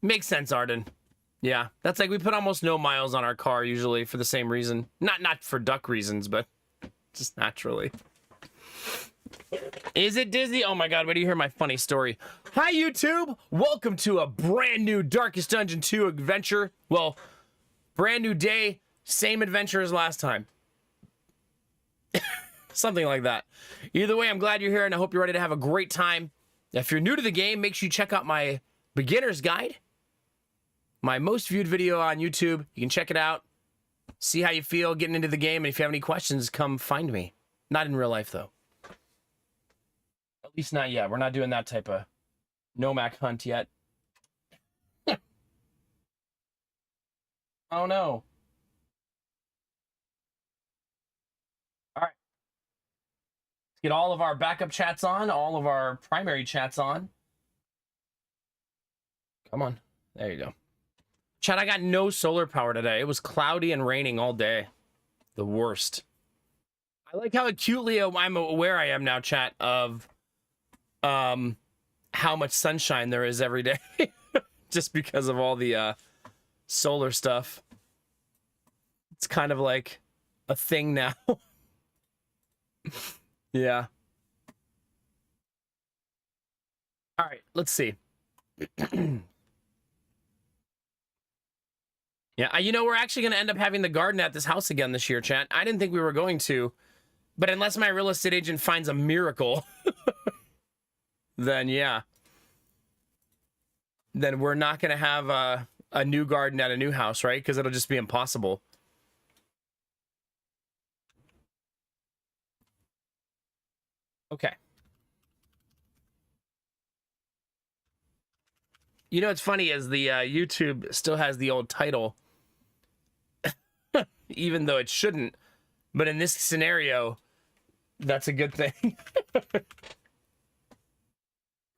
Makes sense, Arden. Yeah, that's like we put almost no miles on our car usually for the same reason. Not for duck reasons, but just naturally. Is it Disney? Oh my god, wait till you hear my funny story. Hi, YouTube! Welcome to a brand new Darkest Dungeon 2 adventure. Well, brand new day, same adventure as last time. Something like that. Either way, I'm glad you're here and I hope you're ready to have a great time. If you're new to the game, make sure you check out my beginner's guide. My most viewed video on YouTube. You can check it out. See how you feel getting into the game. And if you have any questions, come find me. Not in real life, though. At least not yet. We're not doing that type of Nomak hunt yet. Oh, no. All right. Let's get all of our backup chats on. All of our primary chats on. Come on. There you go. Chat, I got no solar power today. It was cloudy and raining all day. The worst. I like how acutely I'm aware I am now, chat, of how much sunshine there is every day. Just because of all the solar stuff. It's kind of like a thing now. Yeah. All right, let's see. Yeah, you know, we're actually going to end up having the garden at this house again this year, chat. I didn't think we were going to, but unless my real estate agent finds a miracle, then yeah. Then we're not going to have a new garden at a new house, right? Because it'll just be impossible. Okay. You know what's funny is the YouTube still has the old title. Even though it shouldn't, but in this scenario, that's a good thing.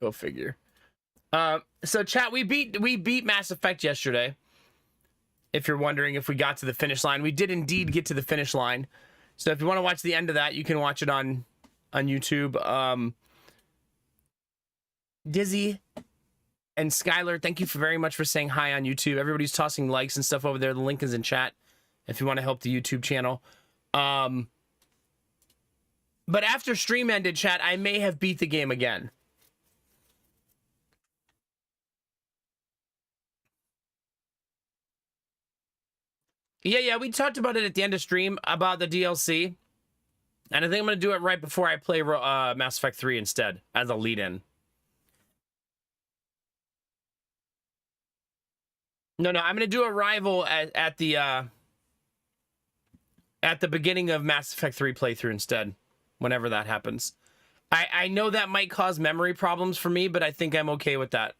Go figure. So chat, we beat Mass Effect yesterday. If you're wondering if we got to the finish line, we did indeed get to the finish line. So if you want to watch the end of that, you can watch it on YouTube. Dizzy and Skylar, thank you very much for saying hi on YouTube. Everybody's tossing likes and stuff over there. The link is in chat if you want to help the YouTube channel. But after stream ended, chat, I may have beat the game again. Yeah, we talked about it at the end of stream about the DLC. And I think I'm going to do it right before I play Mass Effect 3 instead, as a lead-in. No, I'm going to do Arrival at the beginning of Mass Effect 3 playthrough instead, whenever that happens. I know that might cause memory problems for me, but I think I'm okay with that.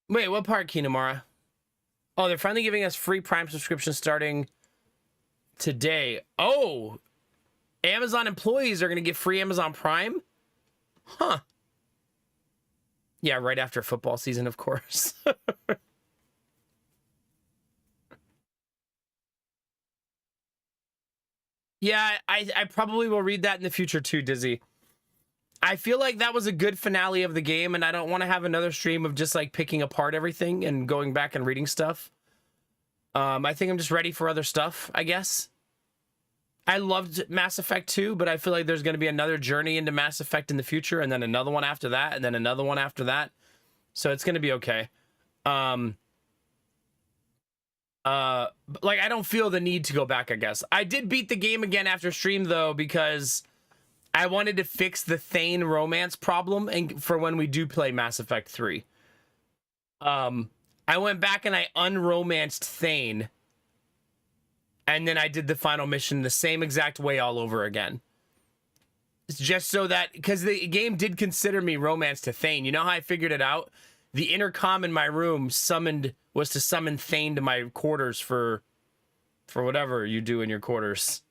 Wait, what part, Kinamara? Oh, they're finally giving us free Prime subscriptions starting today. Oh, Amazon employees are going to get free Amazon Prime? Huh. Yeah, right after football season, of course. Yeah, I probably will read that in the future too, Dizzy. I feel like that was a good finale of the game, and I don't want to have another stream of just like picking apart everything and going back and reading stuff. I think I'm just ready for other stuff, I guess. I loved Mass Effect 2, but I feel like there's going to be another journey into Mass Effect in the future, and then another one after that, and then another one after that. So it's going to be okay. Like, I don't feel the need to go back, I guess. I did beat the game again after stream, though, because I wanted to fix the Thane romance problem and for when we do play Mass Effect 3. I went back and I unromanced Thane. And then I did the final mission the same exact way all over again. It's just so that, because the game did consider me romance to Thane. You know how I figured it out? The intercom in my room was to summon Thane to my quarters for whatever you do in your quarters.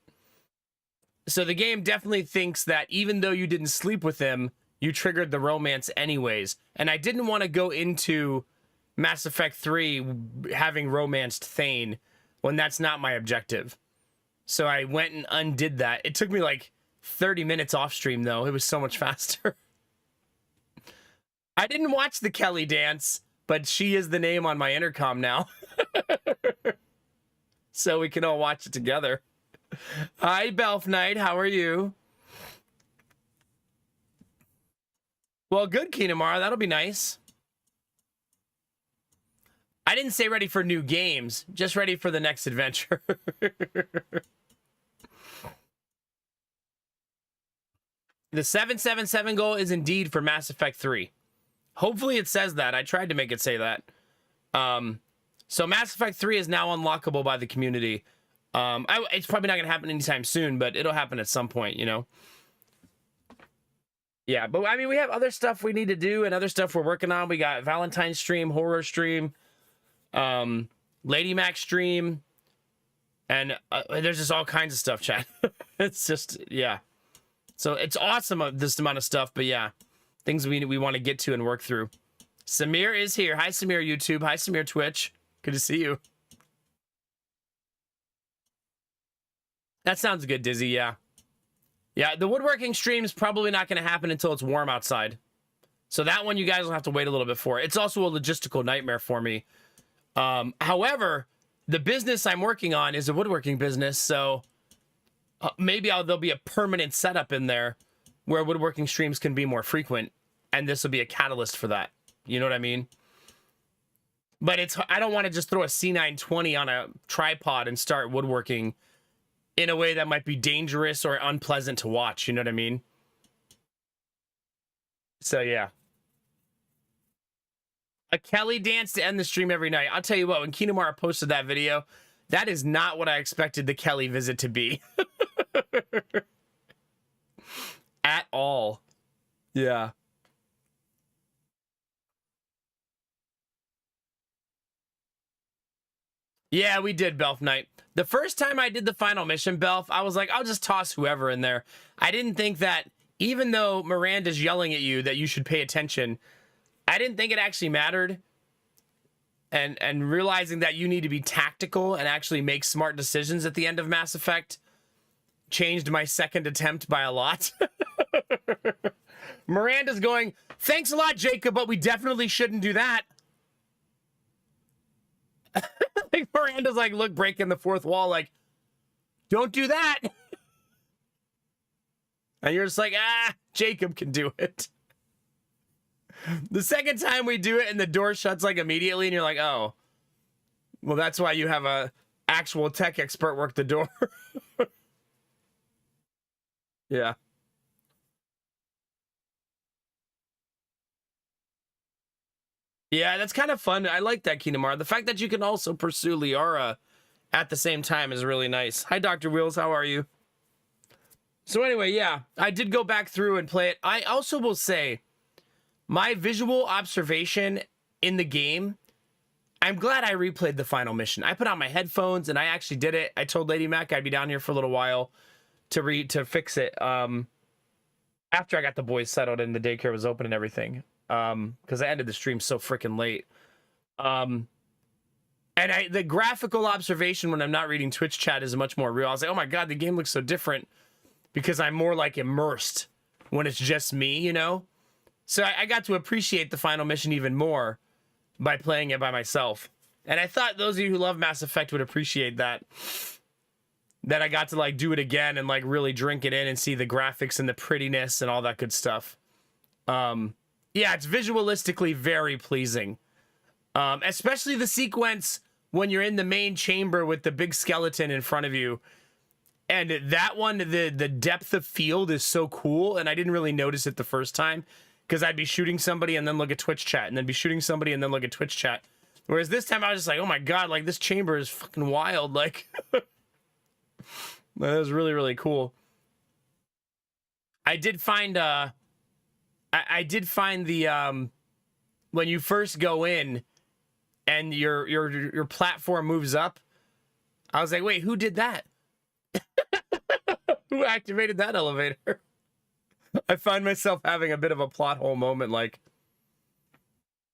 So the game definitely thinks that even though you didn't sleep with him, you triggered the romance anyways. And I didn't want to go into Mass Effect 3 having romanced Thane when that's not my objective. So I went and undid that. It took me like 30 minutes off stream, though. It was so much faster. I didn't watch the Kelly dance, but she is the name on my intercom now. So we can all watch it together. Hi, Belf Knight. How are you? Well, good, Kinamara. That'll be nice. I didn't say ready for new games, just ready for the next adventure. The 777 goal is indeed for Mass Effect 3. Hopefully it says that. I tried to make it say that. So Mass Effect 3 is now unlockable by the community. It's probably not going to happen anytime soon, but it'll happen at some point, you know? Yeah, but I mean, we have other stuff we need to do and other stuff we're working on. We got Valentine's stream, horror stream, Lady Mac stream, and there's just all kinds of stuff, chat. It's just, yeah. So it's awesome, this amount of stuff, but yeah, things we want to get to and work through. Samir is here. Hi, Samir YouTube. Hi, Samir Twitch. Good to see you. That sounds good, Dizzy, yeah. Yeah, the woodworking stream is probably not going to happen until it's warm outside. So that one you guys will have to wait a little bit for. It's also a logistical nightmare for me. However, the business I'm working on is a woodworking business, so maybe there'll be a permanent setup in there where woodworking streams can be more frequent, and this will be a catalyst for that. You know what I mean? But I don't want to just throw a C920 on a tripod and start woodworking in a way that might be dangerous or unpleasant to watch. You know what I mean? So, yeah. A Kelly dance to end the stream every night. I'll tell you what, when Kinamara posted that video, that is not what I expected the Kelly visit to be. At all. Yeah. Yeah, we did, Belf Knight. The first time I did the final mission, Belf, I was like, I'll just toss whoever in there. I didn't think that, even though Miranda's yelling at you that you should pay attention, I didn't think it actually mattered. And realizing that you need to be tactical and actually make smart decisions at the end of Mass Effect changed my second attempt by a lot. Miranda's going, thanks a lot, Jacob, but we definitely shouldn't do that. Like Miranda's like, look, breaking the fourth wall, like, don't do that. And you're just like, Jacob can do it. The second time we do it and the door shuts like immediately and you're like, oh, well, that's why you have a actual tech expert work the door. Yeah. Yeah, that's kind of fun. I like that, Kinamar. The fact that you can also pursue Liara at the same time is really nice. Hi, Dr. Wheels. How are you? So anyway, yeah, I did go back through and play it. I also will say, my visual observation in the game, I'm glad I replayed the final mission. I put on my headphones and I actually did it. I told Lady Mac I'd be down here for a little while to fix it. After I got the boys settled and the daycare was open and everything. Because I ended the stream so freaking late. And the graphical observation when I'm not reading Twitch chat is much more real. I was like, oh my god, the game looks so different because I'm more like immersed when it's just me, you know? So I got to appreciate the final mission even more by playing it by myself. And I thought those of you who love Mass Effect would appreciate that. That I got to like do it again and like really drink it in and see the graphics and the prettiness and all that good stuff. Yeah, it's visualistically very pleasing. Especially the sequence when you're in the main chamber with the big skeleton in front of you. And that one, the depth of field is so cool. And I didn't really notice it the first time because I'd be shooting somebody and then look at Twitch chat and then be shooting somebody and then look at Twitch chat. Whereas this time I was just like, oh my god, like this chamber is fucking wild. Like, that was really, really cool. I did find the when you first go in and your platform moves up, I was like, wait, who did that? Who activated that elevator? I find myself having a bit of a plot hole moment, like,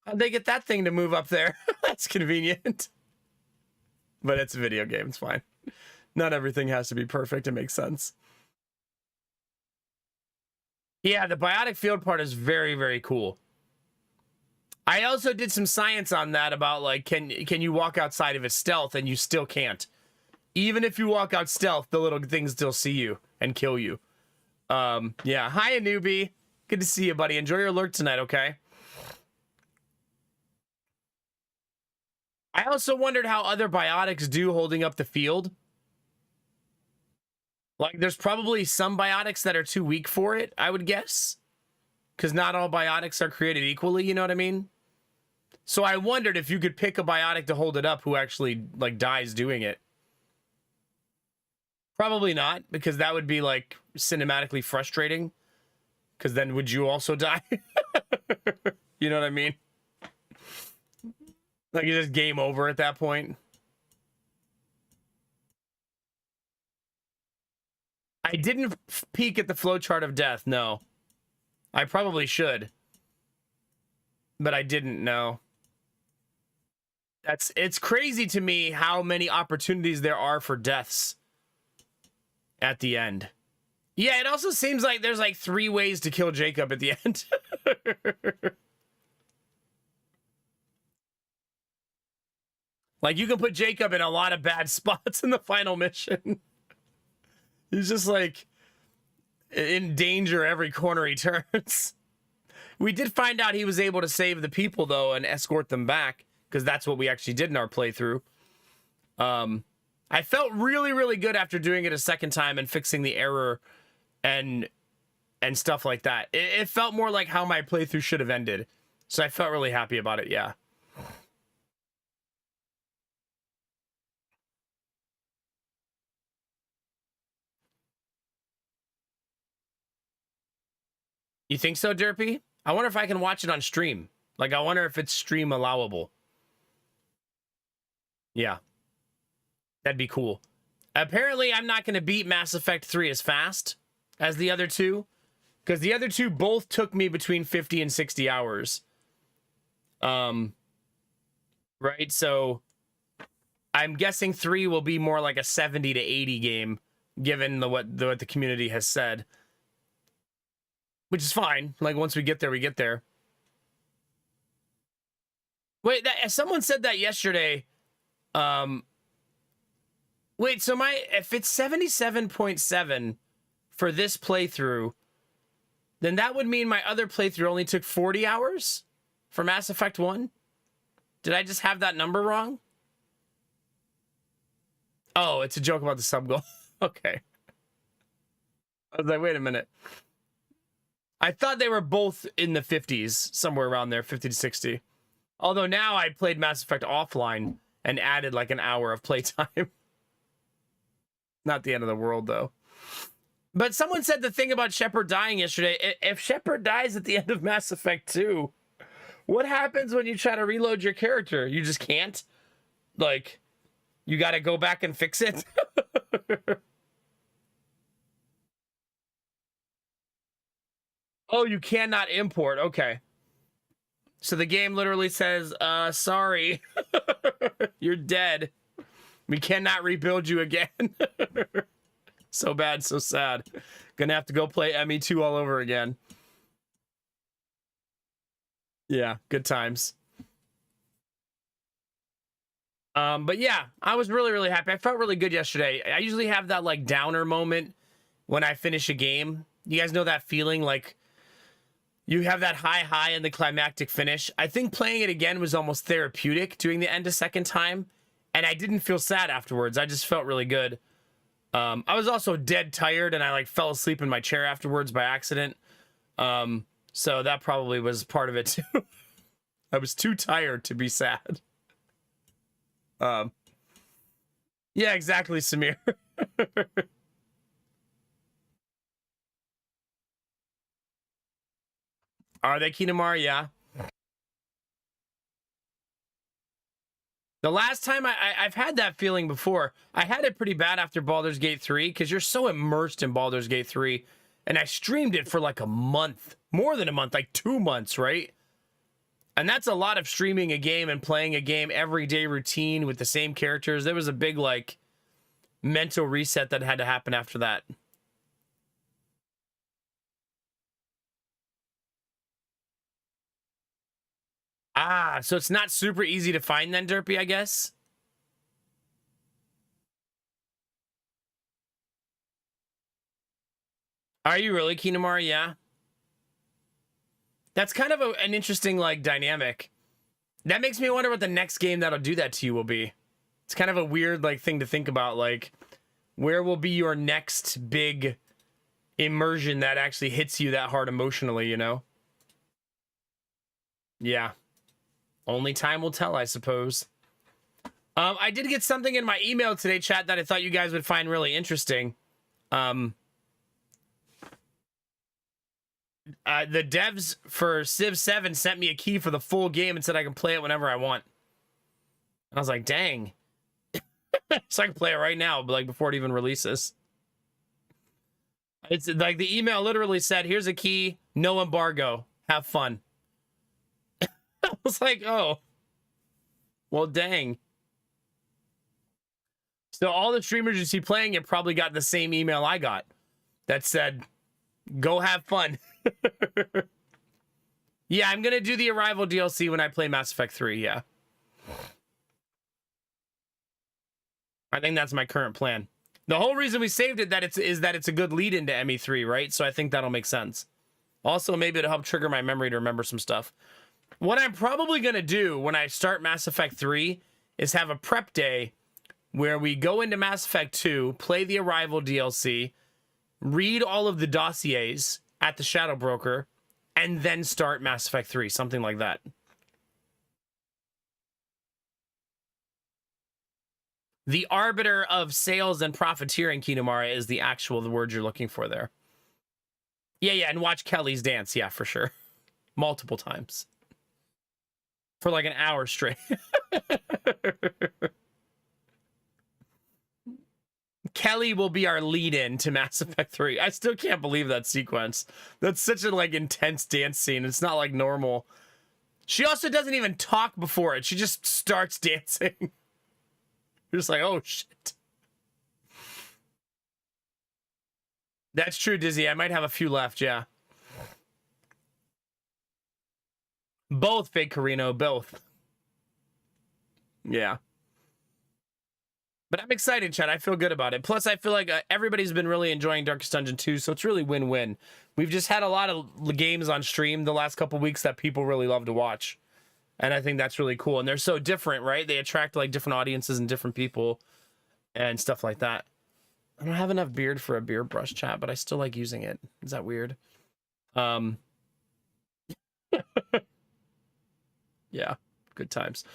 how'd they get that thing to move up there? That's convenient. But it's a video game, it's fine. Not everything has to be perfect, it makes sense. Yeah, the biotic field part is very, very cool. I also did some science on that about like can you walk outside of a stealth and you still can't. Even if you walk out stealth, the little things still see you and kill you. Yeah. Hi, newbie. Good to see you, buddy. Enjoy your lurk tonight, okay? I also wondered how other biotics do holding up the field. Like, there's probably some biotics that are too weak for it, I would guess. Because not all biotics are created equally, you know what I mean? So I wondered if you could pick a biotic to hold it up who actually, like, dies doing it. Probably not, because that would be, like, cinematically frustrating. Because then would you also die? You know what I mean? Like, it's just game over at that point. I didn't peek at the flowchart of death, no. I probably should. But I didn't know. It's crazy to me how many opportunities there are for deaths at the end. Yeah, it also seems like there's like 3 ways to kill Jacob at the end. Like, you can put Jacob in a lot of bad spots in the final mission. He's just like in danger every corner he turns. We did find out he was able to save the people though and escort them back, because that's what we actually did in our playthrough. I felt really, really good after doing it a second time and fixing the error and stuff like that. It felt more like how my playthrough should have ended. So I felt really happy about it, yeah. You think so, Derpy? I wonder if I can watch it on stream. Like, I wonder if it's stream allowable. Yeah. That'd be cool. Apparently, I'm not going to beat Mass Effect 3 as fast as the other two, because the other two both took me between 50 and 60 hours. Right? So, I'm guessing 3 will be more like a 70 to 80 game, given what the community has said. Which is fine. Like, once we get there, we get there. Wait, someone said that yesterday. Wait, so if it's 77.7 for this playthrough, then that would mean my other playthrough only took 40 hours for Mass Effect 1? Did I just have that number wrong? Oh, it's a joke about the sub goal. Okay. I was like, wait a minute. I thought they were both in the 50s, somewhere around there, 50 to 60. Although now I played Mass Effect offline and added like an hour of playtime. Not the end of the world, though. But someone said the thing about Shepard dying yesterday. If Shepard dies at the end of Mass Effect 2, what happens when you try to reload your character? You just can't? Like, you got to go back and fix it? Oh, you cannot import. Okay. So the game literally says, sorry, you're dead. We cannot rebuild you again. So bad, so sad. Gonna have to go play ME2 all over again. Yeah, good times. But yeah, I was really, really happy. I felt really good yesterday. I usually have that like downer moment when I finish a game. You guys know that feeling, like you have that high and the climactic finish. I think playing it again was almost therapeutic doing the end a second time. And I didn't feel sad afterwards. I just felt really good. I was also dead tired and I like fell asleep in my chair afterwards by accident. So that probably was part of it too. I was too tired to be sad. Yeah, exactly, Samir. Are they Kinemar? Yeah. The last time I've had that feeling before. I had it pretty bad after Baldur's Gate 3 because you're so immersed in Baldur's Gate 3. And I streamed it for like a month. More than a month, like 2 months, right? And that's a lot of streaming a game and playing a game everyday routine with the same characters. There was a big like mental reset that had to happen after that. Ah, so it's not super easy to find then, Derpy, I guess? Are you really, Kinamara? Yeah. That's kind of an interesting, like, dynamic. That makes me wonder what the next game that'll do that to you will be. It's kind of a weird, like, thing to think about. Like, where will be your next big immersion that actually hits you that hard emotionally, you know? Yeah. Only time will tell, I suppose. I did get something in my email today, chat, that I thought you guys would find really interesting. The devs for Civ 7 sent me a key for the full game and said I can play it whenever I want. And I was like, dang. So I can play it right now, but like before it even releases. It's like the email literally said, here's a key, no embargo, have fun. I was like, oh, well, dang. So all the streamers you see playing it probably got the same email I got that said, go have fun. Yeah, I'm gonna do the Arrival DLC when I play Mass Effect 3, yeah. I think that's my current plan. The whole reason we saved it is that it's a good lead into ME3, right? So I think that'll make sense. Also, maybe it'll help trigger my memory to remember some stuff. What I'm probably gonna do when I start Mass Effect 3 is have a prep day where we go into Mass Effect 2, play the Arrival DLC, read all of the dossiers at the Shadow Broker, and then start Mass Effect 3, something like that. The arbiter of sales and profiteering, Kinamara, is the word you're looking for there. Yeah, and watch Kelly's dance, yeah, for sure. Multiple times. For like an hour straight. Kelly will be our lead-in to Mass Effect 3. I still can't believe that sequence. That's such a like intense dance scene. It's not like normal. She also doesn't even talk before it. She just starts dancing. You're just like, oh shit. That's true, Dizzy. I might have a few left, yeah. Both, Fake Carino, both. Yeah. But I'm excited, Chad. I feel good about it. Plus, I feel like everybody's been really enjoying Darkest Dungeon 2, so it's really win-win. We've just had a lot of games on stream the last couple weeks that people really love to watch. And I think that's really cool. And they're so different, right? They attract like different audiences and different people and stuff like that. I don't have enough beard for a beard brush, chat, but I still like using it. Is that weird? Yeah, good times.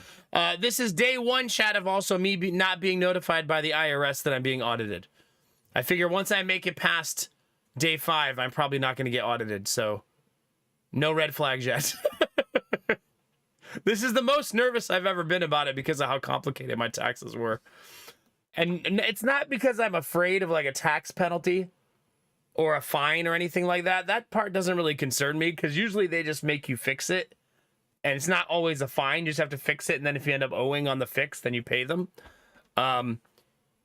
This is day one, chat, of also me not being notified by the IRS that I'm being audited. I figure once I make it past day 5, I'm probably not going to get audited, so no red flags yet. This is the most nervous I've ever been about it because of how complicated my taxes were. And it's not because I'm afraid of like a tax penalty or a fine or anything like that. That part doesn't really concern me because usually they just make you fix it. And it's not always a fine. You just have to fix it. And then if you end up owing on the fix, then you pay them.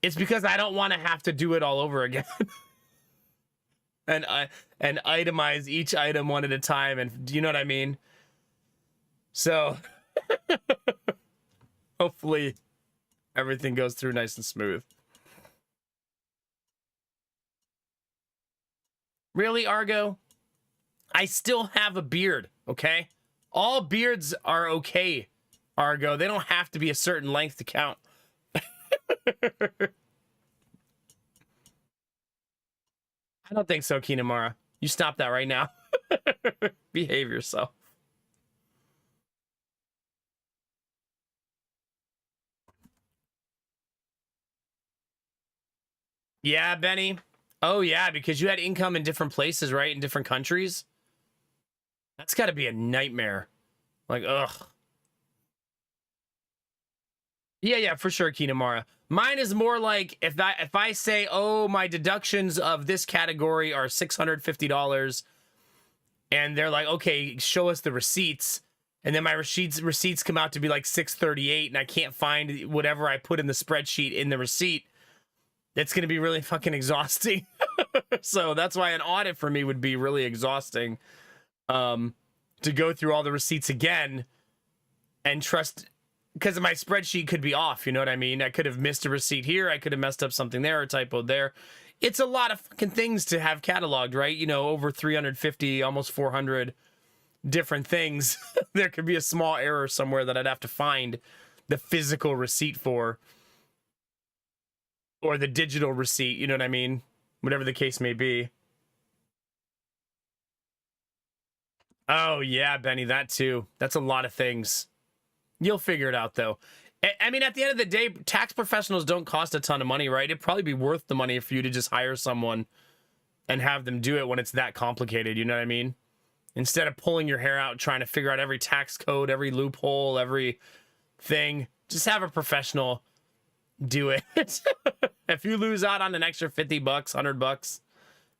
It's because I don't want to have to do it all over again. and itemize each item one at a time. And do you know what I mean? So hopefully everything goes through nice and smooth. Really, Argo? I still have a beard, okay? All beards are okay, Argo. They don't have to be a certain length to count. I don't think so, Kinamara. You stop that right now. Behave yourself. Yeah, Benny. Oh, yeah, because you had income in different places, right? In different countries. That's got to be a nightmare. Like, ugh. Yeah, for sure, Kinamara. Mine is more like if I say, oh, my deductions of this category are $650, and they're like, okay, show us the receipts, and then my receipts come out to be like $638, and I can't find whatever I put in the spreadsheet in the receipt. It's going to be really fucking exhausting. So that's why an audit for me would be really exhausting. To go through all the receipts again and trust, because my spreadsheet could be off. You know what I mean? I could have missed a receipt here. I could have messed up something there, a typo there. It's a lot of fucking things to have cataloged, right? You know, over 350, almost 400 different things. There could be a small error somewhere that I'd have to find the physical receipt for, or the digital receipt, you know what I mean? Whatever the case may be. Oh, yeah, Benny, that too. That's a lot of things. You'll figure it out, though. I mean, at the end of the day, tax professionals don't cost a ton of money, right? It'd probably be worth the money for you to just hire someone and have them do it when it's that complicated, you know what I mean? Instead of pulling your hair out, trying to figure out every tax code, every loophole, every thing, just have a professional do it. If you lose out on an extra $50, $100,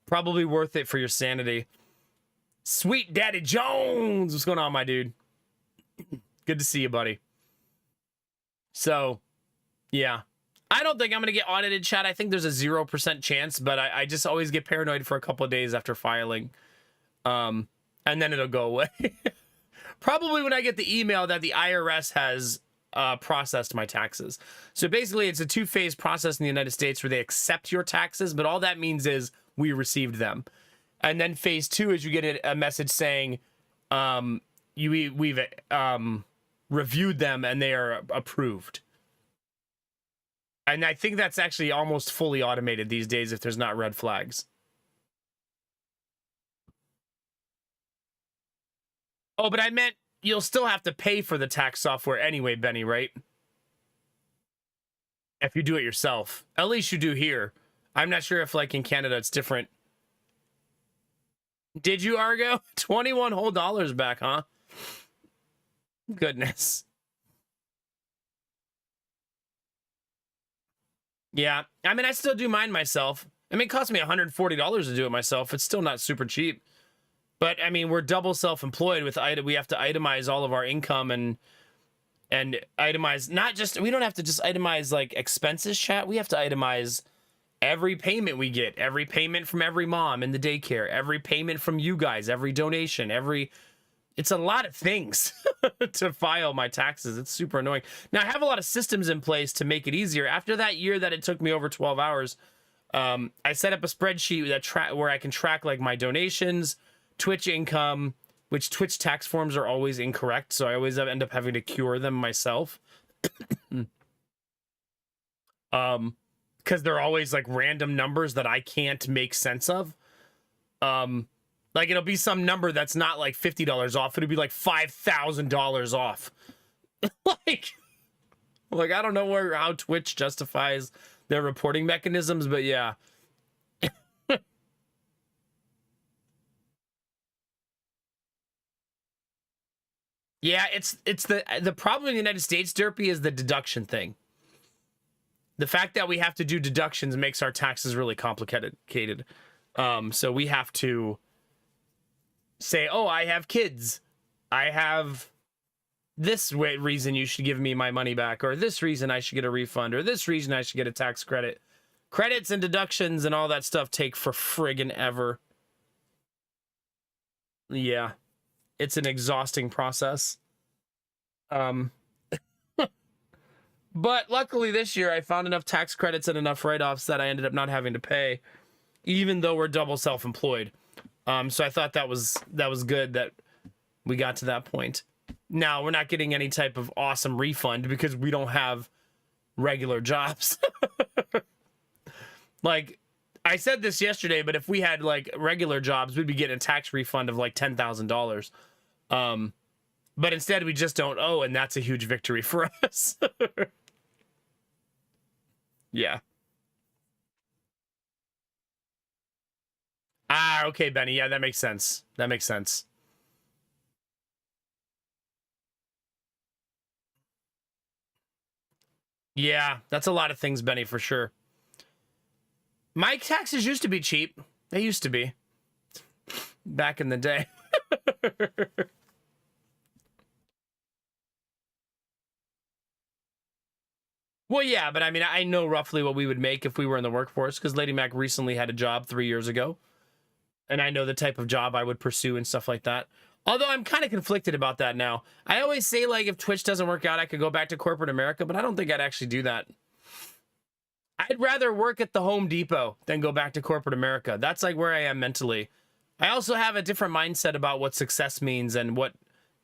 probably worth it for your sanity. Sweet Daddy Jones, what's going on, my dude? Good to see you, buddy. So, yeah. I don't think I'm going to get audited, chat. I think there's a 0% chance, but I just always get paranoid for a couple of days after filing. And then it'll go away. Probably when I get the email that the IRS has processed my taxes. So basically, it's a two-phase process in the United States where they accept your taxes, but all that means is we received them. And then phase 2 is you get a message saying we've reviewed them and they are approved. And I think that's actually almost fully automated these days if there's not red flags. Oh, but I meant you'll still have to pay for the tax software anyway, Benny, right? If you do it yourself. At least you do here. I'm not sure if, like, in Canada it's different. Did you, Argo? 21 whole dollars back, huh? Goodness. Yeah. I mean, I still do mine myself. I mean, it cost me $140 to do it myself. It's still not super cheap. But, I mean, we're double self-employed with we have to itemize all of our income and itemize, not just, we don't have to just itemize, like, expenses, chat. We have to itemize every payment we get, every payment from every mom in the daycare, every payment from you guys, every donation, it's a lot of things to file my taxes. It's super annoying. Now, I have a lot of systems in place to make it easier. After that year that it took me over 12 hours, I set up a spreadsheet where I can track, like, my donations, Twitch income, which Twitch tax forms are always incorrect, so I always end up having to cure them myself. Because they're always, like, random numbers that I can't make sense of. Like, it'll be some number that's not, like, $50 off. It'll be, like, $5,000 off. like, I don't know how Twitch justifies their reporting mechanisms, but yeah. Yeah, it's the problem in the United States, Derpy, is the deduction thing. The fact that we have to do deductions makes our taxes really complicated. So we have to say, oh, I have kids. I have this reason you should give me my money back, or this reason I should get a refund, or this reason I should get a tax credit. Credits and deductions and all that stuff take for friggin' ever. Yeah. It's an exhausting process. But luckily this year I found enough tax credits and enough write-offs that I ended up not having to pay, even though we're double self-employed. So I thought that was good that we got to that point. Now, we're not getting any type of awesome refund because we don't have regular jobs. Like, I said this yesterday, but if we had, like, regular jobs, we'd be getting a tax refund of, like, $10,000. But instead we just don't owe, and that's a huge victory for us. Yeah. Ah, okay, Benny. Yeah, that makes sense. That makes sense. Yeah, that's a lot of things, Benny, for sure. My taxes used to be cheap. They used to be. Back in the day. Well, yeah, but I mean, I know roughly what we would make if we were in the workforce, because Lady Mac recently had a job 3 years ago. And I know the type of job I would pursue and stuff like that. Although I'm kind of conflicted about that now. I always say, like, if Twitch doesn't work out, I could go back to corporate America, but I don't think I'd actually do that. I'd rather work at the Home Depot than go back to corporate America. That's like where I am mentally. I also have a different mindset about what success means and what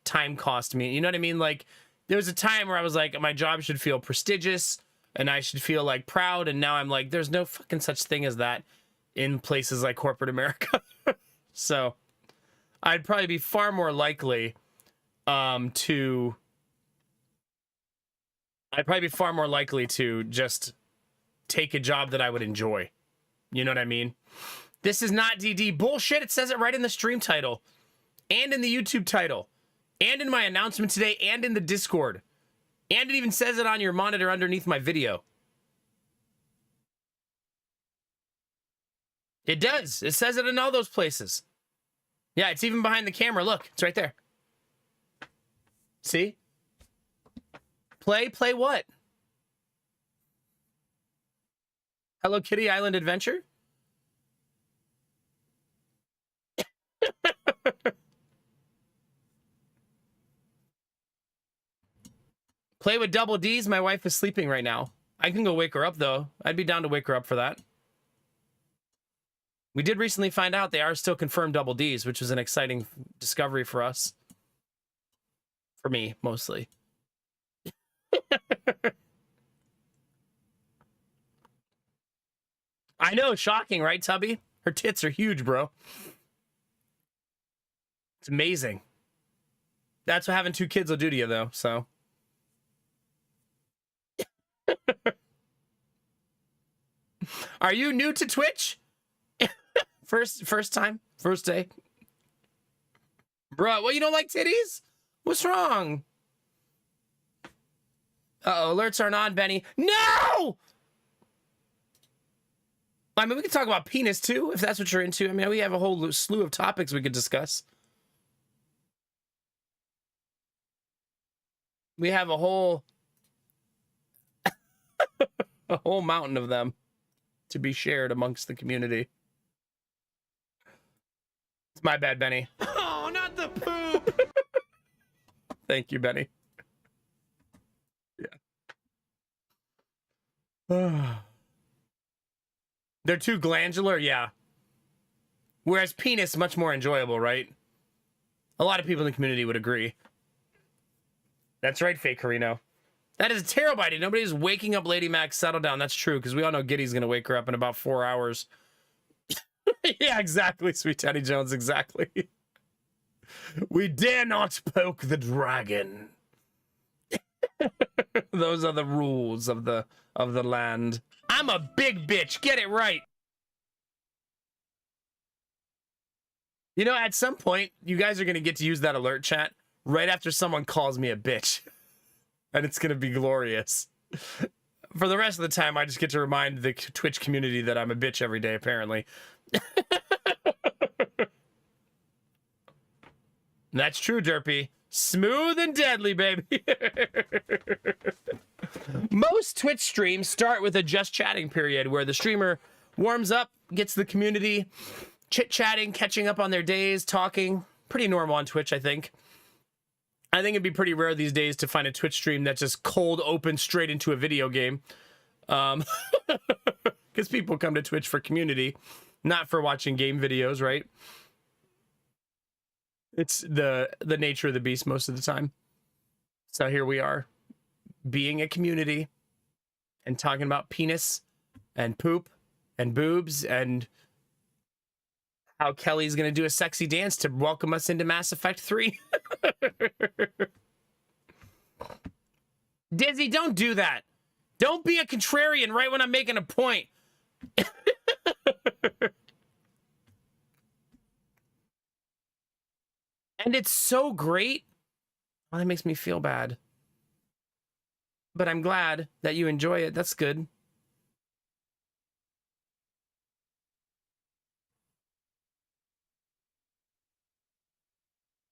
time cost means. You know what I mean? Like, there was a time where I was like, my job should feel prestigious and I should feel like proud. And now I'm like, there's no fucking such thing as that in places like corporate America. So I'd probably be far more likely to just take a job that I would enjoy. You know what I mean? This is not DD bullshit. It says it right in the stream title and in the YouTube title and in my announcement today and in the Discord. And it even says it on your monitor underneath my video. It does. It says it in all those places. Yeah, it's even behind the camera. Look, it's right there. See? Play what? Hello Kitty Island Adventure? Play with double D's. My wife is sleeping right now. I can go wake her up, though. I'd be down to wake her up for that. We did recently find out they are still confirmed double D's, which was an exciting discovery for us. For me, mostly. I know, shocking, right, Tubby? Her tits are huge, bro. It's amazing. That's what having two kids will do to you, though, so. Are you new to Twitch? First time? First day? Bro, well, you don't like titties? What's wrong? Uh-oh, alerts aren't on, Benny. No! I mean, we can talk about penis, too, if that's what you're into. I mean, we have a whole slew of topics we could discuss. We have a whole... a whole mountain of them to be shared amongst the community. It's my bad, Benny. Oh, not the poop! Thank you, Benny. Yeah. They're too glandular, yeah. Whereas penis, much more enjoyable, right? A lot of people in the community would agree. That's right, Fake Carino. That is a terrible idea. Nobody's waking up Lady Max. Settle down. That's true, because we all know Giddy's going to wake her up in about 4 hours. Yeah, exactly, Sweet Teddy Jones, exactly. We dare not poke the dragon. Those are the rules of the land. I'm a big bitch. Get it right. You know, at some point, you guys are going to get to use that alert chat right after someone calls me a bitch. And it's going to be glorious. For the rest of the time, I just get to remind the Twitch community that I'm a bitch every day, apparently. That's true, Derpy. Smooth and deadly, baby. Most Twitch streams start with a just chatting period where the streamer warms up, gets the community chit-chatting, catching up on their days, talking. Pretty normal on Twitch, I think. I think it'd be pretty rare these days to find a Twitch stream that just cold open straight into a video game. Because people come to Twitch for community, not for watching game videos, right? It's the nature of the beast most of the time. So here we are, being a community and talking about penis and poop and boobs and how Kelly's going to do a sexy dance to welcome us into Mass Effect 3. Dizzy, don't do that. Don't be a contrarian right when I'm making a point. And it's so great. Oh, that makes me feel bad. But I'm glad that you enjoy it. That's good.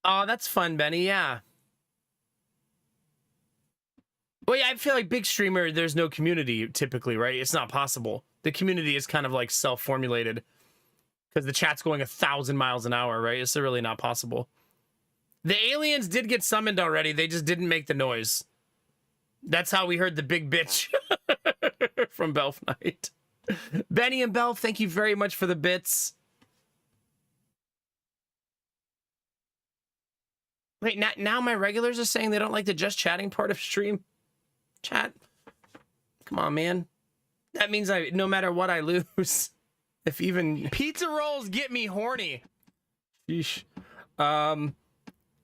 Oh, that's fun, Benny. Yeah. Well, yeah, I feel like big streamer, there's no community typically, right? It's not possible. The community is kind of like self-formulated because the chat's going 1,000 miles an hour, right? It's really not possible. The aliens did get summoned already. They just didn't make the noise. That's how we heard the big bitch from Belf Knight. Benny and Belf, thank you very much for the bits. Wait, now my regulars are saying they don't like the just chatting part of stream chat. Come on, man. That means no matter what I lose. If even pizza rolls get me horny. Sheesh. Adam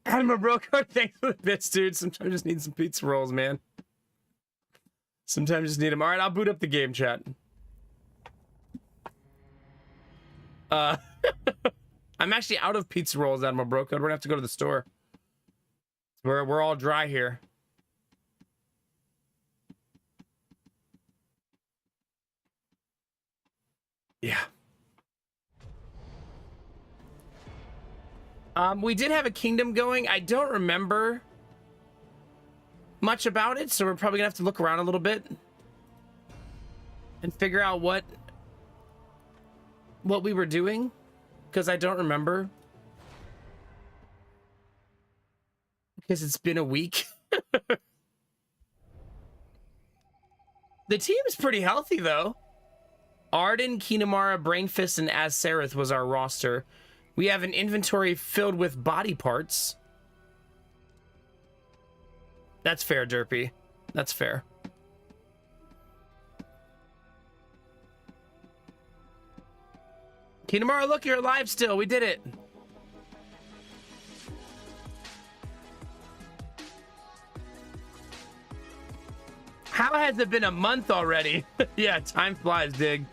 Broco, thanks for the bits, dude. Sometimes I just need some pizza rolls, man. Sometimes just need them. All right, I'll boot up the game chat. I'm actually out of pizza rolls, Adam Broco. We're gonna have to go to the store. We're all dry here. Yeah. We did have a kingdom going. I don't remember much about it, so we're probably gonna have to look around a little bit and figure out what we were doing, because I don't remember. Because it's been a week. The team's pretty healthy, though. Arden, Kinamara, Brainfist, and Azereth was our roster. We have an inventory filled with body parts. That's fair, Derpy. That's fair. Kinamara, look, you're alive still. We did it. How has it been a month already? Yeah, time flies, Dig.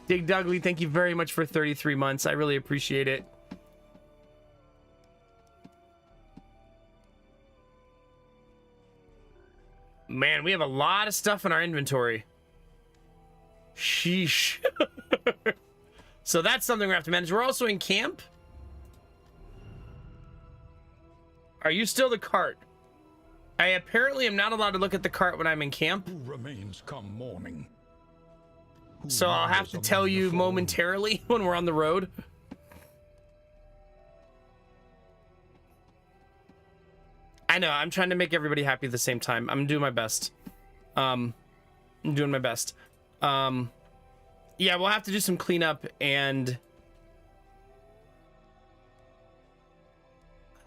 Dig Dudley, thank you very much for 33 months. I really appreciate it. Man, we have a lot of stuff in our inventory. Sheesh. So that's something we have to manage. We're also in camp. Are you still the cart? I apparently am not allowed to look at the cart when I'm in camp. Who remains come morning? So I'll have to tell you momentarily when we're on the road. I know, I'm trying to make everybody happy at the same time. I'm doing my best. I'm doing my best. Yeah, we'll have to do some cleanup and...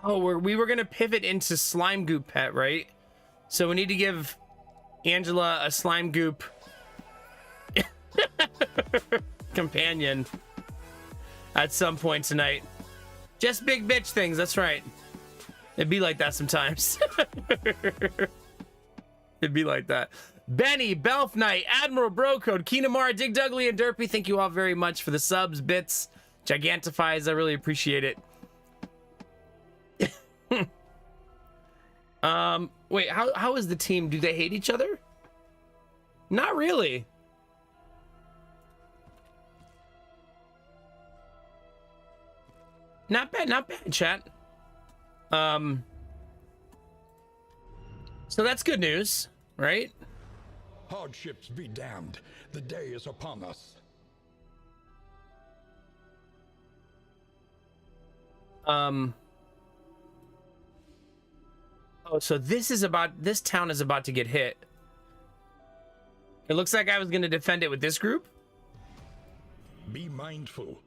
Oh, we were gonna pivot into slime goop pet, right? So we need to give Angela a slime goop companion at some point tonight. Just big bitch things, that's right. It'd be like that sometimes. It'd be like that. Benny, Belf Knight, Admiral Brocode, Kinamara, Dig Dudley, and Derpy, thank you all very much for the subs, bits, Gigantifies. I really appreciate it. Wait, how is the team? Do they hate each other? Not really. Not bad, chat. So that's good news, right? Hardships be damned. The day is upon us. Oh, so this town is about to get hit. It looks like I was going to defend it with this group. Be mindful.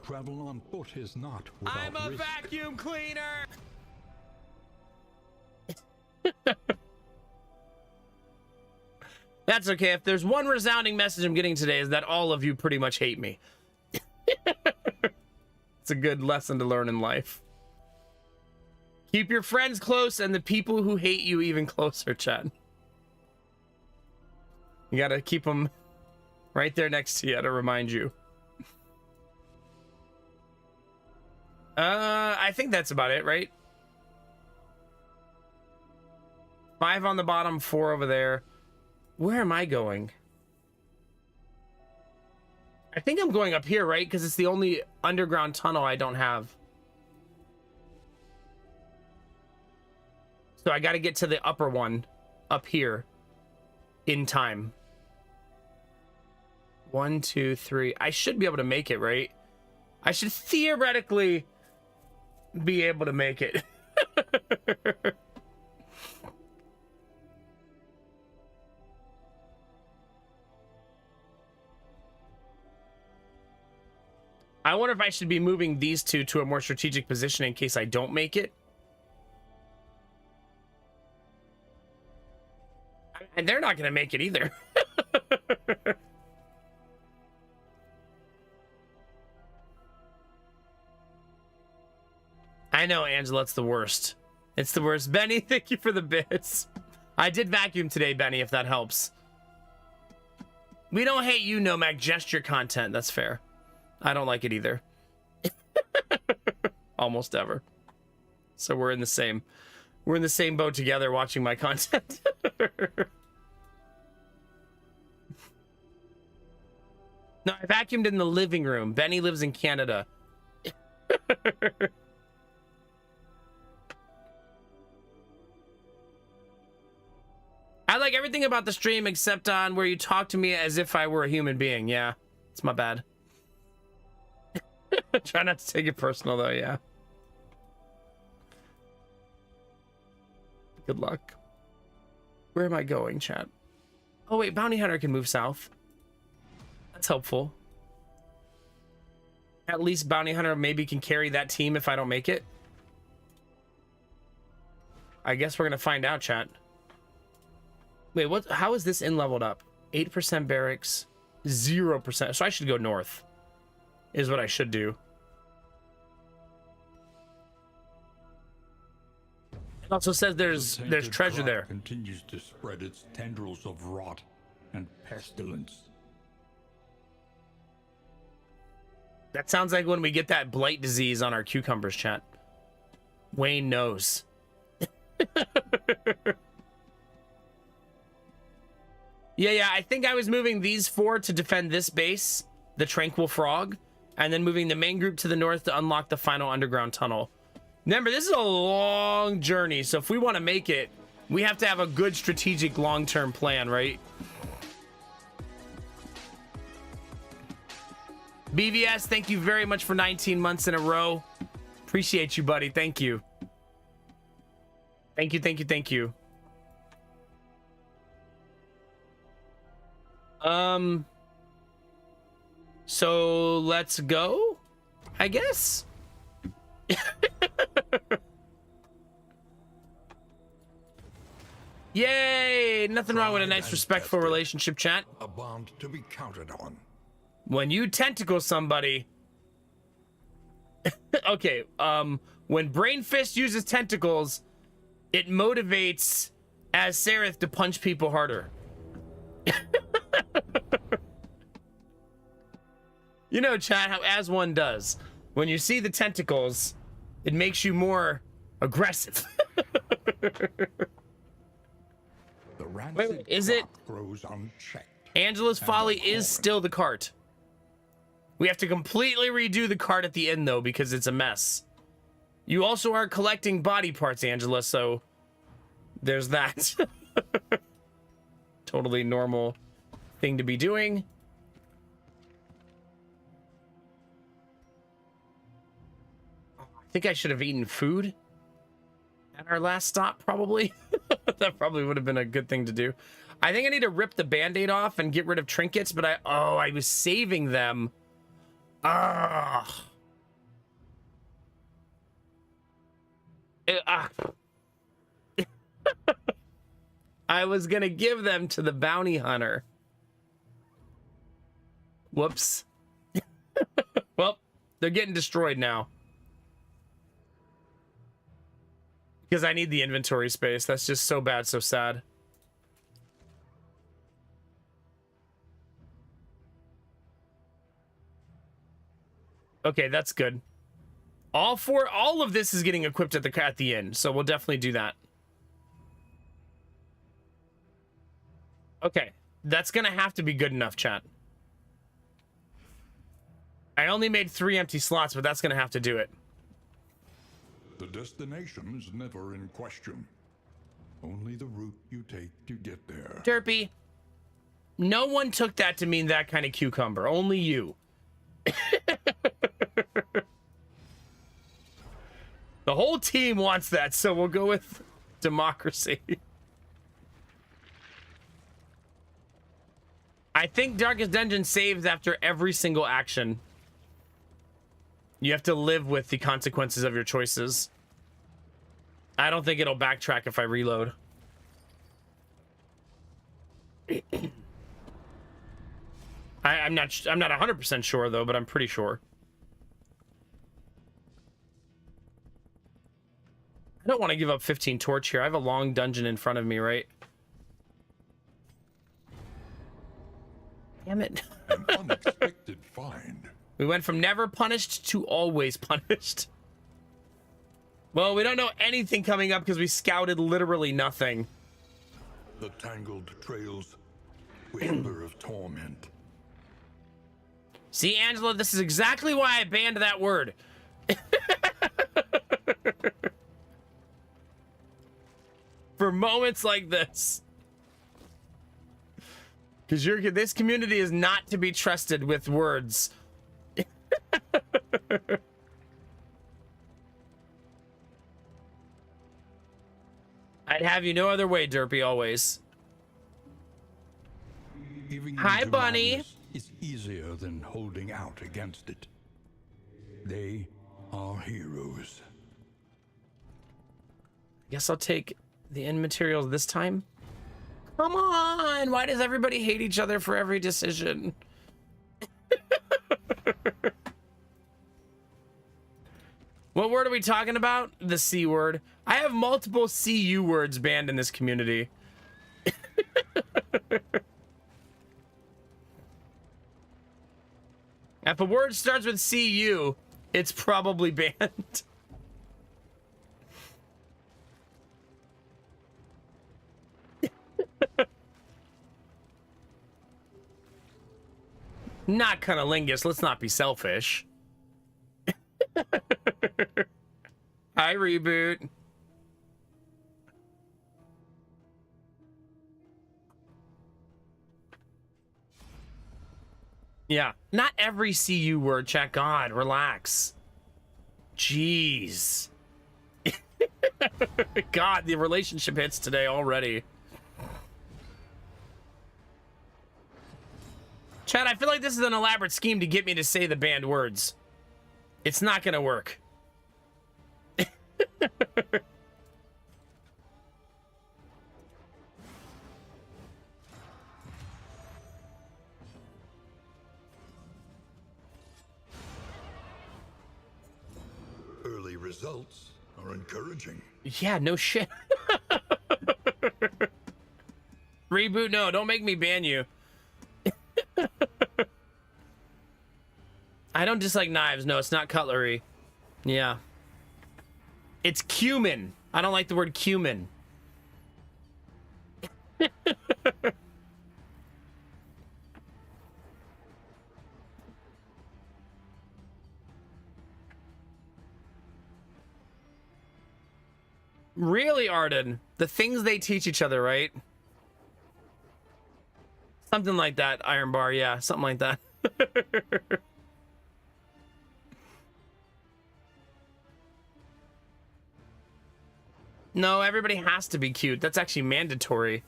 Travel on foot is not without I'm a risk. vacuum cleaner. That's okay. If there's one resounding message I'm getting today is that all of you pretty much hate me. It's a good lesson to learn in life. Keep your friends close and the people who hate you even closer, chat. You gotta keep them right there next to you to remind you. I think that's about it, right? 5 on the bottom, 4 over there. Where am I going? I think I'm going up here, right? Because it's the only underground tunnel I don't have. So I got to get to the upper one up here in time. 1, 2, 3. I should be able to make it, right? I should theoretically be able to make it. I wonder if I should be moving these two to a more strategic position in case I don't make it. And they're not going to make it either. I know, Angela, it's the worst. It's the worst. Benny, thank you for the bits. I did vacuum today, Benny, if that helps. We don't hate you, Nomad gesture content. That's fair. I don't like it either. Almost ever. So we're in the same boat together watching my content. No, I vacuumed in the living room. Benny lives in Canada. I like everything about the stream except on where you talk to me as if I were a human being. Yeah, it's my bad. Try not to take it personal though, yeah. Good luck. Where am I going, chat? Oh wait, Bounty Hunter can move south. That's helpful. At least Bounty Hunter maybe can carry that team if I don't make it. I guess we're gonna find out, chat. Wait, what? How is this in leveled up? 8% barracks, 0%. So I should go north, is what I should do. It also says there's treasure there. Continues to spread its tendrils of rot and pestilence. That sounds like when we get that blight disease on our cucumbers, chat. Wayne knows. Yeah, I think I was moving these 4 to defend this base, the Tranquil Frog, and then moving the main group to the north to unlock the final underground tunnel. Remember, this is a long journey, so if we want to make it, we have to have a good strategic long-term plan, right? BVS, thank you very much for 19 months in a row. Appreciate you, buddy. Thank you. Thank you. So let's go, I guess. Yay! Nothing wrong with a nice, respectful relationship, chat. A bond to be counted on. When you tentacle somebody, okay. When Brain Fist uses tentacles, it motivates Azereth to punch people harder. You know, chat, how as one does. When you see the tentacles, it makes you more aggressive. The rancid Wait, is it? Grows unchecked. Angela's Folly is still the cart. We have to completely redo the cart at the end, though, because it's a mess. You also are collecting body parts, Angela, so there's that. Totally normal thing to be doing. I think I should have eaten food at our last stop, probably. That probably would have been a good thing to do. I think I need to rip the band-aid off and get rid of trinkets, but I was saving them. Ah. I was gonna give them to the bounty hunter. Whoops. Well, they're getting destroyed now. Because I need the inventory space. That's just so bad, so sad. Okay, that's good. All of this is getting equipped at the end, so we'll definitely do that. Okay, that's gonna have to be good enough, chat. I only made 3 empty slots, but that's gonna have to do it. The destination is never in question. Only the route you take to get there. Derpy, no one took that to mean that kind of cucumber. Only you. The whole team wants that, so we'll go with democracy. I think Darkest Dungeon saves after every single action. You have to live with the consequences of your choices. I don't think it'll backtrack if I reload. I'm not 100% sure though, but I'm pretty sure. I don't want to give up 15 torch here. I have a long dungeon in front of me, right? Damn it. An unexpected find. We went from never punished to always punished. Well, we don't know anything coming up because we scouted literally nothing. The tangled trails, whisper of torment. See, Angela, this is exactly why I banned that word. For moments like this. Because this community is not to be trusted with words. I'd have you no other way, Derpy, always. Giving Hi, into Bunny. madness is easier than holding out against it. They are heroes. Guess I'll take the end materials this time. Come on! Why does everybody hate each other for every decision? What word are we talking about? The C word. I have multiple CU words banned in this community. If a word starts with CU, it's probably banned. Not cunnilingus, let's not be selfish. Hi, Reboot. Yeah, not every CU word, chat. God, relax. Jeez. God, the relationship hits today already. Chad, I feel like this is an elaborate scheme to get me to say the banned words. It's not gonna work. Early results are encouraging. Yeah, no shit. Reboot, no, don't make me ban you. I don't dislike knives. No, it's not cutlery. Yeah. It's cumin. I don't like the word cumin. Really, Arden? The things they teach each other, right? Something like that, Iron Bar. Yeah, something like that. No, everybody has to be cute. That's actually mandatory.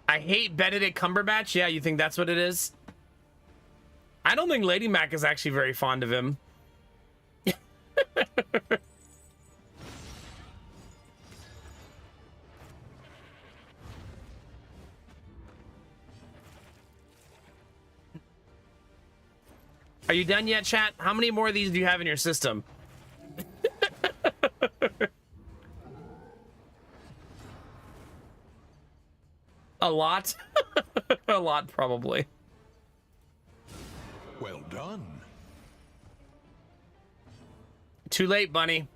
I hate Benedict Cumberbatch. Yeah, you think that's what it is? I don't think Lady Mac is actually very fond of him. Are you done yet, chat? How many more of these do you have in your system? A lot? A lot, probably. Well done. Too late, Bunny.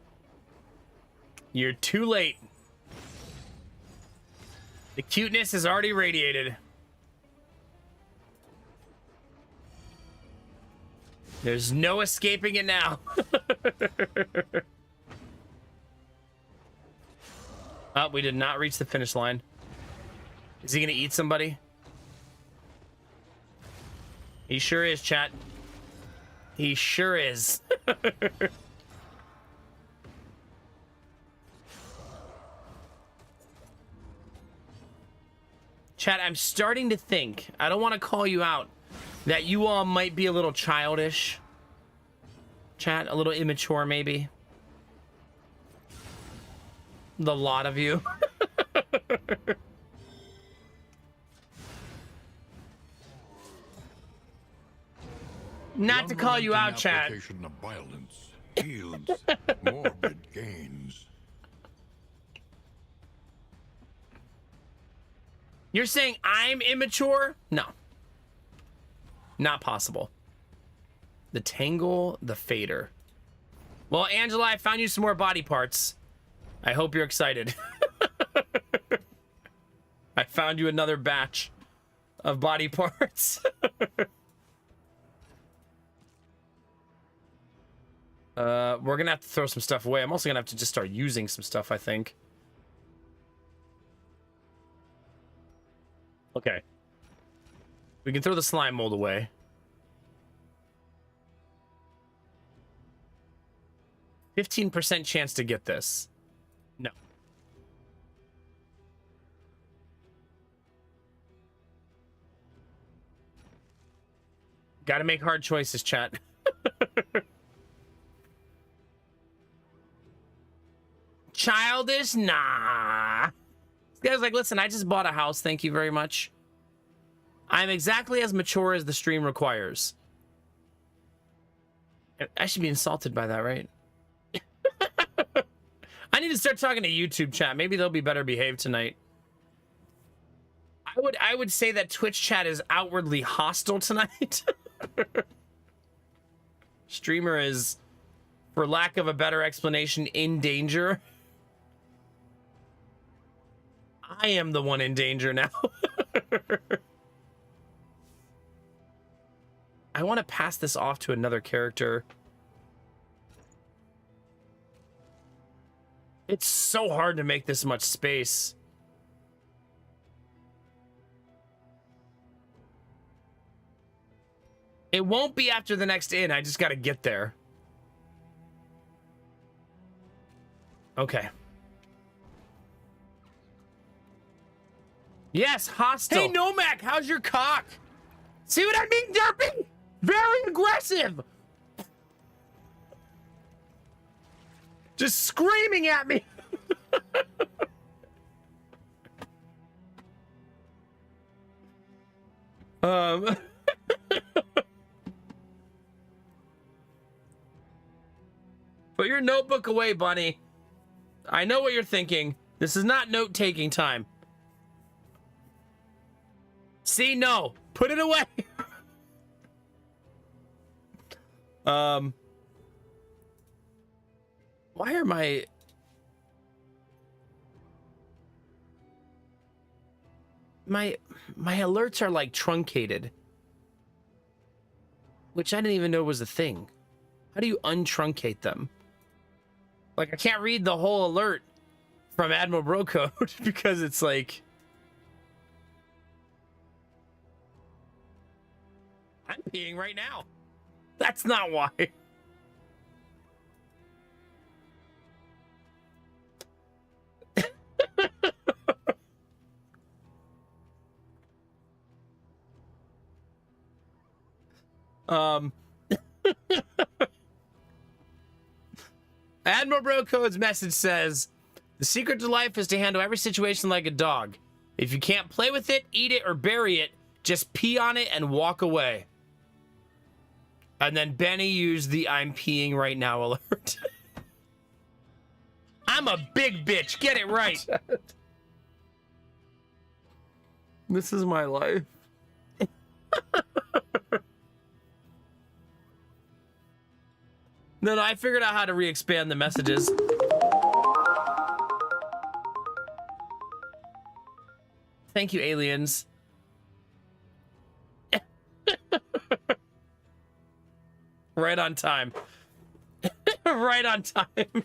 You're too late. The cuteness is already radiated. There's no escaping it now. Oh, we did not reach the finish line. Is he gonna eat somebody? He sure is, chat. He sure is. Chat, I'm starting to think, I don't want to call you out, that you all might be a little childish. Chat, a little immature maybe. The lot of you. Not to call you out, chat. Application of violence yields morbid gains. You're saying I'm immature? No. Not possible. The Tangle, the Fader. Well, Angela, I found you some more body parts. I hope you're excited. I found you another batch of body parts. We're gonna have to throw some stuff away. I'm also gonna have to just start using some stuff, I think. Okay. We can throw the slime mold away. %15 chance to get this. No. Gotta make hard choices, chat. Childish? Nah. This guy's like, listen, I just bought a house. Thank you very much. I'm exactly as mature as the stream requires. I should be insulted by that, right? I need to start talking to YouTube chat. Maybe they'll be better behaved tonight. I would say that Twitch chat is outwardly hostile tonight. Streamer is, for lack of a better explanation, in danger. I am the one in danger now. I want to pass this off to another character. It's so hard to make this much space. It won't be after the next inn. I just got to get there. Okay. Yes, hostile. Hey, Nomac, how's your cock? See what I mean, Derpy? Very aggressive. Just screaming at me. Put your notebook away, Bunny. I know what you're thinking. This is not note-taking time. See, no. Put it away. Why are my alerts are like truncated, which I didn't even know was a thing. How do you untruncate them? Like, I can't read the whole alert from Admiral Bro Code because it's like, I'm peeing right now. That's not why. Admiral Bro Code's message says, the secret to life is to handle every situation like a dog. If you can't play with it, eat it, or bury it, just pee on it and walk away. And then Benny used the I'm peeing right now alert. I'm a big bitch. Get it right. This is my life. No, I figured out how to re-expand the messages. Thank you, aliens. Right on time. Right on time.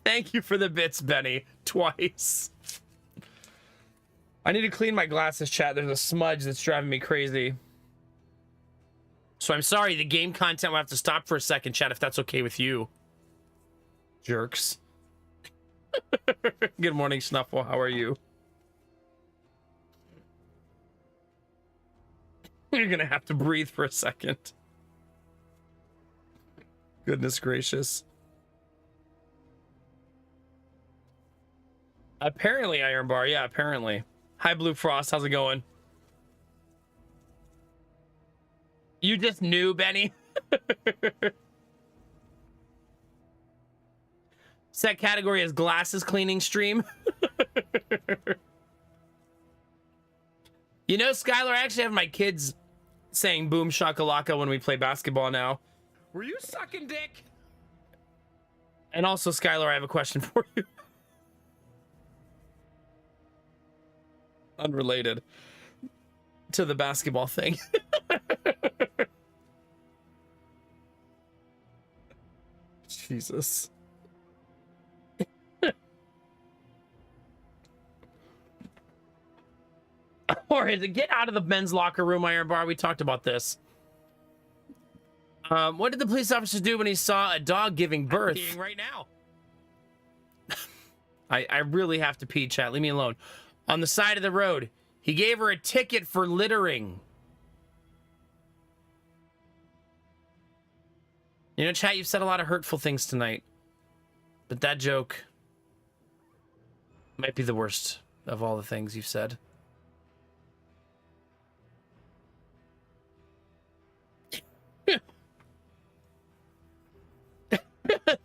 Thank you for the bits, Benny. Twice. I need to clean my glasses, chat. There's a smudge that's driving me crazy. So I'm sorry, the game content will have to stop for a second, chat, if that's okay with you. Jerks. Good morning, Snuffle. How are you? You're gonna have to breathe for a second. Goodness gracious. Apparently, Iron Bar. Yeah, apparently. Hi, Blue Frost. How's it going? You just knew, Benny. Set category as glasses cleaning stream. You know, Skylar, I actually have my kids saying boom shakalaka when we play basketball now. Were you sucking dick? And also, Skylar, I have a question for you. Unrelated to the basketball thing. Jesus. Or is it get out of the men's locker room, Iron Bar? We talked about this. What did the police officer do when he saw a dog giving birth? I'm peeing right now. I really have to pee, chat. Leave me alone. On the side of the road, he gave her a ticket for littering. You know, chat, you've said a lot of hurtful things tonight, but that joke might be the worst of all the things you've said.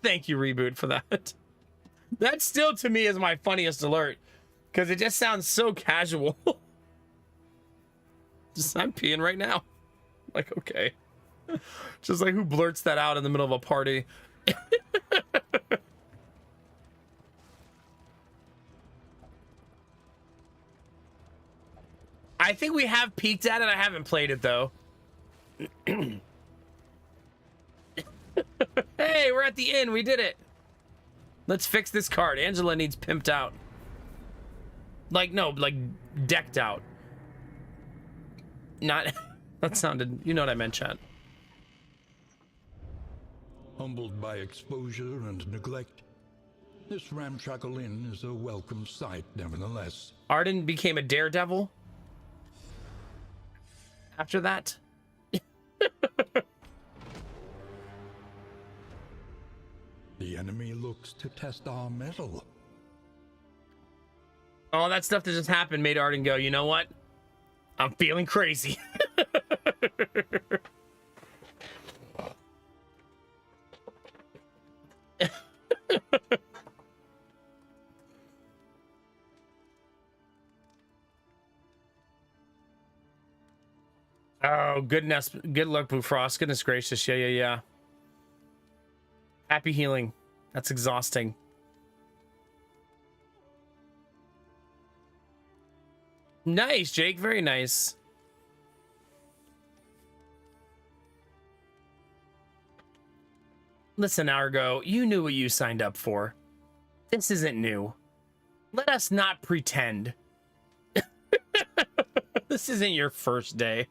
Thank you, Reboot, for that. That still, to me, is my funniest alert, because it just sounds so casual. Just, I'm peeing right now. Like, okay. Just like, who blurts that out in the middle of a party? I think we have peeked at it. I haven't played it, though. Hey, we're at the inn. We did it. Let's fix this card. Angela needs pimped out. Like, no, like decked out. Not, that sounded, you know what I meant, chat. Humbled by exposure and neglect, this ramshackle inn is a welcome sight, nevertheless. Arden became a daredevil after that. The enemy looks to test our mettle. All that stuff that just happened made Arden go, you know what? I'm feeling crazy. Oh, goodness. Good luck, Blue Frost. Goodness gracious. Yeah. Happy healing. That's exhausting. Nice, Jake. Very nice. Listen, Argo, you knew what you signed up for. This isn't new. Let us not pretend. This isn't your first day.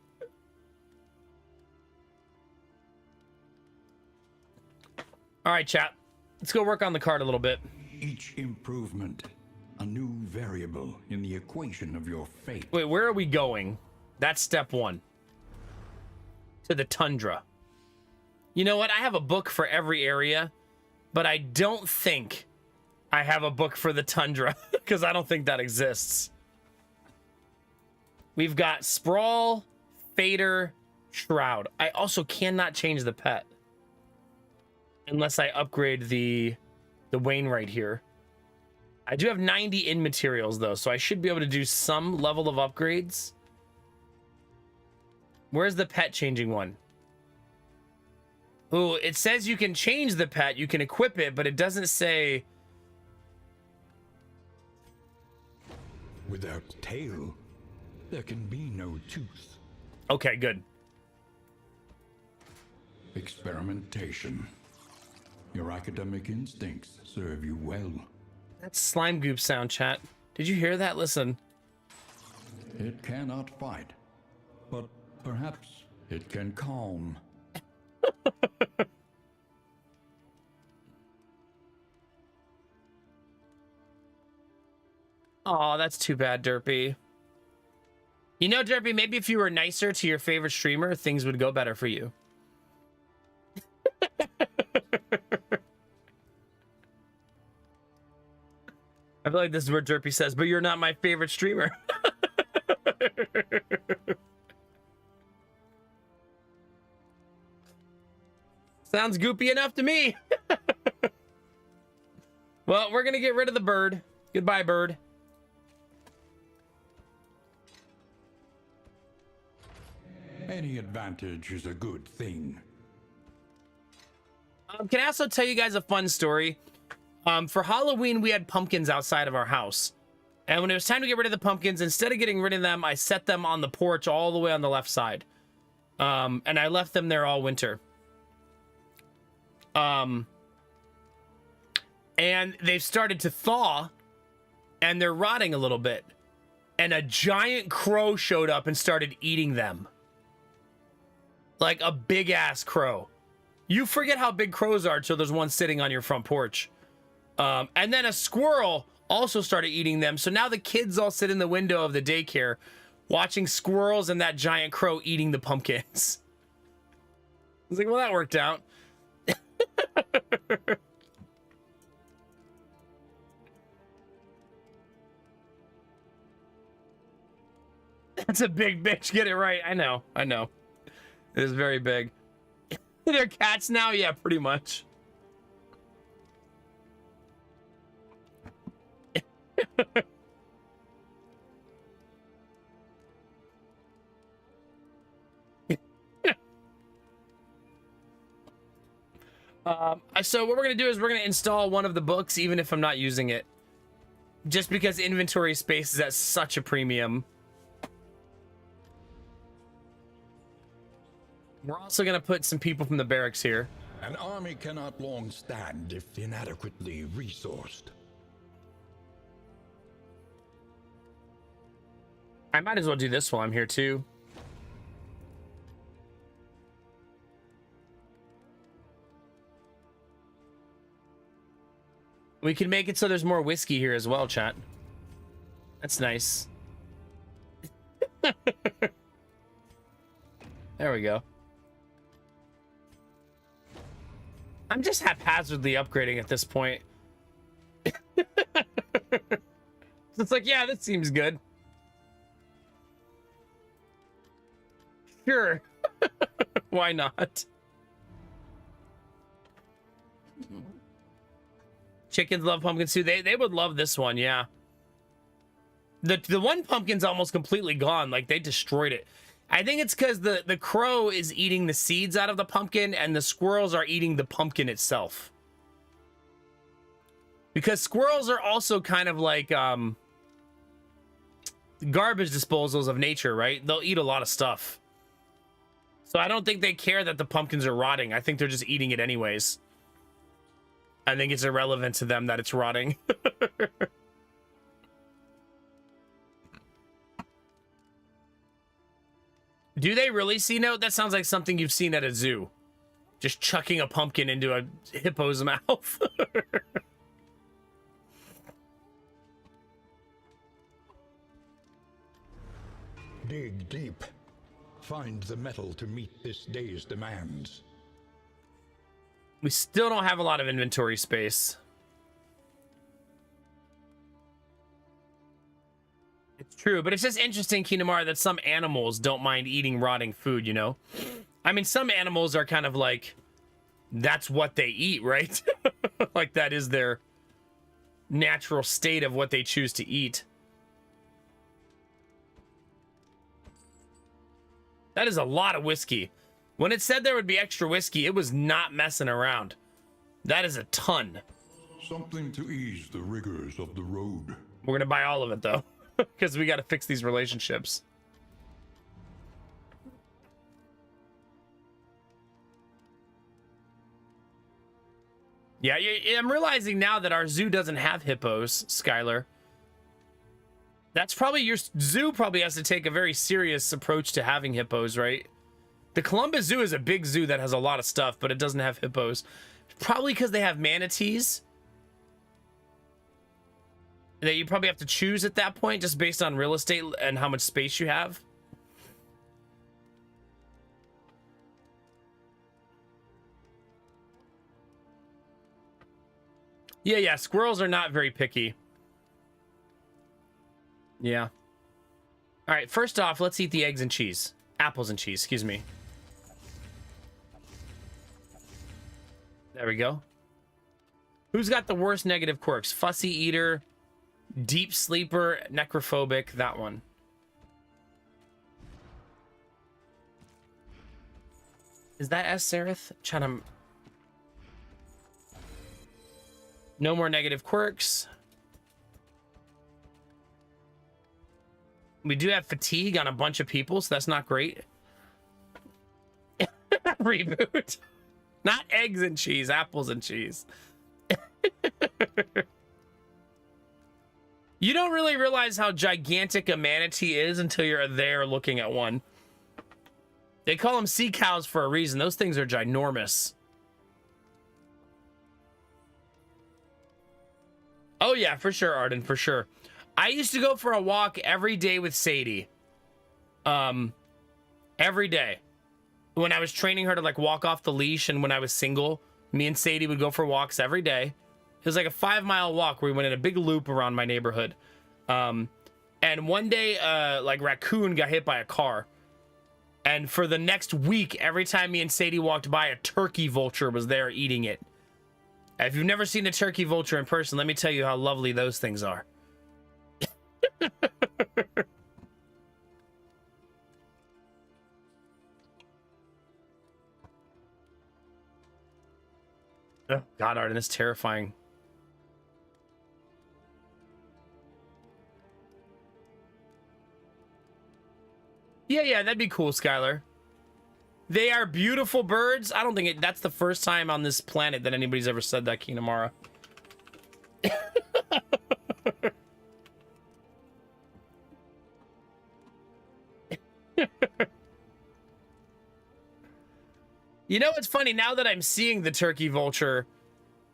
All right, chat. Let's go work on the card a little bit. Each improvement, a new variable in the equation of your fate. Wait, where are we going? That's step one. To the tundra. You know what? I have a book for every area, but I don't think I have a book for the tundra because I don't think that exists. We've got Sprawl, Fader, Shroud. I also cannot change the pet unless I upgrade the Wainwright here. I do have 90 in materials though, so I should be able to do some level of upgrades. Where's the pet changing one? Ooh, it says you can change the pet, you can equip it, but it doesn't say. Without tail, there can be no tooth. Okay, good. Experimentation. Your academic instincts serve you well. That's slime goop sound, chat. Did you hear that? Listen. It cannot fight, but perhaps it can calm. Oh, that's too bad, Derpy. You know, Derpy, maybe if you were nicer to your favorite streamer, things would go better for you. I feel like this is where Derpy says, but you're not my favorite streamer. Sounds goopy enough to me. Well, we're gonna get rid of the bird. Goodbye, bird. Any advantage is a good thing. Can I also tell you guys a fun story? For Halloween, we had pumpkins outside of our house. And when it was time to get rid of the pumpkins, instead of getting rid of them, I set them on the porch all the way on the left side. And I left them there all winter. And they've started to thaw, and they're rotting a little bit. And a giant crow showed up and started eating them. Like a big ass crow. You forget how big crows are until there's one sitting on your front porch. And then a squirrel also started eating them. So now the kids all sit in the window of the daycare watching squirrels and that giant crow eating the pumpkins. I was like, well, that worked out. That's a big bitch. Get it right. I know. I know. It is very big. They're cats now? Yeah, pretty much. So what we're going to do is we're going to install one of the books, even if I'm not using it. Just because inventory space is at such a premium. We're also going to put some people from the barracks here. An army cannot long stand if inadequately resourced. I might as well do this while I'm here too. We can make it so there's more whiskey here as well, chat. That's nice. There we go. I'm just haphazardly upgrading at this point. It's like, yeah, that seems good. Sure. Why not? Chickens love pumpkins too. They would love this one, yeah. The one pumpkin's almost completely gone. Like, they destroyed it. I think it's because the crow is eating the seeds out of the pumpkin and the squirrels are eating the pumpkin itself. Because squirrels are also kind of like garbage disposals of nature, right? They'll eat a lot of stuff. So I don't think they care that the pumpkins are rotting. I think they're just eating it anyways. I think it's irrelevant to them that it's rotting. Do they really see note? That sounds like something you've seen at a zoo. Just chucking a pumpkin into a hippo's mouth. Dig deep. Find the metal to meet this day's demands. We still don't have a lot of inventory space. It's true, but it's just interesting, Kinamar, that some animals don't mind eating rotting food, you know? I mean, some animals are kind of like, that's what they eat, right? Like, that is their natural state of what they choose to eat. That is a lot of whiskey. When it said there would be extra whiskey, it was not messing around. That is a ton. Something to ease the rigors of the road. We're gonna buy all of it, though. Because we got to fix these relationships. Yeah, I'm realizing now that our zoo doesn't have hippos, Skylar. That's probably your zoo probably has to take a very serious approach to having hippos, right? The Columbus Zoo is a big zoo that has a lot of stuff, but it doesn't have hippos. Probably because they have manatees. That you probably have to choose at that point just based on real estate and how much space you have. Yeah, squirrels are not very picky. Yeah. All right, first off, let's eat the eggs and cheese. Apples and cheese, excuse me. There we go. Who's got the worst negative quirks? Fussy eater, deep sleeper, necrophobic, that one. Is that S. Sereth? Trying to... No more negative quirks. We do have fatigue on a bunch of people, so that's not great. Reboot. Not eggs and cheese, apples and cheese. You don't really realize how gigantic a manatee is until you're there looking at one. They call them sea cows for a reason. Those things are ginormous. Oh yeah, for sure, Arden, for sure. I used to go for a walk every day with Sadie. Every day. When I was training her to like walk off the leash, and when I was single, me and Sadie would go for walks every day. It was like a 5-mile walk where we went in a big loop around my neighborhood. And one day, like raccoon got hit by a car. And for the next week, every time me and Sadie walked by, a turkey vulture was there eating it. If you've never seen a turkey vulture in person, let me tell you how lovely those things are. Oh, God, Arden, that's terrifying. Yeah, that'd be cool, Skylar. They are beautiful birds. I don't think that's the first time on this planet that anybody's ever said that, Kinamara. You know, it's funny, now that I'm seeing the turkey vulture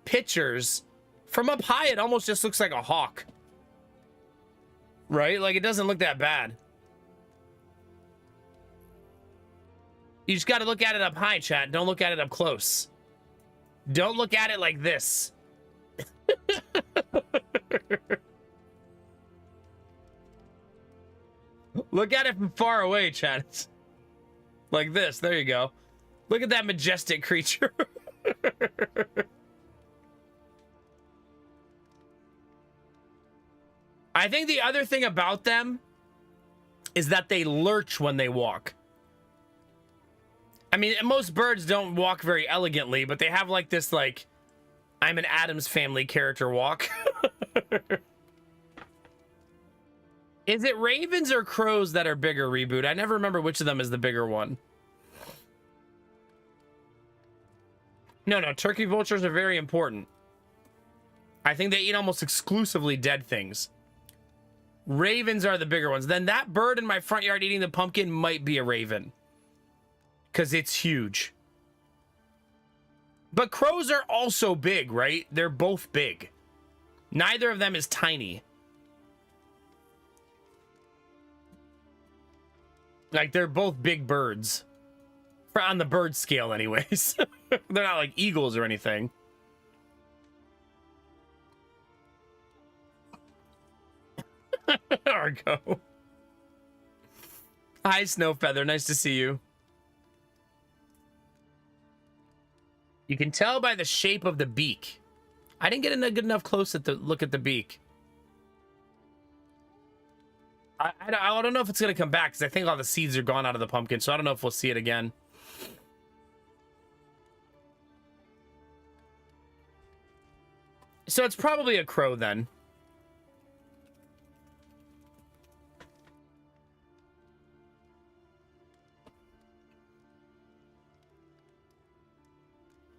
pictures, from up high, it almost just looks like a hawk. Right? Like, it doesn't look that bad. You just got to look at it up high, chat. Don't look at it up close. Don't look at it like this. Look at it from far away, chat. Like this. There you go. Look at that majestic creature. I think the other thing about them is that they lurch when they walk. I mean, most birds don't walk very elegantly, but they have like this, like, I'm an Addams Family character walk. Is it ravens or crows that are bigger, Reboot? I never remember which of them is the bigger one. No, turkey vultures are very important. I think they eat almost exclusively dead things. Ravens are the bigger ones. Then that bird in my front yard eating the pumpkin might be a raven. Because it's huge. But crows are also big, right? They're both big. Neither of them is tiny. Like, they're both big birds. On the bird scale, anyways. They're not like eagles or anything. Argo. Hi, Snowfeather. Nice to see you. You can tell by the shape of the beak. I didn't get a good enough close at the look at the beak. I don't know if it's going to come back because I think all the seeds are gone out of the pumpkin, so I don't know if we'll see it again. So it's probably a crow then.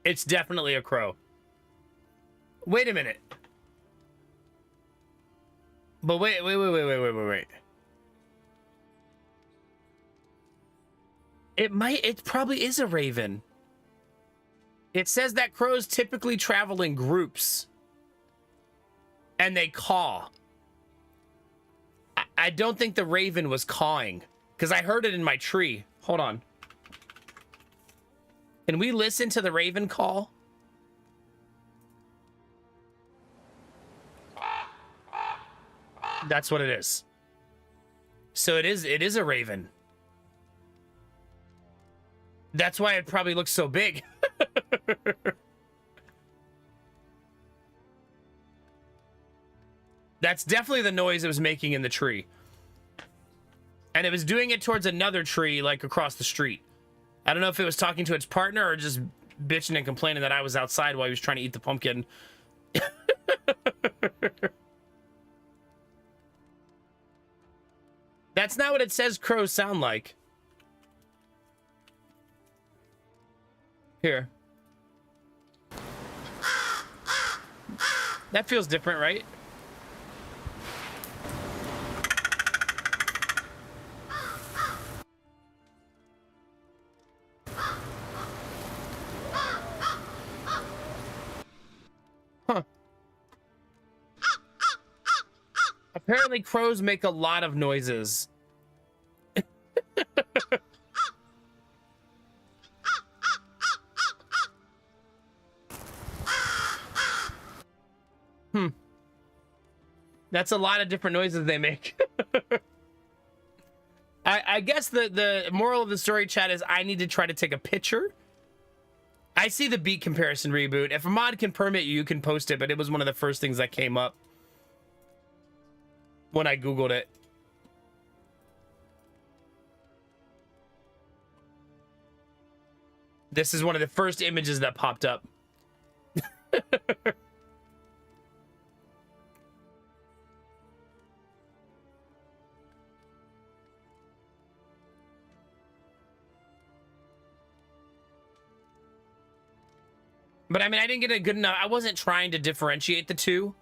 It's definitely a crow. Wait a minute. But wait. It probably is a raven. It says that crows typically travel in groups. And they caw. I don't think the raven was cawing. Because I heard it in my tree. Hold on. Can we listen to the raven call? That's what it is. So it is a raven. That's why it probably looks so big. That's definitely the noise it was making in the tree. And it was doing it towards another tree, like across the street. I don't know if it was talking to its partner or just bitching and complaining that I was outside while he was trying to eat the pumpkin. That's not what it says crows sound like. Here. That feels different, right? Huh. Apparently crows make a lot of noises. That's a lot of different noises they make. I guess the moral of the story, chat, is I need to try to take a picture. I see the beat comparison reboot. If a mod can permit you, you can post it, but it was one of the first things that came up when I Googled it. This is one of the first images that popped up. But I mean, I didn't get a good enough. I wasn't trying to differentiate the two.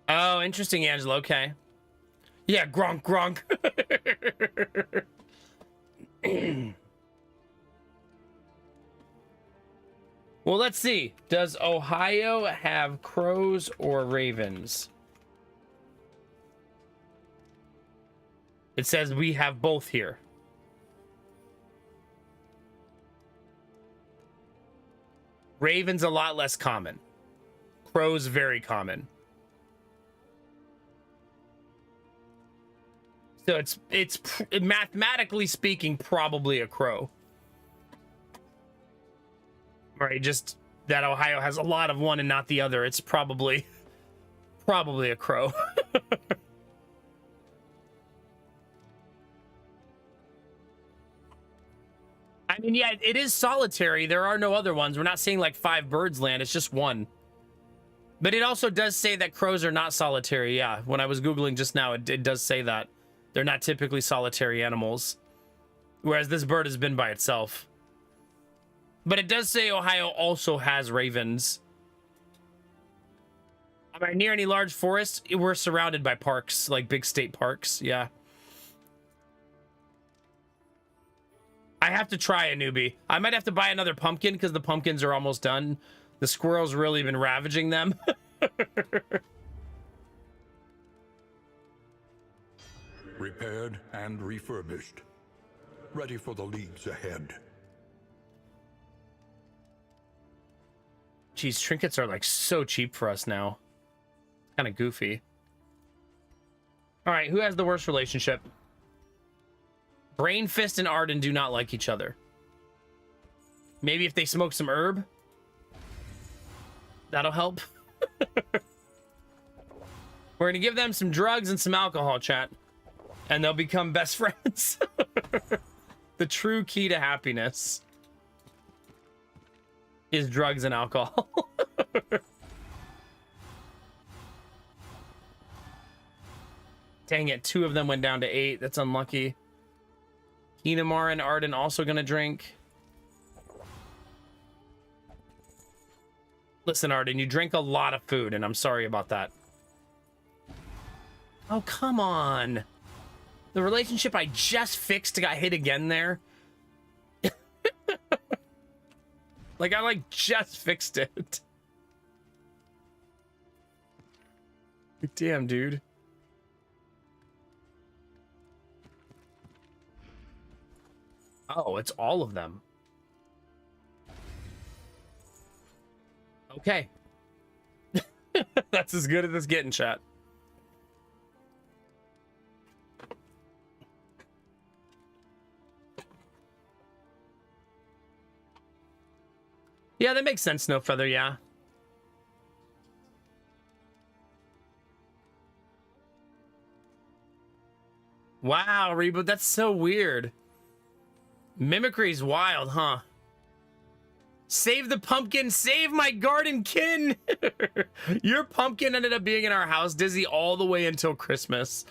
Oh, interesting, Angela. Okay. Yeah, gronk, gronk. Well, let's see. Does Ohio have crows or ravens? It says we have both here. Ravens a lot less common. Crows very common. So it's mathematically speaking probably a crow. Right, just that Ohio has a lot of one and not the other. It's probably a crow. I mean, yeah, it is solitary. There are no other ones. We're not seeing like 5 birds land. It's just one. But it also does say that crows are not solitary. Yeah, when I was Googling just now, it does say that. They're not typically solitary animals. Whereas this bird has been by itself. But it does say Ohio also has ravens. Am I near any large forests? We're surrounded by parks, like big state parks. Yeah. I have to try a newbie. I might have to buy another pumpkin because the pumpkins are almost done. The squirrels really been ravaging them. Repaired and refurbished. Ready for the leagues ahead. Geez, trinkets are like so cheap for us now. Kind of goofy. All right, who has the worst relationship? Brainfist and Arden do not like each other. Maybe if they smoke some herb, that'll help. We're gonna give them some drugs and some alcohol, chat, and they'll become best friends. The true key to happiness is drugs and alcohol. Dang it, 2 of them went down to 8. That's unlucky. Enamar and Arden also gonna drink. Listen, Arden, you drink a lot of food, and I'm sorry about that. Oh, come on. The relationship I just fixed got hit again there. Like, I, just fixed it. Damn, dude. Oh, it's all of them. Okay. That's as good as it's getting, chat. Yeah, that makes sense, Snowfeather, yeah. Wow, Reboot, that's so weird. Mimicry's wild, huh? Save the pumpkin, save my garden kin! Your pumpkin ended up being in our house, Dizzy, all the way until Christmas.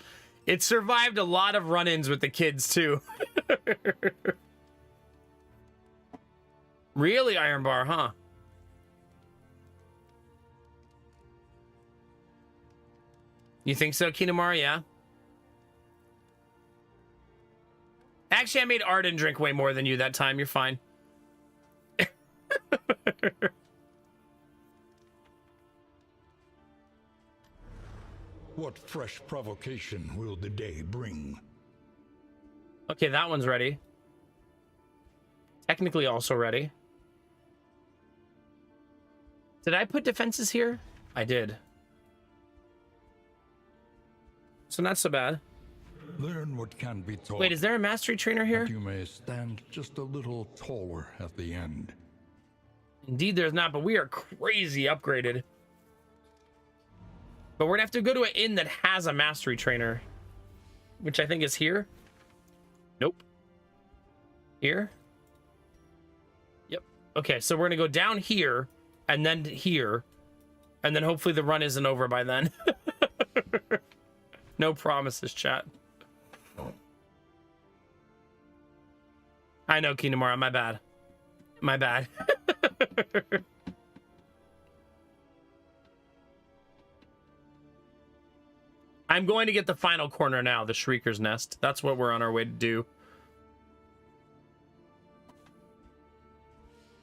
It survived a lot of run-ins with the kids, too. Really, Iron Bar, huh? You think so, Kinamara? Yeah. Actually, I made Arden drink way more than you that time. You're fine. What fresh provocation will the day bring? Okay, that one's ready. Technically also ready. Did I put defenses here? I did. So not so bad. Learn what can be taught. Wait, is there a mastery trainer here? that you may stand just a little taller at the end. Indeed there's not, but we are crazy upgraded. But we're gonna have to go to an inn that has a mastery trainer. Which I think is here. Nope. Here? Yep. Okay, so we're gonna go down here, and then here, and then hopefully the run isn't over by then. No promises, chat. I know, Kinamara, my bad. My bad. I'm going to get the final corner now, the Shrieker's Nest. That's what we're on our way to do.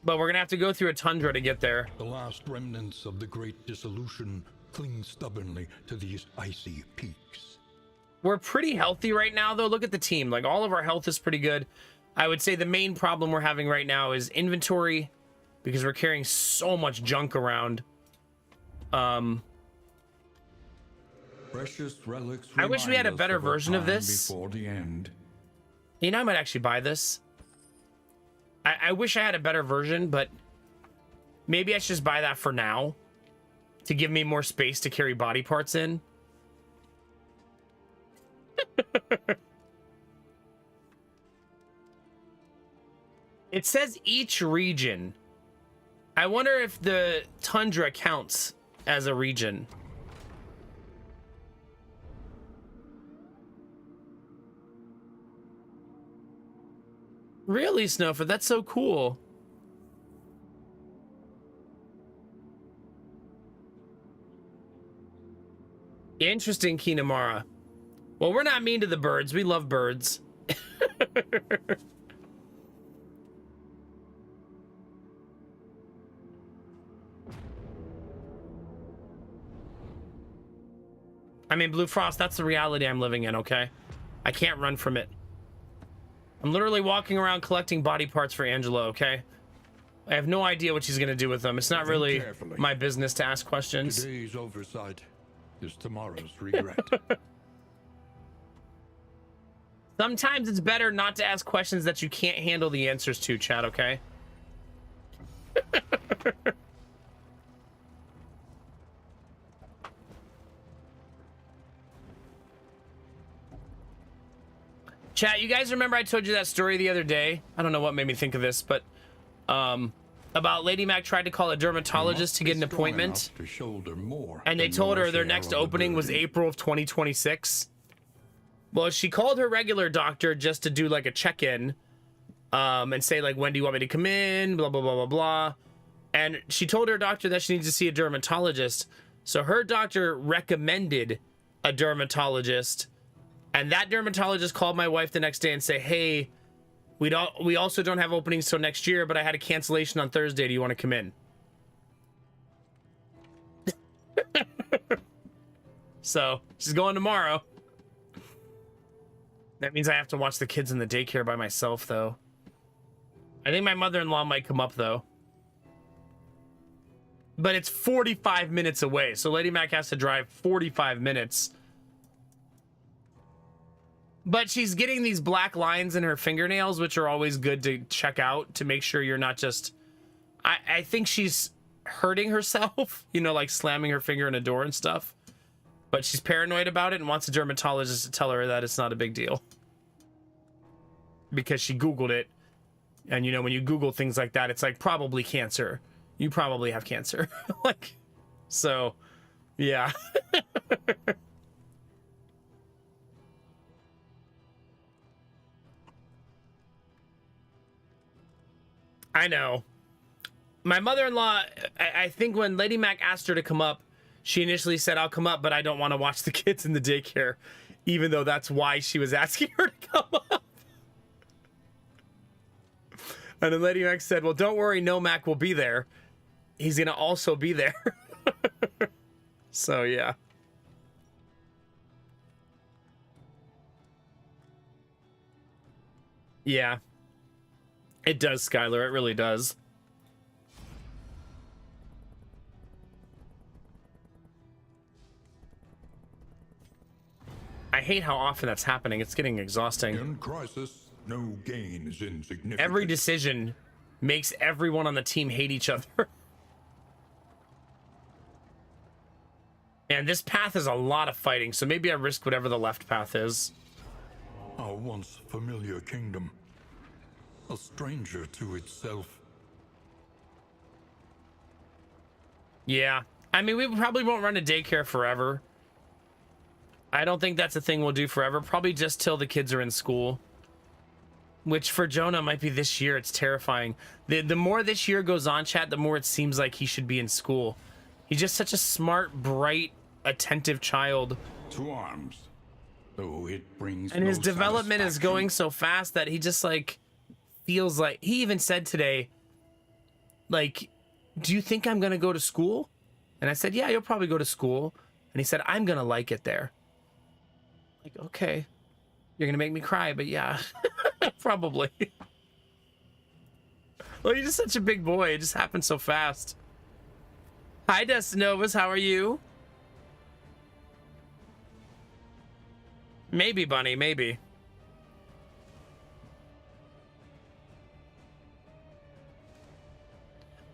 But we're going to have to go through a tundra to get there. The last remnants of the great dissolution cling stubbornly to these icy peaks. We're pretty healthy right now, though. Look at the team. Like, all of our health is pretty good. I would say the main problem we're having right now is inventory, because we're carrying so much junk around. Precious relics. I wish we had a better version of this. Before the end. You know, I might actually buy this. I wish I had a better version, but maybe I should just buy that for now to give me more space to carry body parts in. It says each region. I wonder if the tundra counts as a region. Really, Snowford? That's so cool. Interesting, Kinamara. Well, we're not mean to the birds. We love birds. I mean, Blue Frost, that's the reality I'm living in, okay? I can't run from it. I'm literally walking around collecting body parts for Angela, okay? I have no idea what she's gonna do with them. It's not really my business to ask questions. Today's oversight is tomorrow's regret. Sometimes it's better not to ask questions that you can't handle the answers to, chat, okay? Chat, you guys remember I told you that story the other day? I don't know what made me think of this, but about Lady Mac tried to call a dermatologist to get an appointment, to shoulder more and they than told your her their share next of the opening was burden. April of 2026. Well, she called her regular doctor just to do like a check-in, and say like, when do you want me to come in? Blah, blah, blah, blah, blah. And she told her doctor that she needs to see a dermatologist. So her doctor recommended a dermatologist. And that dermatologist called my wife the next day and say, hey, we also don't have openings till next year, but I had a cancellation on Thursday. Do you want to come in? So she's going tomorrow. That means I have to watch the kids in the daycare by myself, though. I think my mother-in-law might come up, though. But it's 45 minutes away, so Lady Mac has to drive 45 minutes. But she's getting these black lines in her fingernails, which are always good to check out to make sure you're not just... I think she's hurting herself, you know, like slamming her finger in a door and stuff. But she's paranoid about it and wants a dermatologist to tell her that it's not a big deal. Because she Googled it. And, you know, when you Google things like that, it's like, probably cancer. You probably have cancer. Like, so, yeah. I know. My mother-in-law, I think when Lady Mac asked her to come up, she initially said, I'll come up, but I don't want to watch the kids in the daycare, even though that's why she was asking her to come up. And then Lady Mac said, well, don't worry, No Mac will be there. He's going to also be there. So, yeah. Yeah. It does, Skylar. It really does. I hate how often that's happening. It's getting exhausting. In crisis, no gain is insignificant. Every decision makes everyone on the team hate each other. And this path is a lot of fighting, so maybe I risk whatever the left path is. Our once familiar kingdom, a stranger to itself. Yeah. I mean, we probably won't run a daycare forever. I don't think that's a thing we'll do forever. Probably just till the kids are in school. Which for Jonah might be this year. It's terrifying. The more this year goes on, chat, the more it seems like he should be in school. He's just such a smart, bright, attentive child. To arms. Though it brings And his no development is satisfaction. going so fast that he just like feels like, he even said today, like, do you think I'm gonna go to school? And I said, yeah, you'll probably go to school. And he said, I'm gonna like it there. Like, okay, you're gonna make me cry, but yeah, probably. Well, you're just such a big boy. It just happened so fast. Hi, Destinovas. How are you? Maybe, Bunny. Maybe.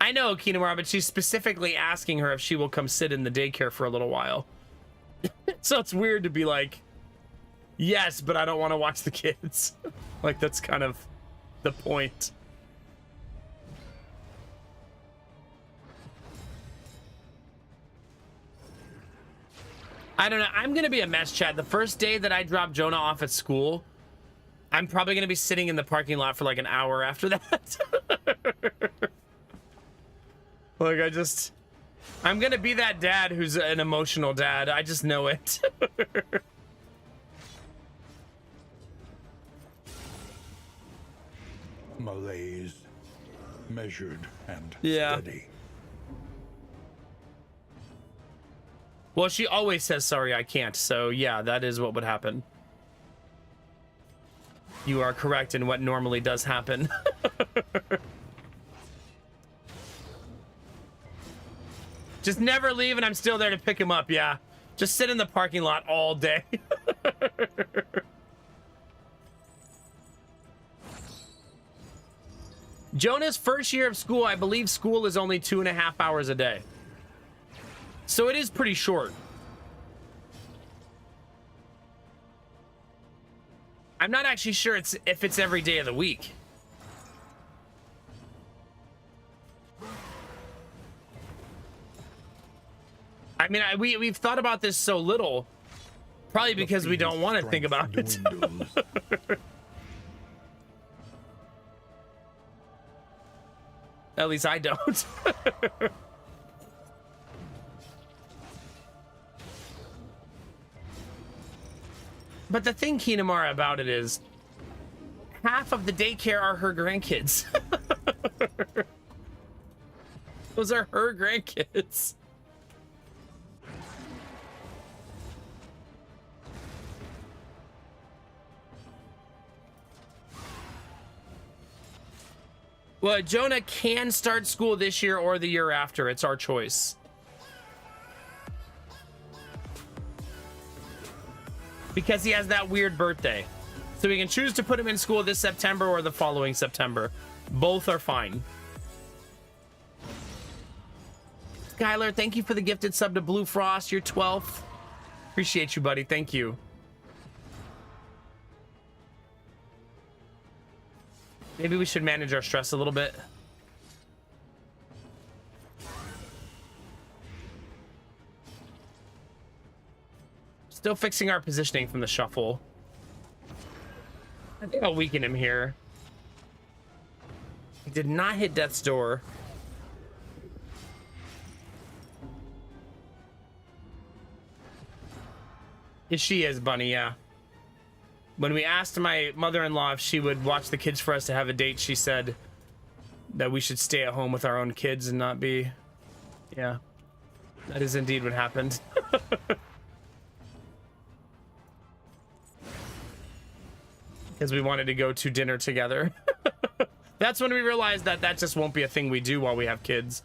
I know, Kinamara, but she's specifically asking her if she will come sit in the daycare for a little while. So it's weird to be like, yes, but I don't want to watch the kids. Like, that's kind of the point. I don't know. I'm going to be a mess, chat. The first day that I drop Jonah off at school, I'm probably going to be sitting in the parking lot for like an hour after that. Like, I'm going to be that dad who's an emotional dad. I just know it. Malaise, measured and Yeah. steady. Well, she always says, sorry, I can't. So, yeah, that is what would happen. You are correct in what normally does happen. Just never leave and I'm still there to pick him up, yeah. Just sit in the parking lot all day. Jonah's first year of school, I believe school is only 2.5 hours a day. So it is pretty short. I'm not actually sure if it's every day of the week. I mean, we've thought about this so little Probably because we don't want to think about it. At least I don't. But the thing, Kinamara, about it is half of the daycare are her grandkids. Those are her grandkids. Well, Jonah can start school this year or the year after. It's our choice. Because he has that weird birthday. So we can choose to put him in school this September or the following September. Both are fine. Skylar, thank you for the gifted sub to Blue Frost. You're 12th. Appreciate you, buddy. Thank you. Maybe we should manage our stress a little bit. Still fixing our positioning from the shuffle. I think I'll weaken him here. He did not hit death's door. Yes, she is, Bunny, yeah. When we asked my mother-in-law if she would watch the kids for us to have a date, she said that we should stay at home with our own kids and not be... Yeah. That is indeed what happened. Because we wanted to go to dinner together. That's when we realized that that just won't be a thing we do while we have kids.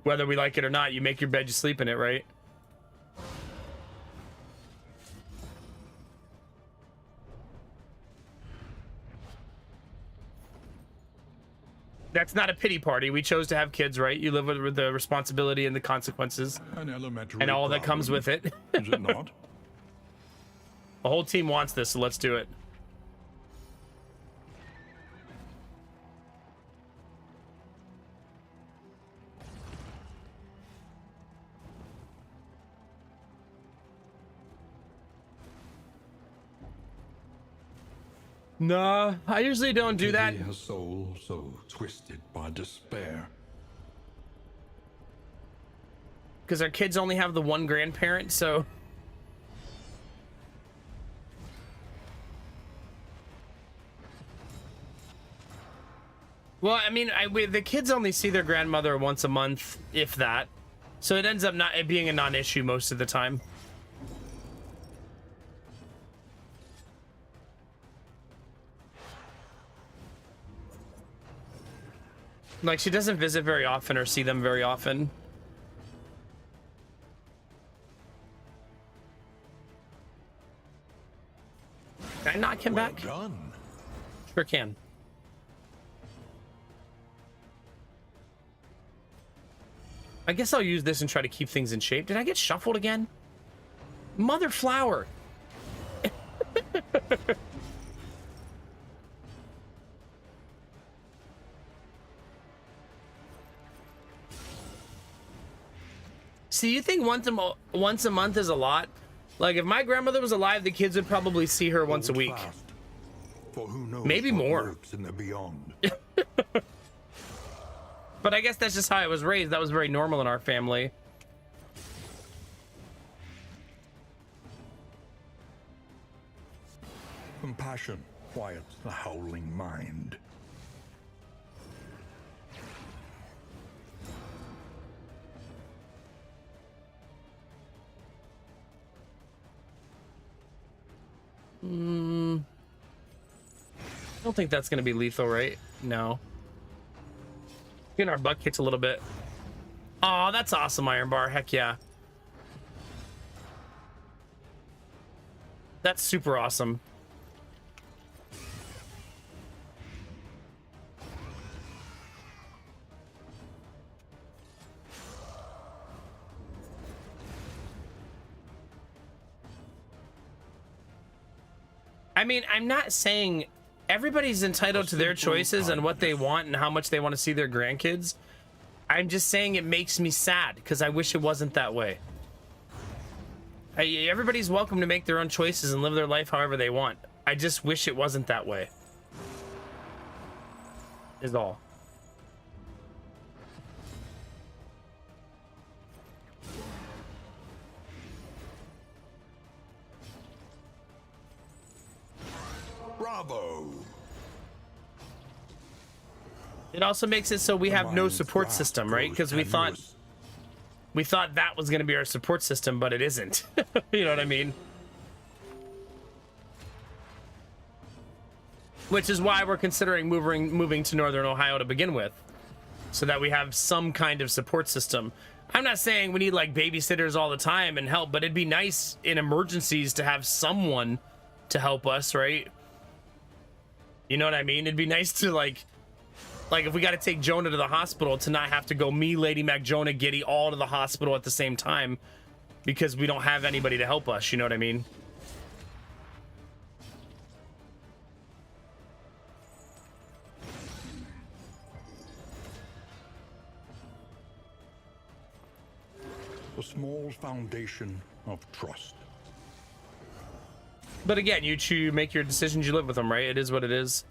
Whether we like it or not, you make your bed, you sleep in it, right? That's not a pity party. We chose to have kids, right? You live with the responsibility and the consequences. An elementary and all that comes with it. Is it not? The whole team wants this, so let's do it. No, I usually don't do that. A soul so twisted by despair. Because our kids only have the one grandparent, so... Well, I mean, the kids only see their grandmother once a month, if that. So it ends up not being a non-issue most of the time. Like, she doesn't visit very often or see them very often. Can I knock him back? Done. Sure can. I guess I'll use this and try to keep things in shape. Did I get shuffled again? Mother flower. See, you think once a month is a lot? Like, if my grandmother was alive, the kids would probably see her once a week. Fast, for who knows Maybe what more. lurks in the beyond. But I guess that's just how I was raised. That was very normal in our family. Compassion quiets the howling mind. I don't think that's going to be lethal, right? No. Getting our butt kicked a little bit. Aw, that's awesome, Iron Bar. Heck yeah. That's super awesome. I mean, I'm not saying everybody's entitled to their choices and what they want and how much they want to see their grandkids. I'm just saying it makes me sad because I wish it wasn't that way. Everybody's welcome to make their own choices and live their life however they want. I just wish it wasn't that way. Is all. Bravo! It also makes it so we have no support system, right? Because we thought that was going to be our support system, but it isn't. You know what I mean? Which is why we're considering moving to Northern Ohio to begin with, so that we have some kind of support system. I'm not saying we need like babysitters all the time and help, but it'd be nice in emergencies to have someone to help us, right? You know what I mean? It'd be nice to like if we got to take Jonah to the hospital, to not have to go me, Lady Mac, Jonah, Giddy all to the hospital at the same time because we don't have anybody to help us. You know what I mean? A small foundation of trust. But again, you make your decisions, you live with them, right? It is what it is.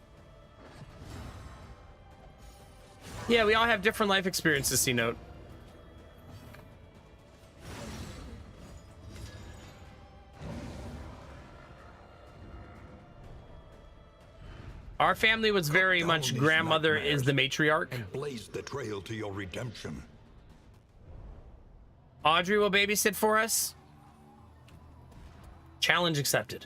Yeah, we all have different life experiences, C-Note. Our family was very much grandmother is the matriarch. And blaze the trail to your redemption. Audrey will babysit for us. Challenge accepted.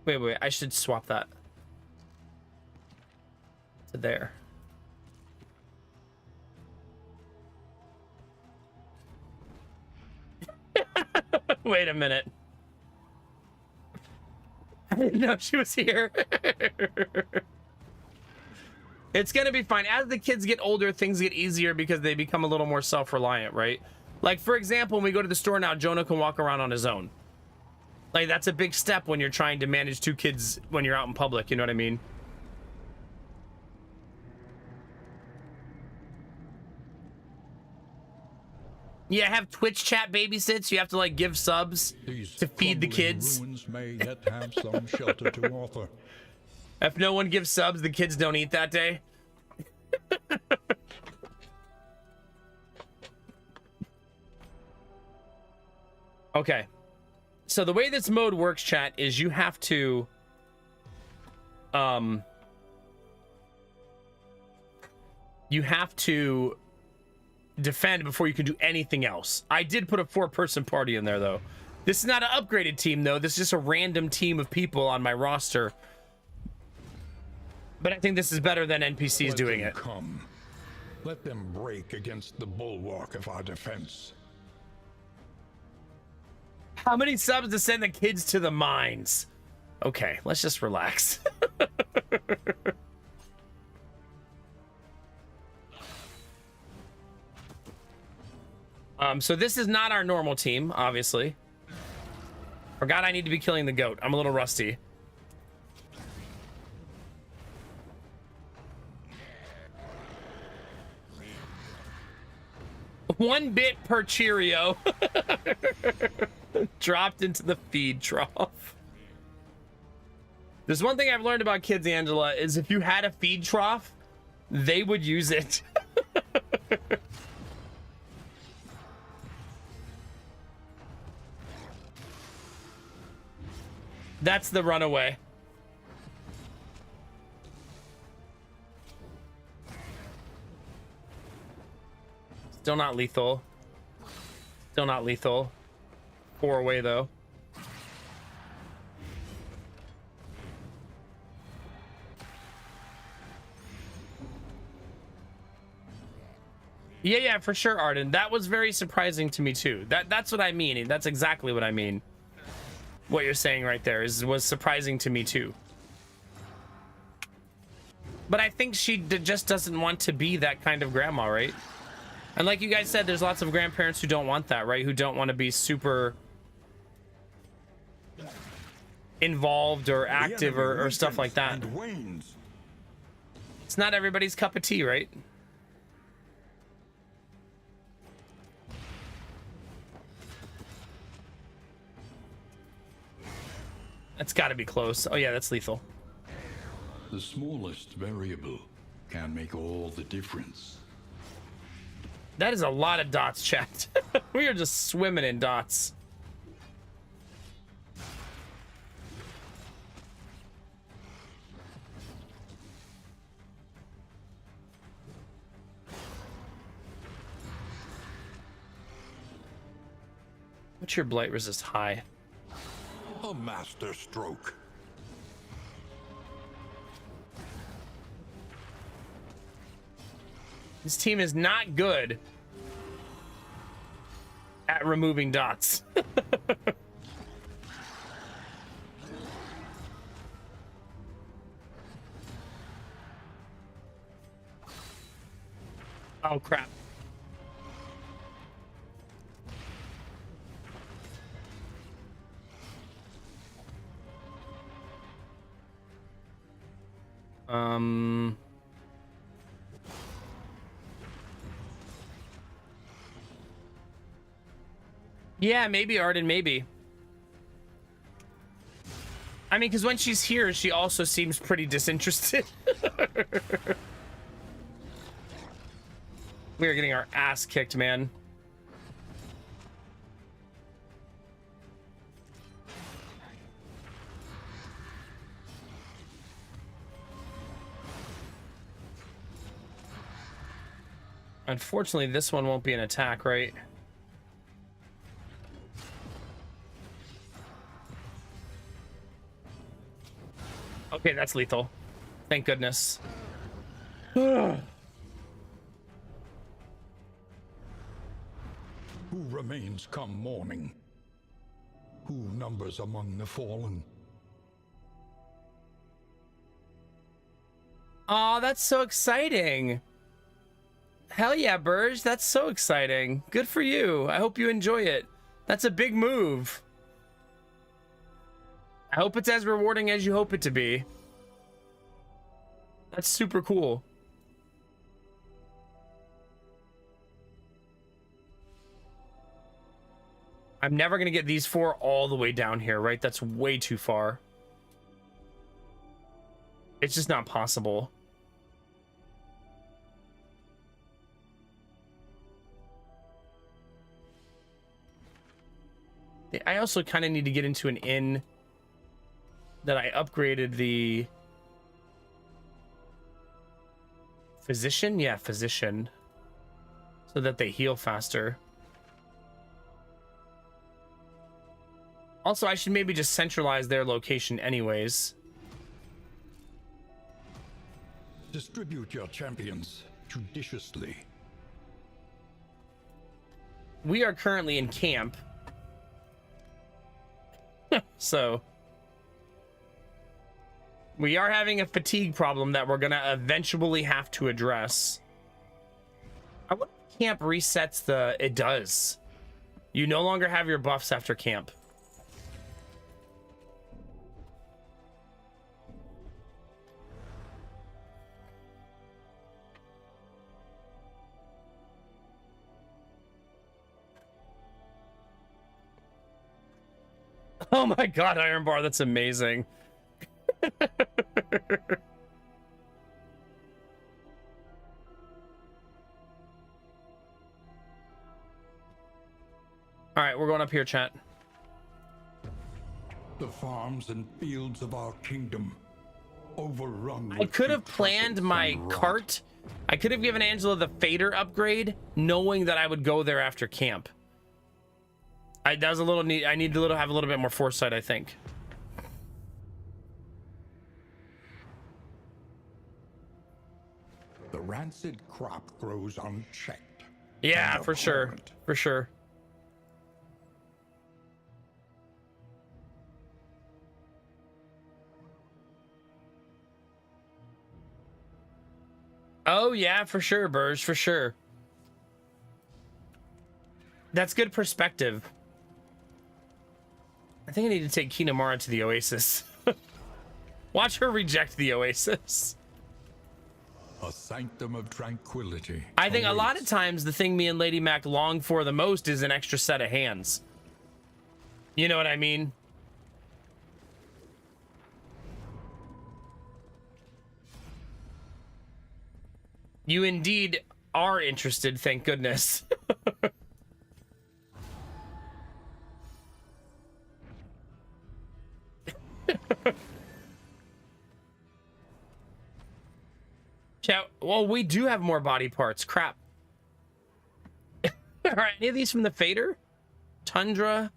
Wait, I should swap that to there. Wait a minute. I didn't know she was here. It's gonna be fine. As the kids get older, things get easier because they become a little more self-reliant, right? Like, for example, when we go to the store now, Jonah can walk around on his own. Like, that's a big step when you're trying to manage two kids when you're out in public, you know what I mean? Yeah, have Twitch chat babysits. You have to, like, give subs to feed the kids. Ruins may yet have some shelter to offer. If no one gives subs, the kids don't eat that day. Okay. So the way this mode works, chat, is you have to defend before you can do anything else. I did put a 4-person party in there, though. This is not an upgraded team, though. This is just a random team of people on my roster. But I think this is better than NPCs Let doing them it. Come. Let them break against the bulwark of our defense. How many subs to send the kids to the mines? Okay, let's just relax. So this is not our normal team, obviously. Forgot I need to be killing the goat. I'm a little rusty. One bit per Cheerio. Dropped into the feed trough. There's one thing I've learned about kids, Angela, is if you had a feed trough, they would use it. That's the runaway. Still not lethal. Still not lethal. 4 away, though. Yeah, for sure, Arden. That was very surprising to me, too. That's what I mean. That's exactly what I mean. What you're saying right there was surprising to me, too. But I think she just doesn't want to be that kind of grandma, right? And like you guys said, there's lots of grandparents who don't want that, right? Who don't want to be super involved or active or stuff like that. It's not everybody's cup of tea, right? That's got to be close. Oh yeah, that's lethal. The smallest variable can make all the difference. That is a lot of dots, chat. We are just swimming in dots. What's your blight resist high? A master stroke. This team is not good at removing dots. Oh crap. Yeah, maybe Arden, maybe. I mean, because when she's here, she also seems pretty disinterested. We are getting our ass kicked, man. Unfortunately, this one won't be an attack, right? Okay, that's lethal. Thank goodness. Who remains come morning? Who numbers among the fallen? Oh, that's so exciting. Hell yeah, Burge. That's so exciting. Good for you. I hope you enjoy it. That's a big move. I hope it's as rewarding as you hope it to be. That's super cool. I'm never going to get these four all the way down here, right? That's way too far. It's just not possible. I also kind of need to get into an inn that I upgraded the physician. Yeah, physician. So that they heal faster. Also, I should maybe just centralize their location anyways. Distribute your champions judiciously. We are currently in camp. So we are having a fatigue problem that we're gonna eventually have to address. I wonder if camp resets the... It does. You no longer have your buffs after camp. Oh my god, Iron Bar, that's amazing. All right, we're going up here, chat. The farms and fields of our kingdom overrun. I could have planned my cart. I could have given Angela the Fader upgrade, knowing that I would go there after camp. That was a little neat. I need to have a little bit more foresight, I think. The rancid crop grows unchecked. Yeah, for sure. For sure. Oh, yeah, for sure, Burge, for sure. That's good perspective. I think I need to take Kinemara to the Oasis. Watch her reject the Oasis. A sanctum of tranquility. I think a lot of times the thing me and Lady Mac long for the most is an extra set of hands. You know what I mean? You indeed are interested, thank goodness. Chat, well, we do have more body parts. Crap. All right, any of these from the Fader? Tundra,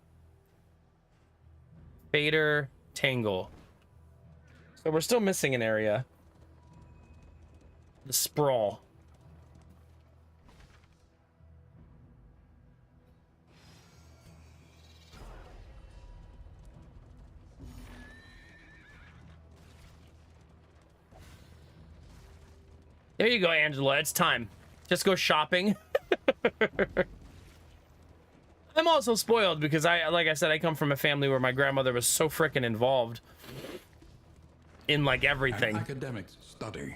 Fader, Tangle. So we're still missing an area. The Sprawl. There you go, Angela. It's time. Just go shopping. I'm also spoiled because like I said, I come from a family where my grandmother was so freaking involved in like everything. An academic study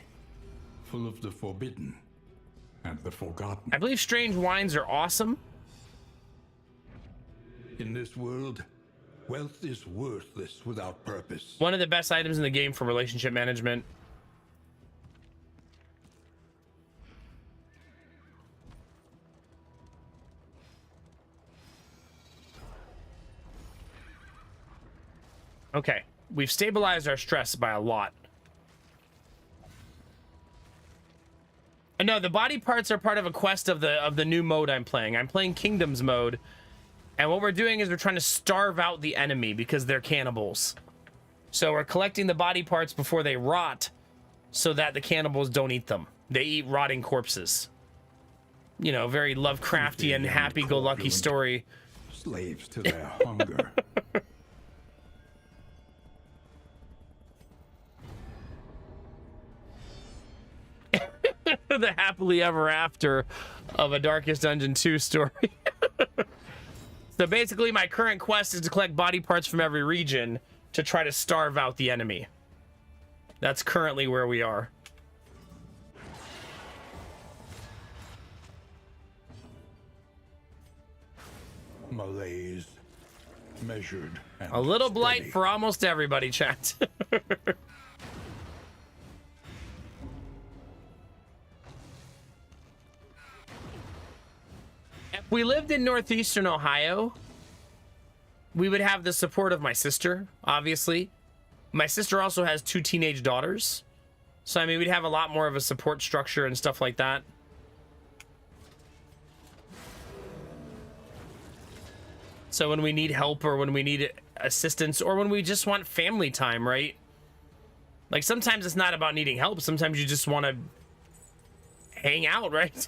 full of the forbidden and the forgotten. I believe strange wines are awesome. In this world, wealth is worthless without purpose. One of the best items in the game for relationship management. Okay, we've stabilized our stress by a lot. And no, the body parts are part of a quest of the new mode I'm playing. I'm playing Kingdoms mode, and what we're doing is we're trying to starve out the enemy because they're cannibals. So we're collecting the body parts before they rot, so that the cannibals don't eat them. They eat rotting corpses. You know, very Lovecraftian, happy-go-lucky story. Slaves to their hunger. The happily ever after of a Darkest Dungeon 2 story. So basically my current quest is to collect body parts from every region to try to starve out the enemy. That's currently where we are. Malaise, measured and A little blight steady. for almost everybody, chat. If we lived in northeastern Ohio, we would have the support of my sister, obviously. My sister also has 2 teenage daughters. So, I mean, we'd have a lot more of a support structure and stuff like that. So when we need help or when we need assistance or when we just want family time, right? Like sometimes it's not about needing help. Sometimes you just want to hang out, right?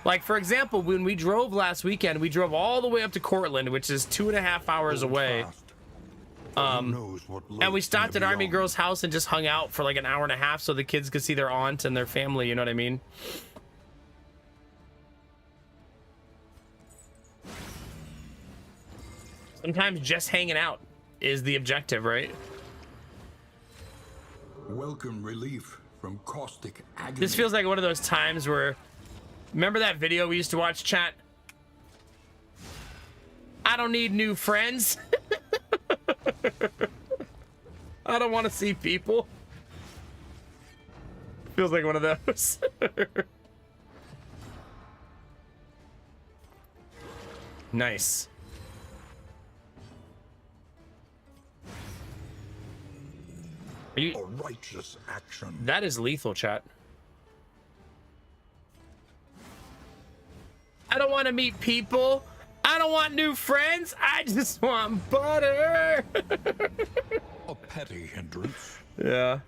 Like, for example, when we drove last weekend, we drove all the way up to Cortland, which is 2.5 hours away. And we stopped at Army Girl's house and just hung out for like an hour and a half so the kids could see their aunt and their family, you know what I mean? Sometimes just hanging out is the objective, right? Welcome relief from caustic agony. This feels like one of those times where, remember that video we used to watch, chat? I don't need new friends. I don't want to see people. Feels like one of those. Nice. Are you... A righteous action. That is lethal, chat. I don't want to meet people. I don't want new friends. I just want butter. A petty hindrance. Yeah.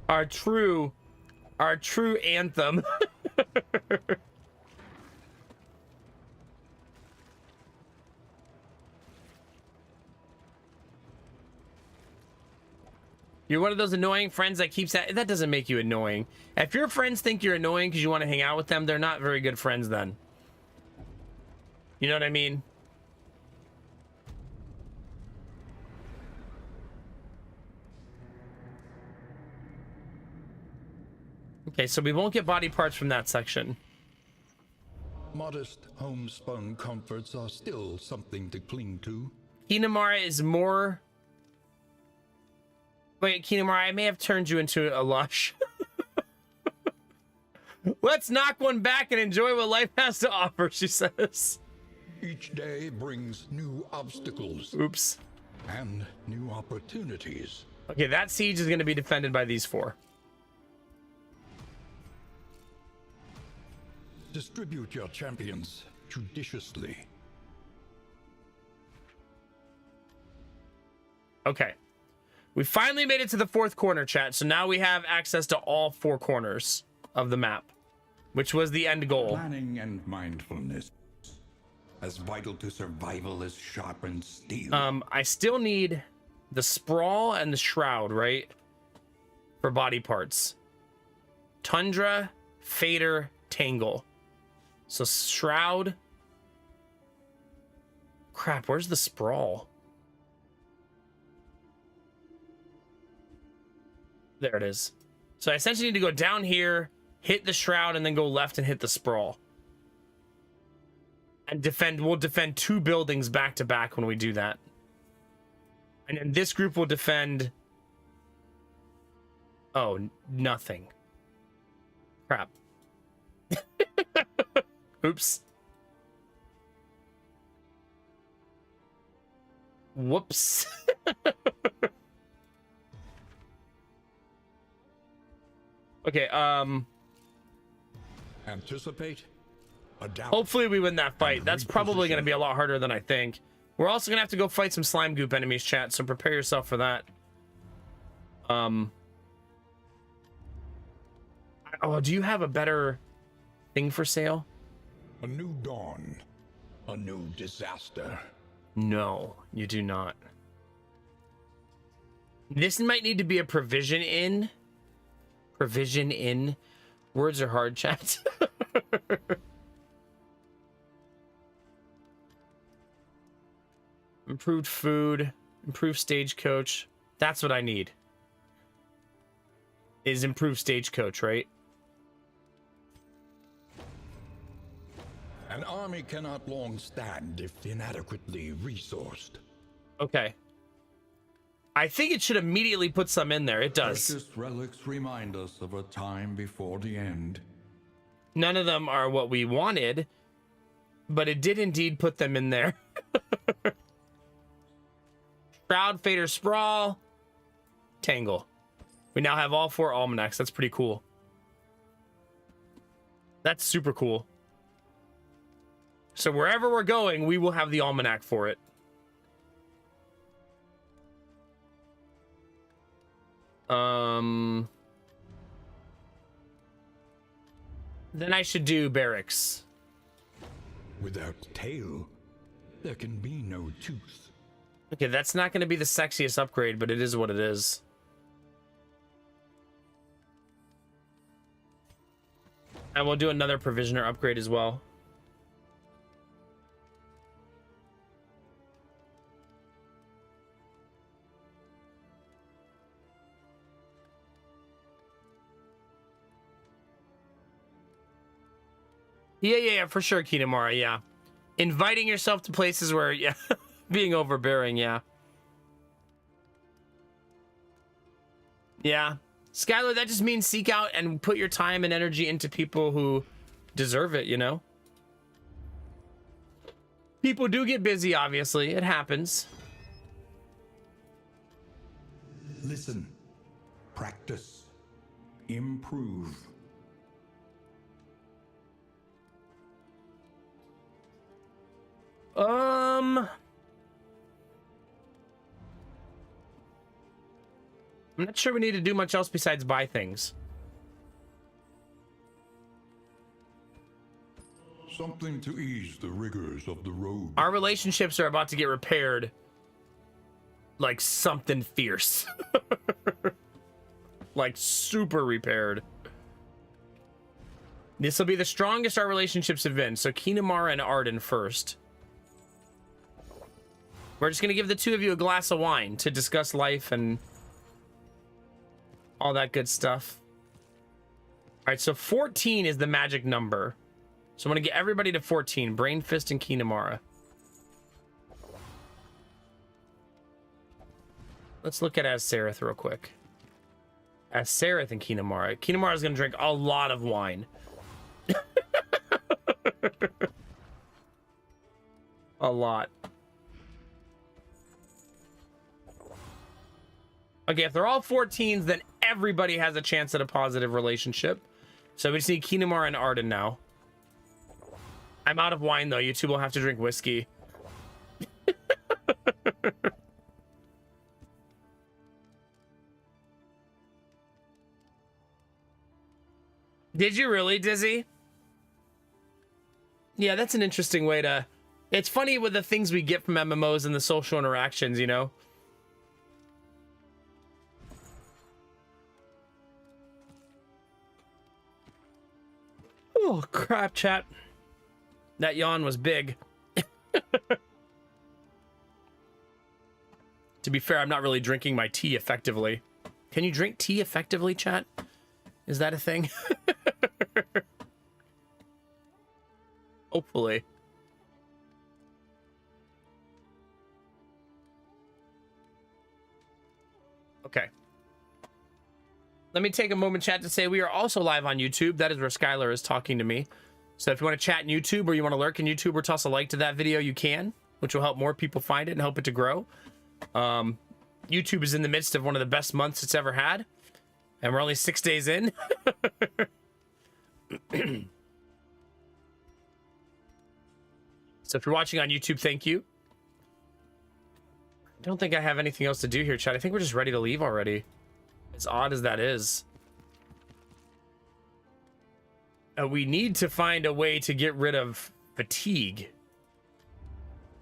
Our true anthem. You're one of those annoying friends that keeps that doesn't make you annoying. If your friends think you're annoying because you want to hang out with them, they're not very good friends then. You know what I mean? Okay, so we won't get body parts from that section. Modest homespun comforts are still something to cling to. Kinamara is more... Wait, Kinamara, I may have turned you into a lush. Let's knock one back and enjoy what life has to offer, she says. Each day brings new obstacles Oops. and new opportunities. Okay, that siege is going to be defended by these four. Distribute your champions judiciously. Okay. We finally made it to the fourth corner, chat. So now we have access to all four corners of the map, which was the end goal. Planning and mindfulness, as vital to survival as sharpened steel. I still need the sprawl and the shroud, right? For body parts. Tundra, Fader, Tangle. So shroud. Crap, where's the sprawl? There it is. So I essentially need to go down here, hit the shroud, and then go left and hit the sprawl. And defend. We'll defend 2 buildings back to back when we do that. And then this group will defend... Oh, nothing. Crap. Oops. Whoops. Okay, Anticipate, adapt. hopefully we win that fight. That's probably going to be a lot harder than I think. We're also going to have to go fight some slime goop enemies, chat, so prepare yourself for that. Oh, do you have a better thing for sale? A new dawn, a new disaster. No, you do not. This might need to be a provision in. Provision in. Words are hard, chat. Improved food, improved stagecoach. That's what I need. Is improved stagecoach, right? An army cannot long stand if inadequately resourced. Okay. I think it should immediately put some in there. It does. Precious relics remind us of a time before the end. None of them are what we wanted, but it did indeed put them in there. Shroud, Fader, Sprawl, Tangle. We now have all 4 almanacs. That's pretty cool. That's super cool. So wherever we're going, we will have the almanac for it. Then I should do barracks. Without tail, there can be no tooth. Okay, that's not going to be the sexiest upgrade, but it is what it is. And we'll do another provisioner upgrade as well. Yeah, for sure, Kinamara, yeah. Inviting yourself to places where, yeah, being overbearing, yeah. Yeah. Skylar, that just means seek out and put your time and energy into people who deserve it, you know? People do get busy, obviously. It happens. Listen, practice, improve. I'm not sure we need to do much else besides buy things. Something to ease the rigors of the road. Our relationships are about to get repaired like something fierce. Like super repaired. This will be the strongest our relationships have been. So Kinamara and Arden first. We're just going to give the 2 of you a glass of wine to discuss life and all that good stuff. All right, so 14 is the magic number. So I'm going to get everybody to 14. Brain Fist and Kinemara. Let's look at Azereth real quick. Azereth and Kinemara. Kinemara is going to drink a lot of wine. A lot. Okay, if they're all 14s, then everybody has a chance at a positive relationship. So we just need Kinemara and Arden now. I'm out of wine, though. You two will have to drink whiskey. Did you really, Dizzy? Yeah, that's an interesting way to... It's funny with the things we get from MMOs and the social interactions, you know? Oh, crap, chat. That yawn was big. To be fair, I'm not really drinking my tea effectively. Can you drink tea effectively, chat? Is that a thing? Hopefully. Okay. Let me take a moment, chat, to say we are also live on YouTube. That is where Skylar is talking to me. So if you want to chat in YouTube or you want to lurk in YouTube or toss a like to that video, you can, which will help more people find it and help it to grow. YouTube is in the midst of one of the best months it's ever had. And we're only 6 days in. So if you're watching on YouTube, thank you. I don't think I have anything else to do here, chat. I think we're just ready to leave already. As odd as that is. We need to find a way to get rid of fatigue.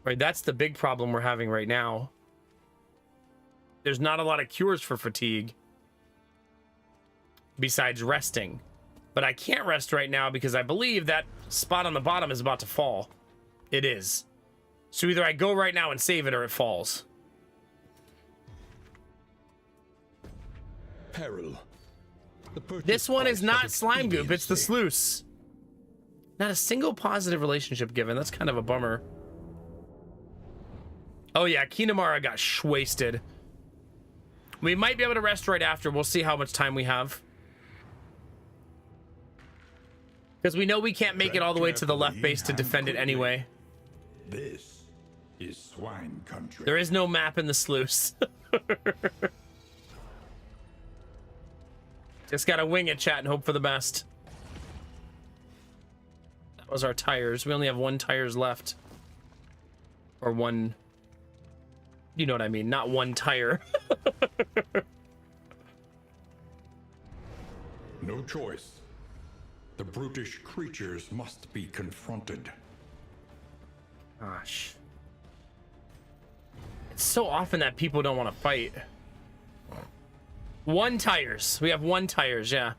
Right, that's the big problem we're having right now. There's not a lot of cures for fatigue. Besides resting. But I can't rest right now because I believe that spot on the bottom is about to fall. It is. So either I go right now and save it or it falls. Peril. This one is not Slime Goop, it's the Sluice. Not a single positive relationship given. That's kind of a bummer. Oh yeah, Kinemara got shwasted. We might be able to rest right after. We'll see how much time we have. Because we know we can't make it all the way to the left base to defend it anyway. This is swine country. There is no map in the sluice. Just gotta wing it, chat, and hope for the best. That was our tires. We only have 1 tires left. Or 1... You know what I mean, not 1 tire. No choice. The brutish creatures must be confronted. Gosh. It's so often that people don't want to fight. 1 tires. We have 1 tires, yeah.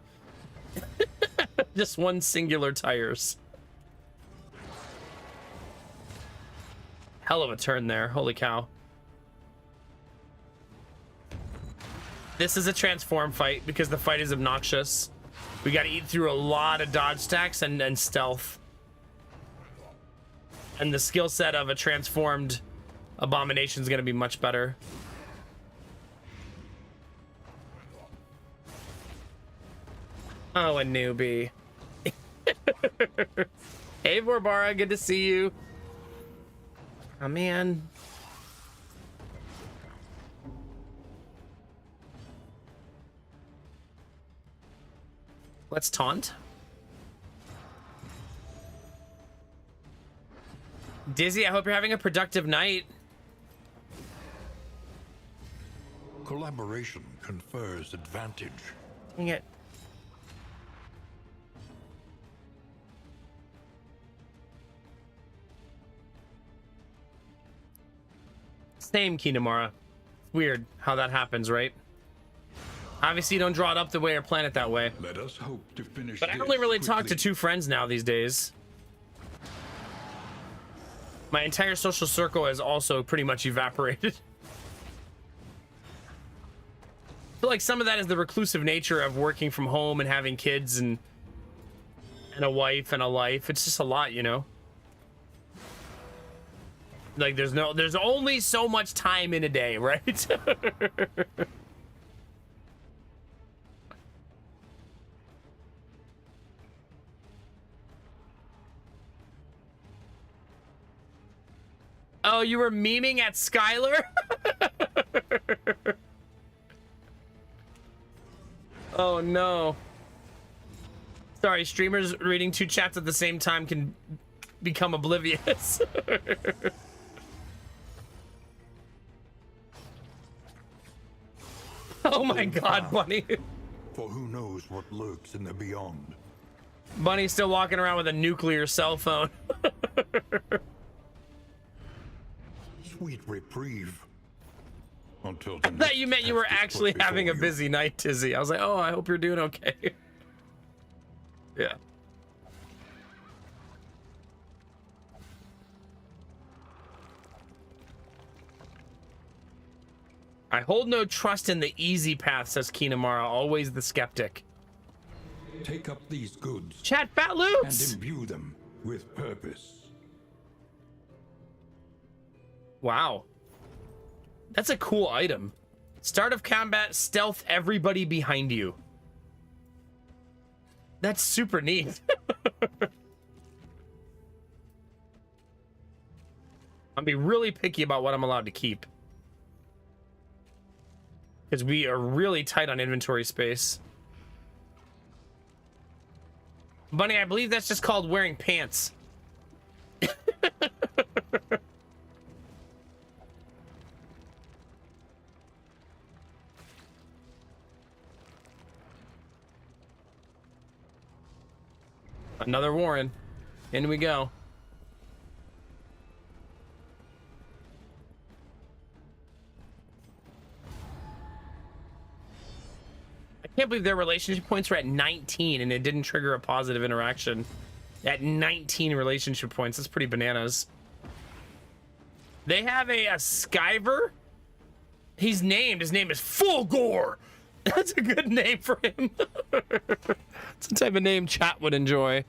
Just 1 singular tires. Hell of a turn there. Holy cow. This is a transform fight because the fight is obnoxious. We got to eat through a lot of dodge stacks and stealth. And the skill set of a transformed abomination is going to be much better. Oh, a newbie. Hey, Vorbara, good to see you. Oh, man. Let's taunt. Dizzy, I hope you're having a productive night. Collaboration confers advantage. Dang it. Same, Kinemara. Weird how that happens, right? Obviously, you don't draw it up the way or plan it that way. Let us hope to finish. But I only really talk to 2 friends now these days. My entire social circle has also pretty much evaporated. I feel like some of that is the reclusive nature of working from home and having kids and and a wife and a life. It's just a lot, you know? Like, there's only so much time in a day, right? Oh, you were memeing at Skylar? Oh, no. Sorry, streamers reading two chats at the same time can become oblivious. Oh my god, Bunny. For who knows what lurks in the beyond. Bunny's still walking around with a nuclear cell phone. Sweet reprieve. Until the I thought you meant you were actually having a busy night, Tizzy. I was like, oh, I hope you're doing okay. Yeah. I hold no trust in the easy path, says Kinamara, always the skeptic. Take up these goods Chat Fat and Loops! imbue them with purpose. Wow. That's a cool item. Start of combat, stealth everybody behind you. That's super neat. I'll be really picky about what I'm allowed to keep. Because we are really tight on inventory space. Bunny, I believe that's just called wearing pants. Another Warren. In we go. I can't believe their relationship points were at 19 and it didn't trigger a positive interaction. At 19 relationship points. That's pretty bananas. They have a Skyver. He's named. His name is Fulgore. That's a good name for him. It's the type of name chat would enjoy.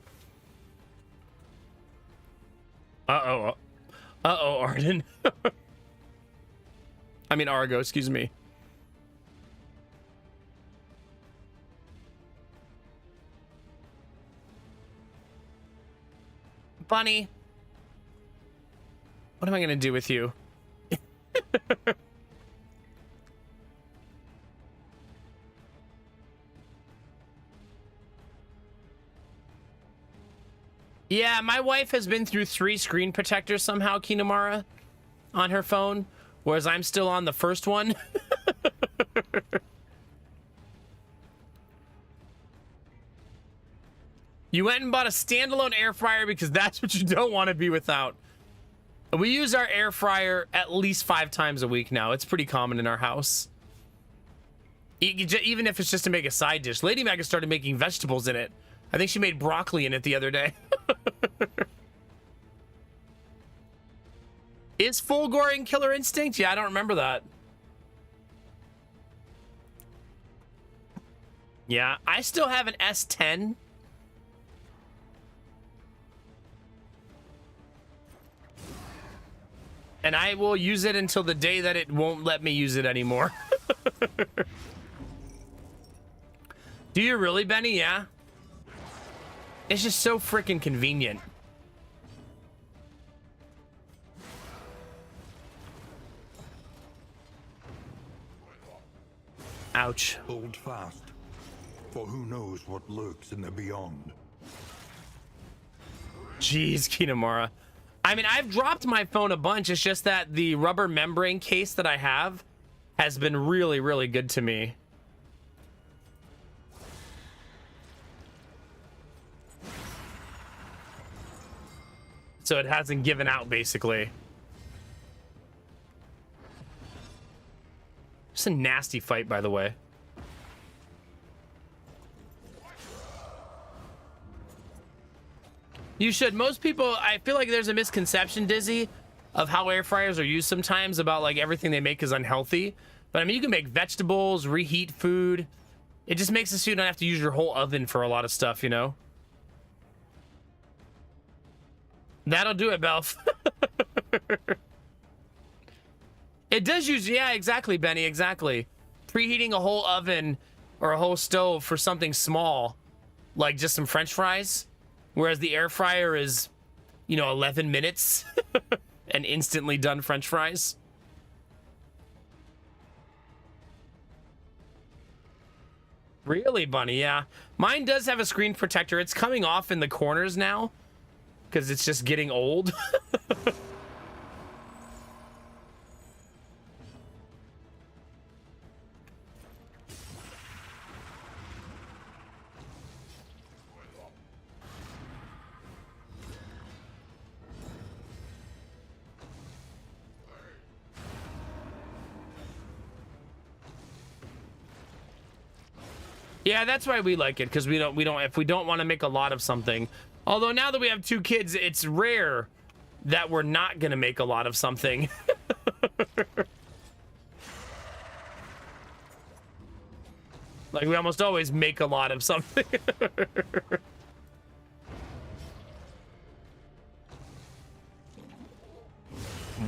Uh-oh. Uh-oh, Arden. I mean, Argo, excuse me. Bunny. What am I gonna do with you? Yeah, my wife has been through 3 screen protectors somehow, Kinamara, on her phone, whereas I'm still on the first one. You went and bought a standalone air fryer because that's what you don't want to be without. We use our air fryer at least 5 times a week now. It's pretty common in our house. Even if it's just to make a side dish. Lady Mag has started making vegetables in it. I think she made broccoli in it the other day. Is Fulgore in Killer Instinct? Yeah, I don't remember that. Yeah, I still have an S10. And I will use it until the day that it won't let me use it anymore. Do you really, Benny? Yeah. It's just so freaking convenient. Ouch. Hold fast, for who knows what lurks in the beyond. Jeez, Kinamara. I mean, I've dropped my phone a bunch. It's just that the rubber membrane case that I have has been really, really good to me. So it hasn't given out, basically. Just a nasty fight, by the way. You should. Most people, I feel like there's a misconception, Dizzy, of how air fryers are used sometimes about like everything they make is unhealthy. But I mean, you can make vegetables, reheat food. It just makes it so you don't have to use your whole oven for a lot of stuff, you know? That'll do it, Belf. It does use, yeah, exactly, Benny, exactly. Preheating a whole oven or a whole stove for something small, like just some French fries, whereas the air fryer is, you know, 11 minutes and instantly done French fries. Really, Bunny, yeah. Mine does have a screen protector. It's coming off in the corners now because it's just getting old. Yeah, that's why we like it, because if we don't want to make a lot of something. Although now that we have 2 kids, it's rare that we're not gonna make a lot of something. Like, we almost always make a lot of something.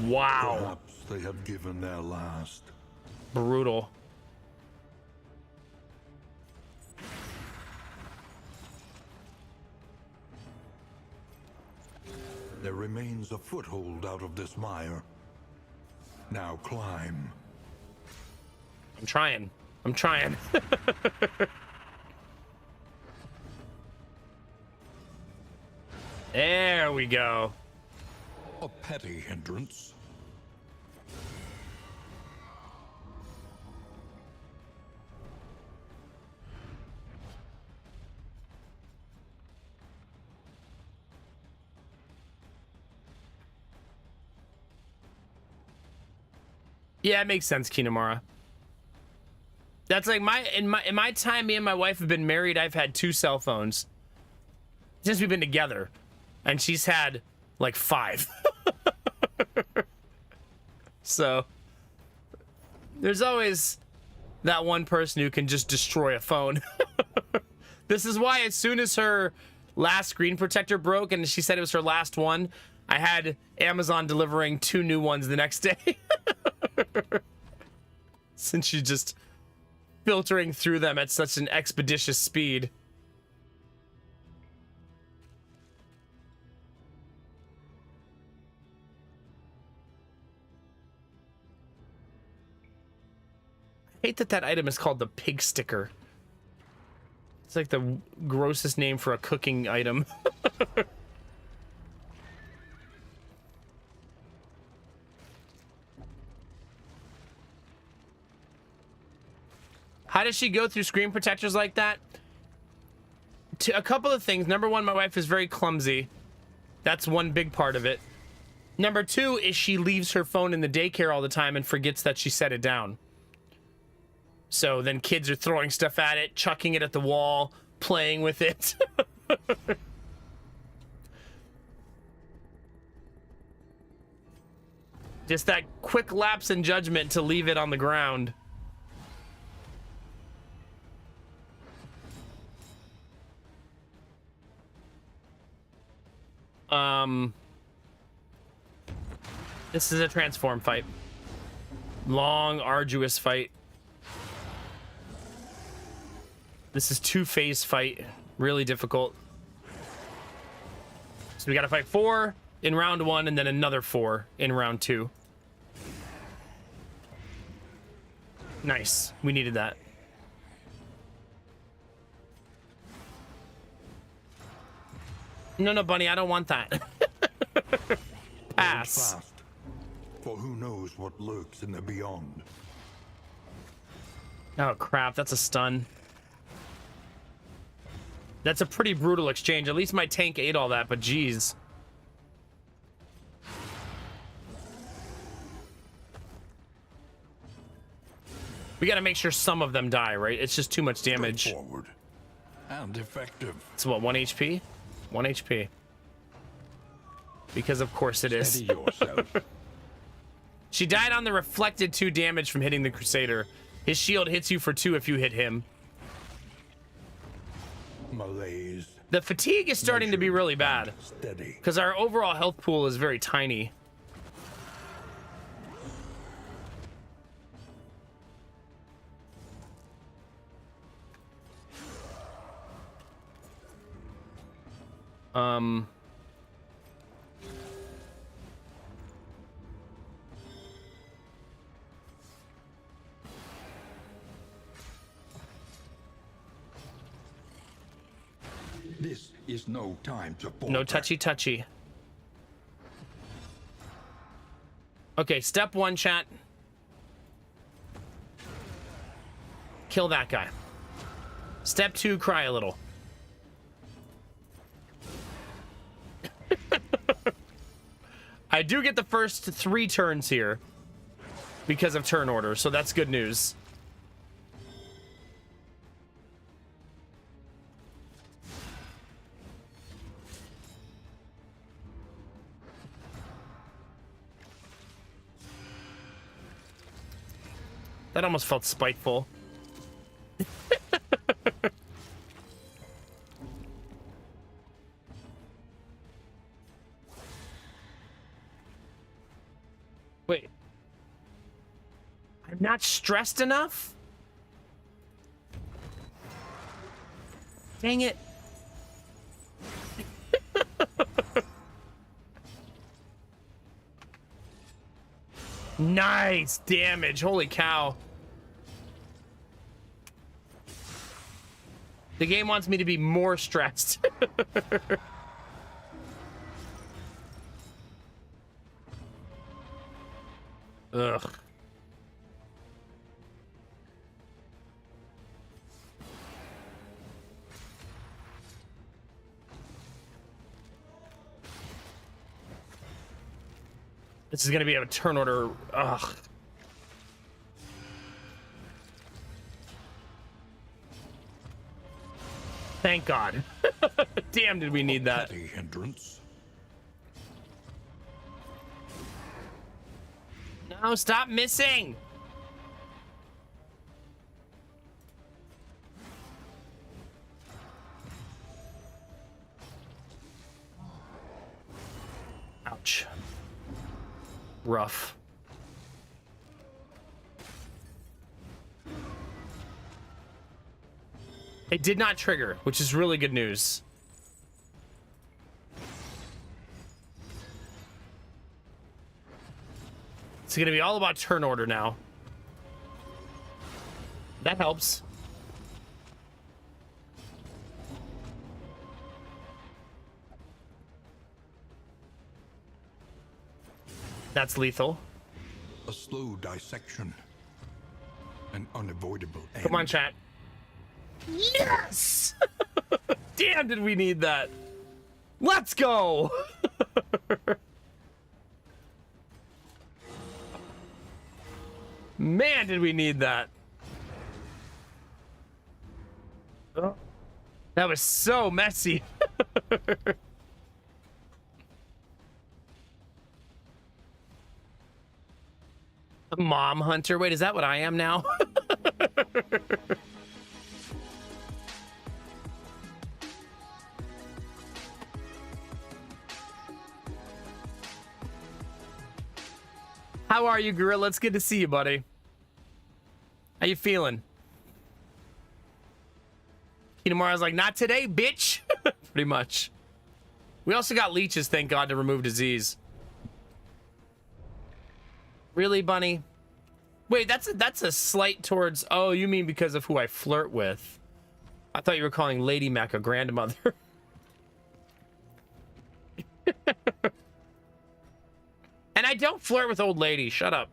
Wow. Perhaps they have given their last. Brutal. There remains a foothold out of this mire. Now climb. I'm trying. I'm trying. There we go. A petty hindrance. Yeah, it makes sense, Kinamara. That's like in my time, me and my wife have been married. I've had 2 cell phones since we've been together, and she's had like 5. So there's always that one person who can just destroy a phone. This is why as soon as her last screen protector broke and she said it was her last one, I had Amazon delivering 2 new ones the next day. Since she's just filtering through them at such an expeditious speed. I hate that that item is called the pig sticker. It's like the grossest name for a cooking item. How does she go through screen protectors like that? A couple of things. Number one, my wife is very clumsy. That's one big part of it. Number 2 is she leaves her phone in the daycare all the time and forgets that she set it down. So then kids are throwing stuff at it, chucking it at the wall, playing with it. Just that quick lapse in judgment to leave it on the ground. This is a transform fight. Long, arduous fight. This is 2-phase fight. Really difficult. So we gotta fight 4 in round 1 and then another 4 in round 2. Nice. We needed that. No, Bunny, I don't want that. Pass. Fast, for who knows what lurks in the beyond. Oh, crap. That's a stun. That's a pretty brutal exchange. At least my tank ate all that, but geez. We gotta make sure some of them die, right? It's just too much damage. Forward and effective. It's what, 1 HP? 1 HP. Because of course it is. Steady yourself. She died on the reflected 2 damage from hitting the Crusader. His shield hits you for 2 if you hit him. Malaise. The fatigue is starting to be really bad Steady. because our overall health pool is very tiny. This is no time to fall No back. touchy. Okay, step one, chat. Kill that guy. Step two, cry a little. I do get the first 3 turns here because of turn order, so that's good news. That almost felt spiteful. Wait. I'm not stressed enough? Dang it. Nice damage. Holy cow. The game wants me to be more stressed. Ugh. This is gonna be a turn order. Ugh. Thank God. Damn, did we need that? Petty hindrance. No, stop missing. Ouch. Rough. It did not trigger, which is really good news. It's gonna be all about turn order now. That helps. That's lethal. A slow dissection. An unavoidable end. Come on, chat. Yes! Damn, did we need that? Let's go! Man, did we need that? That was so messy. A mom hunter? Wait, is that what I am now? How are you, Gorilla? It's good to see you, buddy. How you feeling? Kinemara's like, not today, bitch. Pretty much. We also got leeches, thank God, to remove disease. Really, Bunny? Wait, that's a slight towards... Oh, you mean because of who I flirt with. I thought you were calling Lady Mac a grandmother. And I don't flirt with old ladies. Shut up.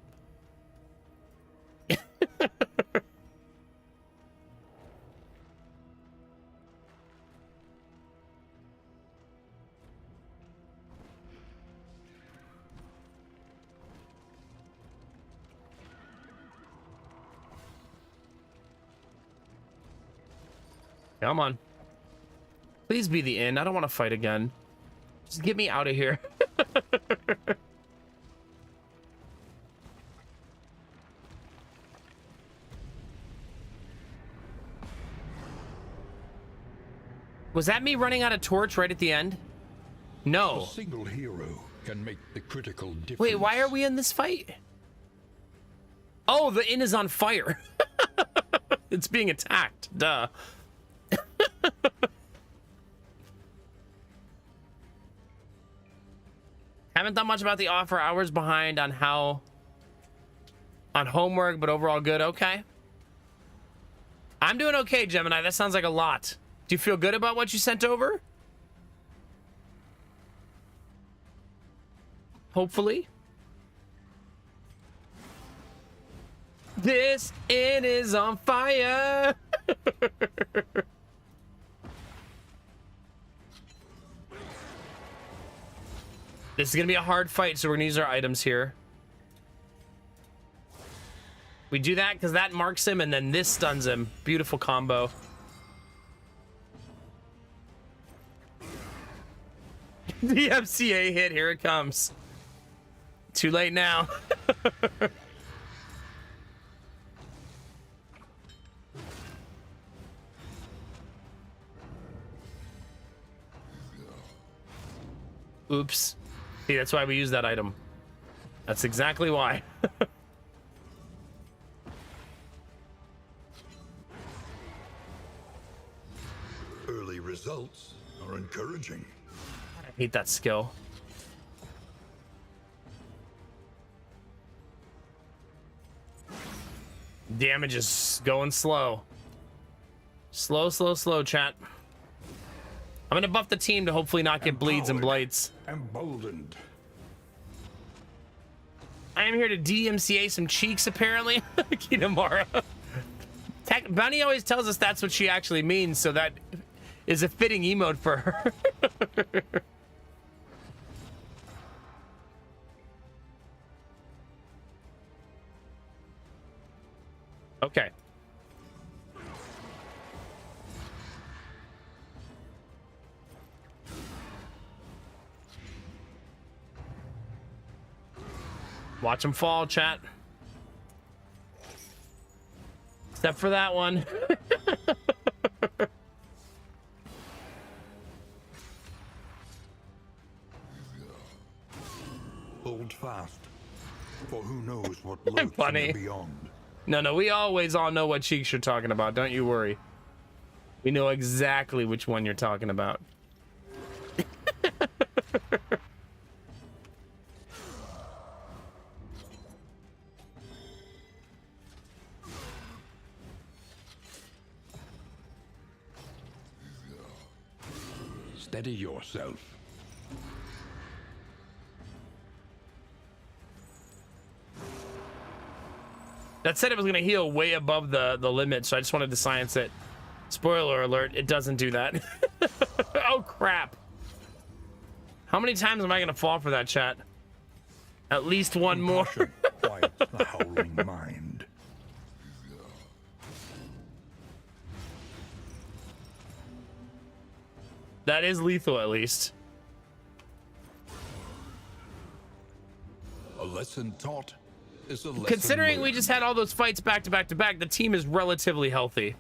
Come on. Please be the end. I don't want to fight again. Just get me out of here. Was that me running out of torch right at the end? A No. single hero can make the critical difference. Wait, why are we in this fight? Oh, the inn is on fire. It's being attacked. Duh. Haven't thought much about the offer. Hours behind on homework, but overall good. Okay. I'm doing okay, Gemini. That sounds like a lot. Do you feel good about what you sent over? Hopefully. This inn is on fire. This is gonna be a hard fight, so we're gonna use our items here. We do that because that marks him, and then this stuns him. Beautiful combo. The MCA hit, here it comes. Too late now. Oops. See, that's why we use that item. That's exactly why. Early results are encouraging. I hate that skill. Damage is going slow. Slow, slow, slow, chat. I'm gonna buff the team to hopefully not get bleeds and blights. Emboldened. I am here to DMCA some cheeks, apparently. Kinemara. Bunny always tells us that's what she actually means, so that is a fitting emote for her. Okay. Watch him fall, chat. Except for that one. Hold fast, for who knows what lurks Funny. in the beyond. No, we always all know what cheeks you're talking about. Don't you worry. We know exactly which one you're talking about. Steady yourself. That said it was going to heal way above the limit, so I just wanted to science it. Spoiler alert, it doesn't do that. Oh, crap. How many times am I going to fall for that, chat? At least one more. Quiet the howling mind. That is lethal, at least. A lesson taught is a lesson Considering we learned. just had all those fights back to back to back, the team is relatively healthy.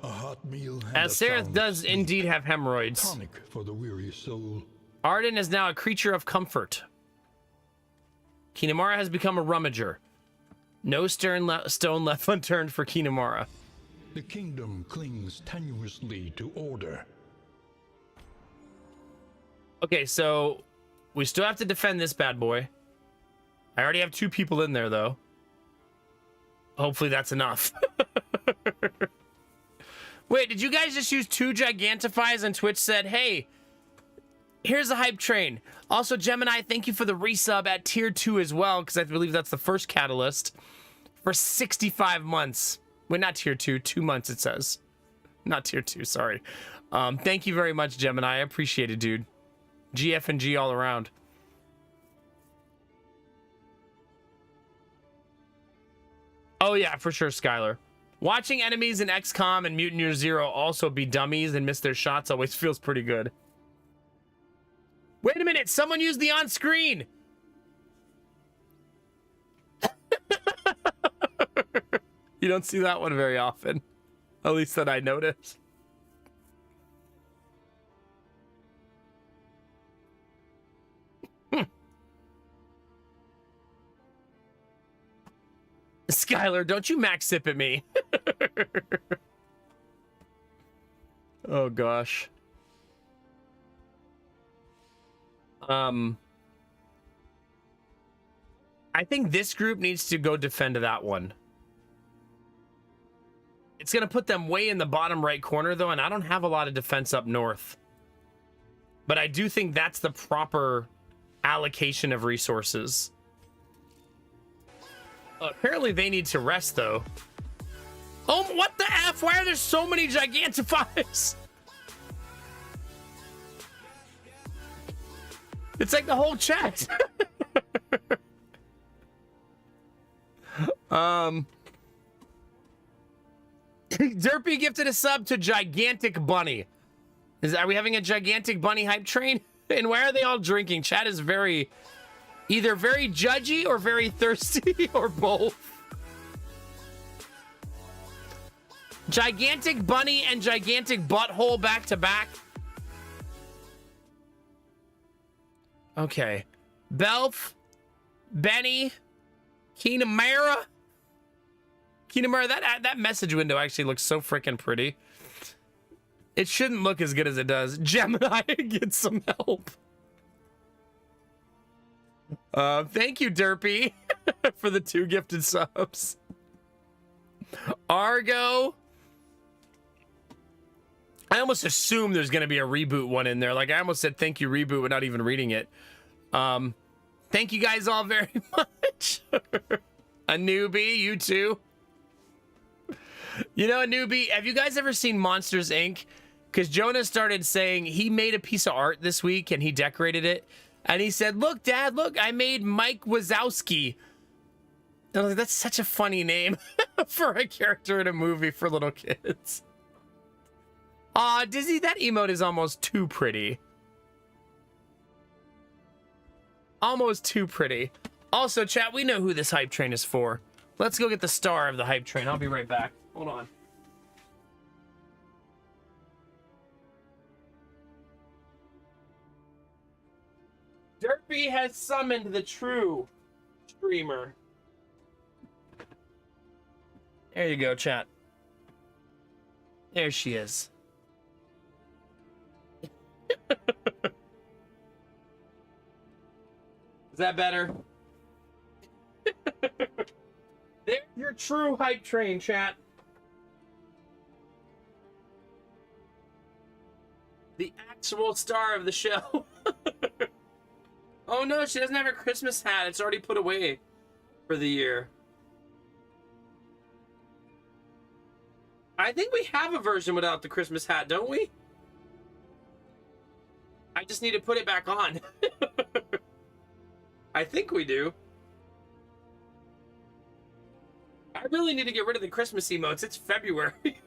A hot meal and As a Sereth sound does sleep. indeed have hemorrhoids. Tonic for the weary soul. Arden is now a creature of comfort. Kinemara has become a rummager. No stone left unturned for Kinemara. The kingdom clings tenuously to order. Okay, so we still have to defend this bad boy. I already have 2 people in there, though. Hopefully that's enough. Wait, did you guys just use 2 Gigantifies and Twitch said, hey, here's a hype train. Also, Gemini, thank you for the resub at tier 2 as well, because I believe that's the first catalyst for 65 months. Wait, not tier 2, 2 months it says. Not tier 2, sorry. Thank you very much, Gemini. I appreciate it, dude. GF and G all around. Oh yeah, for sure, Skylar. Watching enemies in XCOM and Mutant Year Zero also be dummies and miss their shots always feels pretty good. Wait a minute, someone used the on-screen! You don't see that one very often. At least that I noticed. Skylar, don't you max sip at me. Oh gosh. I think this group needs to go defend that one. It's gonna put them way in the bottom right corner though, and I don't have a lot of defense up north. But I do think that's the proper allocation of resources. Apparently they need to rest though. Oh, what the F? Why are there so many Gigantifies? It's like the whole chat. Derpy gifted a sub to Gigantic Bunny. Are we having a Gigantic Bunny hype train? And why are they all drinking? Chat is either very judgy or very thirsty or both. Gigantic Bunny and Gigantic Butthole back to back. Okay. Belf, Benny, Keenamara. Keenamara, that message window actually looks so freaking pretty. It shouldn't look as good as it does. Gemini, get some help. Thank you, Derpy, for the 2 gifted subs. Argo. I almost assume there's going to be a reboot one in there. Like, I almost said thank you, reboot, without even reading it. Thank you guys all very much. A newbie, you too. You know, a newbie, have you guys ever seen Monsters, Inc.? Because Jonah started saying he made a piece of art this week and he decorated it. And he said, look, Dad, look, I made Mike Wazowski. And I was like, that's such a funny name for a character in a movie for little kids. Aw, Dizzy, that emote is almost too pretty. Almost too pretty. Also, chat, we know who this hype train is for. Let's go get the star of the hype train. I'll be right back. Hold on. Derpy has summoned the true streamer. There you go, chat. There she is. Is that better? There's your true hype train, chat. The actual star of the show. Oh no, she doesn't have her Christmas hat. It's already put away for the year. I think we have a version without the Christmas hat, don't we? I just need to put it back on. I think we do. I really need to get rid of the Christmas emotes. It's February.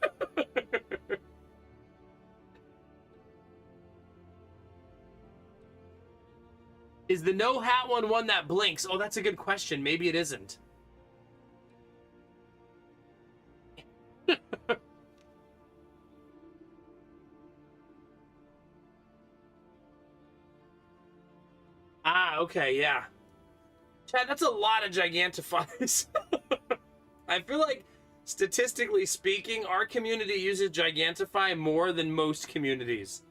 Is the no hat one that blinks? Oh, that's a good question. Maybe it isn't. Ah, okay, yeah. Chad, that's a lot of Gigantifies. I feel like, statistically speaking, our community uses Gigantify more than most communities.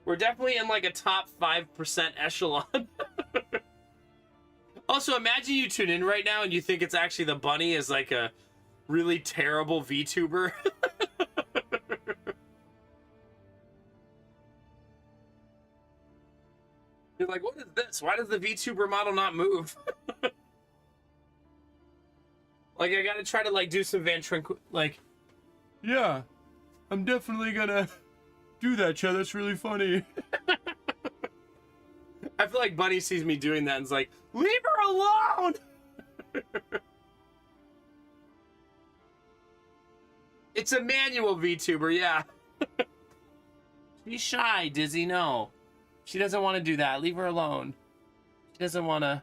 We're definitely in like a top 5% echelon. Also, imagine you tune in right now and you think it's actually the bunny is like a really terrible VTuber. You're like, what is this? Why does the VTuber model not move? Like, I gotta try to like do some ventriloquism. Like, yeah, I'm definitely gonna do that, Chad. That's really funny. I feel like Bunny sees me doing that and is like, leave her alone! It's a manual VTuber, yeah. She's shy, Dizzy, no. She doesn't want to do that. Leave her alone. She doesn't want to...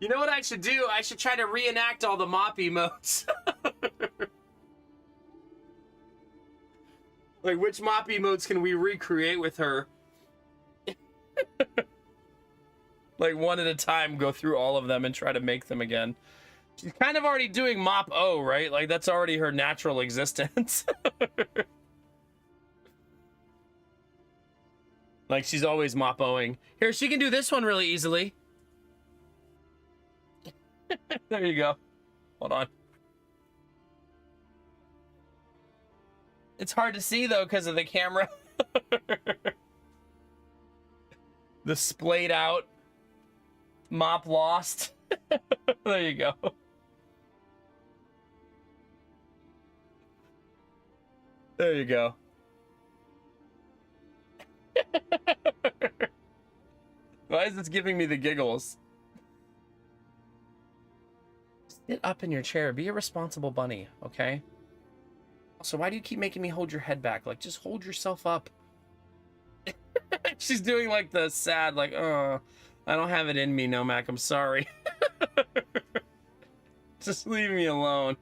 You know what I should do? I should try to reenact all the mop emotes. Like, which mop emotes can we recreate with her? Like, one at a time, go through all of them and try to make them again. She's kind of already doing Mop O, right? Like, that's already her natural existence. Like, she's always Mop O'ing. Here, she can do this one really easily. There you go. Hold on. It's hard to see, though, because of the camera. The splayed out mop lost. There you go. There you go. Why is this giving me the giggles? Sit up in your chair. Be a responsible bunny, okay? Also, why do you keep making me hold your head back? Like, just hold yourself up. She's doing like the sad, like, oh, I don't have it in me, Nomak. I'm sorry. Just leave me alone.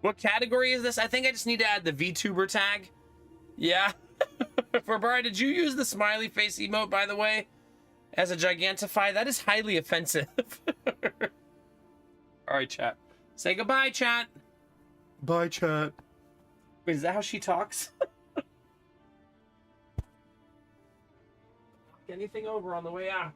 What category is this? I think I just need to add the VTuber tag. Yeah. For Brian, did you use the smiley face emote, by the way, as a Gigantify? That is highly offensive. All right, chat. Say goodbye, chat. Bye, chat. Wait, is that how she talks? Anything over on the way out.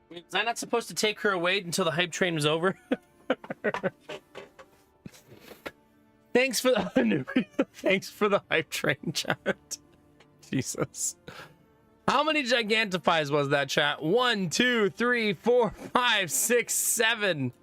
Was I not supposed to take her away until the hype train was over? Thanks for the thanks for the hype train, chat. Jesus. How many Gigantifies was that, chat? 1, 2, 3, 4, 5, 6, 7,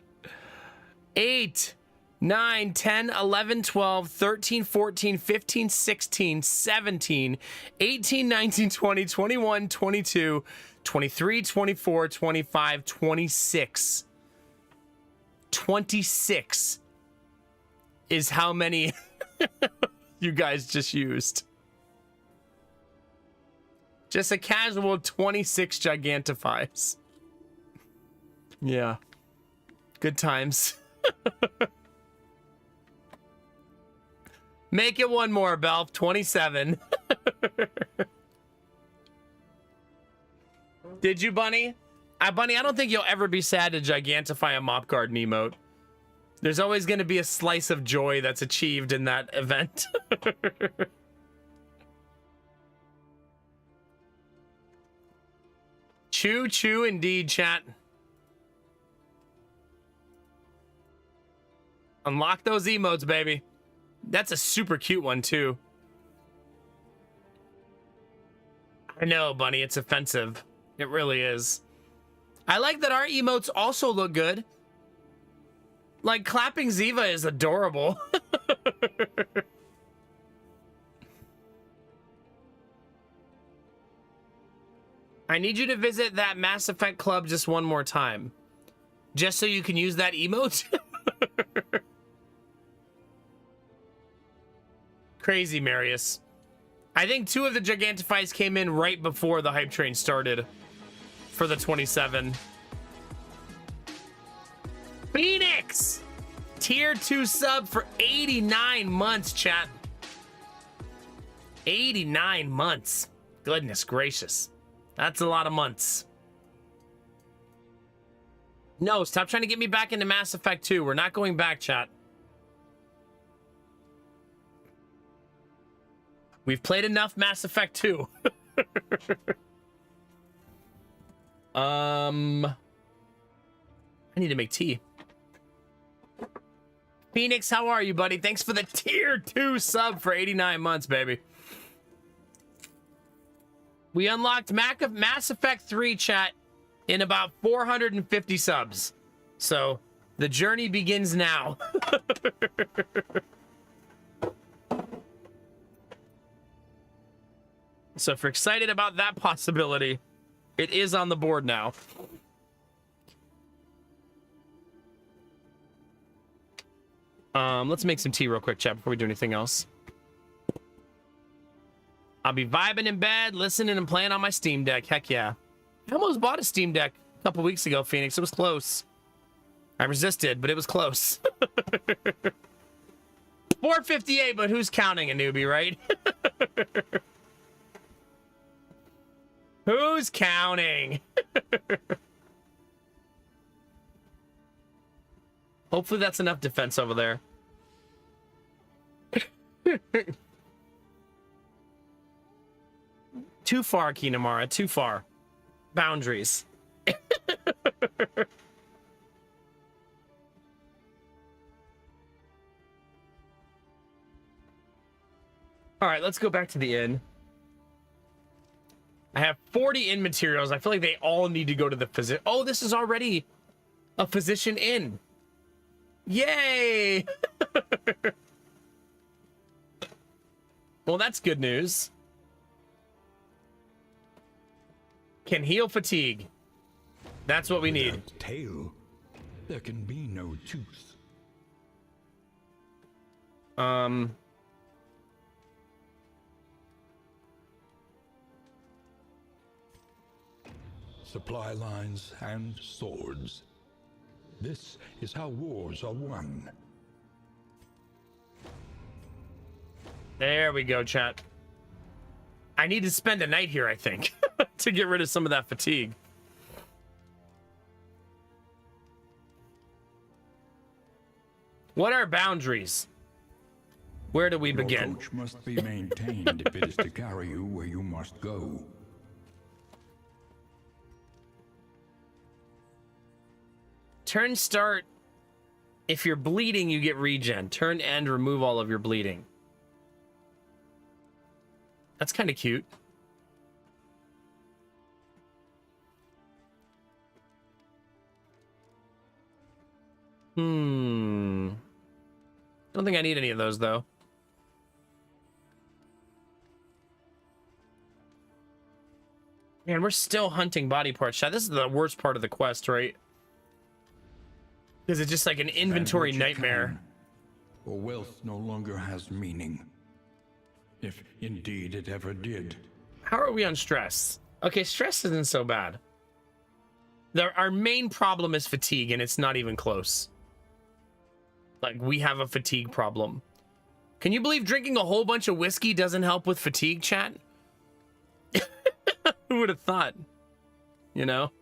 8, 9, 10, 11, 12, 13, 14, 15, 16, 17, 18, 19, 20, 21, 22, 23, 24, 25, 26. 26 is how many you guys just used. Just a casual 26 Gigantifies. Yeah. Good times. Make it one more, Belf. 27. Did you, Bunny? Bunny, I don't think you'll ever be sad to Gigantify a Mop Garden emote. There's always going to be a slice of joy that's achieved in that event. Choo choo indeed, chat. Unlock those emotes, baby. That's a super cute one, too. I know, Bunny, it's offensive. It really is. I like that our emotes also look good. Like, clapping Ziva is adorable. I need you to visit that Mass Effect club just one more time. Just so you can use that emote? Crazy, Marius. I think 2 of the Gigantifies came in right before the hype train started for the 27. Phoenix! Tier 2 sub for 89 months, chat. 89 months. Goodness gracious. That's a lot of months. No, stop trying to get me back into Mass Effect 2. We're not going back, chat. We've played enough Mass Effect 2. I need to make tea. Phoenix, how are you, buddy? Thanks for the tier 2 sub for 89 months, baby. We unlocked Mass Effect 3, chat, in about 450 subs. So, the journey begins now. So if you're excited about that possibility, it is on the board now. Let's make some tea real quick, chat, before we do anything else. I'll be vibing in bed, listening and playing on my Steam Deck. Heck yeah. I almost bought a Steam Deck a couple weeks ago, Phoenix. It was close. I resisted, but it was close. 458, but who's counting a newbie, right? Who's counting? Hopefully that's enough defense over there. Too far, Kinamara. Too far. Boundaries. All right, let's go back to the inn. I have 40 inn materials. I feel like they all need to go to the physician. Oh, this is already a physician inn. Yay! Well, that's good news. Can heal fatigue. That's what we need. Without tail, there can be no tooth. Supply lines and swords. This is how wars are won. There we go, chat. I need to spend a night here, I think, to get rid of some of that fatigue. What are boundaries? Where do we begin? Your coach must be maintained if it is to carry you where you must go. Turn start. If you're bleeding, you get regen. Turn end, remove all of your bleeding. That's kind of cute. I don't think I need any of those, though. Man, we're still hunting body parts. This is the worst part of the quest, right? Because it's just like an inventory nightmare. Or wealth no longer has meaning. If indeed it ever did. How are we on stress? Okay, stress isn't so bad. Our main problem is fatigue, and it's not even close. Like, we have a fatigue problem. Can you believe drinking a whole bunch of whiskey doesn't help with fatigue, chat? Who would have thought? You know?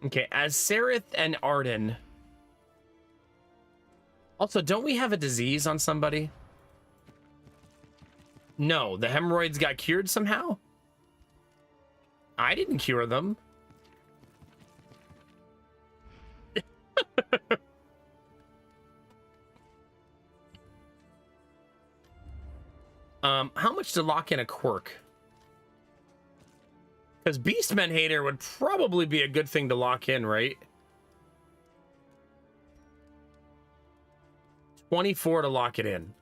Okay, as Sereth and Arden. Also, don't we have a disease on somebody? No, the hemorrhoids got cured somehow? I didn't cure them. How much to lock in a quirk? Because Beastmen Hater would probably be a good thing to lock in, right? 24 to lock it in.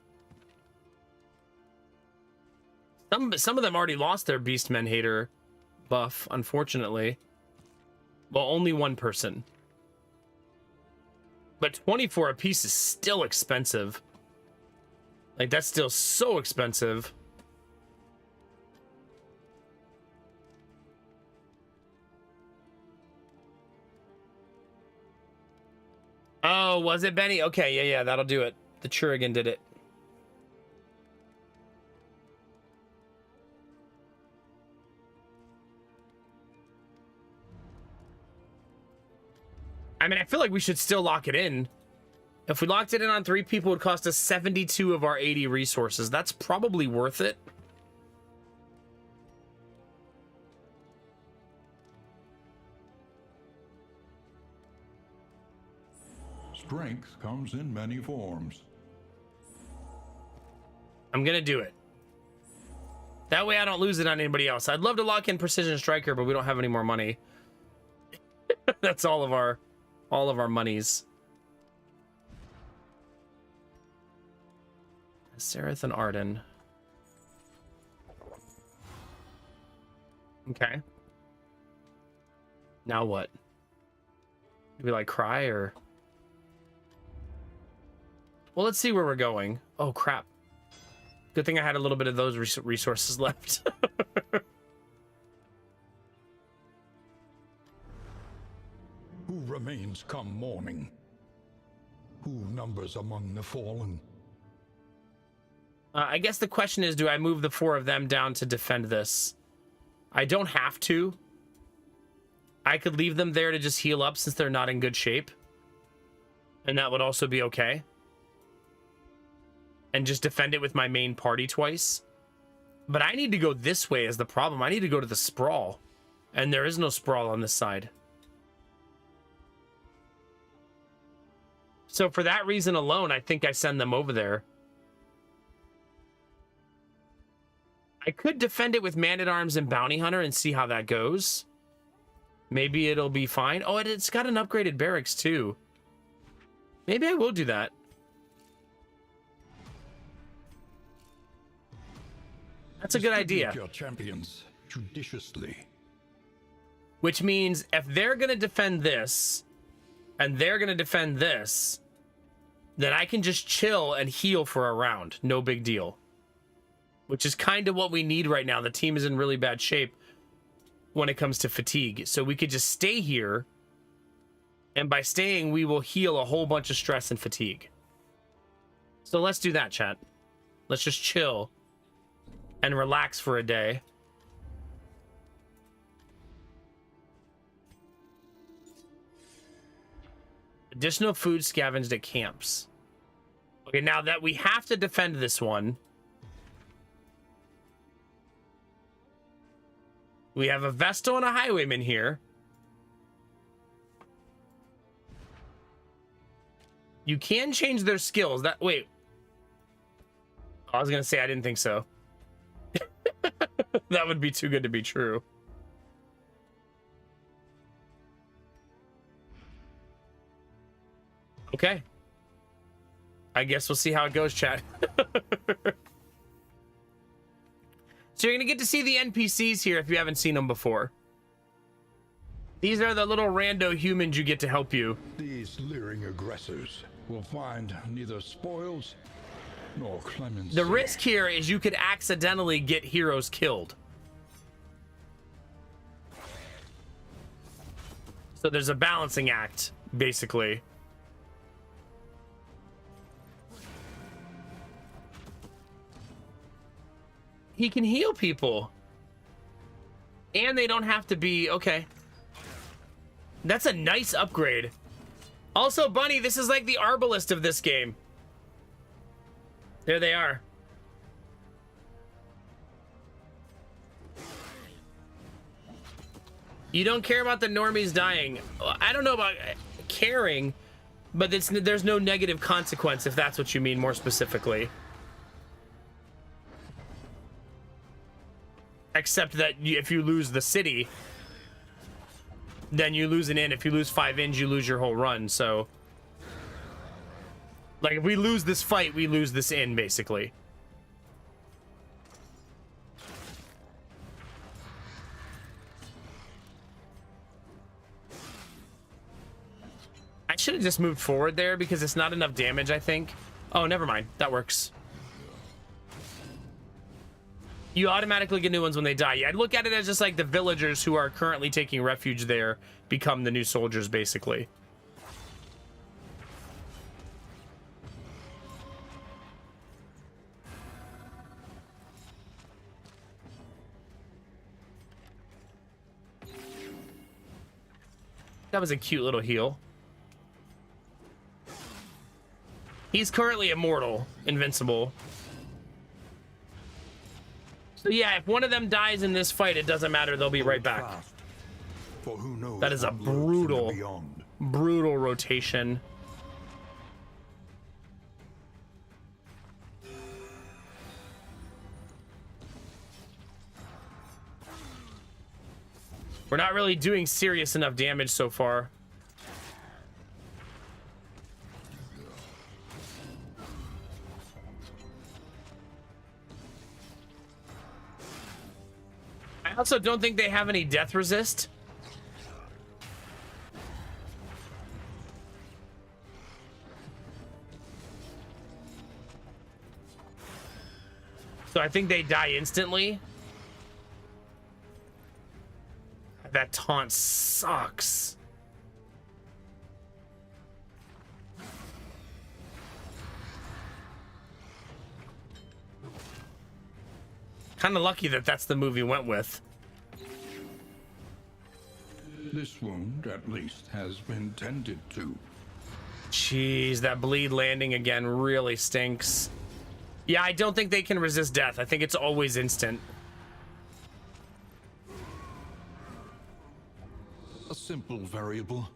Some of them already lost their Beastmen Hater buff, unfortunately. Well, only one person. But 24 a piece is still expensive. Like, that's still so expensive. Oh, was it Benny? Okay, yeah, that'll do it. The Churigan did it. I mean, I feel like we should still lock it in. If we locked it in on 3 people, it would cost us 72 of our 80 resources. That's probably worth it. Strength comes in many forms. I'm gonna do it. That way I don't lose it on anybody else. I'd love to lock in Precision Striker, but we don't have any more money. That's all of our monies. Sereth and Arden. Okay. Now what? Do we like cry or? Well, let's see where we're going. Oh crap. Good thing I had a little bit of those resources left. Who remains come morning? Who numbers among the fallen? I guess the question is, do I move the 4 of them down to defend this? I don't have to. I could leave them there to just heal up since they're not in good shape. And that would also be okay. And just defend it with my main party twice. But I need to go this way is the problem. I need to go to the sprawl. And there is no sprawl on this side. So for that reason alone, I think I send them over there. I could defend it with Man-at-Arms and Bounty Hunter and see how that goes. Maybe it'll be fine. Oh, it's got an upgraded barracks too. Maybe I will do that. That's a good idea. Your champions judiciously. Which means if they're going to defend this and they're going to defend this, then I can just chill and heal for a round. No big deal. Which is kind of what we need right now. The team is in really bad shape when it comes to fatigue. So we could just stay here. And by staying, we will heal a whole bunch of stress and fatigue. So let's do that, chat. Let's just chill and relax for a day. Additional food scavenged at camps. Okay, now that we have to defend this one, we have a Vestal and a Highwayman here. You can change their skills. Wait. I was gonna say I didn't think so. That would be too good to be true. Okay. I guess we'll see how it goes, chat. So you're gonna get to see the NPCs here if you haven't seen them before. These are the little rando humans you get to help you. These leering aggressors will find neither spoils nor clemency. The risk here is you could accidentally get heroes killed. So there's a balancing act, basically. He can heal people. And they don't have to be... Okay. That's a nice upgrade. Also, Bunny, this is like the Arbalest of this game. There they are. You don't care about the normies dying. I don't know about caring, but there's no negative consequence if that's what you mean more specifically. Except that if you lose the city, then you lose an inn. If you lose 5 inns, you lose your whole run, so... Like, if we lose this fight, we lose this inn, basically. I should have just moved forward there because it's not enough damage, I think. Oh, never mind. That works. You automatically get new ones when they die. Yeah, I'd look at it as just like the villagers who are currently taking refuge there become the new soldiers, basically. That was a cute little heal. He's currently immortal, invincible. So yeah, if one of them dies in this fight, it doesn't matter. They'll be right back. For who knows That is a what lurks in the brutal, beyond. brutal rotation. We're not really doing serious enough damage so far. I also don't think they have any death resist. So I think they die instantly. That taunt sucks. Kind of lucky that that's the move he went with. This wound, at least, has been tended to. Jeez, that bleed landing again really stinks. Yeah, I don't think they can resist death. I think it's always instant. A simple variable,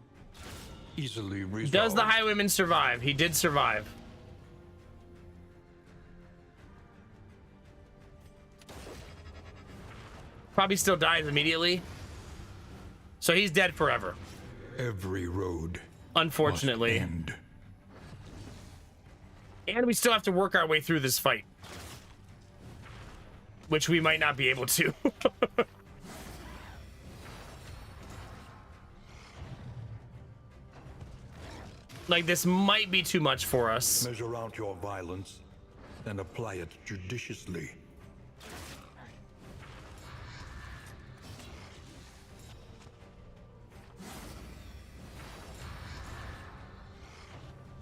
easily resolved. Does the Highwayman survive? He did survive. Probably still dies immediately. So he's dead forever. Every road Unfortunately. must end. And we still have to work our way through this fight. Which we might not be able to. Like, this might be too much for us. Measure out your violence and apply it judiciously.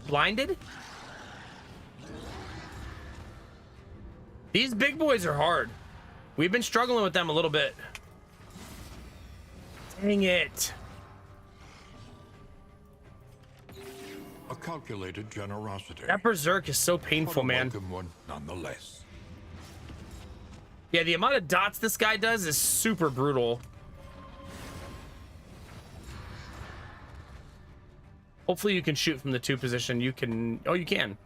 Blinded? These big boys are hard. We've been struggling with them a little bit. Dang it. A calculated generosity. That berserk is so painful, But a man. welcome one nonetheless. Yeah, the amount of dots this guy does is super brutal. Hopefully you can shoot from the 2 position. You can... Oh, you can.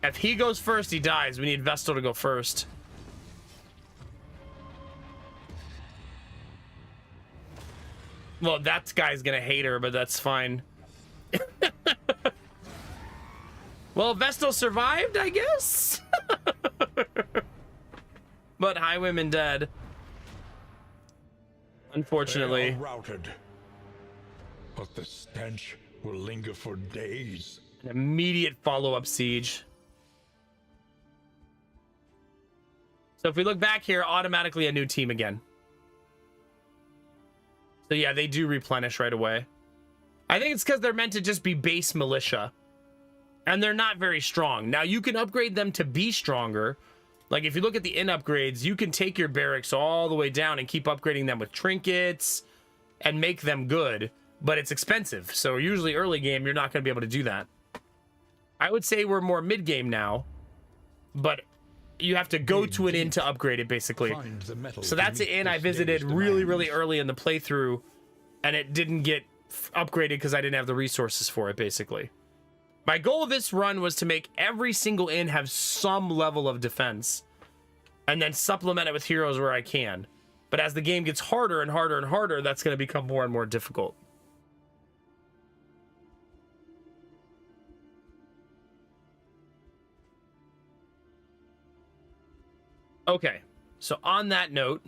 If he goes first, he dies. We need Vestal to go first. Well, that guy's gonna hate her, but that's fine. Well, Vestal survived, I guess. But Highwayman dead. Unfortunately. They are routed, but the stench will linger for days. An immediate follow-up siege. So if we look back here, automatically a new team again. So yeah, they do replenish right away. I think it's because they're meant to just be base militia. And they're not very strong. Now, you can upgrade them to be stronger. Like, if you look at the in upgrades, you can take your barracks all the way down and keep upgrading them with trinkets and make them good. But it's expensive. So usually early game, you're not going to be able to do that. I would say we're more mid-game now. But you have to go to an inn to upgrade it, basically. So that's an inn I visited really early in the playthrough. And it didn't get upgraded because I didn't have the resources for it, basically. My goal of this run was to make every single inn have some level of defense. And then supplement it with heroes where I can. But as the game gets harder and harder and harder, that's going to become more and more difficult. Okay, so on that note,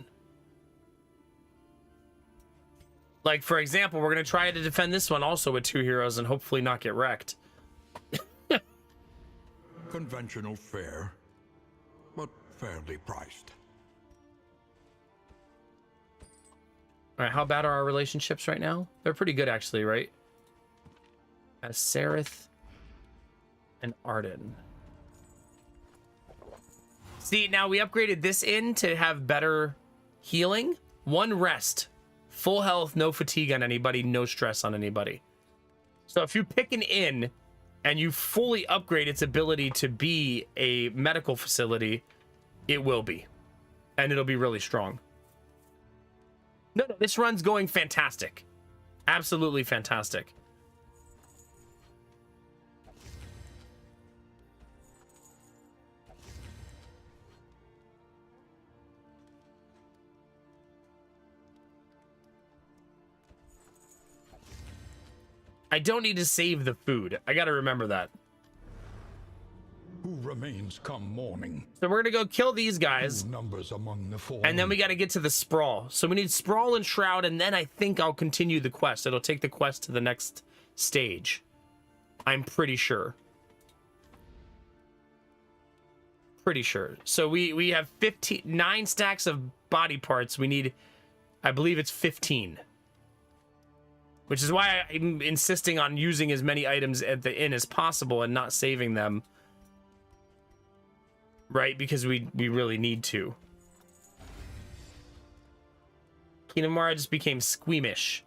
like, for example, we're going to try to defend this one also with 2 heroes and hopefully not get wrecked. Conventional fare, but fairly priced. All right, how bad are our relationships right now? They're pretty good, actually, right? As Sereth and Arden. See, now we upgraded this inn to have better healing. 1 rest. Full health, no fatigue on anybody, no stress on anybody. So if you pick an inn and you fully upgrade its ability to be a medical facility, it will be. And it'll be really strong. No, this run's going fantastic. Absolutely fantastic. I don't need to save the food. I gotta remember that. Who remains come morning? So we're gonna go kill these guys. Numbers among the fallen. And then we gotta get to the Sprawl. So we need Sprawl and Shroud, and then I think I'll continue the quest. It'll take the quest to the next stage. I'm pretty sure. Pretty sure. So we have 9 stacks of body parts. We need, I believe it's 15. Which is why I'm insisting on using as many items at the inn as possible and not saving them. Right? Because we really need to. Kinemura just became squeamish.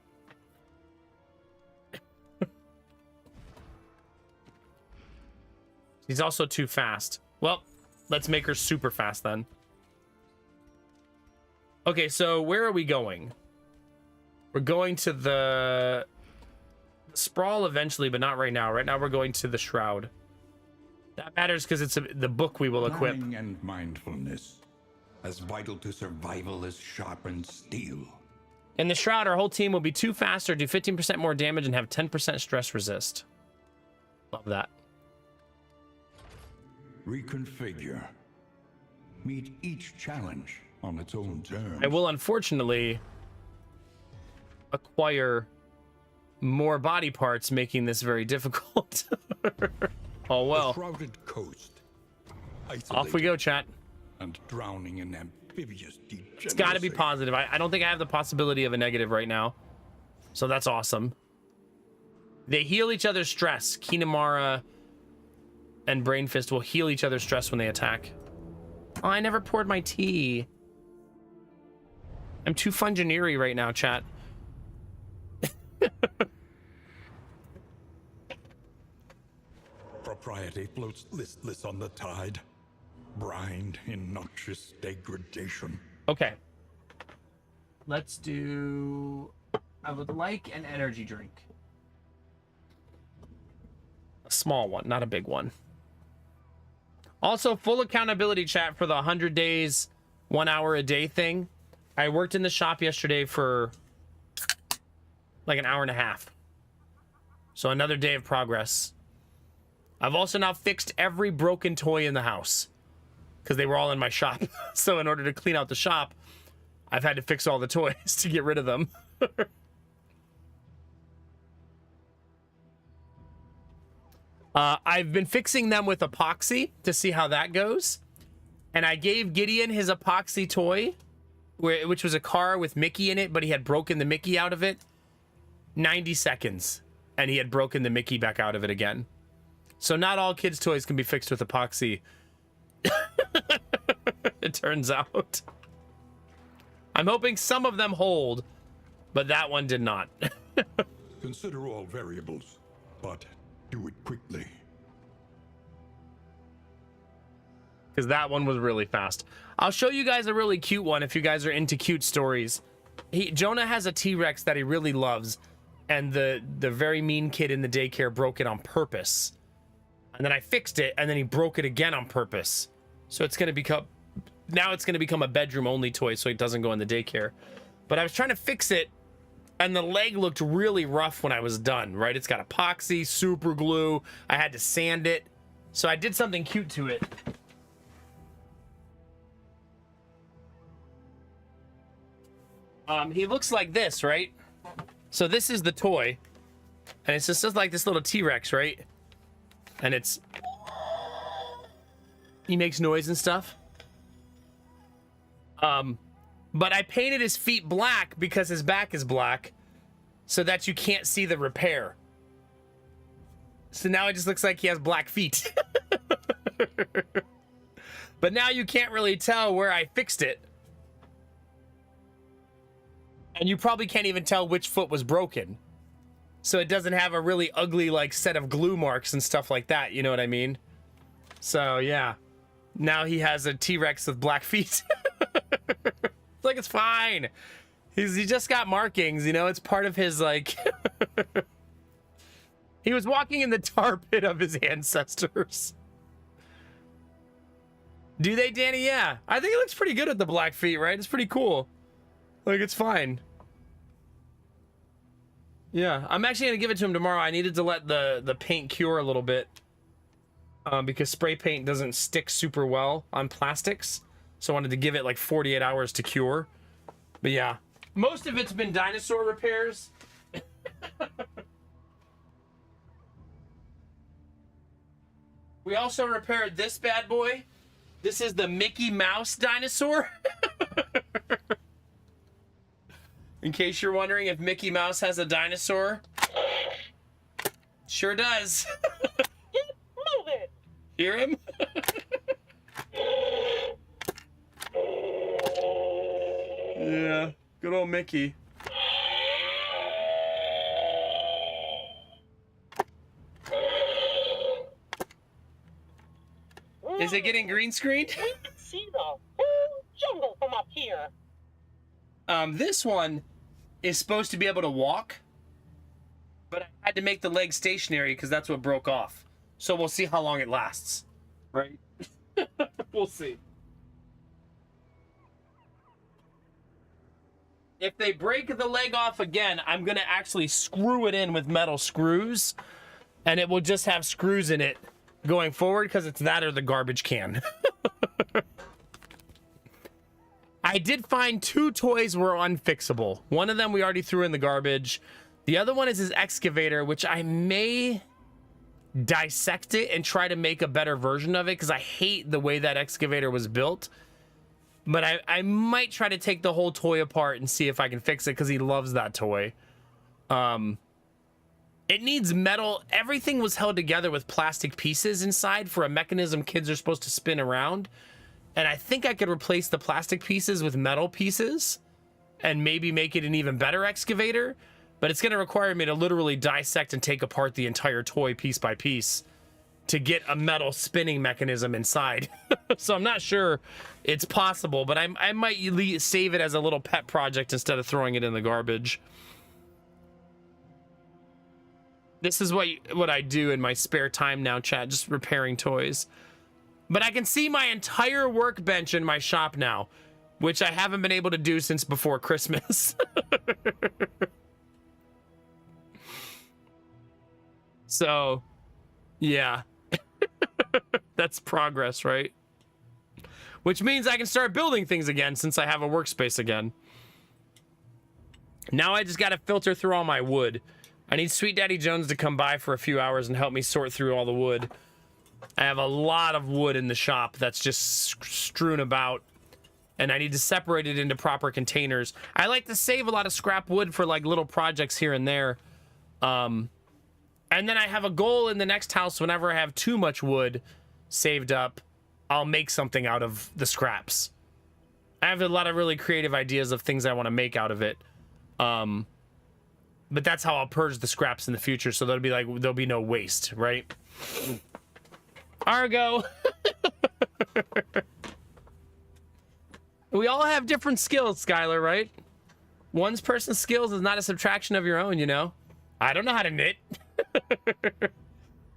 He's also too fast. Well, let's make her super fast then. Okay, so where are we going? We're going to the Sprawl eventually, but not right now. Right now we're going to the Shroud. That matters because it's the book we will equip. Planning and mindfulness, as vital to survival as sharpened steel. In the Shroud, our whole team will be 2 faster, do 15% more damage, and have 10% stress resist. Love that. Reconfigure. Meet each challenge on its own terms. I will unfortunately acquire more body parts, making this very difficult. Oh well. A shrouded coast. Off we go, chat. And drowning in amphibious degeneracy. It's got to be positive. I don't think I have the possibility of a negative right now. So that's awesome. They heal each other's stress. Kinemura and Brain Fist will heal each other's stress when they attack. Oh, I never poured my tea. I'm too fungineery right now, chat. Propriety floats listless on the tide, brined in noxious degradation. Okay. Let's do... I would like an energy drink. A small one, not a big one. Also, full accountability, chat, for the 100 days, 1 hour a day thing. I worked in the shop yesterday for like an hour and a half. So another day of progress. I've also now fixed every broken toy in the house because they were all in my shop. So in order to clean out the shop, I've had to fix all the toys to get rid of them. I've been fixing them with epoxy to see how that goes. And I gave Gideon his epoxy toy, which was a car with Mickey in it, but he had broken the Mickey out of it. 90 seconds. And he had broken the Mickey back out of it again. So not all kids' toys can be fixed with epoxy. It turns out. I'm hoping some of them hold, but that one did not. Consider all variables, but do it quickly. Because that one was really fast. I'll show you guys a really cute one if you guys are into cute stories. Jonah has a T-Rex that he really loves, and the very mean kid in the daycare broke it on purpose. And then I fixed it, and then he broke it again on purpose. So it's going to become... Now it's going to become a bedroom-only toy, so it doesn't go in the daycare. But I was trying to fix it, and the leg looked really rough when I was done, right? It's got epoxy, super glue. I had to sand it. So I did something cute to it. He looks like this, right? So this is the toy. And it's just like this little T-Rex, right? And it's... He makes noise and stuff. But I painted his feet black because his back is black so that you can't see the repair. So now it just looks like he has black feet. But now you can't really tell where I fixed it. And you probably can't even tell which foot was broken. So it doesn't have a really ugly like set of glue marks and stuff like that, you know what I mean? So yeah. Now he has a T-Rex with black feet. It's like, it's fine. He just got markings, you know? It's part of his, like... He was walking in the tar pit of his ancestors. Do they, Danny? Yeah. I think it looks pretty good with the black feet, right? It's pretty cool. Like, it's fine. Yeah. I'm actually going to give it to him tomorrow. I needed to let the paint cure a little bit. Because spray paint doesn't stick super well on plastics. So I wanted to give it like 48 hours to cure. But yeah. Most of it's been dinosaur repairs. We also repaired this bad boy. This is the Mickey Mouse dinosaur. In case you're wondering if Mickey Mouse has a dinosaur. Sure does. Move it. Hear him? Yeah, good old Mickey. Is it getting green screened? We can see the whole jungle from up here. This one is supposed to be able to walk, but I had to make the leg stationary because that's what broke off. So we'll see how long it lasts. Right? We'll see. If they break the leg off again, I'm going to actually screw it in with metal screws, and it will just have screws in it going forward because it's that or the garbage can. I did find 2 toys were unfixable. One of them we already threw in the garbage. The other one is his excavator, which I may dissect it and try to make a better version of it because I hate the way that excavator was built. But I might try to take the whole toy apart and see if I can fix it because he loves that toy. It needs metal. Everything was held together with plastic pieces inside for a mechanism kids are supposed to spin around. And I think I could replace the plastic pieces with metal pieces and maybe make it an even better excavator. But it's going to require me to literally dissect and take apart the entire toy piece by piece to get a metal spinning mechanism inside. So I'm not sure it's possible, but I might save it as a little pet project instead of throwing it in the garbage. This is what I do in my spare time now, chat, just repairing toys. But I can see my entire workbench in my shop now, which I haven't been able to do since before Christmas. So, yeah. That's progress, right? Which means I can start building things again since I have a workspace again. Now I just got to filter through all my wood. I need Sweet Daddy Jones to come by for a few hours and help me sort through all the wood. I have a lot of wood in the shop that's just strewn about, and I need to separate it into proper containers. I like to save a lot of scrap wood for like little projects here and there. And then I have a goal in the next house. Whenever I have too much wood saved up, I'll make something out of the scraps. I have a lot of really creative ideas of things I want to make out of it. But that's how I'll purge the scraps in the future. So there'll be no waste, right? Argo. We all have different skills, Skylar, right? One person's skills is not a subtraction of your own, you know? I don't know how to knit.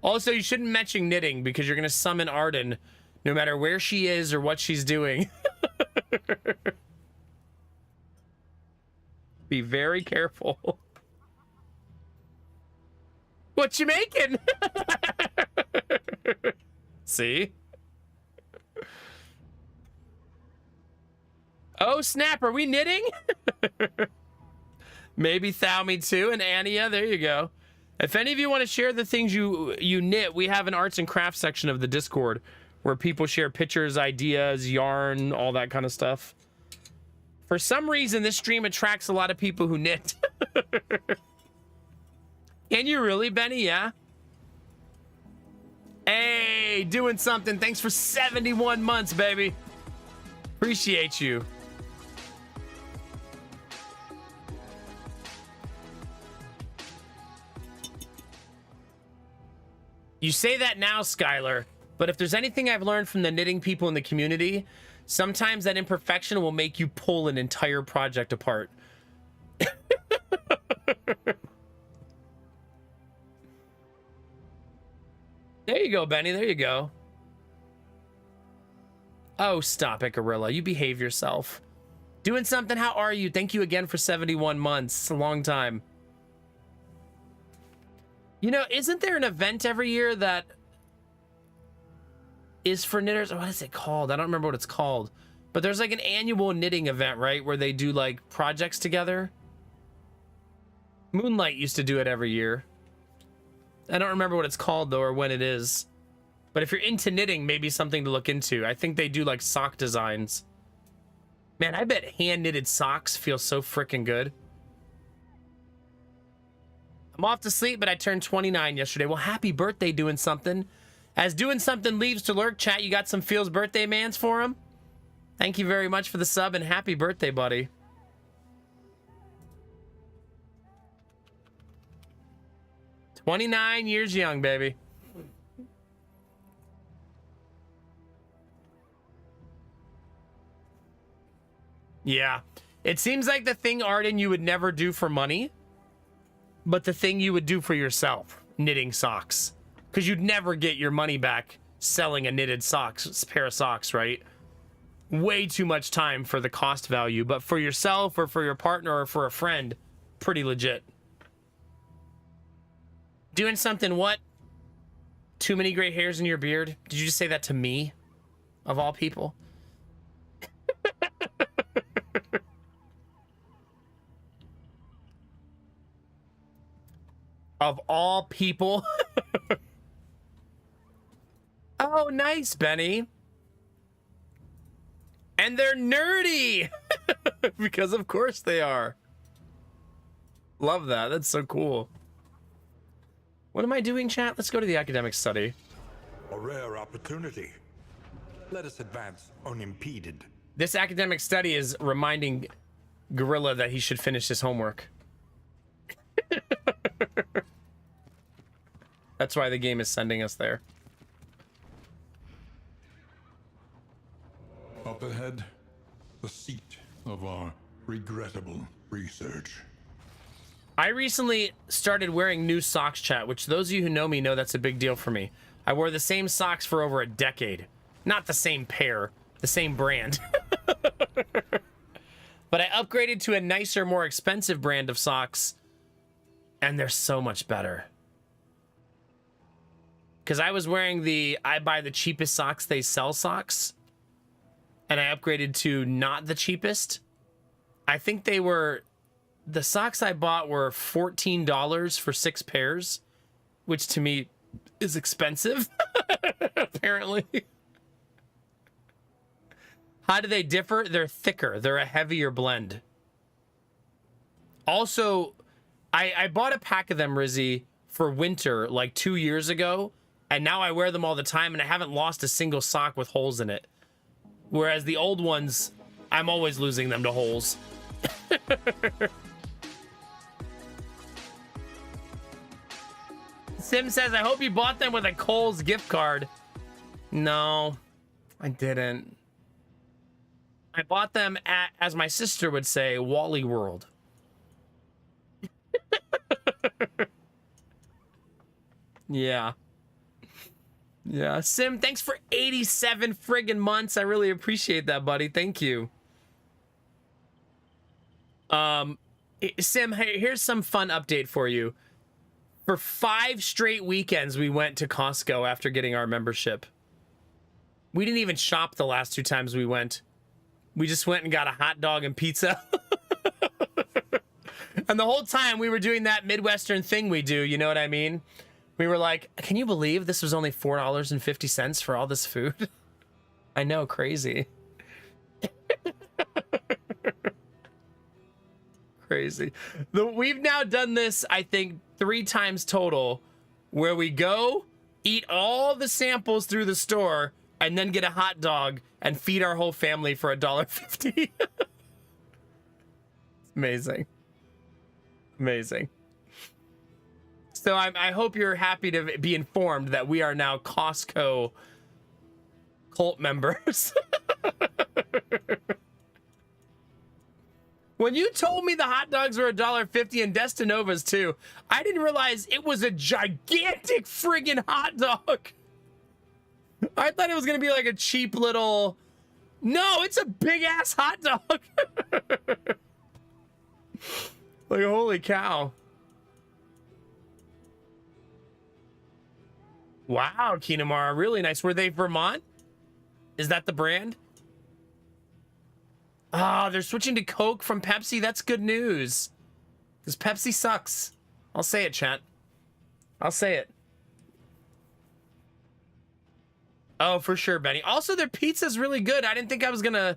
Also, you shouldn't mention knitting because you're going to summon Arden no matter where she is or what she's doing. Be very careful. What you making? See? Oh, snap. Are we knitting? Maybe Thaumi too, and Ania. There you go. If any of you want to share the things you knit, we have an arts and crafts section of the Discord where people share pictures, ideas, yarn, all that kind of stuff. For some reason, this stream attracts a lot of people who knit. Can you really, Benny? Yeah. Hey, doing something. Thanks for 71 months, baby. Appreciate you. You say that now, Skylar, but if there's anything I've learned from the knitting people in the community, sometimes that imperfection will make you pull an entire project apart. There you go, Benny. There you go. Oh, stop it, Gorilla. You behave yourself. Doing something? How are you? Thank you again for 71 months. It's a long time. You know, isn't there an event every year that is for knitters? What is it called? I don't remember what it's called. But there's like an annual knitting event, right? Where they do like projects together. Moonlight used to do it every year. I don't remember what it's called though, or when it is. But if you're into knitting, maybe something to look into. I think they do like sock designs. Man, I bet hand knitted socks feel so freaking good. I'm off to sleep, but I turned 29 yesterday. Well, happy birthday, Doing Something. As Doing Something leaves to lurk, chat, you got some Feels birthday mans for him? Thank you very much for the sub and happy birthday, buddy. "29 years young, baby." Yeah. It seems like the thing, Arden, you would never do for money, but the thing you would do for yourself, knitting socks. Because you'd never get your money back selling a knitted pair of socks, right? Way too much time for the cost value, but for yourself or for your partner or for a friend, pretty legit. Doing Something what? Too many gray hairs in your beard? Did you just say that to me? Of all people? Of all people? Oh, nice, Benny. And they're nerdy! Because of course they are. Love that. That's so cool. What am I doing, chat? Let's go to the academic study. A rare opportunity. Let us advance unimpeded. This academic study is reminding Gorilla that he should finish his homework. That's why the game is sending us there. Up ahead, the seat of our regrettable research. I recently started wearing new socks, chat, which those of you who know me know that's a big deal for me. I wore the same socks for over a decade. Not the same pair, the same brand. But I upgraded to a nicer, more expensive brand of socks, and they're so much better. Because I was wearing I buy the cheapest socks they sell socks, and I upgraded to not the cheapest. I think the socks I bought were $14 for 6 pairs, which to me is expensive, apparently. How do they differ? They're thicker. They're a heavier blend. Also, I bought a pack of them, Rizzy, for winter like 2 years ago, and now I wear them all the time, and I haven't lost a single sock with holes in it. Whereas the old ones, I'm always losing them to holes. Sim says, I hope you bought them with a Kohl's gift card. No, I didn't. I bought them at, as my sister would say, Wally World. Yeah. Yeah. Sim, thanks for 87 friggin' months. I really appreciate that, buddy. Thank you. Sim, here's some fun update for you. For 5 straight weekends, we went to Costco after getting our membership. We didn't even shop the last 2 times we went. We just went and got a hot dog and pizza. And the whole time we were doing that Midwestern thing we do, you know what I mean? We were like, can you believe this was only $4.50 for all this food? I know, crazy. Crazy. We've now done this, I think, 3 times total, where we go, eat all the samples through the store, and then get a hot dog and feed our whole family for $1.50. Amazing. Amazing. So I hope you're happy to be informed that we are now Costco cult members. When you told me the hot dogs were $1.50 and Destinovas too, I didn't realize it was a gigantic friggin' hot dog. I thought it was gonna be like a cheap little... No, it's a big ass hot dog. Like, holy cow. Wow, Kinamara, really nice. Were they Vermont? Is that the brand? Ah, they're switching to Coke from Pepsi. That's good news. Because Pepsi sucks. I'll say it, chat. I'll say it. Oh, for sure, Benny. Also, their pizza's really good. I didn't think I was gonna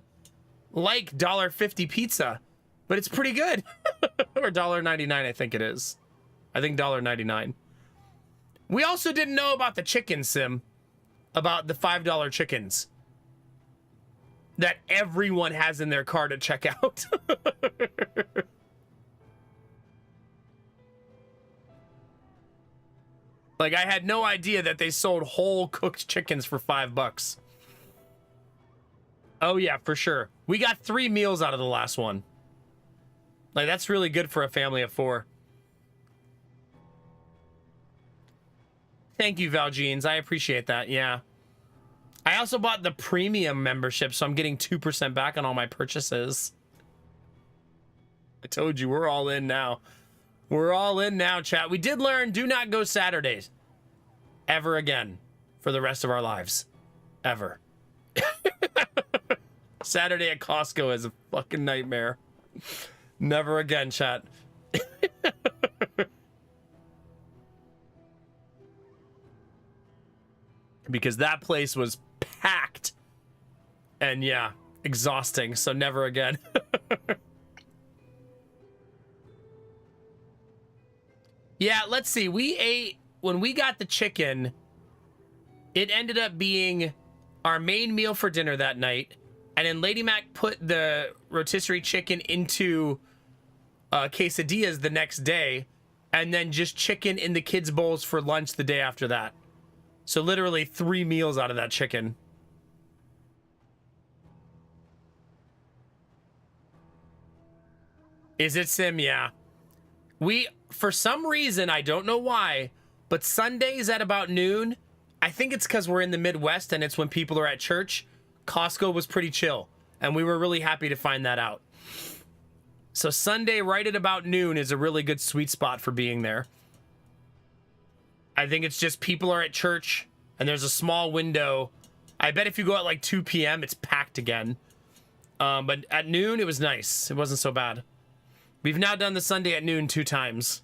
like $1.50 pizza, but it's pretty good. Or $1.99, I think it is. I think $1.99. We also didn't know about the chicken sim, about the $5 chickens that everyone has in their car to check out. Like, I had no idea that they sold whole cooked chickens for $5. Oh yeah, for sure. We got 3 meals out of the last one. Like, that's really good for a family of 4. Thank you, Valjeans. I appreciate that. Yeah. I also bought the premium membership, so I'm getting 2% back on all my purchases. I told you, we're all in now. We're all in now, chat. We did learn, do not go Saturdays ever again for the rest of our lives. Ever. Saturday at Costco is a fucking nightmare. Never again, chat. Because that place was packed. And yeah, exhausting. So never again. Yeah, let's see. We ate, when we got the chicken, it ended up being our main meal for dinner that night. And then Lady Mac put the rotisserie chicken into quesadillas the next day. And then just chicken in the kids' bowls for lunch the day after that. So literally 3 meals out of that chicken. Is it Sim? Yeah. We, for some reason, I don't know why, but Sundays at about noon, I think it's because we're in the Midwest and it's when people are at church, Costco was pretty chill. And we were really happy to find that out. So Sunday right at about noon is a really good sweet spot for being there. I think it's just people are at church and there's a small window. I bet if you go at like 2 p.m., it's packed again. But at noon, it was nice. It wasn't so bad. We've now done the Sunday at noon 2 times.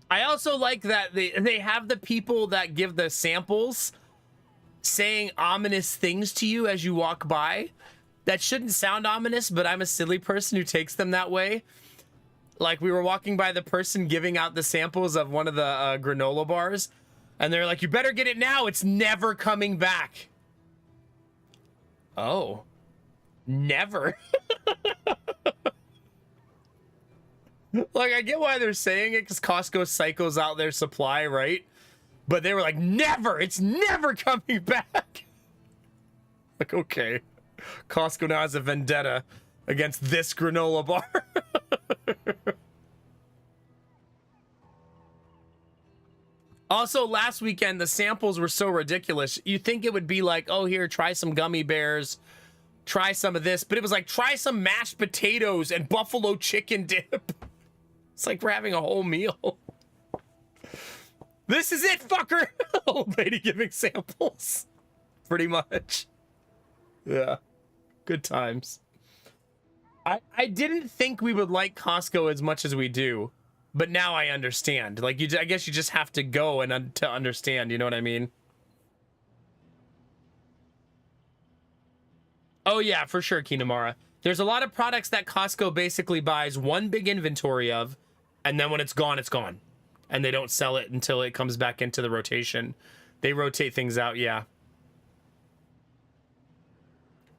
I also like that they have the people that give the samples saying ominous things to you as you walk by. That shouldn't sound ominous, but I'm a silly person who takes them that way. Like, we were walking by the person giving out the samples of one of the granola bars, and they're like, you better get it now. It's never coming back. Oh. Never. Like, I get why they're saying it, because Costco cycles out their supply, right? But they were like, never! It's never coming back! Like, okay. Costco now has a vendetta against this granola bar. Also, last weekend, the samples were so ridiculous. You think it would be like, oh, here, try some gummy bears. Try some of this, but it was like, try some mashed potatoes and buffalo chicken dip. It's like we're having a whole meal. This is it, fucker. Old lady giving samples. Pretty much. Yeah. Good times. I didn't think we would like Costco as much as we do, but now I understand. Like, I guess you just have to go and to understand, you know what I mean? Oh yeah, for sure, Kinamara. There's a lot of products that Costco basically buys one big inventory of, and then when it's gone, it's gone. And they don't sell it until it comes back into the rotation. They rotate things out, yeah.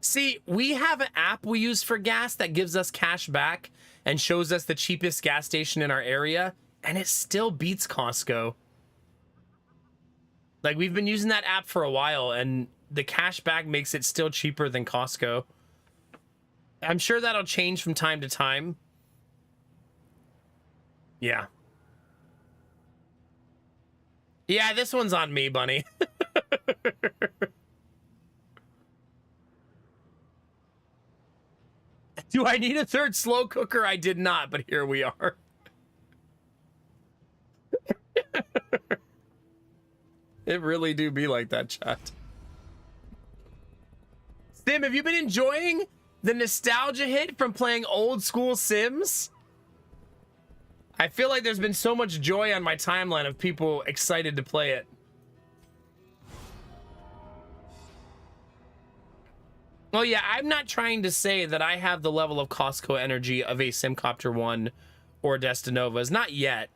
See, we have an app we use for gas that gives us cash back and shows us the cheapest gas station in our area, and it still beats Costco. Like, we've been using that app for a while, and the cash back makes it still cheaper than Costco. I'm sure that'll change from time to time. Yeah. Yeah, this one's on me, Bunny. Do I need a third slow cooker? I did not, but here we are. It really do be like that, chat. Sim, have you been enjoying the nostalgia hit from playing old school Sims? I feel like there's been so much joy on my timeline of people excited to play it. Well, yeah, I'm not trying to say that I have the level of Costco energy of a Simcopter 1 or Destinovas. Not yet.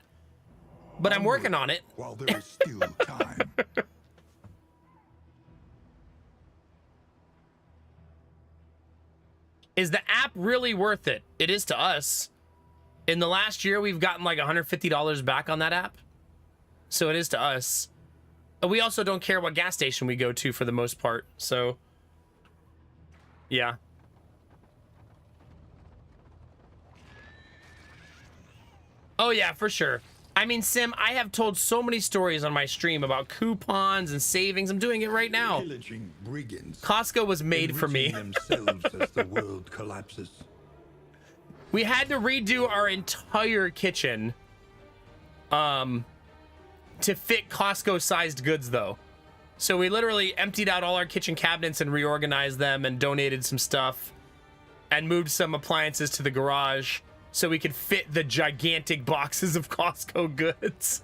But I'm working on it. While there is still time. Is the app really worth it? It is to us. In the last year, we've gotten like $150 back on that app. So it is to us. We also don't care what gas station we go to for the most part. So, yeah. Oh, yeah, for sure. I mean, Sim, I have told so many stories on my stream about coupons and savings. I'm doing it right now. Pillaging brigands. Costco was made for me. themselves as the world collapses. We had to redo our entire kitchen to fit Costco-sized goods, though. So we literally emptied out all our kitchen cabinets and reorganized them and donated some stuff and moved some appliances to the garage so we could fit the gigantic boxes of Costco goods.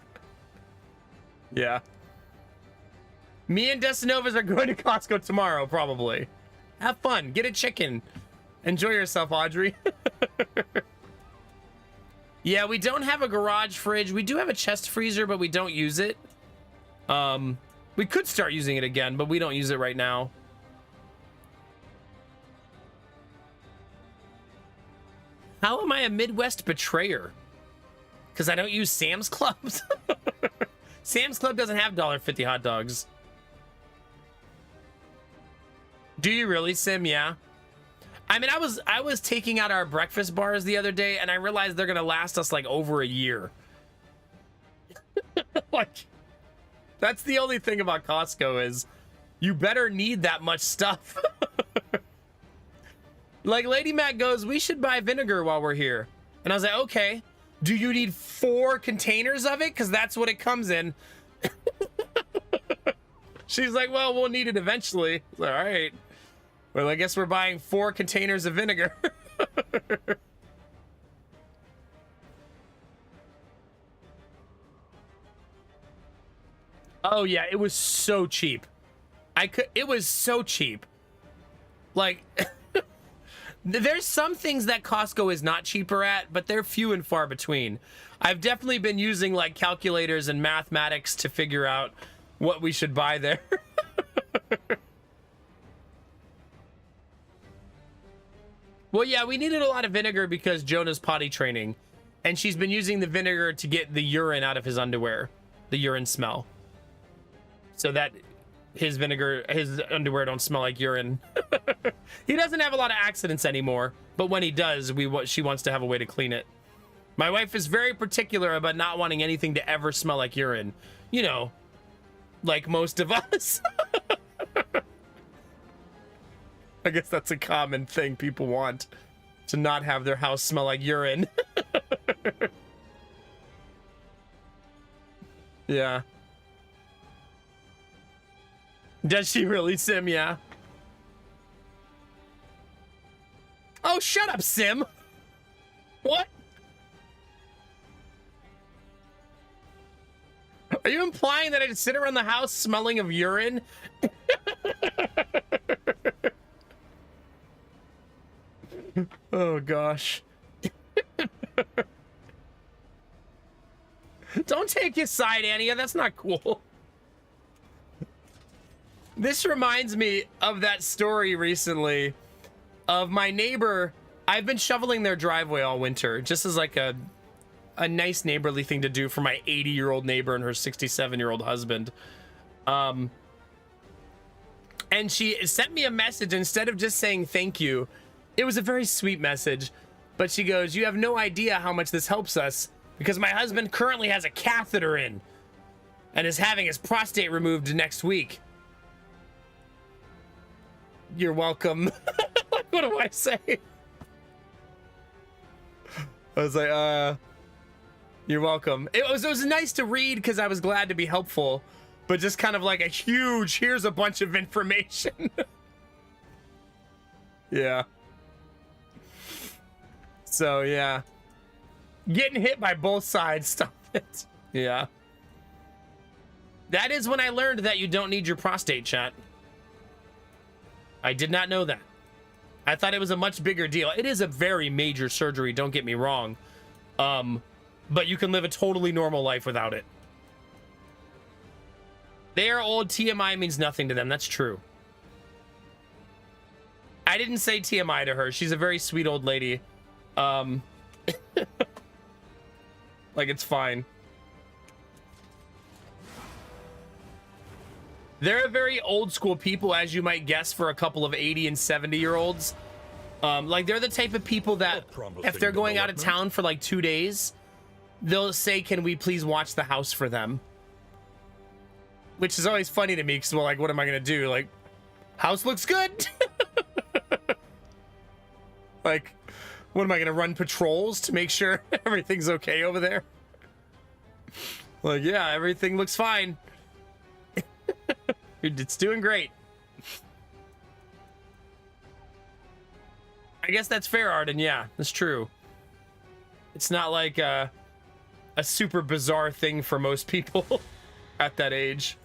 Yeah. Me and Destinovas are going to Costco tomorrow, probably. Have fun. Get a chicken. Enjoy yourself, Audrey. Yeah, we don't have a garage fridge. We do have a chest freezer, but we don't use it. We could start using it again, but we don't use it right now. How am I a Midwest betrayer? Because I don't use Sam's Clubs. Sam's Club doesn't have $1.50 hot dogs. Do you really, Sim? Yeah. I mean, I was taking out our breakfast bars the other day, and I realized they're gonna last us like over a year. Like, that's the only thing about Costco is you better need that much stuff. Like Lady Mac goes, we should buy vinegar while we're here. And I was like, okay, do you need 4 containers of it? Because that's what it comes in. She's like, well, we'll need it eventually. I was like, all right. Well, I guess we're buying 4 containers of vinegar. Oh yeah, it was so cheap. It was so cheap. Like, there's some things that Costco is not cheaper at, but they're few and far between. I've definitely been using like calculators and mathematics to figure out what we should buy there. Well, yeah, we needed a lot of vinegar because Jonah's potty training, and she's been using the vinegar to get the urine out of his underwear, the urine smell, so that his underwear don't smell like urine. He doesn't have a lot of accidents anymore, but when he does, she wants to have a way to clean it. My wife is very particular about not wanting anything to ever smell like urine. You know, like most of us. I guess that's a common thing people want, to not have their house smell like urine. Yeah. Does she really, Sim? Yeah. Oh, shut up, Sim. What? Are you implying that I just sit around the house smelling of urine? Oh, gosh. Don't take his side, Anya. That's not cool. This reminds me of that story recently of my neighbor. I've been shoveling their driveway all winter, just as like a nice neighborly thing to do for my 80-year-old neighbor and her 67-year-old husband. And she sent me a message instead of just saying thank you. It was a very sweet message, but she goes, "You have no idea how much this helps us because my husband currently has a catheter in and is having his prostate removed next week." You're welcome. What do I say? I was like, you're welcome. It was nice to read because I was glad to be helpful, but just kind of like a huge, here's a bunch of information. Yeah. So, yeah. Getting hit by both sides. Stop it. Yeah. That is when I learned that you don't need your prostate, chat. I did not know that. I thought it was a much bigger deal. It is a very major surgery, don't get me wrong. But you can live a totally normal life without it. They are old. TMI means nothing to them. That's true. I didn't say TMI to her. She's a very sweet old lady. Like, it's fine. They're very old school people, as you might guess, for a couple of 80 and 70-year-olds. Like, they're the type of people that, if they're going out of town for like 2 days, they'll say, can we please watch the house for them? Which is always funny to me, because, well, like, what am I going to do? Like, house looks good. Like, what am I going to run patrols to make sure everything's okay over there? Like, yeah, everything looks fine. It's doing great. I guess that's fair, Arden. Yeah, that's true. It's not like a super bizarre thing for most people at that age.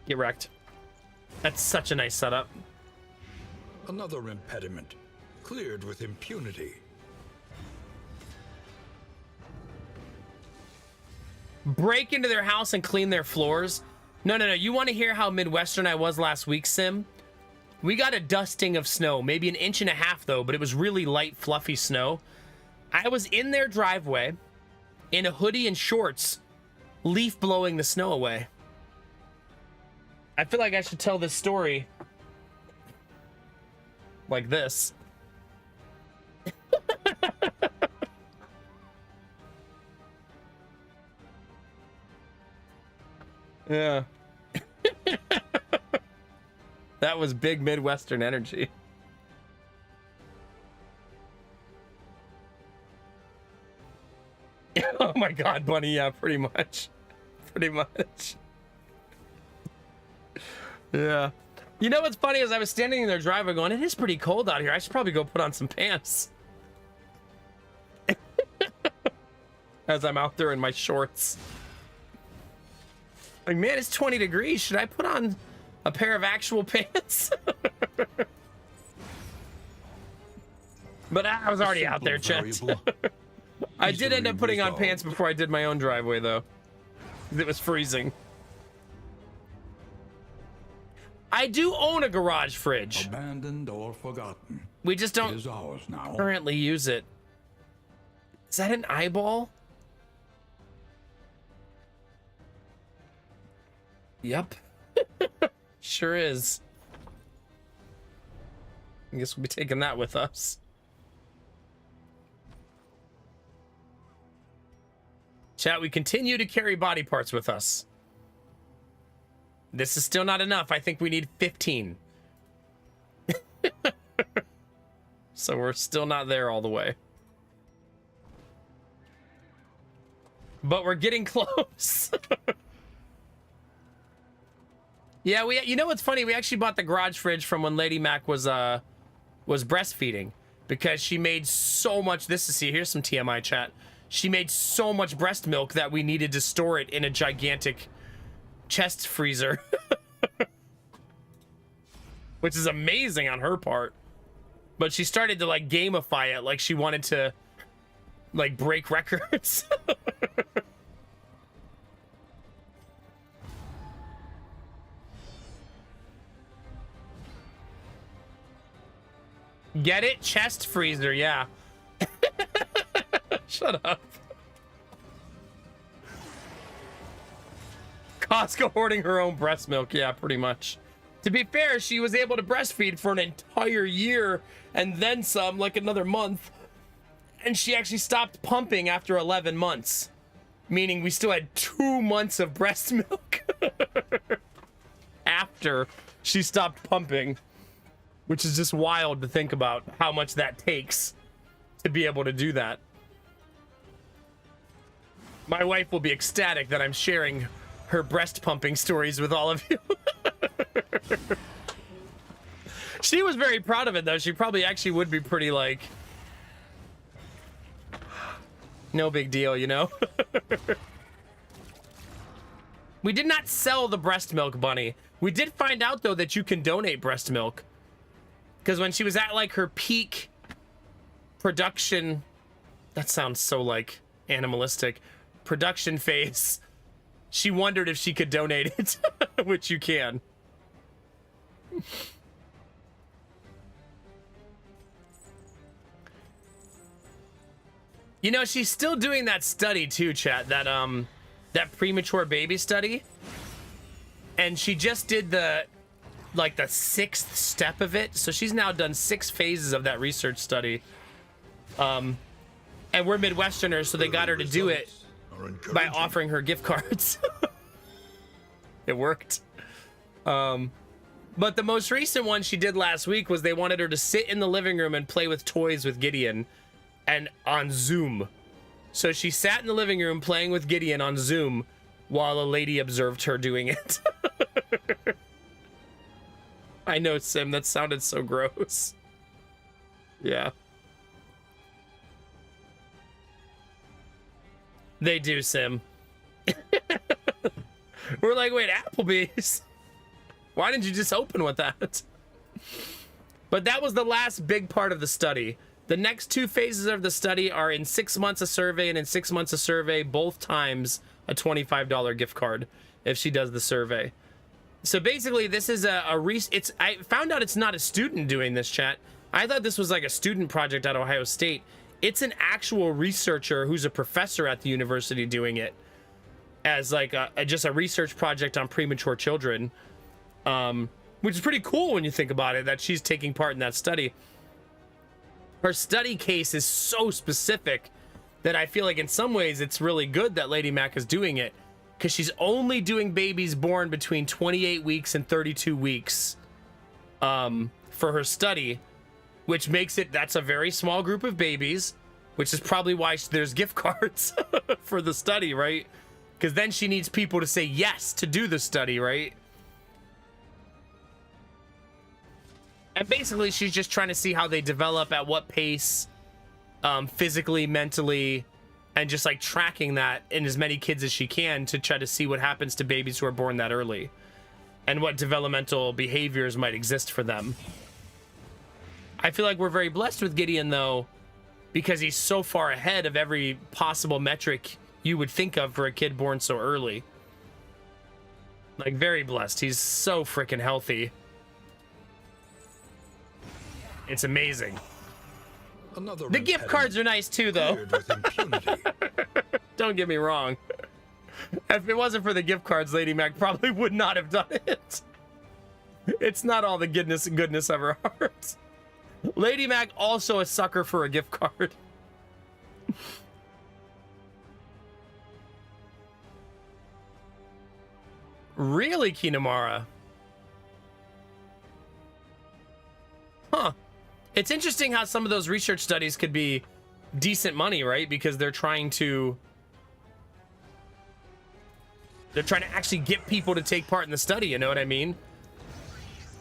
Get wrecked. That's such a nice setup. Another impediment, cleared with impunity. Break into their house and clean their floors. No. You want to hear how Midwestern I was last week, Sim? We got a dusting of snow, maybe 1.5 inches, though, but it was really light, fluffy snow. I was in their driveway in a hoodie and shorts, leaf blowing the snow away. I feel like I should tell this story like this. Yeah. That was big Midwestern energy. Oh my God, Bunny. Yeah, pretty much. Pretty much. Yeah. You know what's funny is I was standing in their driveway going, it is pretty cold out here. I should probably go put on some pants. As I'm out there in my shorts. Like, man, it's 20 degrees. Should I put on a pair of actual pants? But I was already out there, Chet. I did end up putting on pants before I did my own driveway, though. It was freezing. I do own a garage fridge. Abandoned or forgotten. We just It don't is ours now. currently use it. Is that an eyeball? Yep. Sure is. I guess we'll be taking that with us. Chat, we continue to carry body parts with us. This is still not enough. I think we need 15. So we're still not there all the way. But we're getting close. Yeah, you know what's funny? We actually bought the garage fridge from when Lady Mac was breastfeeding, because she made so much. Here's some TMI, chat. She made so much breast milk that we needed to store it in a gigantic chest freezer. Which is amazing on her part. But she started to like gamify it, like she wanted to like break records. Get it? Chest freezer, yeah. Shut up. Costco hoarding her own breast milk, yeah, pretty much. To be fair, she was able to breastfeed for an entire year and then some, like another month. And she actually stopped pumping after 11 months. Meaning we still had 2 months of breast milk after she stopped pumping. Which is just wild to think about how much that takes to be able to do that. My wife will be ecstatic that I'm sharing her breast pumping stories with all of you. She was very proud of it, though. She probably actually would be pretty, like, no big deal, you know? We did not sell the breast milk, Bunny. We did find out, though, that you can donate breast milk. Because when she was at, like, her peak production... That sounds so, like, animalistic. Production phase. She wondered if she could donate it, which you can. You know, she's still doing that study too, chat. That premature baby study. And she just did the 6th step of it. So she's now done 6 phases of that research study. And we're Midwesterners, so they got her to do it by offering her gift cards. It worked. But the most recent one she did last week was they wanted her to sit in the living room and play with toys with Gideon, and on Zoom. So she sat in the living room playing with Gideon on Zoom while a lady observed her doing it. I know, Sim, that sounded so gross. Yeah. They do, Sim. We're like, wait, Applebee's? Why didn't you just open with that? But that was the last big part of the study. The next 2 phases of the study are in 6 months a survey, and in 6 months a survey, both times a $25 gift card if she does the survey. So basically, this is I found out it's not a student doing this, chat. I thought this was like a student project at Ohio State. It's an actual researcher who's a professor at the university doing it as like just a research project on premature children, which is pretty cool when you think about it, that she's taking part in that study. Her study case is so specific that I feel like in some ways it's really good that Lady Mac is doing it, because she's only doing babies born between 28 weeks and 32 weeks for her study, which makes it, that's a very small group of babies, which is probably why there's gift cards for the study, right? Because then she needs people to say yes to do the study, right? And basically, she's just trying to see how they develop, at what pace, physically, mentally, and just like tracking that in as many kids as she can to try to see what happens to babies who are born that early and what developmental behaviors might exist for them. I feel like we're very blessed with Gideon, though, because he's so far ahead of every possible metric you would think of for a kid born so early. Like, very blessed. He's so freaking healthy. It's amazing. The gift cards are nice too, though. Don't get me wrong. If it wasn't for the gift cards, Lady Mac probably would not have done it. It's not all the goodness of her heart. Lady Mac also a sucker for a gift card. Really, Kinamara? Huh. It's interesting how some of those research studies could be decent money, right? Because they're trying to actually get people to take part in the study, you know what I mean?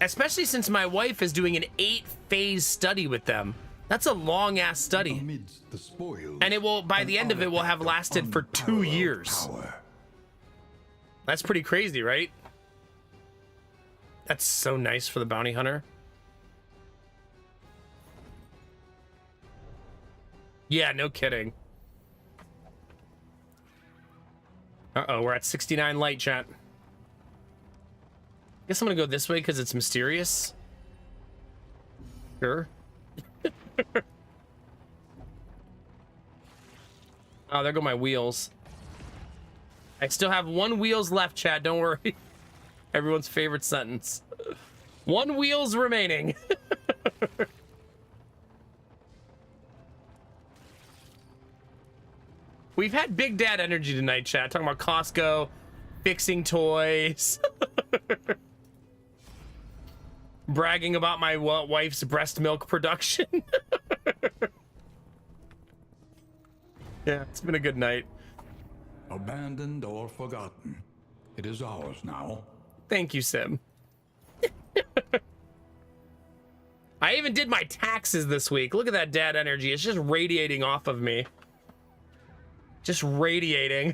Especially since my wife is doing an 8-phase study with them. That's a long ass study. And it will, by the end of it, will have lasted for 2 years. That's pretty crazy, right? That's so nice for the bounty hunter. Yeah, no kidding. Uh-oh, we're at 69 light, chat. Guess I'm gonna go this way because it's mysterious. Sure. Oh, there go my wheels. I still have 1 wheels left, chat. Don't worry. Everyone's favorite sentence. 1 wheels remaining. We've had Big Dad energy tonight, chat. Talking about Costco, fixing toys, bragging about my wife's breast milk production. Yeah, it's been a good night. Abandoned or forgotten, it is ours now. Thank you, Sim. I even did my taxes this week. Look at that dad energy. It's just radiating off of me. Just radiating.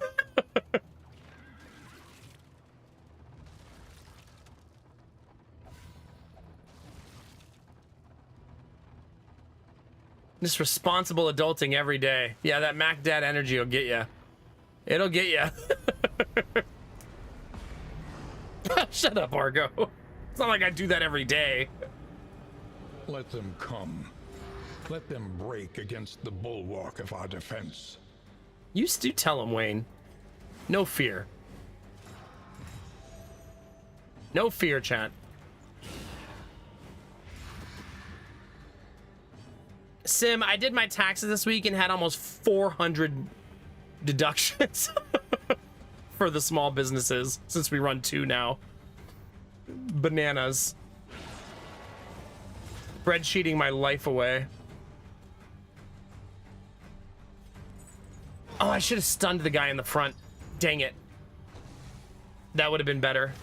Just responsible adulting every day. Yeah, that Mac dad energy will get you. It'll get you. Shut up, Argo. It's not like I do that every day. Let them come. Let them break against the bulwark of our defense. You do tell him, Wayne. No fear. No fear, chat. Sim, I did my taxes this week and had almost 400 deductions for the small businesses since we run 2 now. Bananas. Spreadsheeting my life away. Oh, I should have stunned the guy in the front. Dang it. That would have been better.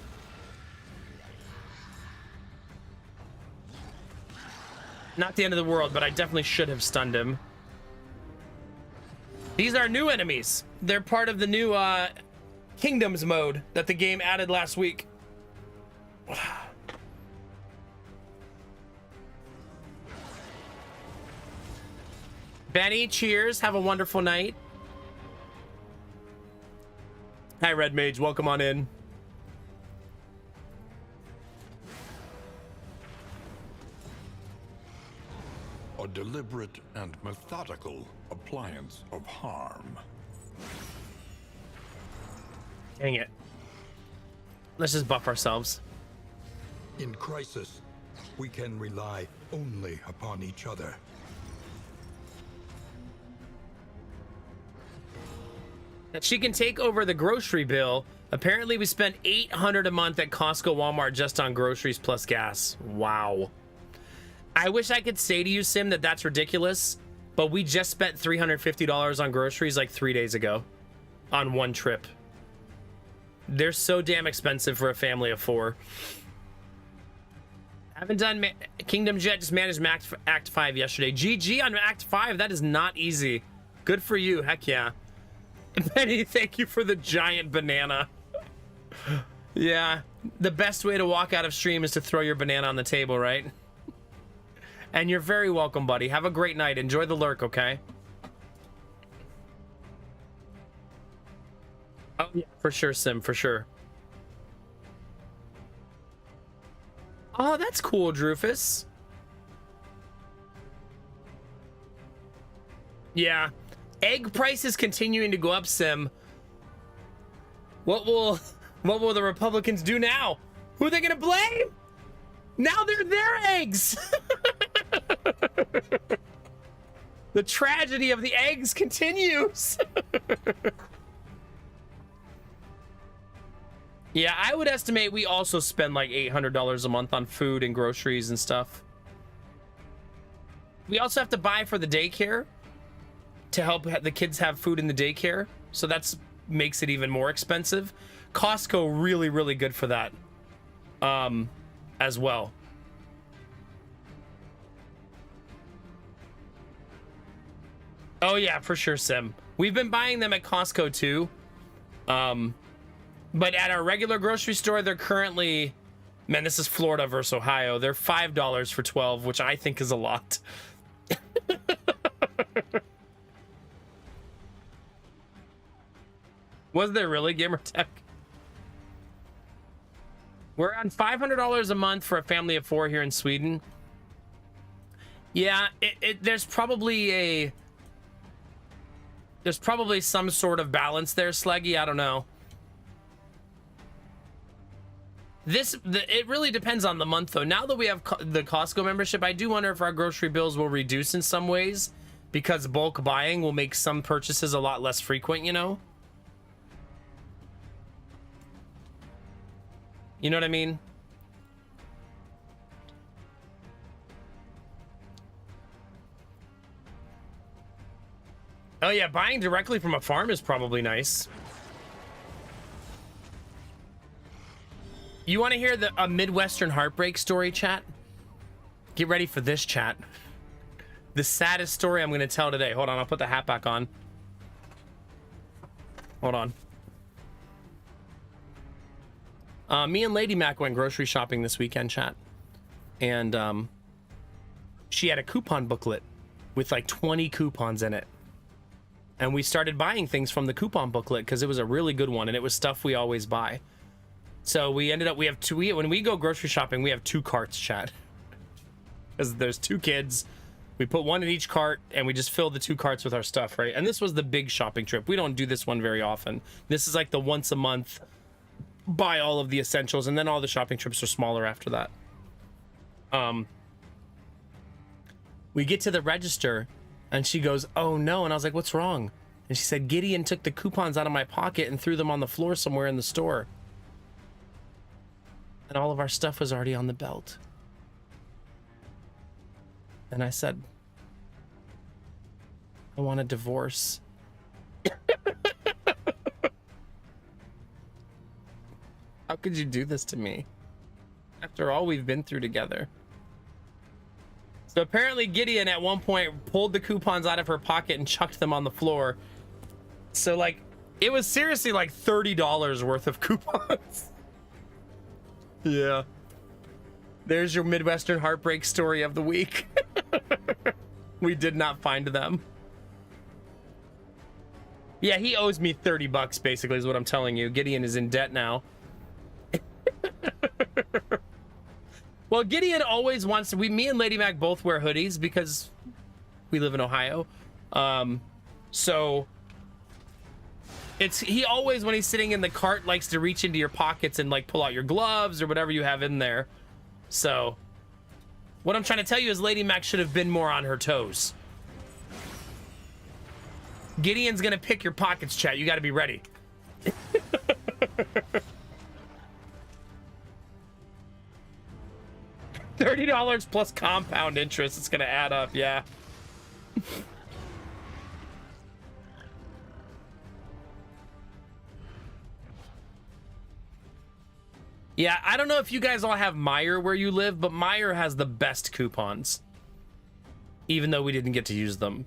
Not the end of the world, but I definitely should have stunned him. These are new enemies. They're part of the new Kingdoms mode that the game added last week. Benny, cheers. Have a wonderful night. Hi, Red Mage. Welcome on in. A deliberate and methodical appliance of harm. Dang it. Let's just buff ourselves. In crisis, we can rely only upon each other. That she can take over the grocery bill. Apparently, we spent $800 a month at Costco, Walmart just on groceries plus gas. Wow. I wish I could say to you, Sim, that that's ridiculous, but we just spent $350 on groceries like 3 days ago on one trip. They're so damn expensive for a family of 4. Haven't done Kingdoms yet, just managed Act 5 yesterday. GG on Act 5, that is not easy. Good for you, heck yeah. Benny, thank you for the giant banana. Yeah, the best way to walk out of stream is to throw your banana on the table, right? And you're very welcome, buddy. Have a great night. Enjoy the lurk, okay? Oh, yeah, for sure, Sim, for sure. Oh, that's cool, Drufus. Yeah. Egg prices continuing to go up, Sim. What will the Republicans do now? Who are they gonna blame? Now they're their eggs. The tragedy of the eggs continues. Yeah, I would estimate we also spend like $800 a month on food and groceries and stuff. We also have to buy for the daycare to help the kids have food in the daycare. So that's makes it even more expensive. Costco really, really good for that as well. Oh yeah, for sure, Sim. We've been buying them at Costco too. But at our regular grocery store, they're currently, man, this is Florida versus Ohio. They're $5 for 12, which I think is a lot. Was there really, Gamertech? We're on $500 a month for a family of 4 here in Sweden. Yeah, there's probably some sort of balance there, Sleggy. I don't know. It really depends on the month, though. Now that we have the Costco membership, I do wonder if our grocery bills will reduce in some ways, because bulk buying will make some purchases a lot less frequent, you know? You know what I mean? Oh yeah, buying directly from a farm is probably nice. You want to hear a Midwestern heartbreak story, chat? Get ready for this, chat. The saddest story I'm going to tell today. Hold on, I'll put the hat back on. Hold on. Me and Lady Mac went grocery shopping this weekend, chat. And she had a coupon booklet with like 20 coupons in it. And we started buying things from the coupon booklet because it was a really good one and it was stuff we always buy. So we ended up, we have two, when we go grocery shopping, we have 2 carts, chat. Because there's 2 kids. We put one in each cart and we just fill the 2 carts with our stuff, right? And this was the big shopping trip. We don't do this one very often. This is like the once a month, buy all of the essentials, and then all the shopping trips are smaller after that. We get to the register and she goes, "Oh no." And I was like, "What's wrong?" And she said, "Gideon took the coupons out of my pocket and threw them on the floor somewhere in the store. And all of our stuff was already on the belt." And I said, "I want a divorce." How could you do this to me? After all we've been through together. So apparently Gideon at one point pulled the coupons out of her pocket and chucked them on the floor. So like, it was seriously like $30 worth of coupons. Yeah. There's your Midwestern heartbreak story of the week. We did not find them. Yeah, he owes me 30 bucks basically is what I'm telling you. Gideon is in debt now. Well, Gideon always wants to, me and Lady Mac both wear hoodies because we live in Ohio. So he always, when he's sitting in the cart, likes to reach into your pockets and like pull out your gloves or whatever you have in there. So what I'm trying to tell you is Lady Mac should have been more on her toes. Gideon's gonna pick your pockets, chat. You gotta be ready. $30 plus compound interest. It's gonna add up, yeah. Yeah, I don't know if you guys all have Meijer where you live, but Meijer has the best coupons. Even though we didn't get to use them.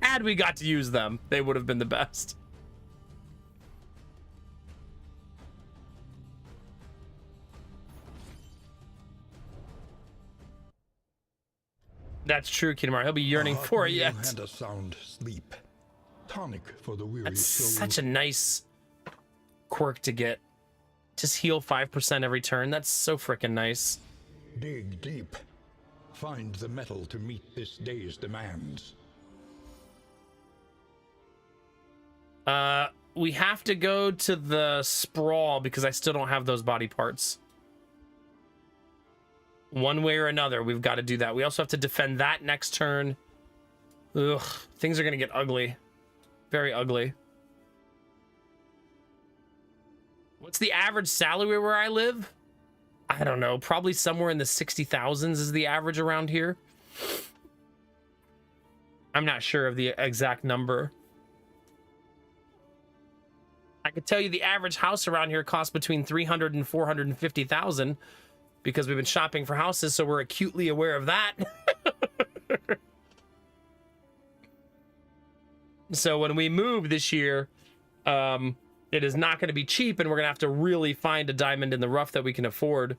Had we got to use them, they would have been the best. That's true, Kidamar. He'll be yearning for it yet. And a sound sleep. Tonic for the weary That's soul. such a nice quirk to get. Just heal 5% every turn. That's so freaking nice. Dig deep. Find the metal to meet this day's demands. We have to go to the sprawl because I still don't have those body parts. One way or another, we've got to do that. We also have to defend that next turn. Ugh, things are gonna get ugly. Very ugly. What's the average salary where I live? I don't know. Probably somewhere in the 60,000s is the average around here. I'm not sure of the exact number. I could tell you the average house around here costs between 300 and 450,000 because we've been shopping for houses, so we're acutely aware of that. So when we move this year, it is not going to be cheap, and we're going to have to really find a diamond in the rough that we can afford.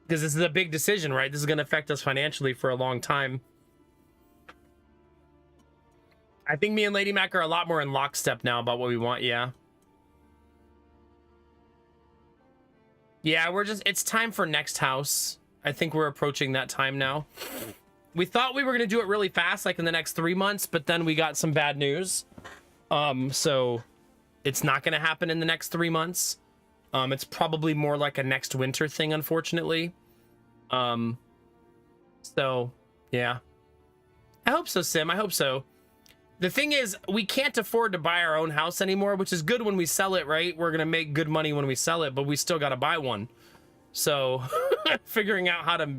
Because this is a big decision, right? This is going to affect us financially for a long time. I think me and Lady Mac are a lot more in lockstep now about what we want, yeah. Yeah, it's time for next house. I think we're approaching that time now. We thought we were going to do it really fast, like in the next 3 months, but then we got some bad news. So it's not going to happen in the next 3 months. It's probably more like a next winter thing, unfortunately. So yeah, I hope so, Sim. I hope so. The thing is, we can't afford to buy our own house anymore, which is good when we sell it, right? We're going to make good money when we sell it, but we still got to buy one. So figuring out how to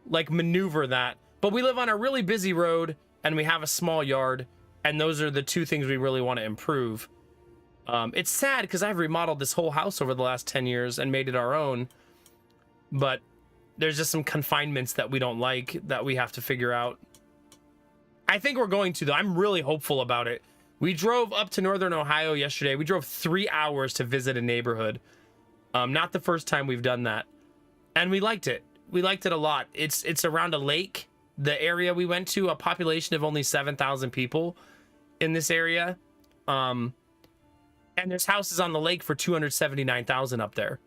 like maneuver that. But we live on a really busy road and we have a small yard. And those are the 2 things we really want to improve. It's sad because I've remodeled this whole house over the last 10 years and made it our own, but there's just some confinements that we don't like that we have to figure out. I think we're going to, though. I'm really hopeful about it. We drove up to Northern Ohio yesterday. We drove 3 hours to visit a neighborhood. Not the first time we've done that. And we liked it. We liked it a lot. It's around a lake. The area we went to, a population of only 7,000 people in this area. And there's houses on the lake for $279,000 up there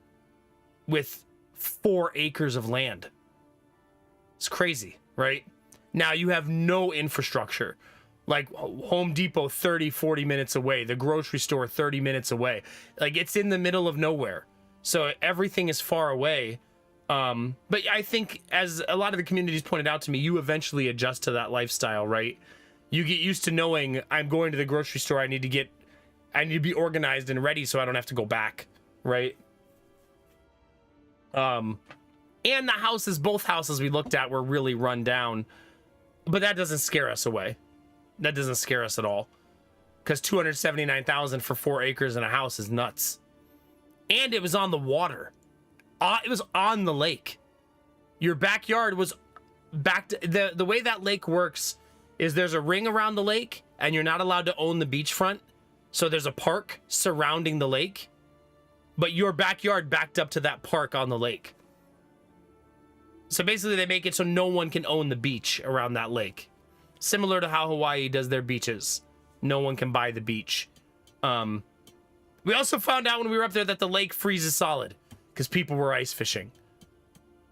with 4 acres of land. It's crazy, right? Now you have no infrastructure. Like Home Depot 30, 40 minutes away, the grocery store 30 minutes away. Like it's in the middle of nowhere. So everything is far away. But I think, as a lot of the communities pointed out to me, you eventually adjust to that lifestyle, right? You get used to knowing I'm going to the grocery store. I need to be organized and ready so I don't have to go back, right? And both houses we looked at were really run down, but that doesn't scare us away. That doesn't scare us at all, because $279,000 for 4 acres and a house is nuts. And it was on the water. It was on the lake. Your backyard was back to the way that lake works is there's a ring around the lake and you're not allowed to own the beachfront. So there's a park surrounding the lake, but your backyard backed up to that park on the lake. So basically they make it so no one can own the beach around that lake. Similar to how Hawaii does their beaches. No one can buy the beach. We also found out when we were up there that the lake freezes solid because people were ice fishing.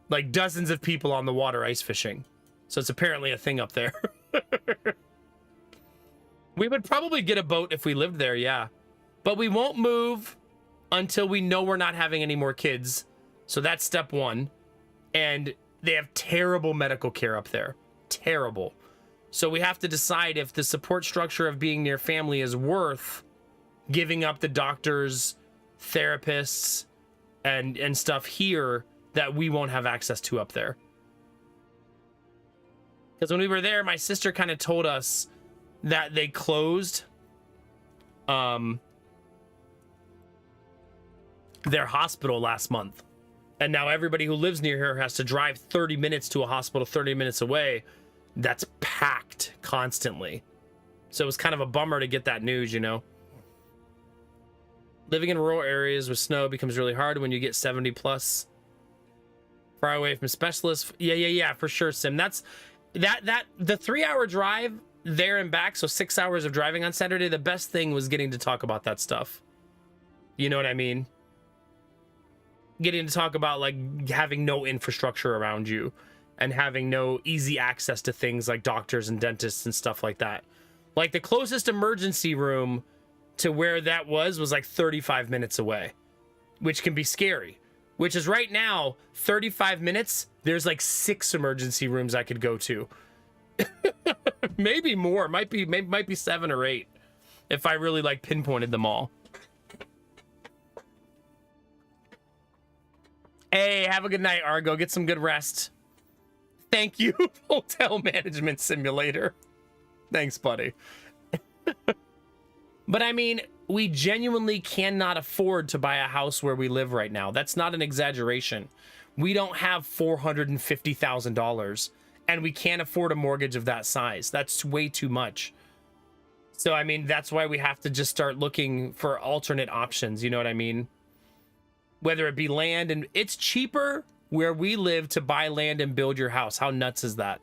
Like dozens of people on the water ice fishing. So it's apparently a thing up there. We would probably get a boat if we lived there, yeah. But we won't move until we know we're not having any more kids. So that's step one. And they have terrible medical care up there. Terrible. So we have to decide if the support structure of being near family is worth giving up the doctors, therapists, and stuff here that we won't have access to up there. Because when we were there, my sister kind of told us that they closed their hospital last month. And now everybody who lives near here has to drive 30 minutes to a hospital 30 minutes away. That's packed constantly. So it was kind of a bummer to get that news, you know. Living in rural areas with snow becomes really hard when you get 70 plus. Far away from specialists. Yeah, for sure, Sim. That's the 3-hour drive there and back, so 6 hours of driving on Saturday. The best thing was getting to talk about that stuff. You know what I mean? Getting to talk about like having no infrastructure around you and having no easy access to things like doctors and dentists and stuff like that. Like the closest emergency room to where that was like 35 minutes away, which can be scary. Which is right now 35 minutes. There's like 6 emergency rooms I could go to. Maybe more. Might be 7 or 8 if I really like pinpointed them all. Hey, have a good night, Argo. Get some good rest. Thank you, Hotel Management Simulator. Thanks, buddy. But I mean, we genuinely cannot afford to buy a house where we live right now. That's not an exaggeration. We don't have $450,000, and we can't afford a mortgage of that size. That's way too much. So, I mean, that's why we have to just start looking for alternate options. You know what I mean? Whether it be land, and it's cheaper where we live to buy land and build your house. How nuts is that?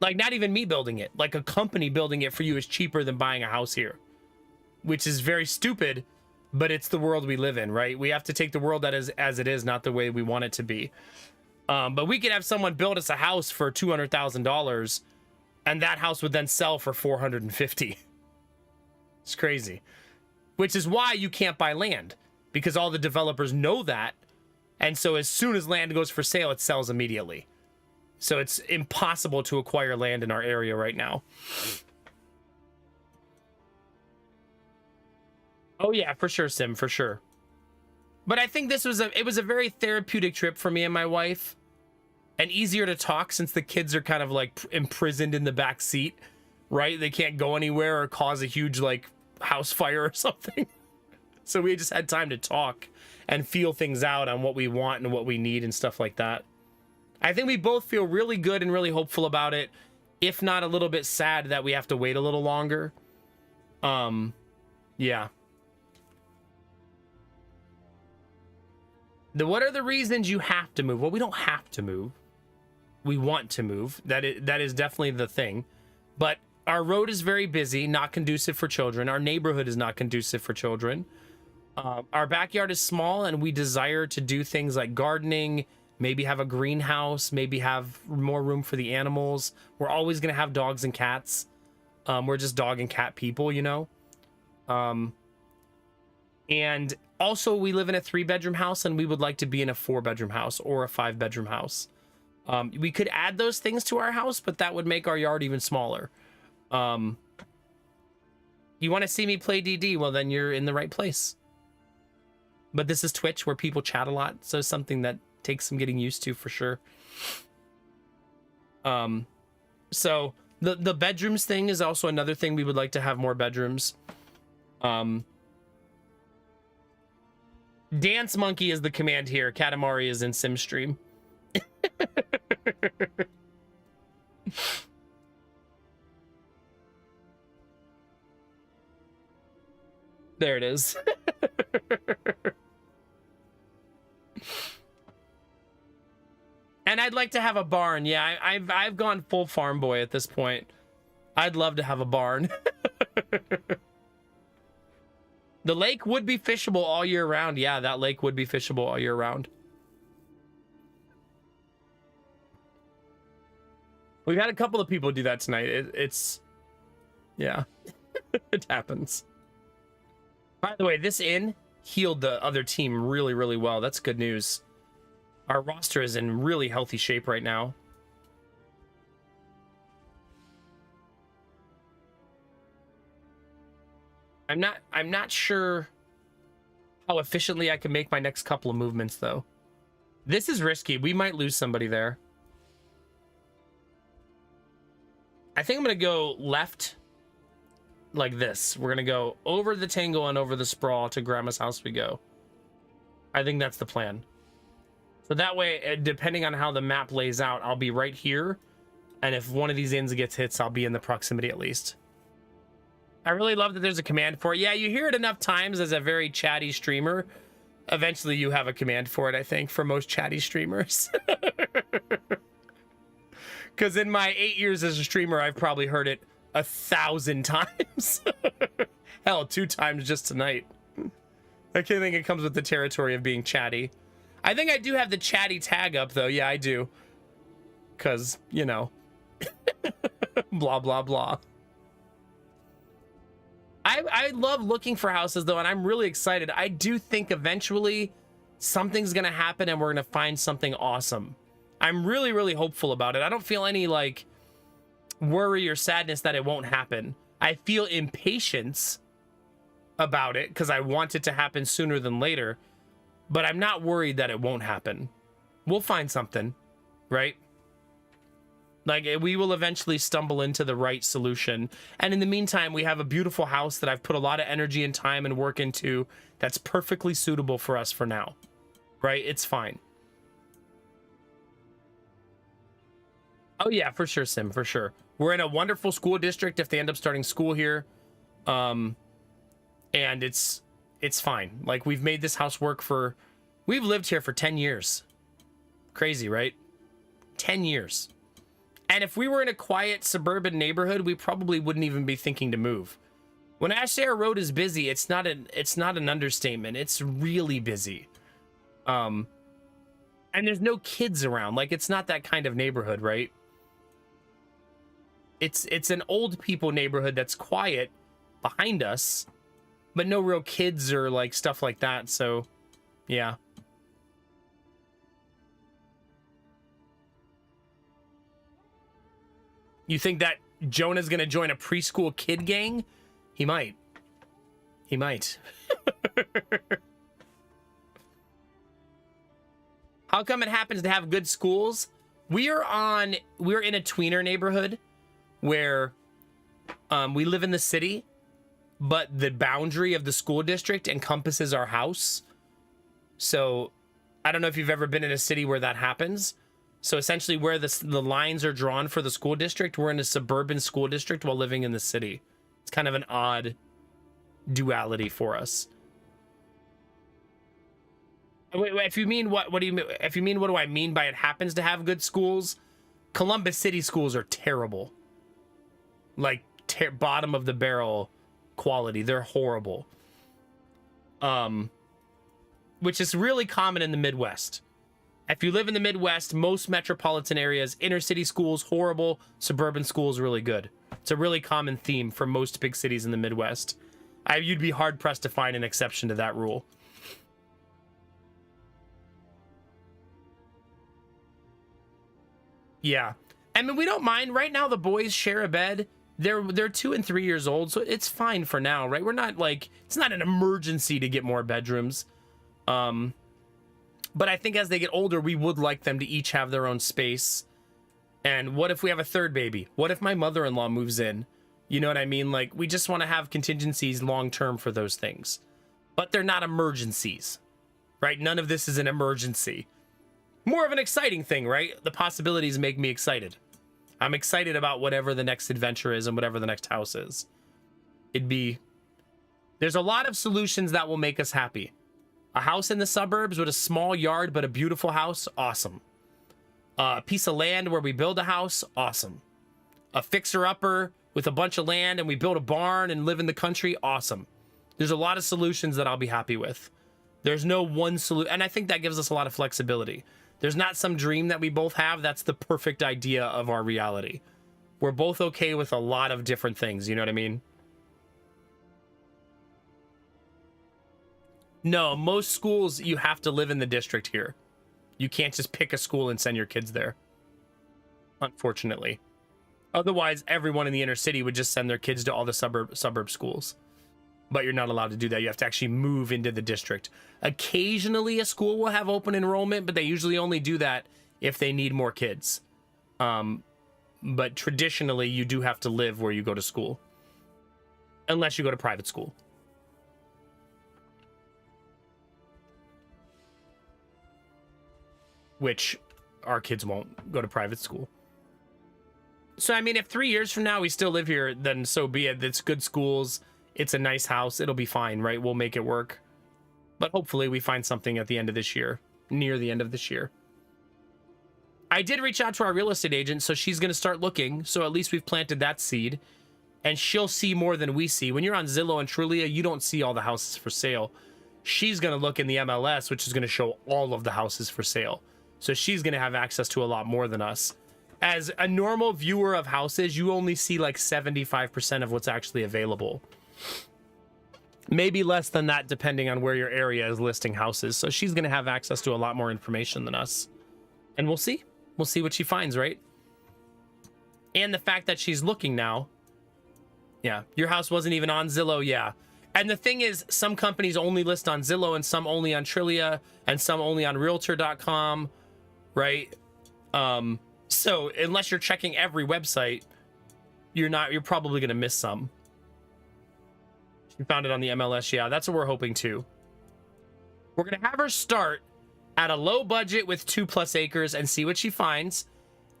Like, not even me building it. Like, a company building it for you is cheaper than buying a house here. Which is very stupid, but it's the world we live in, right? We have to take the world that is as it is, not the way we want it to be. But we could have someone build us a house for $200,000, and that house would then sell for $450,000. It's crazy. Which is why you can't buy land, because all the developers know that. And so as soon as land goes for sale, it sells immediately. So it's impossible to acquire land in our area right now. Oh yeah, for sure, Sim, for sure. But I think this was it was a very therapeutic trip for me and my wife, and easier to talk since the kids are kind of like imprisoned in the back seat, right? They can't go anywhere or cause a huge like house fire or something. So we just had time to talk and feel things out on what we want and what we need and stuff like that. I think we both feel really good and really hopeful about it, if not a little bit sad that we have to wait a little longer. Yeah. What are the reasons you have to move? Well, we don't have to move. We want to move. That is definitely the thing. But our road is very busy, not conducive for children. Our neighborhood is not conducive for children. Our backyard is small, and we desire to do things like gardening, maybe have a greenhouse, maybe have more room for the animals. We're always going to have dogs and cats. We're just dog and cat people, you know? And also, we live in a 3-bedroom house, and we would like to be in a 4-bedroom house or a 5-bedroom house. We could add those things to our house, but that would make our yard even smaller. You want to see me play DD? Well, then you're in the right place. But this is Twitch, where people chat a lot, so something that takes some getting used to for sure. So the bedrooms thing is also another thing. We would like to have more bedrooms. Dance Monkey is the command here. Katamari is in SimStream. There it is. And I'd like to have a barn. Yeah, I've gone full farm boy at this point. I'd love to have a barn. The lake would be fishable all year round. Yeah, that lake would be fishable all year round. We've had a couple of people do that tonight. It's yeah, it happens. By the way, this inn healed the other team really, really well. That's good news. Our roster is in really healthy shape right now. I'm not sure how efficiently I can make my next couple of movements though. This is risky. We might lose somebody there. I think I'm gonna go left like this. We're gonna go over the tangle and over the sprawl to Grandma's house we go. I think that's the plan. So that way, depending on how the map lays out, I'll be right here. And if one of these inns gets hits, I'll be in the proximity at least. I really love that there's a command for it. Yeah, you hear it enough times as a very chatty streamer. Eventually you have a command for it, I think, for most chatty streamers. Because in my 8 years as a streamer, I've probably heard it 1,000 times. Hell, 2 times just tonight. I can't think it comes with the territory of being chatty. I think I do have the chatty tag up, though. Yeah, I do. Because, you know. Blah, blah, blah. I love looking for houses, though, and I'm really excited. I do think eventually something's going to happen and we're going to find something awesome. I'm really, really hopeful about it. I don't feel any, like, worry or sadness that it won't happen. I feel impatience about it because I want it to happen sooner than later, but I'm not worried that it won't happen. We'll find something, right? Like, we will eventually stumble into the right solution. And in the meantime, we have a beautiful house that I've put a lot of energy and time and work into that's perfectly suitable for us for now, right? It's fine. Oh yeah, for sure, Sim, for sure. We're in a wonderful school district if they end up starting school here. And it's fine. Like, we've made this house work for... We've lived here for 10 years. Crazy, right? 10 years. And if we were in a quiet suburban neighborhood, we probably wouldn't even be thinking to move. When Ashare Road is busy, it's not an understatement. It's really busy. And there's no kids around. Like, it's not that kind of neighborhood, right? It's an old people neighborhood that's quiet behind us, but no real kids or like stuff like that. So, yeah. You think that Jonah's gonna join a preschool kid gang? He might. He might. How come it happens to have good schools? We're in a tweener neighborhood where we live in the city but the boundary of the school district encompasses our house. So I don't know if you've ever been in a city where that happens. So essentially where the lines are drawn for the school district, we're in a suburban school district while living in the city. It's kind of an odd duality for us. Wait, if you mean what do you mean? If you mean what do I mean by it happens to have good schools? Columbus City schools are terrible. Like bottom of the barrel quality. They're horrible. Which is really common in the Midwest. If you live in the Midwest, most metropolitan areas, inner city schools horrible, suburban schools really good. It's a really common theme for most big cities in the Midwest. You'd be hard pressed to find an exception to that rule. Yeah. I mean, we don't mind. Right now, the boys share a bed. They're 2 and 3 years old, so it's fine for now, right? We're not like, it's not an emergency to get more bedrooms. But I think as they get older, we would like them to each have their own space. And what if we have a third baby? What if my mother-in-law moves in? You know what I mean? Like, we just want to have contingencies long-term for those things. But they're not emergencies, right? None of this is an emergency. More of an exciting thing, right? The possibilities make me excited. I'm excited about whatever the next adventure is and whatever the next house is. There's a lot of solutions that will make us happy. A house in the suburbs with a small yard but a beautiful house, awesome. A piece of land where we build a house, awesome. A fixer-upper with a bunch of land and we build a barn and live in the country, awesome. There's a lot of solutions that I'll be happy with. There's no one solution, and I think that gives us a lot of flexibility. There's not some dream that we both have. That's the perfect idea of our reality. We're both okay with a lot of different things, you know what I mean? No, most schools, you have to live in the district here. You can't just pick a school and send your kids there. Unfortunately. Otherwise, everyone in the inner city would just send their kids to all the suburb schools. But you're not allowed to do that. You have to actually move into the district. Occasionally, a school will have open enrollment, but they usually only do that if they need more kids. But traditionally, you do have to live where you go to school. Unless you go to private school. Which our kids won't go to private school. So, I mean, if 3 years from now we still live here, then so be it. It's good schools. It's a nice house. It'll be fine, right? We'll make it work. But hopefully we find something at the end of this year, near the end of this year. I did reach out to our real estate agent, so she's going to start looking. So at least we've planted that seed. And she'll see more than we see. When you're on Zillow and Trulia, you don't see all the houses for sale. She's going to look in the MLS, which is going to show all of the houses for sale. So she's going to have access to a lot more than us. As a normal viewer of houses, you only see like 75% of what's actually available. Maybe less than that, depending on where your area is listing houses. So she's going to have access to a lot more information than us. And we'll see. We'll see what she finds, right? And the fact that she's looking now. Yeah, your house wasn't even on Zillow. Yeah. And the thing is, some companies only list on Zillow and some only on Trulia and some only on Realtor.com, right? So unless you're checking every website, you're probably going to miss some. She found it on the MLS. Yeah, that's what we're hoping to. We're going to have her start at a low budget with 2+ acres and see what she finds.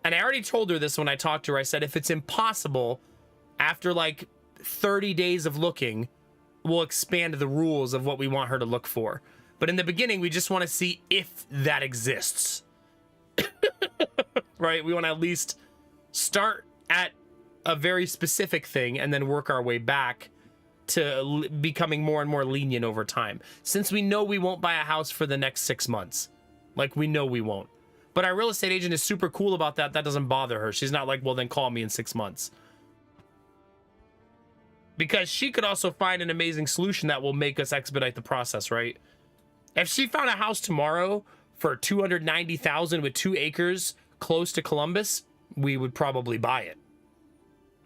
And I already told her this when I talked to her. I said, if it's impossible, after like 30 days of looking, we'll expand the rules of what we want her to look for. But in the beginning, we just want to see if that exists. Right? We want to at least start at a very specific thing and then work our way back to becoming more and more lenient over time. Since we know we won't buy a house for the next 6 months. Like, we know we won't. But our real estate agent is super cool about that. That doesn't bother her. She's not like, well, then call me in 6 months. Because she could also find an amazing solution that will make us expedite the process, right? If she found a house tomorrow for $290,000 with 2 acres close to Columbus, we would probably buy it.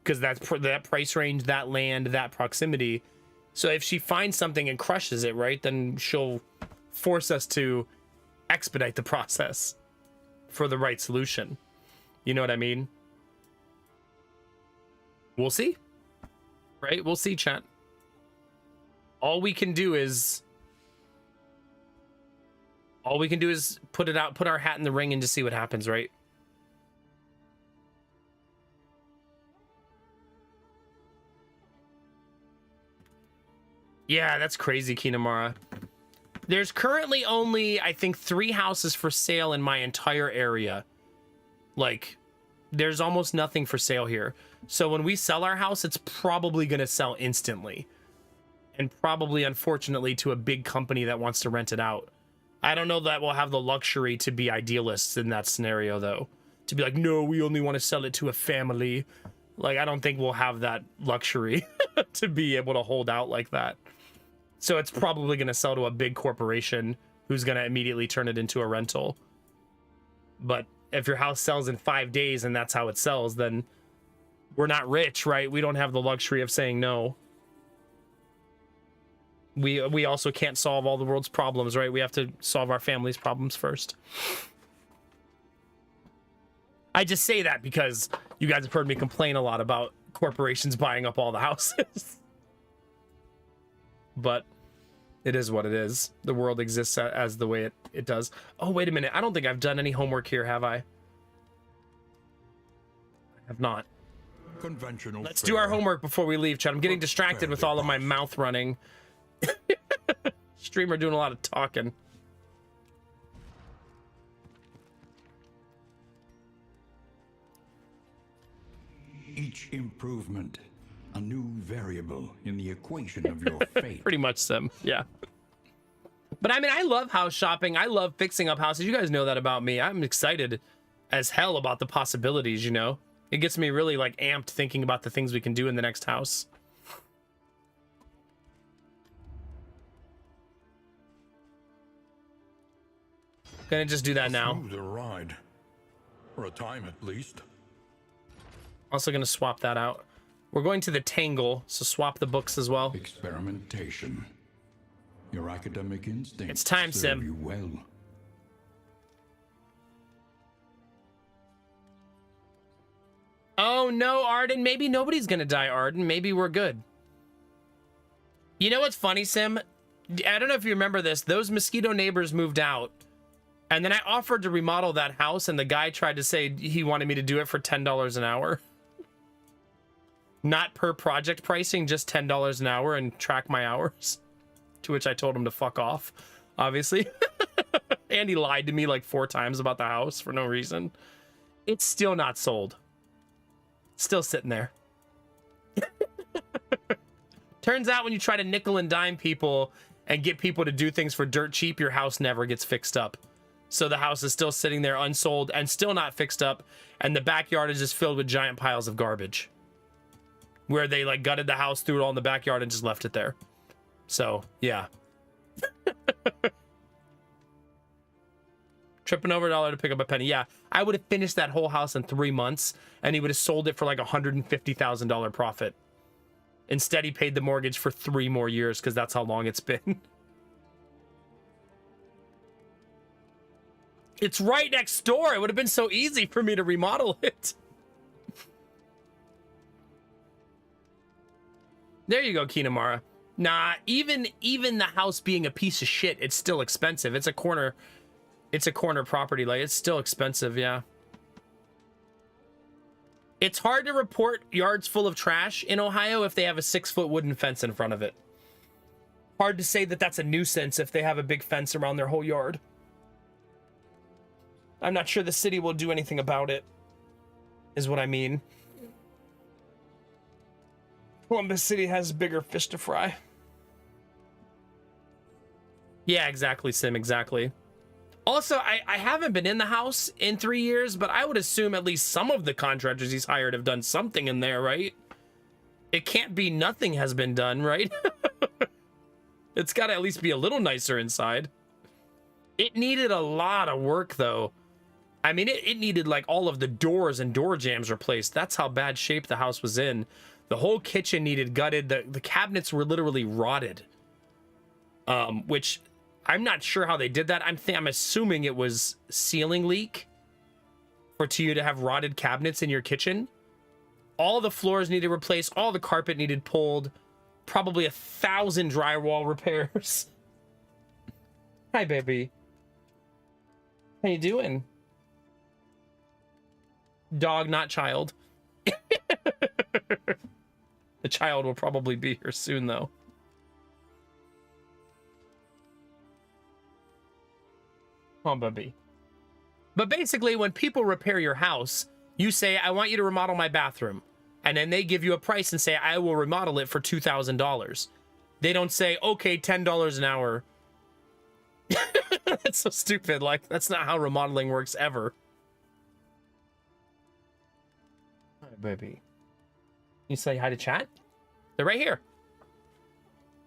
Because that's that price range, that land, that proximity. So if she finds something and crushes it, right, then she'll force us to expedite the process for the right solution. You know what I mean? We'll see. Right? We'll see, chat. All we can do is put it out, put our hat in the ring and just see what happens, right? Yeah, that's crazy, Kinamara. There's currently only, I think, 3 houses for sale in my entire area. Like, there's almost nothing for sale here. So when we sell our house, it's probably going to sell instantly. And probably, unfortunately, to a big company that wants to rent it out. I don't know that we'll have the luxury to be idealists in that scenario, though. To be like, no, we only want to sell it to a family. Like, I don't think we'll have that luxury to be able to hold out like that. So it's probably going to sell to a big corporation who's going to immediately turn it into a rental. But if your house sells in 5 days and that's how it sells, then we're not rich, right? We don't have the luxury of saying no. We also can't solve all the world's problems, right? We have to solve our family's problems first. I just say that because you guys have heard me complain a lot about corporations buying up all the houses. But it is what it is. The world exists as the way it does. Oh, wait a minute. I don't think I've done any homework here, have I? I have not. Conventional. Let's do our homework before we leave, Chad. I'm getting distracted with all of my mouth running. Streamer doing a lot of talking. Each improvement, a new variable in the equation of your fate. Pretty much, Sim. Yeah. But I mean, I love house shopping. I love fixing up houses. You guys know that about me. I'm excited as hell about the possibilities, you know? It gets me really, like, amped thinking about the things we can do in the next house. Gonna just do that now. Smoother ride. For a time, at least. Also gonna swap that out. We're going to the Tangle, so swap the books as well. Experimentation. Your academic instincts It's time, serve Sim. you well. Oh no, Arden. Maybe nobody's gonna die, Arden. Maybe we're good. You know what's funny, Sim? I don't know if you remember this. Those mosquito neighbors moved out. And then I offered to remodel that house, and the guy tried to say he wanted me to do it for $10 an hour. Not per project pricing, just $10 an hour and track my hours. To which I told him to fuck off, obviously. And he lied to me like 4 times about the house for no reason. It's still not sold. Still sitting there. Turns out when you try to nickel and dime people and get people to do things for dirt cheap, your house never gets fixed up. So the house is still sitting there unsold and still not fixed up. And the backyard is just filled with giant piles of garbage. Where they like gutted the house, threw it all in the backyard and just left it there. So, yeah. Tripping over $1 to pick up a penny. Yeah, I would have finished that whole house in 3 months and he would have sold it for like $150,000 profit. Instead, he paid the mortgage for 3 more years because that's how long it's been. It's right next door. It would have been so easy for me to remodel it. There you go, Kinamara. Nah, even the house being a piece of shit, it's still expensive. It's a corner property. Like, it's still expensive, yeah. It's hard to report yards full of trash in Ohio if they have a 6-foot wooden fence in front of it. Hard to say that that's a nuisance if they have a big fence around their whole yard. I'm not sure the city will do anything about it, is what I mean. Columbus City has bigger fish to fry. Yeah, exactly, Sim, exactly. Also, I haven't been in the house in 3 years, but I would assume at least some of the contractors he's hired have done something in there, right? It can't be nothing has been done, right? It's got to at least be a little nicer inside. It needed a lot of work, though. I mean, it needed, like, all of the doors and door jambs replaced. That's how bad shape the house was in. The whole kitchen needed gutted. The cabinets were literally rotted. Which... I'm not sure how they did that. I'm assuming it was ceiling leak for you to have rotted cabinets in your kitchen. All the floors needed replaced. All the carpet needed pulled. probably 1,000 drywall repairs. Hi, baby. How you doing? Dog, not child. The child will probably be here soon, though. Oh, baby. But basically, when people repair your house, you say, I want you to remodel my bathroom. And then they give you a price and say, I will remodel it for $2,000. They don't say, okay, $10 an hour. That's so stupid. Like, that's not how remodeling works ever. Hi, baby. You say hi to chat? They're right here.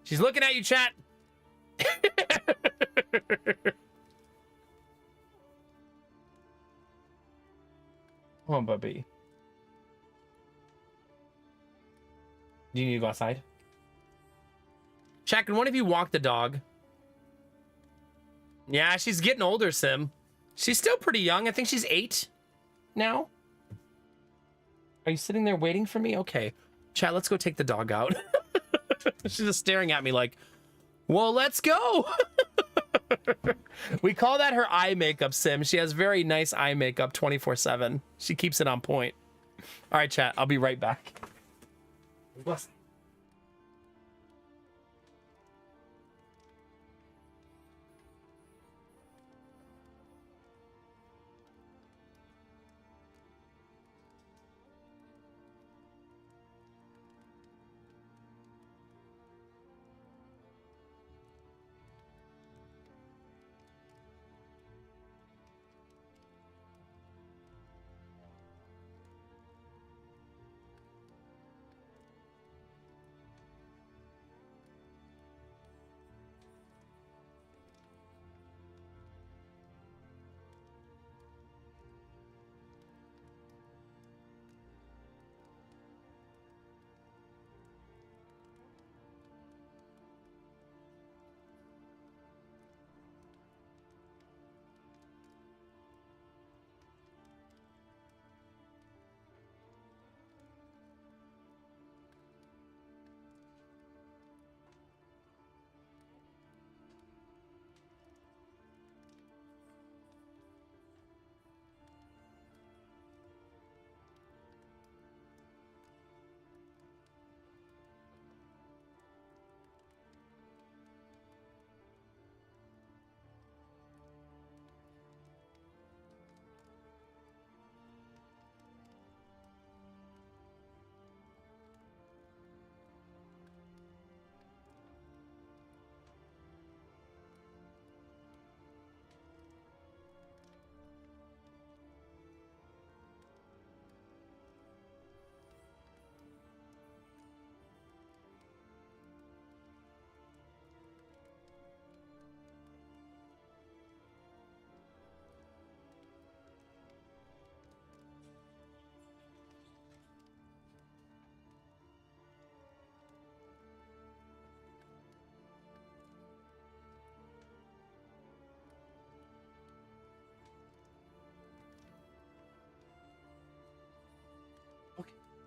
She's looking at you, chat. Come on, baby. Do you need to go outside? Chat, can one of you walk the dog? Yeah, she's getting older, Sim. She's still pretty young. I think she's 8 now. Are you sitting there waiting for me? Okay. Chat, let's go take the dog out. She's just staring at me like, well, let's go. We call that her eye makeup, Sim. She has very nice eye makeup 24/7. She keeps it on point. All right, chat. I'll be right back. Bless.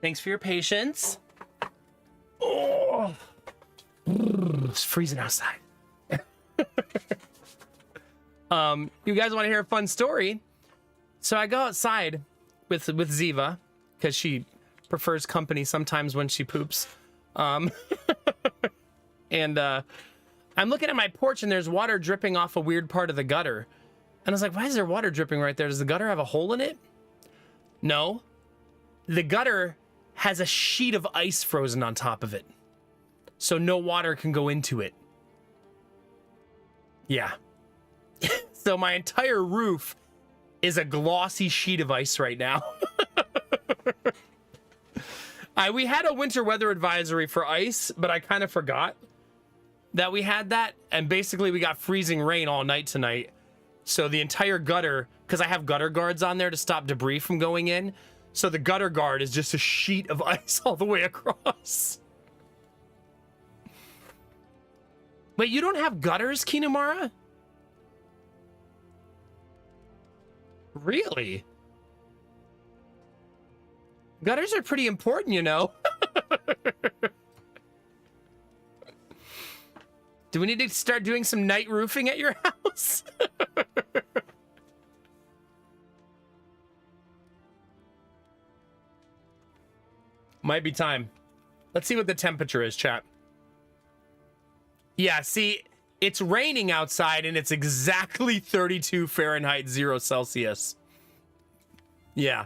Thanks for your patience. Oh, it's freezing outside. You guys want to hear a fun story? So I go outside with Ziva because she prefers company sometimes when she poops. And I'm looking at my porch and there's water dripping off a weird part of the gutter. And I was like, why is there water dripping right there? Does the gutter have a hole in it? No. The gutter has a sheet of ice frozen on top of it. So no water can go into it. Yeah. So my entire roof is a glossy sheet of ice right now. We had a winter weather advisory for ice, but I kind of forgot that we had that. And basically we got freezing rain all night tonight. So the entire gutter, because I have gutter guards on there to stop debris from going in. So the gutter guard is just a sheet of ice all the way across. Wait, you don't have gutters, Kinamara? Really? Gutters are pretty important, you know. Do we need to start doing some night roofing at your house? Might be time. Let's see what the temperature is, chat. Yeah, see, it's raining outside and it's exactly 32 Fahrenheit, 0 Celsius. Yeah.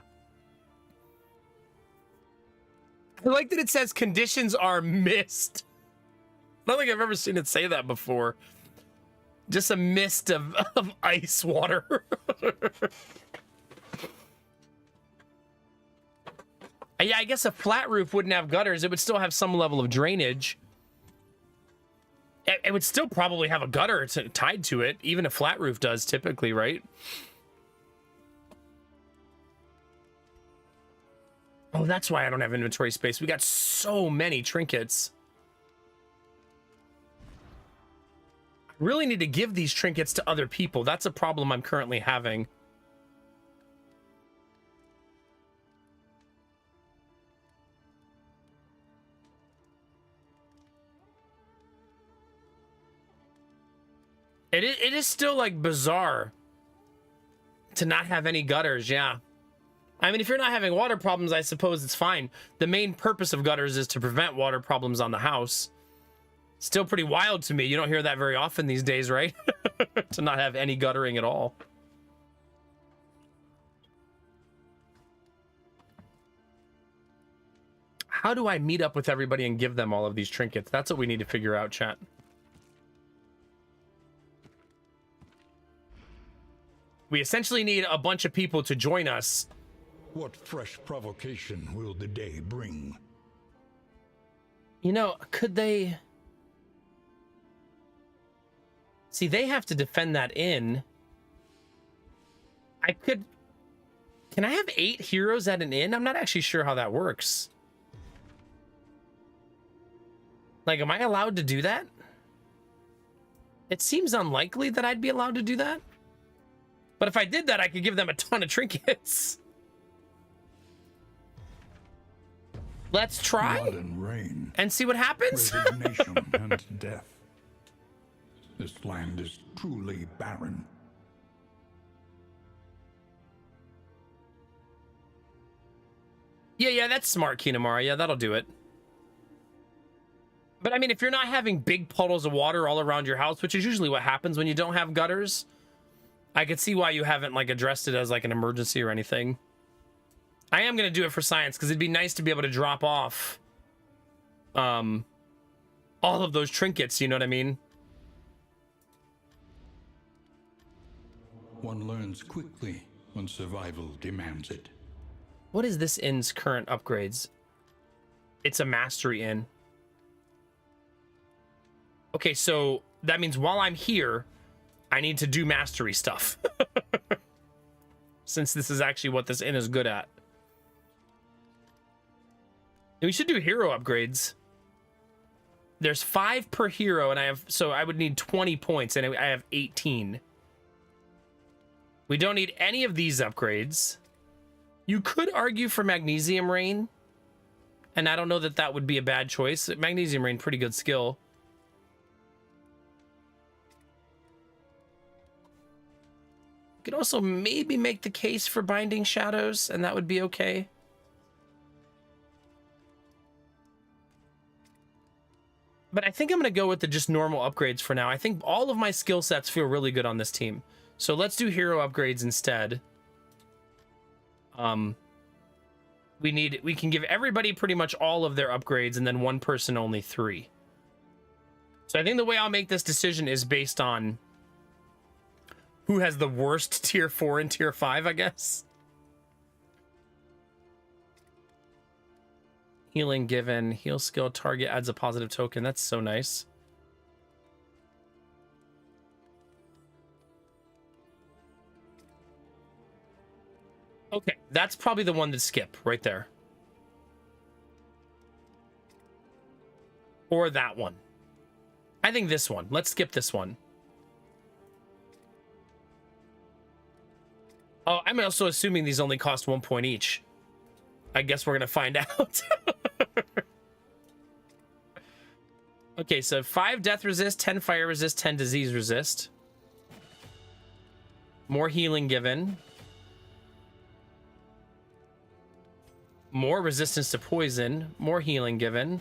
I like that it says conditions are mist. I don't think I've ever seen it say that before. Just a mist of ice water. Yeah, I guess a flat roof wouldn't have gutters. It would still have some level of drainage. It would still probably have a gutter tied to it. Even a flat roof does typically, right? Oh, that's why I don't have inventory space. We got so many trinkets. I really need to give these trinkets to other people. That's a problem I'm currently having. It is still like bizarre to not have any gutters. Yeah. I mean, if you're not having water problems, I suppose it's fine. The main purpose of gutters is to prevent water problems on the house. Still pretty wild to me. You don't hear that very often these days, right? To not have any guttering at all. How do I meet up with everybody and give them all of these trinkets? That's what we need to figure out, chat. We essentially need a bunch of people to join us. What fresh provocation will the day bring? You know, could they... See, they have to defend that inn. I could... Can I have 8 heroes at an inn? I'm not actually sure how that works. Like, am I allowed to do that? It seems unlikely that I'd be allowed to do that. But if I did that, I could give them a ton of trinkets. Let's try Blood and rain, and see what happens. resignation and death. This land is truly barren. Yeah, that's smart, Kinamara. Yeah, that'll do it. But I mean, if you're not having big puddles of water all around your house, which is usually what happens when you don't have gutters, I could see why you haven't like addressed it as like an emergency or anything. I am going to do it for science because it'd be nice to be able to drop off all of those trinkets, you know what I mean? One learns quickly when survival demands it. What is this inn's current upgrades? It's a mastery inn. Okay, so that means while I'm here, I need to do mastery stuff. Since this is actually what this inn is good at. We should do hero upgrades. There's 5 per hero, and I would need 20 points, and I have 18. We don't need any of these upgrades. You could argue for Magnesium Rain, and I don't know that that would be a bad choice. Magnesium Rain, pretty good skill. Could also maybe make the case for Binding Shadows, and that would be okay. But I think I'm going to go with the just normal upgrades for now. I think all of my skill sets feel really good on this team. So let's do hero upgrades instead. We can give everybody pretty much all of their upgrades, and then one person only 3. So I think the way I'll make this decision is based on who has the worst tier 4 and tier 5, I guess. Healing given, heal skill, target adds a positive token. That's so nice. Okay, that's probably the one to skip right there. Or that one. I think this one. Let's skip this one. Oh, I'm also assuming these only cost 1 point each. I guess we're gonna find out. Okay, so 5 death resist, 10 fire resist, 10 disease resist. More healing given. More resistance to poison. More healing given.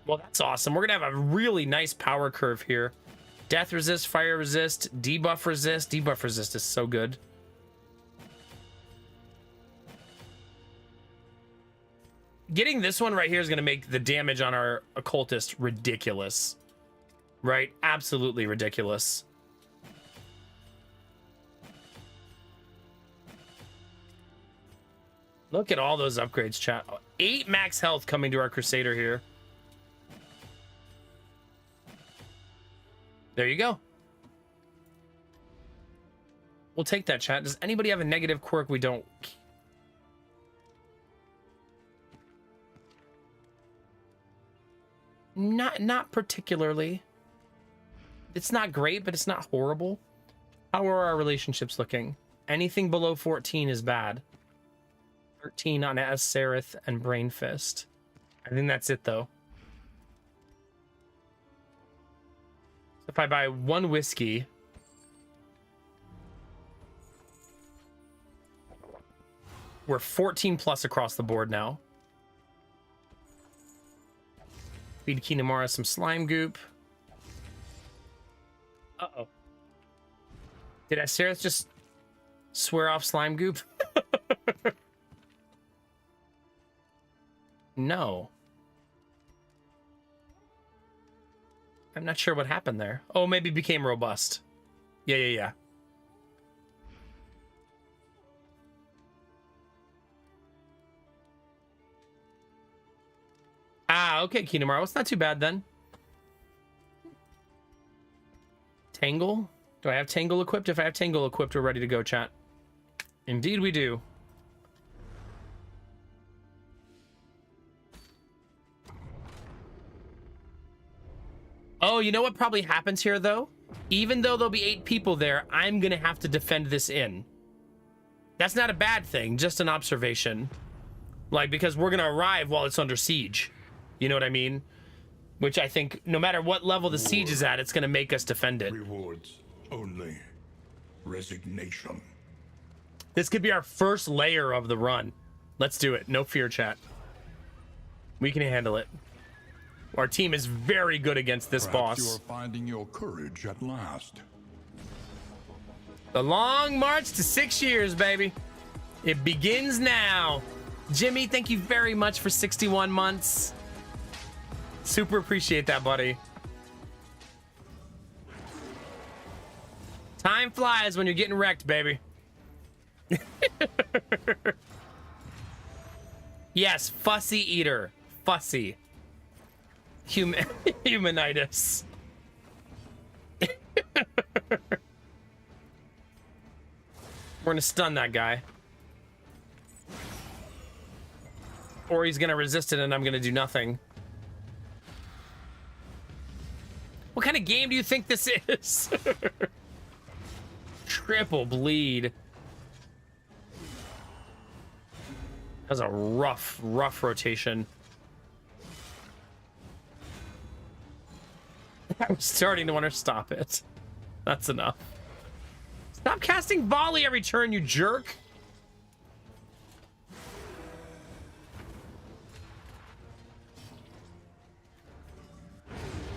Well, that's awesome. We're going to have a really nice power curve here. Death resist, fire resist, debuff resist. Debuff resist is so good. Getting this one right here is going to make the damage on our occultist ridiculous. Right? Absolutely ridiculous. Look at all those upgrades, chat. 8 max health coming to our Crusader here. There you go. We'll take that, chat. Does anybody have a negative quirk we don't? Not particularly. It's not great, but it's not horrible. How are our relationships looking? Anything below 14 is bad. 13 on Aserith and Brain Fist. I think that's it, though. If I buy 1 whiskey... We're 14 plus across the board now. Feed Kinemara some slime goop. Uh-oh. Did Aserith just swear off slime goop? No. I'm not sure what happened there. Oh, maybe became robust. Yeah. Ah, okay, Kinemaro. It's not too bad then. Tangle? Do I have Tangle equipped? If I have Tangle equipped, we're ready to go, chat. Indeed we do. Oh, you know what probably happens here, though? Even though there'll be 8 people there, I'm going to have to defend this inn. That's not a bad thing, just an observation. Like, because we're going to arrive while it's under siege. You know what I mean? Which I think, no matter what level the siege is at, it's going to make us defend it. Rewards only. Resignation. This could be our first layer of the run. Let's do it. No fear, chat. We can handle it. Our team is very good against this Perhaps boss. you're finding your courage at last. The long march to 6 years, baby. It begins now. Jimmy, thank you very much for 61 months. Super appreciate that, buddy. Time flies when you're getting wrecked, baby. Yes, fussy eater. Fussy. Humanitis. We're gonna stun that guy. Or he's gonna resist it and I'm gonna do nothing. What kind of game do you think this is? Triple bleed. That was a rough rotation. I'm starting to want to stop it. That's enough. Stop casting volley every turn, you jerk.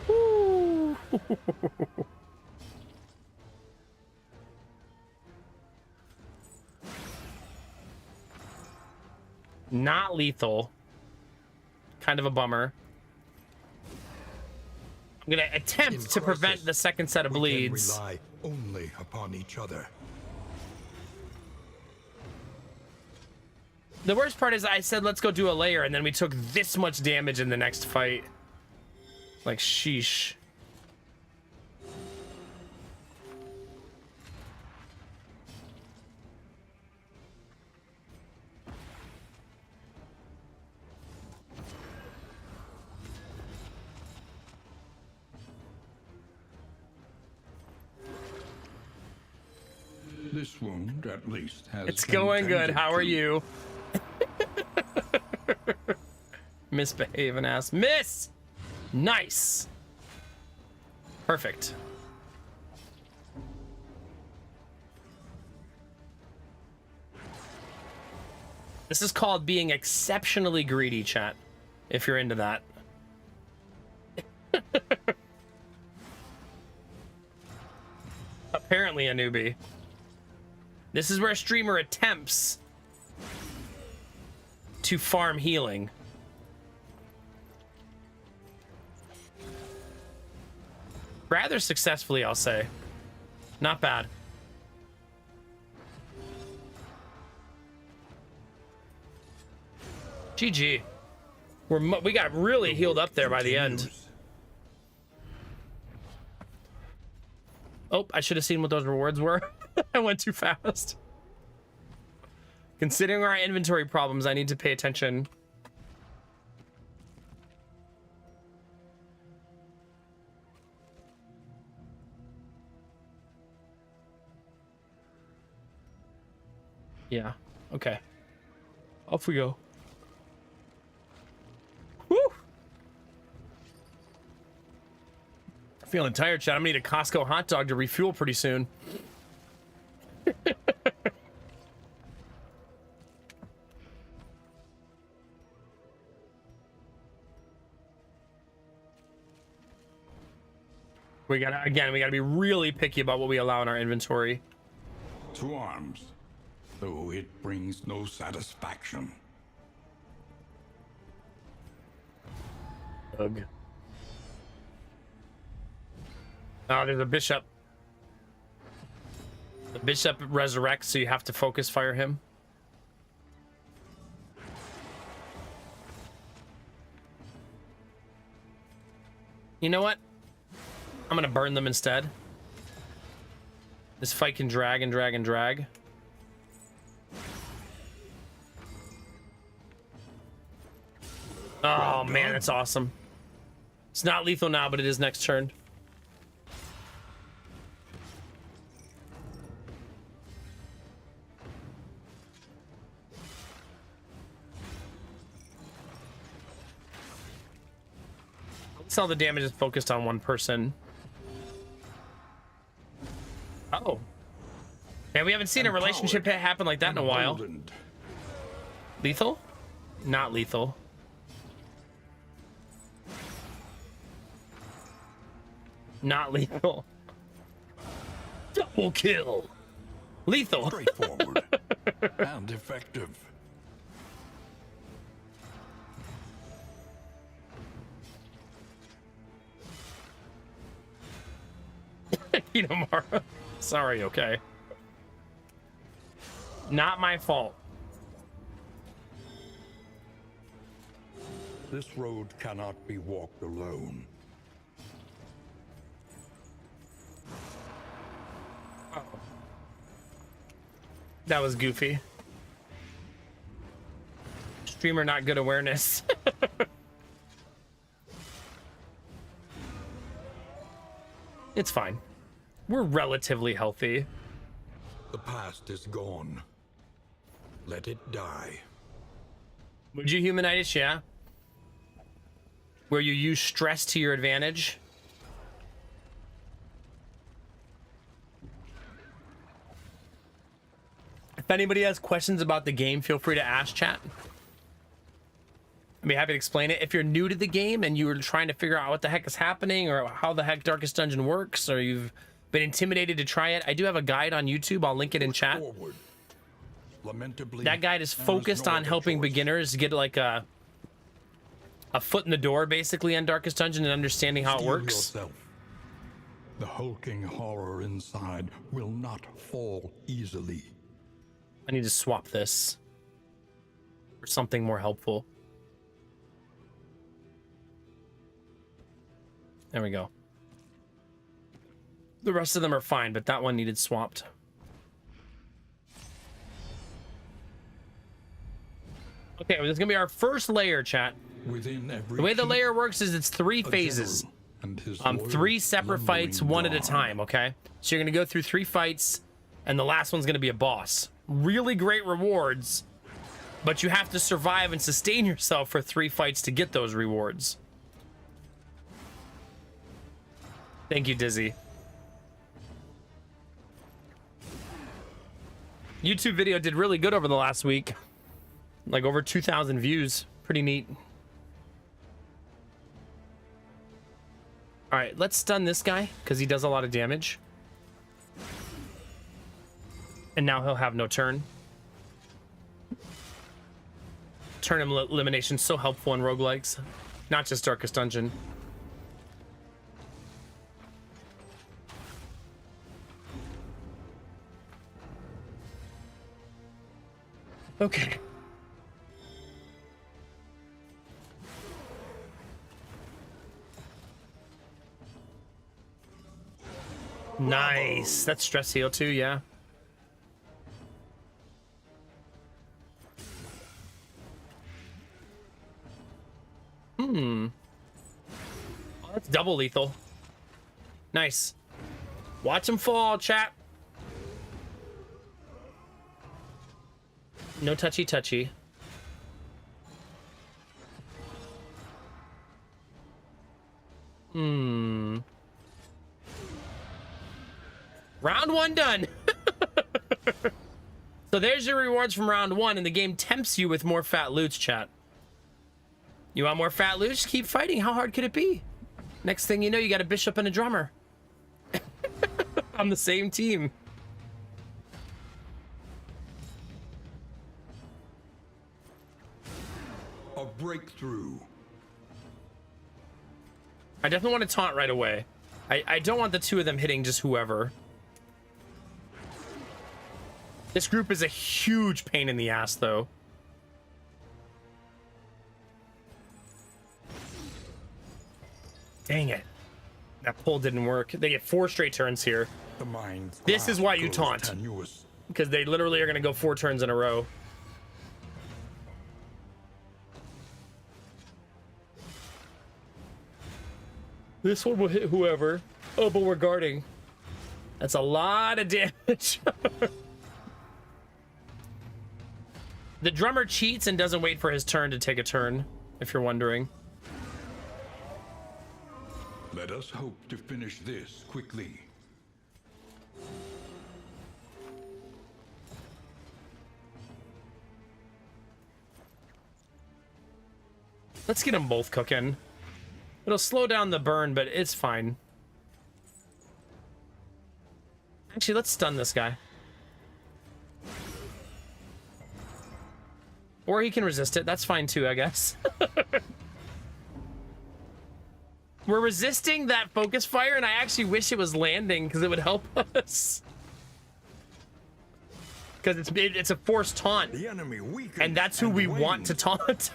Woo. Not lethal. Kind of a bummer. I'm gonna attempt to prevent the second set of bleeds. We rely only upon each other. The worst part is I said let's go do a layer and then we took this much damage in the next fight. Like, sheesh. This wound, at least, has It's been going good. tended How are to. you? misbehave and ask. Miss! Nice! Perfect. This is called being exceptionally greedy, chat. If you're into that. Apparently a newbie. This is where a streamer attempts to farm healing. Rather successfully, I'll say. Not bad. GG. We got really healed up there by the end. Oh, I should have seen what those rewards were. I went too fast. Considering our inventory problems, I need to pay attention. Yeah, okay. Off we go. Woo! Feeling tired, chat. I'm gonna need a Costco hot dog to refuel pretty soon. we gotta be really picky about what we allow in our inventory. To arms, though it brings no satisfaction. Ugh. Oh, there's a bishop. The bishop resurrects, so you have to focus fire him. You know what? I'm gonna burn them instead. This fight can drag and drag and drag. Oh man, that's awesome. It's not lethal now, but it is next turn. All the damage is focused on one person. Oh. And we haven't seen a relationship happen like that in a while. Lethal? Not lethal. Not lethal. Double kill. Lethal. Straightforward and effective. Kinomara. Sorry, okay. Not my fault. This road cannot be walked alone. Oh. That was goofy. Streamer not good awareness. It's fine. We're relatively healthy. The past is gone. Let it die. Would you humanitis? Yeah. Where you use stress to your advantage. If anybody has questions about the game, feel free to ask, chat. I'd be happy to explain it. If you're new to the game and you're trying to figure out what the heck is happening or how the heck Darkest Dungeon works, or you've been intimidated to try it, I do have a guide on YouTube. I'll link it in chat. That guide is focused on helping beginners get like a foot in the door, basically, on Darkest Dungeon and understanding how it works. Yourself. The hulking horror inside will not fall easily. I need to swap this for something more helpful. There we go. The rest of them are fine, but that one needed swapped. Okay, well, this is gonna be our first layer, chat. Within every The way the layer works is it's 3 phases. and his 3 separate fights, one at a guard. time, okay? So you're gonna go through 3 fights, and the last one's gonna be a boss. Really great rewards, But you have to survive and sustain yourself for 3 fights to get those rewards. Thank you, Dizzy. YouTube video did really good over the last week. Like over 2,000 views. Pretty neat. All right, let's stun this guy because he does a lot of damage. And now he'll have no turn. Turn elimination so helpful in roguelikes, not just Darkest Dungeon. Okay. Nice. That's stress heal too, yeah. Oh, that's double lethal. Nice. Watch him fall, chat. No touchy touchy. Round 1 done. So there's your rewards from round 1, and the game tempts you with more fat loots, chat. You want more fat loots? Keep fighting. How hard could it be? Next thing you know, you got a bishop and a drummer on the same team. A breakthrough. I definitely want to taunt right away. I don't want the 2 of them hitting just whoever. This group is a huge pain in the ass, though. Dang it. That pull didn't work. They get 4 straight turns here. The mind's This is why you grasp taunt. grows tenuous. Because they literally are going to go 4 turns in a row. This one will hit whoever. Oh, but we're guarding. That's a lot of damage. The drummer cheats and doesn't wait for his turn to take a turn, if you're wondering. Let us hope to finish this quickly. Let's get them both cooking. It'll slow down the burn, but it's fine. Actually, let's stun this guy. Or he can resist it. That's fine too, I guess. We're resisting that focus fire, and I actually wish it was landing because it would help us. Because it's a forced taunt, The enemy weakens and that's who we want to taunt.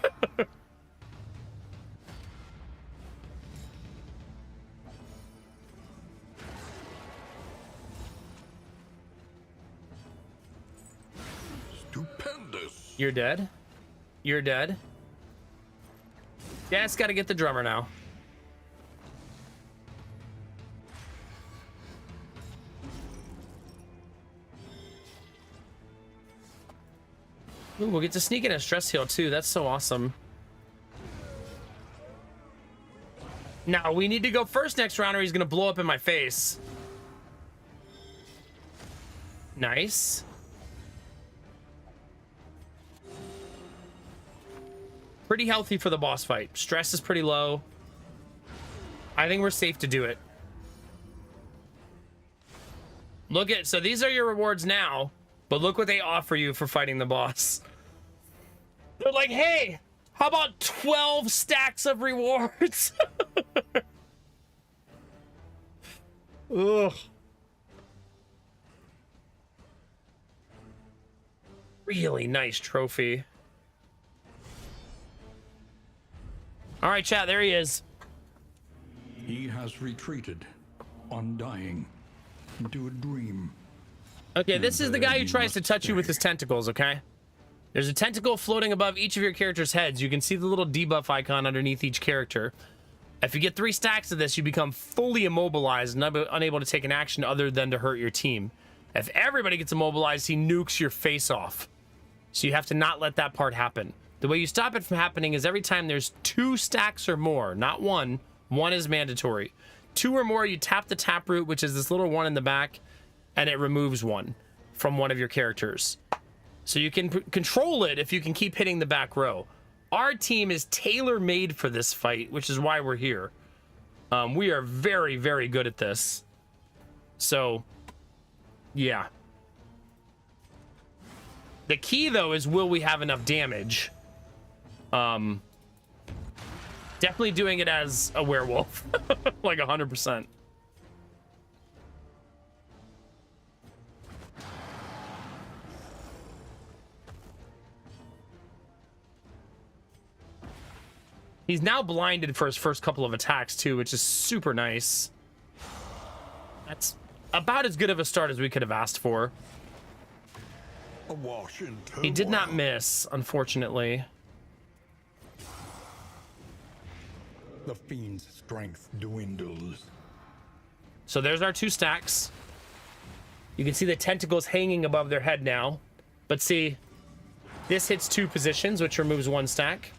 Stupendous. You're dead. You're dead. Yeah, it's got to get the drummer now. Ooh, we'll get to sneak in a stress heal too. That's so awesome. Now we need to go first next round or he's gonna blow up in my face. Nice. Pretty healthy for the boss fight. Stress is pretty low. I think we're safe to do it. Look at, so these are your rewards now, but look what they offer you for fighting the boss. They're like, hey, how about 12 stacks of rewards? Ugh. Really nice trophy. All right, chat, there he is. He has retreated, undying, into a dream. Okay, this is the guy who tries to touch you with his tentacles, okay? There's a tentacle floating above each of your characters' heads. You can see the little debuff icon underneath each character. If you get 3 stacks of this, you become fully immobilized and unable to take an action other than to hurt your team. If everybody gets immobilized, he nukes your face off. So you have to not let that part happen. The way you stop it from happening is every time there's 2 stacks or more, not 1. 1 is mandatory. 2 or more, you tap the taproot, which is this little one in the back, and it removes 1 from one of your characters. So you can control it if you can keep hitting the back row. Our team is tailor-made for this fight, which is why we're here. We are very, very good at this. So, yeah. The key, though, is will we have enough damage? Definitely doing it as a werewolf. Like 100%. He's now blinded for his first couple of attacks, too, which is super nice. That's about as good of a start as we could have asked for. Awash in He did not turmoil. miss, unfortunately. The fiend's strength dwindles. So there's our 2 stacks. You can see the tentacles hanging above their head now. But see, this hits 2 positions, which removes 1 stack.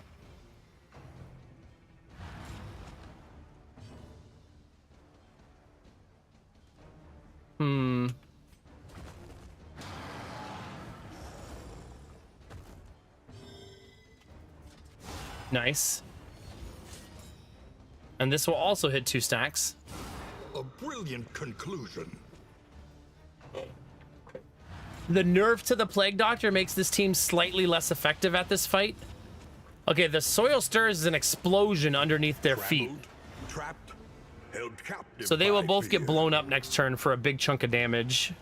Nice. And this will also hit 2 stacks. A brilliant conclusion. The nerf to the Plague Doctor makes this team slightly less effective at this fight. Okay, the soil stirs is an explosion underneath their feet. Trampled, trapped, held captive. So they will by both fear. get blown up next turn for a big chunk of damage.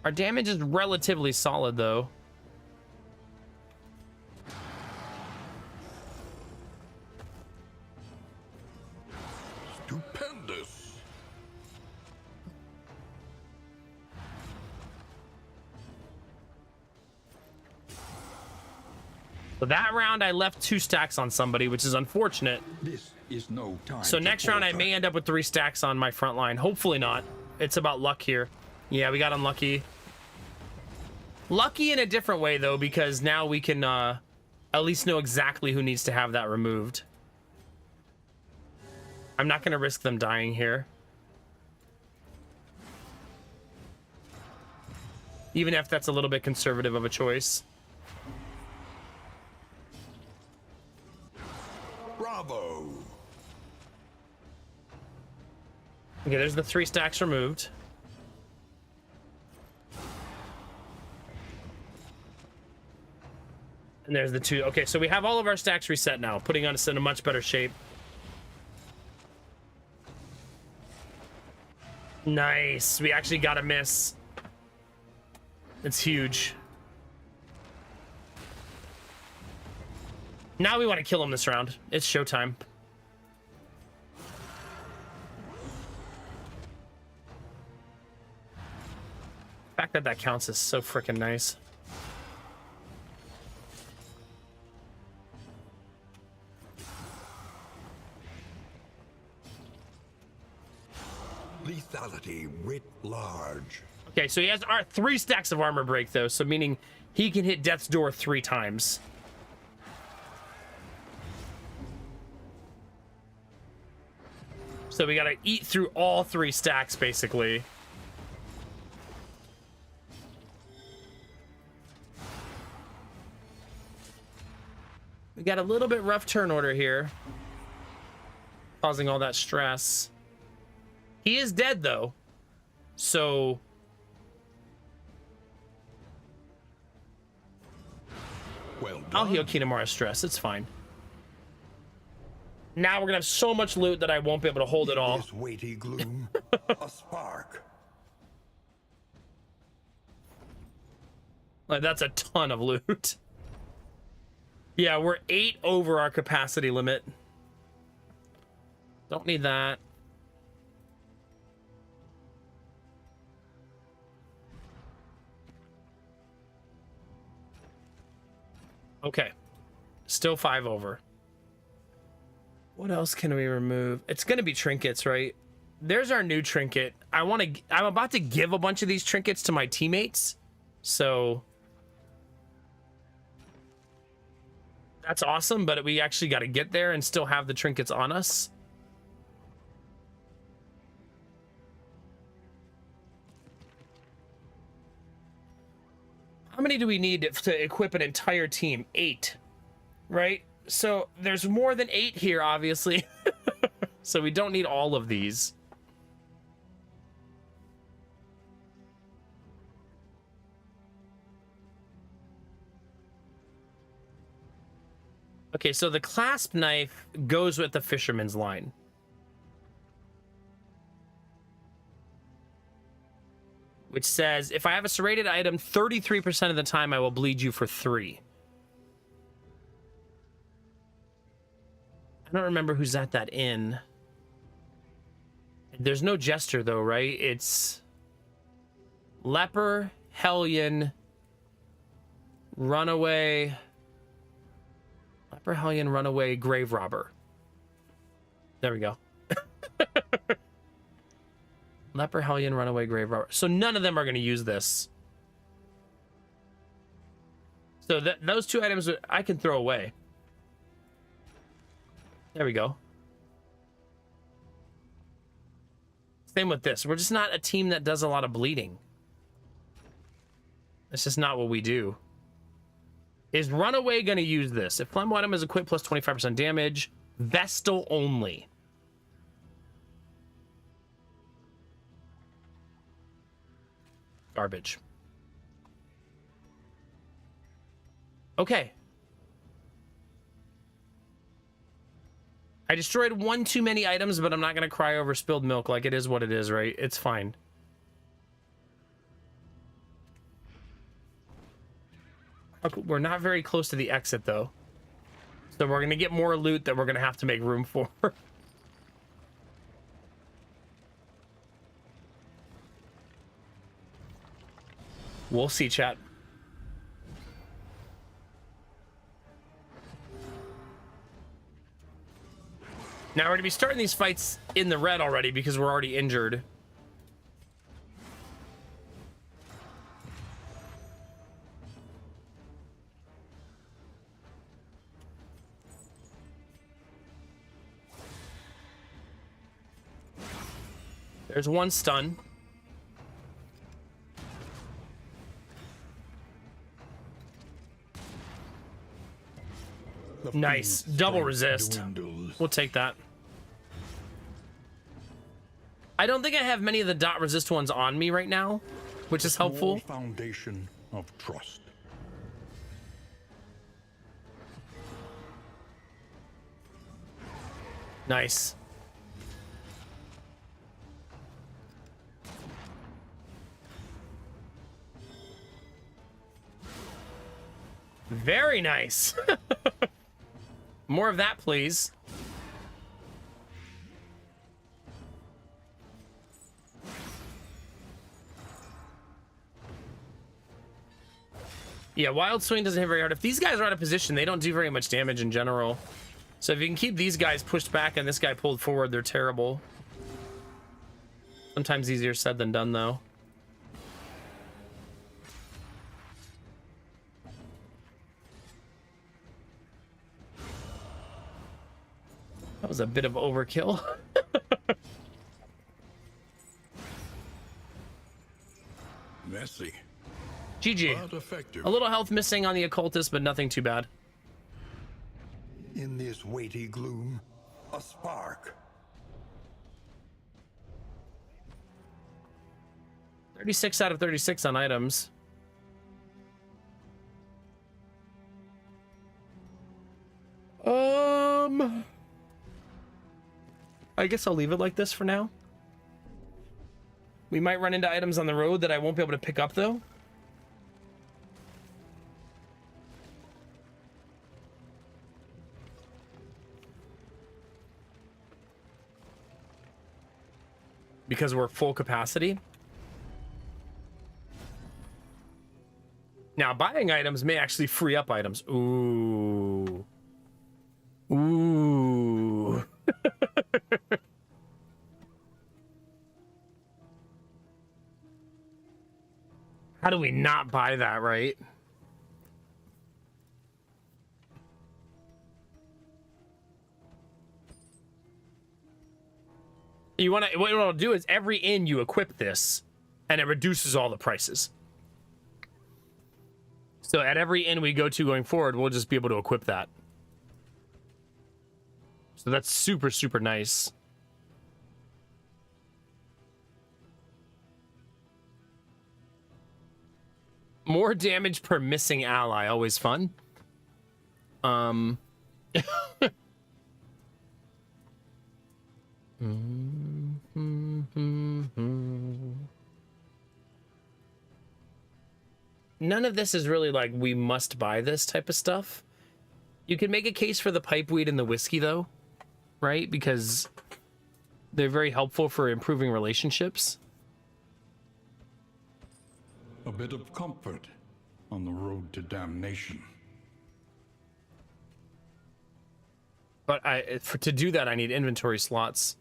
Our damage is relatively solid, though. Stupendous. So that round, I left 2 stacks on somebody, which is unfortunate. This is no time. So to next round, I falter. may end up with 3 stacks on my front line. Hopefully not. It's about luck here. Yeah, we got unlucky. Lucky in a different way, though, because now we can at least know exactly who needs to have that removed. I'm not going to risk them dying here. Even if that's a little bit conservative of a choice. Bravo. Okay, there's the 3 stacks removed. And there's the 2. Okay, so we have all of our stacks reset now, putting us in a much better shape. Nice. We actually got a miss. It's huge. Now we want to kill him this round. It's showtime. The fact that that counts is so freaking nice. Lethality writ large. Okay, so he has our 3 stacks of armor break, though, so meaning he can hit death's door 3 times. So we gotta eat through all 3 stacks, basically. We got a little bit rough turn order here, causing all that stress. He is dead, though, so Well done. I'll heal Kinemara's stress. It's fine. Now we're gonna have so much loot that I won't be able to hold it all. This weighty gloom, a spark. Like, that's a ton of loot. Yeah, we're 8 over our capacity limit. Don't need that. Okay. Still 5 over. What else can we remove? It's gonna be trinkets, right? There's our new trinket. I'm about to give a bunch of these trinkets to my teammates. So that's awesome, but we actually got to get there and still have the trinkets on us. How many do we need to equip an entire team? 8, right? So there's more than 8 here, obviously. So we don't need all of these. Okay, so the clasp knife goes with the fisherman's line. Which says, if I have a serrated item, 33% of the time I will bleed you for 3. I don't remember who's at that inn. There's no jester though, right? It's leper, hellion, runaway, leper, hellion, runaway, grave robber. There we go. Leper, hellion, runaway, grave robber. So none of them are going to use this. So those 2 items I can throw away. There we go. Same with this. We're just not a team that does a lot of bleeding. It's just not what we do. Is runaway going to use this? If flammable item is equipped plus 25% damage, Vestal only. Garbage. Okay. I destroyed 1 too many items, but I'm not going to cry over spilled milk. Like, it is what it is, right? It's fine. Okay, we're not very close to the exit, though. So we're going to get more loot that we're going to have to make room for. We'll see, chat. Now we're going to be starting these fights in the red already because we're already injured. There's 1 stun. Nice. Double resist. Dwindles. We'll take that. I don't think I have many of the dot resist ones on me right now, which is helpful. Small foundation of trust. Nice. Very nice. More of that, please. Yeah, Wild Swing doesn't hit very hard. If these guys are out of position, they don't do very much damage in general. So if you can keep these guys pushed back and this guy pulled forward, they're terrible. Sometimes easier said than done, though. That was a bit of overkill. Messy, GG. but effective. A little health missing on the occultist, but nothing too bad. In this weighty gloom, a spark. 36 out of 36 on items. I guess I'll leave it like this for now. We might run into items on the road that I won't be able to pick up, though. Because we're full capacity. Now, buying items may actually free up items. Ooh. Ooh. How do we not buy that, right? You want to, what it'll do is every inn you equip this and it reduces all the prices. So at every inn we go to going forward, we'll just be able to equip that. So that's super, super nice. More damage per missing ally, always fun. None of this is really like we must buy this type of stuff. You can make a case for the pipeweed and the whiskey though, right? Because they're very helpful for improving relationships. A bit of comfort on the road to damnation. But to do that, I need inventory slots.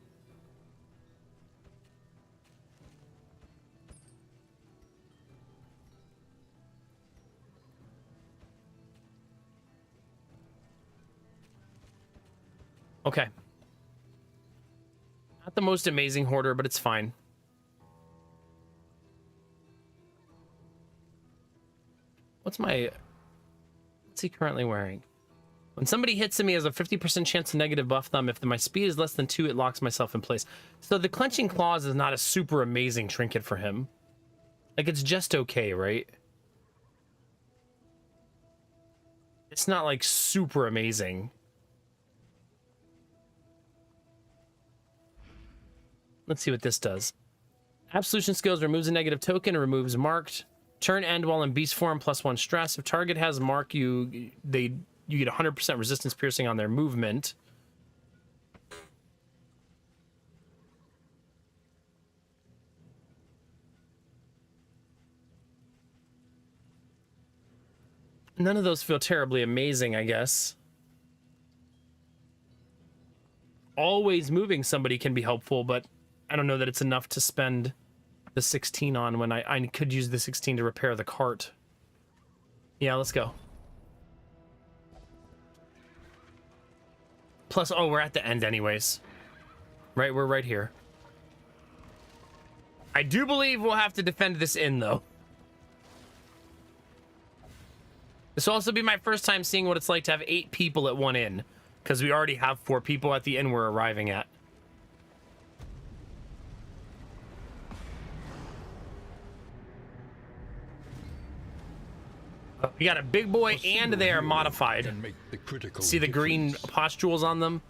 Okay. Not the most amazing hoarder, but it's fine. What's he currently wearing? When somebody hits me, has a 50% chance to negative buff them. If my speed is less than 2, it locks myself in place. So the clenching claws is not a super amazing trinket for him. Like, it's just okay, right? It's not like super amazing. Let's see what this does. Absolution skills removes a negative token and removes marked. Turn end while in beast form +1 stress. If target has mark, you get 100% resistance piercing on their movement. None of those feel terribly amazing, I guess. Always moving somebody can be helpful, but I don't know that it's enough to spend the 16 on when I could use the 16 to repair the cart. Yeah, let's go. Plus, oh, we're at the end anyways. Right, we're right here. I do believe we'll have to defend this inn, though. This will also be my first time seeing what it's like to have 8 people at one inn, because we already have 4 people at the inn we're arriving at. We got a big boy and they are modified. See the green pustules on them?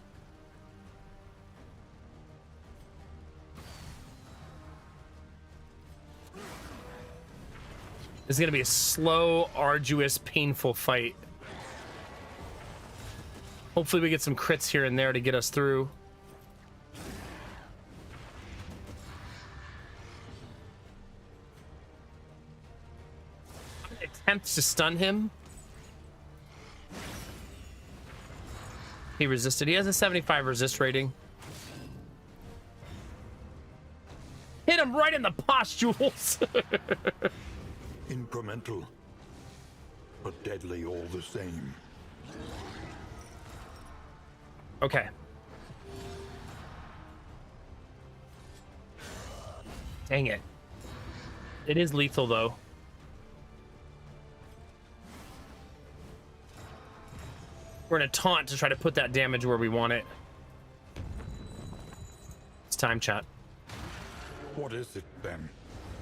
This is going to be a slow, arduous, painful fight. Hopefully we get some crits here and there to get us through. Attempts to stun him. He resisted. He has a 75 resist rating. Hit him right in the pustules. Incremental, but deadly all the same. Okay. Dang it. It is lethal, though. We're gonna taunt to try to put that damage where we want it. It's time, chat. What is it, then,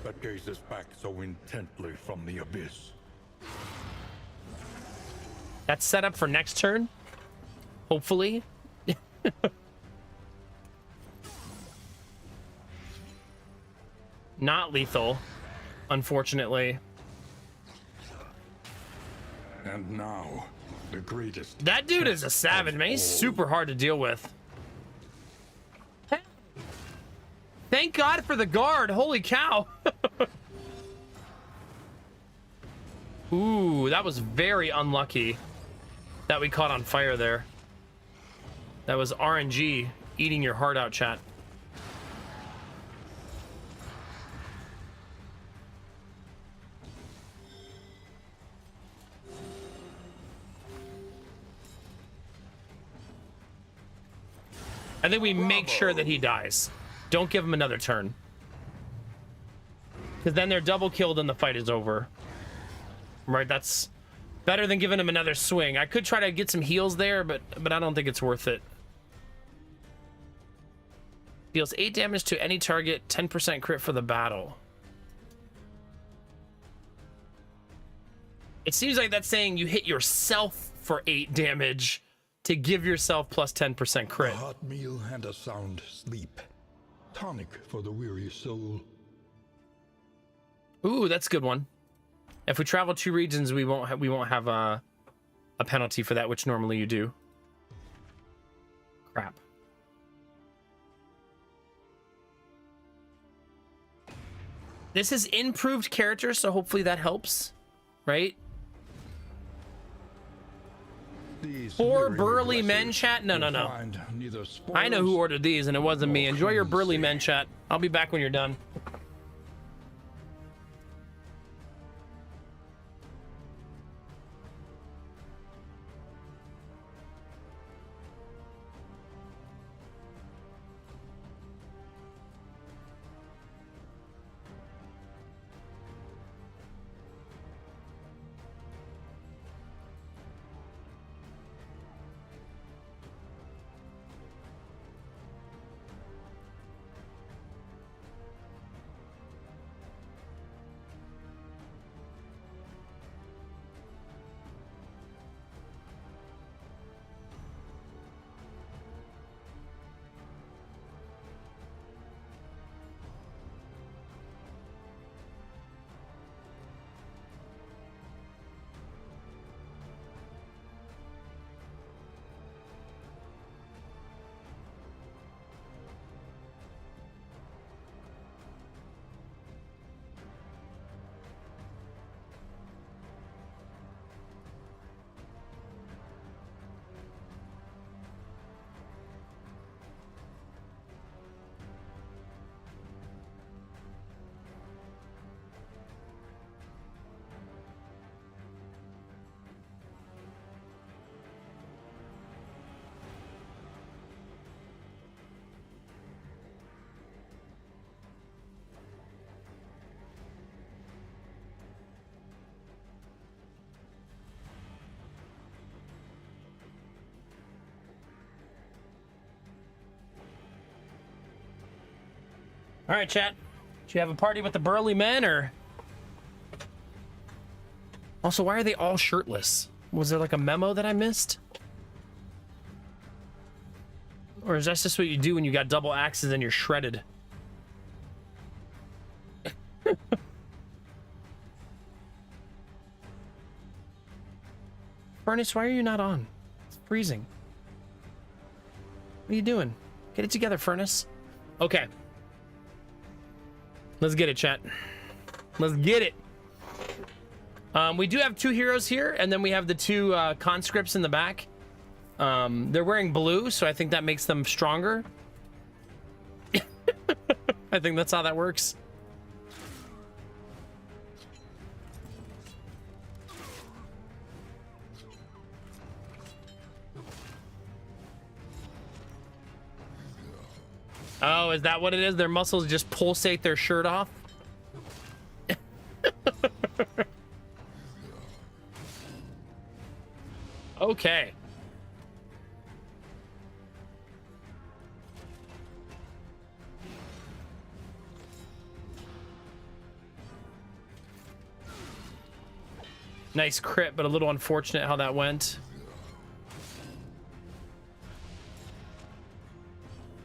that gazes back so intently from the abyss? That's set up for next turn. Hopefully. Not lethal, unfortunately. And now, the greatest. That dude is a savage, man. He's super hard to deal with. Thank God for the guard. Holy cow. Ooh, that was very unlucky that we caught on fire there. That was RNG eating your heart out, chat. I think we make sure that he dies. Don't give him another turn. Because then they're double killed and the fight is over. Right, that's better than giving him another swing. I could try to get some heals there, but I don't think it's worth it. Deals 8 damage to any target, 10% crit for the battle. It seems like that's saying you hit yourself for 8 damage to give yourself plus 10% A crit. hot meal and a sound sleep. Tonic for the weary soul. Ooh, that's a good one. If we travel 2 regions, we won't have a penalty for that, which normally you do. Crap. This is improved character, so hopefully that helps, right? These 4 weary burly blessed men, chat? No. will find neither I know who spoils ordered these, and it wasn't me. nor Enjoy your burly clemency. men, chat. I'll be back when you're done. All right, chat. Do you have a party with the burly men, or? Also, why are they all shirtless? Was there like a memo that I missed? Or is that just what you do when you got double axes and you're shredded? Furnace, why are you not on? It's freezing. What are you doing? Get it together, Furnace. Okay. Let's get it, chat. Let's get it. We do have 2 heroes here, and then we have the 2 conscripts in the back. They're wearing blue, so I think that makes them stronger. I think that's how that works. Oh, is that what it is? Their muscles just pulsate their shirt off? Okay. Nice crit, but a little unfortunate how that went.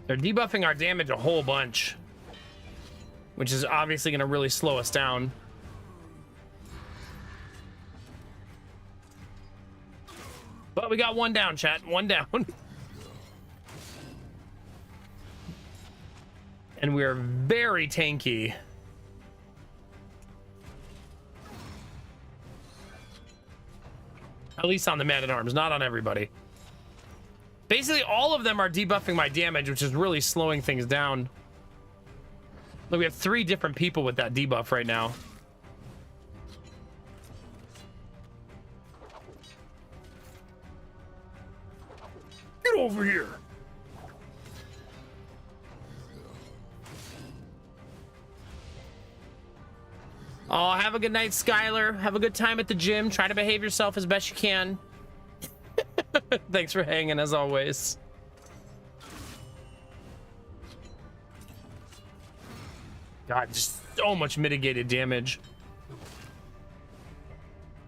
They're debuffing our damage a whole bunch, which is obviously going to really slow us down. But we got 1 down, chat. 1 down. And we're very tanky. At least on the man-at-arms, not on everybody. Basically, all of them are debuffing my damage, which is really slowing things down. Look, we have 3 different people with that debuff right now. Get over here. Oh, have a good night, Skylar. Have a good time at the gym. Try to behave yourself as best you can. Thanks for hanging, as always. God, just so much mitigated damage.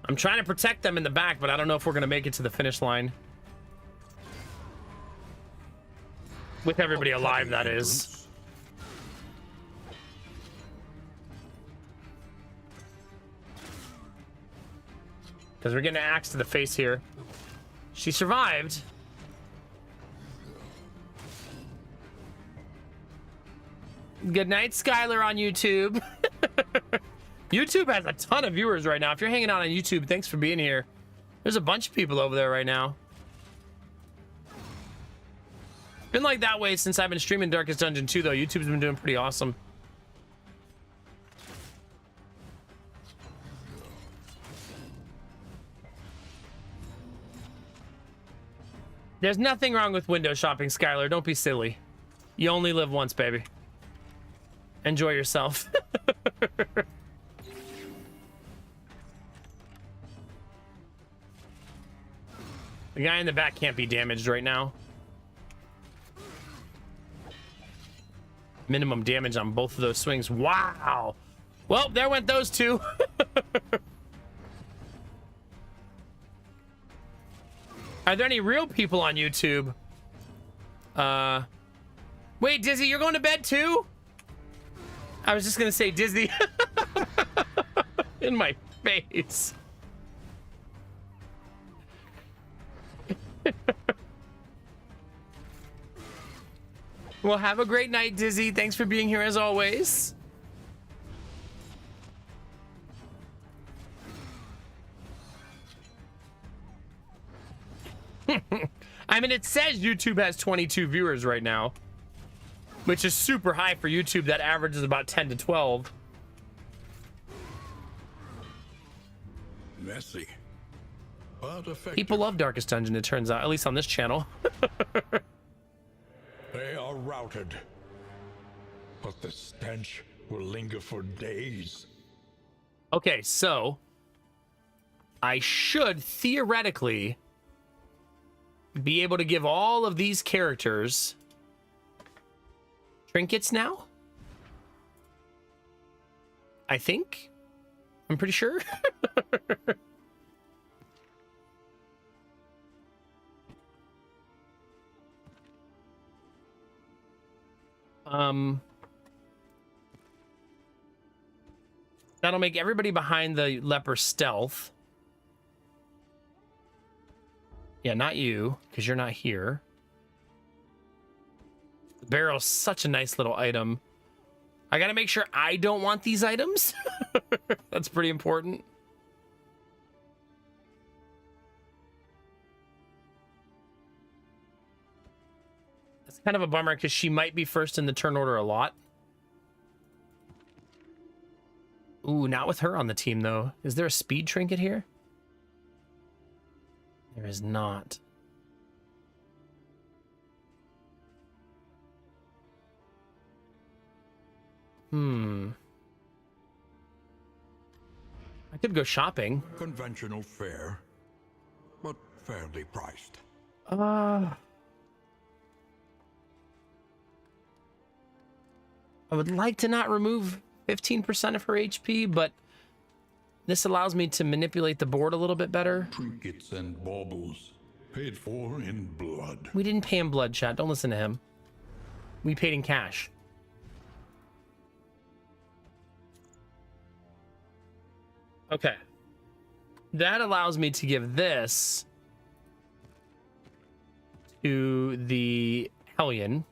I'm trying to protect them in the back, but I don't know if we're going to make it to the finish line. With everybody alive, that is. Because we're getting an axe to the face here. She survived. Good night, Skylar on YouTube. YouTube has a ton of viewers right now. If you're hanging out on YouTube, thanks for being here. There's a bunch of people over there right now. Been like that way since I've been streaming Darkest Dungeon 2, though. YouTube's been doing pretty awesome. There's nothing wrong with window shopping, Skylar. Don't be silly. You only live once, baby. Enjoy yourself. The guy in the back can't be damaged right now. Minimum damage on both of those swings. Wow. Well, there went those two. Are there any real people on YouTube? Wait, Dizzy, you're going to bed too? I was just gonna say Disney. In my face. Well, have a great night, Dizzy. Thanks for being here as always. I mean, it says YouTube has 22 viewers right now, which is super high for YouTube. That averages about 10 to 12. Messy, but effective. People love Darkest Dungeon, it turns out, at least on this channel. They are routed, but the stench will linger for days. Okay, so I should theoretically be able to give all of these characters trinkets now. I think. I'm pretty sure. That'll make everybody behind the leper stealth. Yeah, not you, because you're not here. The barrel's such a nice little item. I gotta make sure I don't want these items. That's pretty important. That's kind of a bummer because she might be first in the turn order a lot. Ooh, not with her on the team, though. Is there a speed trinket here? There is not. I could go shopping. Conventional fare, but fairly priced. I would like to not remove 15% of her HP, but this allows me to manipulate the board a little bit better. Trinkets and baubles, paid for in blood. We didn't pay him blood, chat. Don't listen to him. We paid in cash. Okay. That allows me to give this to the Hellion,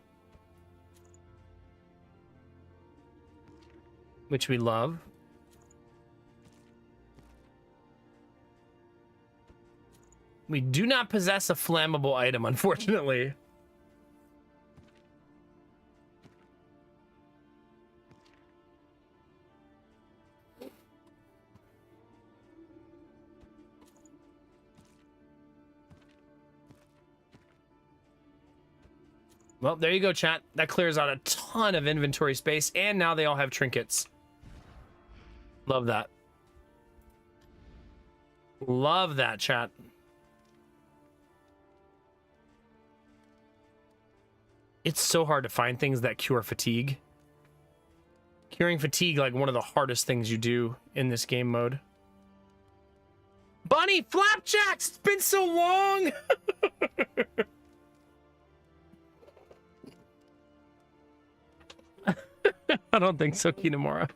which we love. We do not possess a flammable item, unfortunately. Well, there you go, chat. That clears out a ton of inventory space, and now they all have trinkets. Love that. Love that, chat. It's so hard to find things that cure fatigue. Curing fatigue, like one of the hardest things you do in this game mode. Bunny Flapjacks! It's been so long! I don't think so, Kinemura.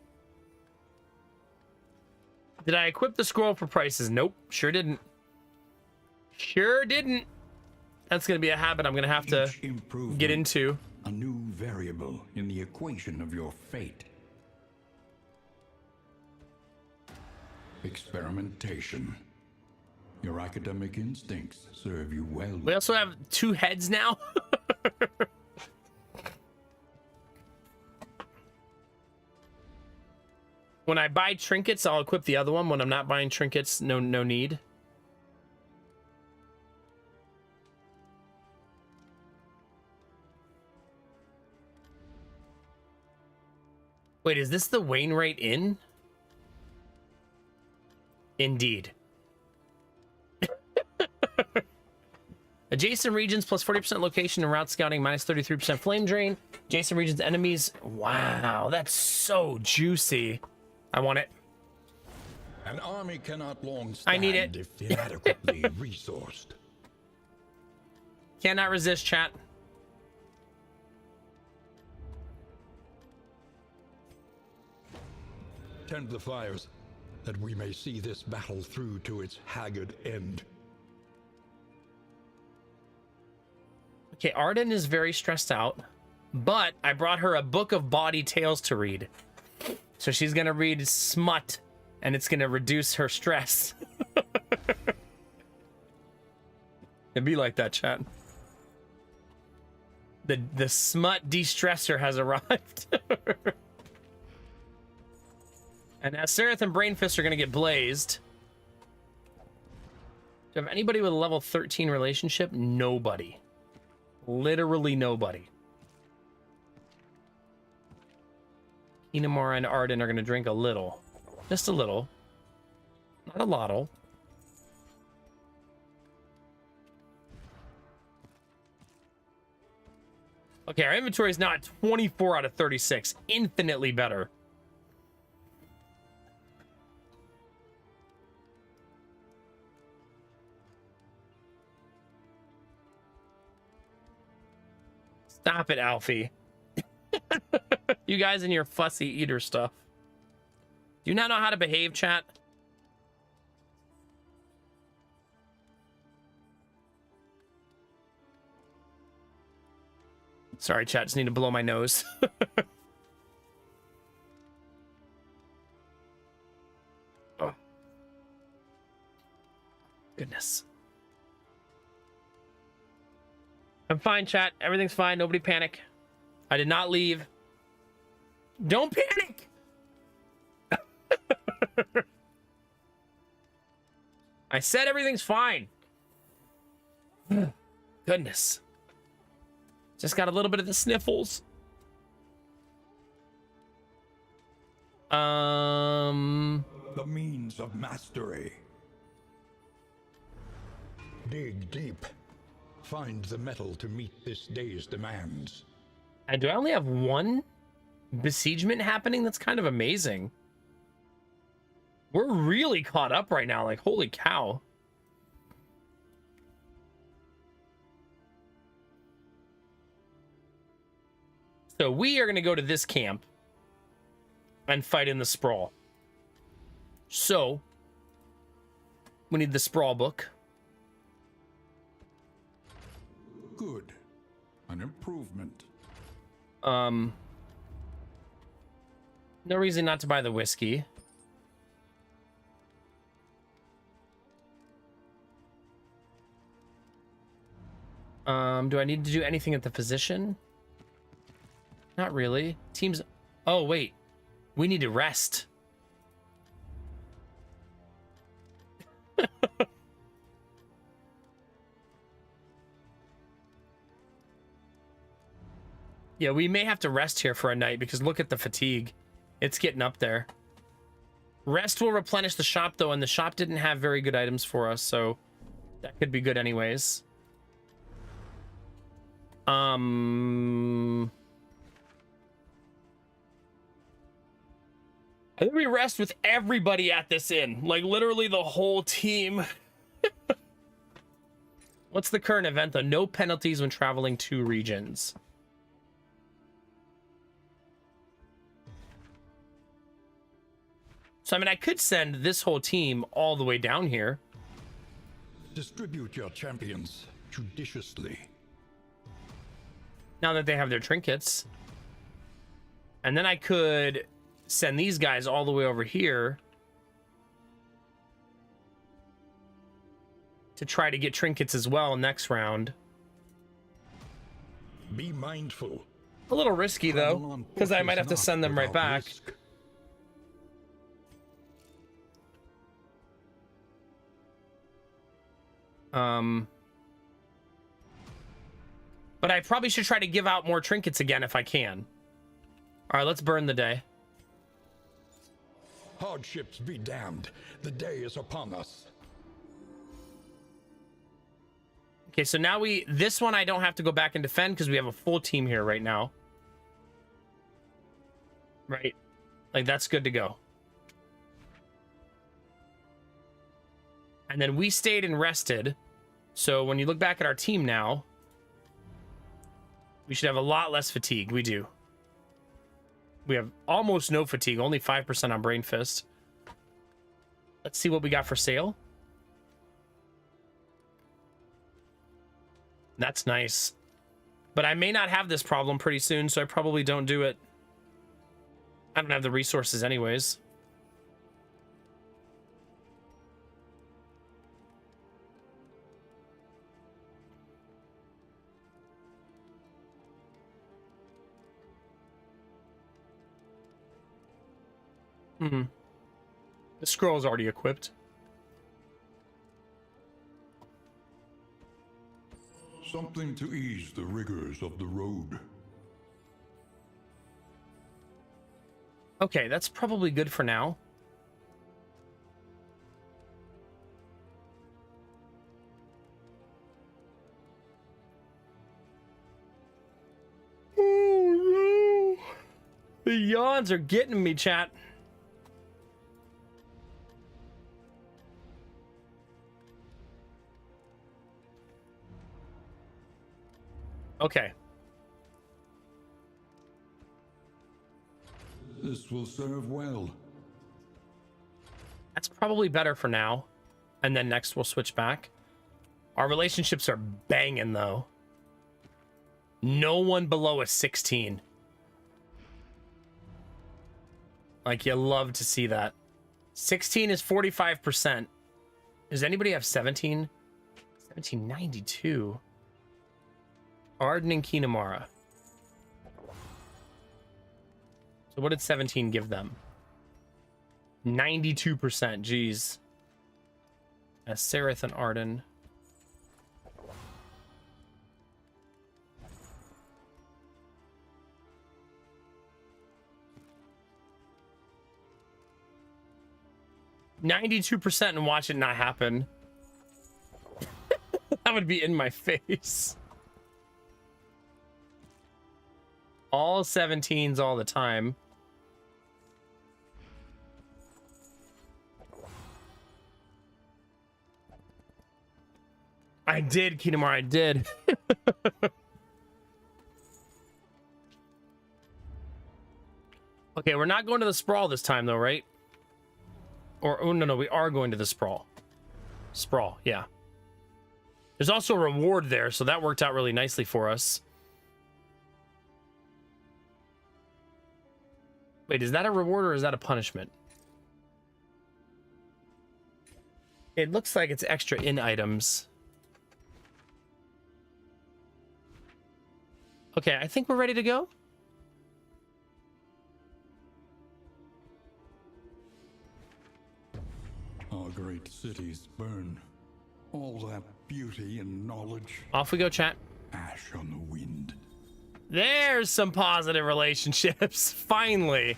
Did I equip the scroll for prices? Nope, sure didn't. Sure didn't. That's gonna be a habit I'm gonna have to Each improvement, get into. a new variable in the equation of your fate. Experimentation. Your academic instincts serve you well. We also have 2 heads now. When I buy trinkets, I'll equip the other one. When I'm not buying trinkets, no need. Wait, is this the Wainwright Inn? Indeed. Adjacent regions plus 40% location and route scouting minus 33% flame drain. Adjacent regions enemies. Wow, that's so juicy. I want it. An army cannot long I stand need it. if inadequately resourced. Cannot resist, chat. Tend the fires, that we may see this battle through to its haggard end. Okay, Arden is very stressed out, but I brought her a book of bawdy tales to read. So she's gonna read smut, and it's gonna reduce her stress. It'd be like that, chat. The smut de-stressor has arrived. And now Sereth and Brainfist are gonna get blazed. Do you have anybody with a level 13 relationship? Nobody. Literally nobody. Kinemura and Arden are gonna drink a little. Just a little. Not a lotto. Okay, our inventory is now at 24 out of 36. Infinitely better. Stop it, Alfie. You guys and your fussy eater stuff. Do you not know how to behave, chat? Sorry, chat. Just need to blow my nose. Oh. Goodness. I'm fine, chat. Everything's fine. Nobody panic. I did not leave. Don't panic! I said everything's fine. Goodness. Just got a little bit of the sniffles. The means of mastery. Dig deep. Find the metal to meet this day's demands. And do I only have one besiegement happening? That's kind of amazing. We're really caught up right now. Like, holy cow. So we are going to go to this camp and fight in the sprawl. So we need the sprawl book. Good. An improvement. No reason not to buy the whiskey. Do I need to do anything at the physician? Not really. Teams. Oh, wait. We need to rest. Yeah, we may have to rest here for a night because look at the fatigue. It's getting up there. Rest will replenish the shop, though, and the shop didn't have very good items for us, so that could be good anyways. I think we rest with everybody at this inn. Like, literally the whole team. What's the current event, though? No penalties when traveling to regions. So, I mean, I could send this whole team all the way down here. Distribute your champions judiciously. Now that they have their trinkets. And then I could send these guys all the way over here to try to get trinkets as well next round. Be mindful. A little risky, though, because I might have to send them right back. Risk. But I probably should try to give out more trinkets again if I can. All right, let's burn the day. Hardships be damned. The day is upon us. Okay, so now this one I don't have to go back and defend because we have a full team here right now. Right. Like, that's good to go. And then we stayed and rested. So when you look back at our team now, we should have a lot less fatigue. We do. We have almost no fatigue, only 5% on Brain Fist. Let's see what we got for sale. That's nice. But I may not have this problem pretty soon, so I probably don't do it. I don't have the resources anyways. The scroll's already equipped. Something to ease the rigors of the road. Okay, that's probably good for now. Oh no! The yawns are getting me, chat. Okay. This will serve well. That's probably better for now. And then next we'll switch back. Our relationships are banging, though. No one below a 16. Like, you love to see that. 16 is 45%. Does anybody have 17? 1792. Arden and Kinamara. So what did 17 give them? 92%. Jeez. Sereth and Arden. %, and watch it not happen. That would be in my face. All 17s all the time. I did, Kinamar, I did. Okay, we're not going to the sprawl this time, though, right? Or, oh, no, we are going to the sprawl. Sprawl, yeah. There's also a reward there, so that worked out really nicely for us. Wait, is that a reward or is that a punishment? It looks like it's extra in items. Okay, I think we're ready to go. Our great cities burn. All that beauty and knowledge. Off we go, chat. Ash on the wind. There's some positive relationships. Finally.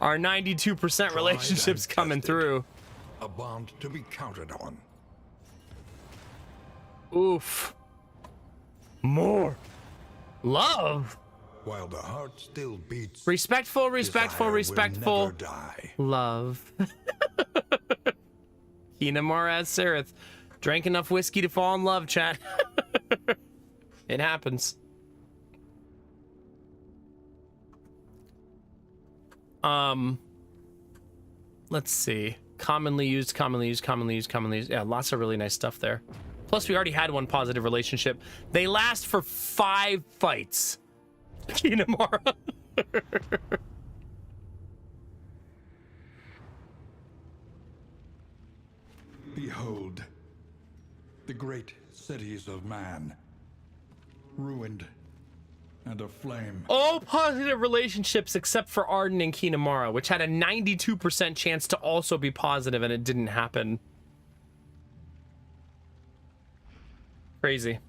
Our 92% relationships coming through. A bond to be counted on. Oof. More. Love. While the heart still beats, Respectful, respectful, desire will respectful. never die. Love. Kinamara as Sereth. Drank enough whiskey to fall in love, chat. It happens. Let's see. Commonly used. Yeah, lots of really nice stuff there. Plus, we already had one positive relationship. They last for 5 fights. Kinamara. Behold, the great cities of man, ruined and aflame. All positive relationships except for Arden and Kinamara, which had a 92% chance to also be positive, and it didn't happen. Crazy.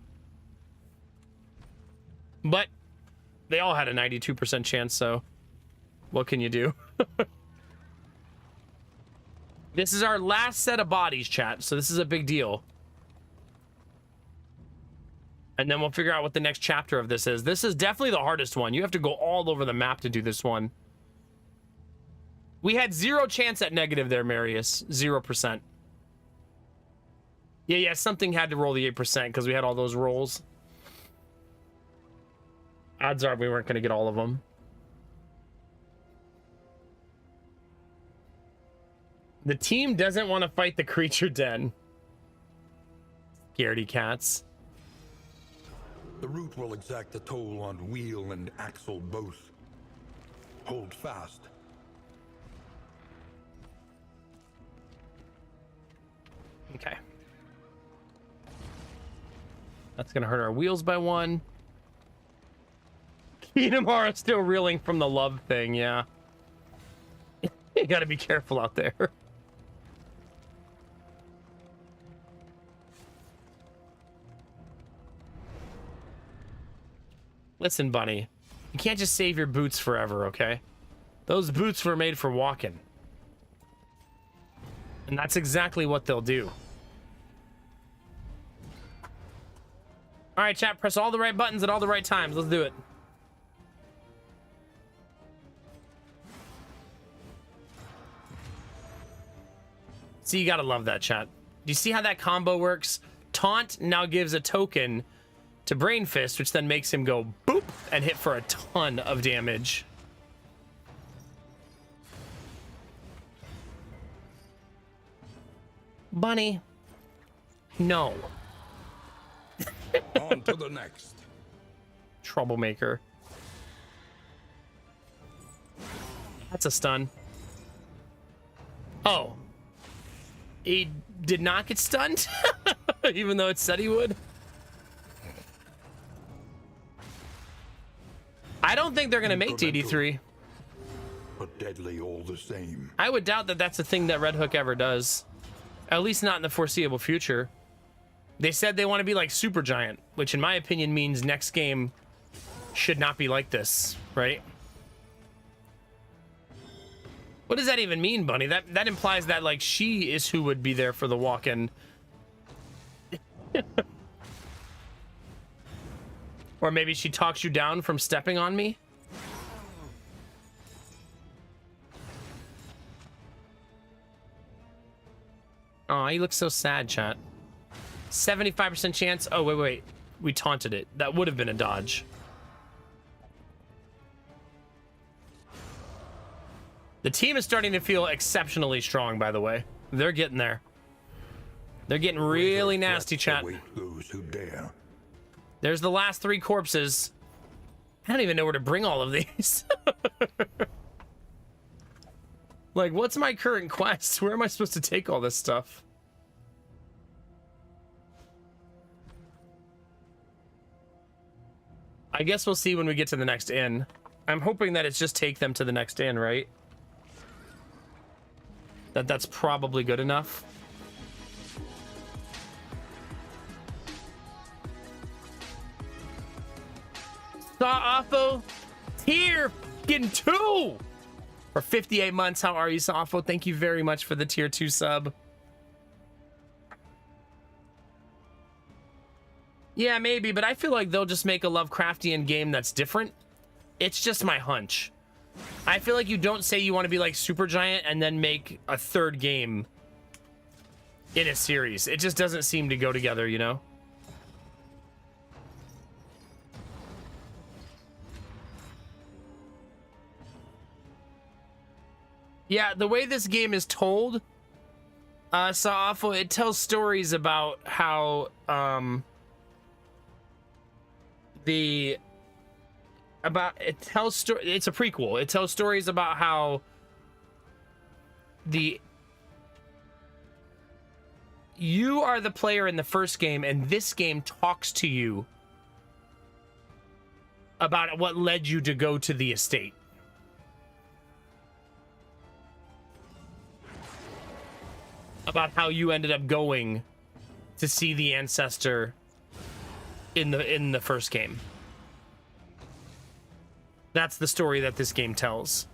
But they all had a 92% chance, so what can you do? This is our last set of bodies, chat, so this is a big deal. And then we'll figure out what the next chapter of this is. This is definitely the hardest one. You have to go all over the map to do this one. We had 0 chance at negative there, Marius. 0%. Yeah, something had to roll the 8% because we had all those rolls. Odds are we weren't going to get all of them. The team doesn't want to fight the creature den. Scaredy cats. The root will exact a toll on wheel and axle both. Hold fast. Okay. That's gonna hurt our wheels by 1. Kinamara still reeling from the love thing, yeah. You gotta be careful out there. Listen, Bunny, you can't just save your boots forever, okay? Those boots were made for walking. And that's exactly what they'll do. All right, chat, press all the right buttons at all the right times. Let's do it. See, you gotta love that, chat. Do you see how that combo works? Taunt now gives a token to Brain Fist, which then makes him go boop and hit for a ton of damage. Bunny. No. On to the next. Troublemaker. That's a stun. Oh. He did not get stunned? Even though it said he would? I don't think they're going to make TD3. But deadly all the same. I would doubt that that's a thing that Red Hook ever does. At least not in the foreseeable future. They said they want to be like Supergiant, which in my opinion means next game should not be like this, right? What does that even mean, Bunny? That implies that like she is who would be there for the walk-in. Or maybe she talks you down from stepping on me? Oh, he looks so sad, chat. 75% chance. Oh, wait. We taunted it. That would have been a dodge. The team is starting to feel exceptionally strong, by the way. They're getting there. They're getting really nasty, chat. Await those who dare. There's the last 3 corpses. I don't even know where to bring all of these. Like, what's my current quest? Where am I supposed to take all this stuff? I guess we'll see when we get to the next inn. I'm hoping that it's just take them to the next inn, right? That's probably good enough. Saw Oppo tier getting 2. For 58 months, how are you, Safo? Thank you very much for the tier 2 sub. Yeah, maybe, but I feel like they'll just make a Lovecraftian game that's different. It's just my hunch. I feel like you don't say you want to be like Supergiant and then make a third game in a series. It just doesn't seem to go together, you know? Yeah, the way this game is told, Saafo, it tells stories about how, it's a prequel. It tells stories about how you are the player in the first game, and this game talks to you about what led you to go to the estate. About how you ended up going to see the ancestor in the first game. That's the story that this game tells.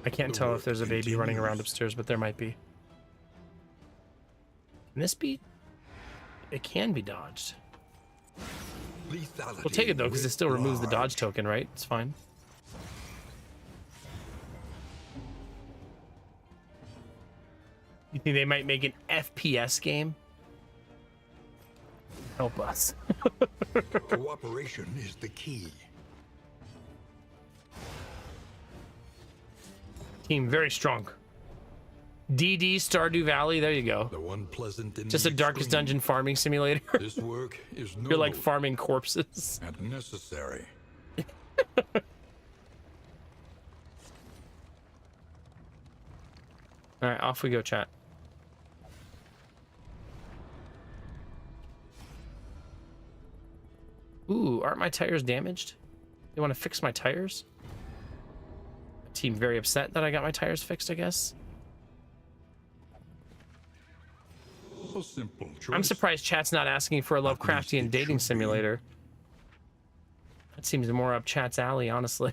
I can't tell if there's a baby running around upstairs, but there might be. Can this be? It can be dodged. Lethality We'll take it though, because it still removes the large. dodge token, right? It's fine. You think they might make an FPS game? Help us. Cooperation is the key. Team very strong. DD Stardew Valley, there you go. The one pleasant in Just the a Darkest extreme. Dungeon farming simulator. This work is You're like noble farming corpses. and necessary. All right, off we go, chat. Ooh, aren't my tires damaged? You want to fix my tires? Team very upset that I got my tires fixed, I guess. A simple choice. I'm surprised chat's not asking for a least Lovecraftian it dating should be. simulator. That seems more up chat's alley, honestly.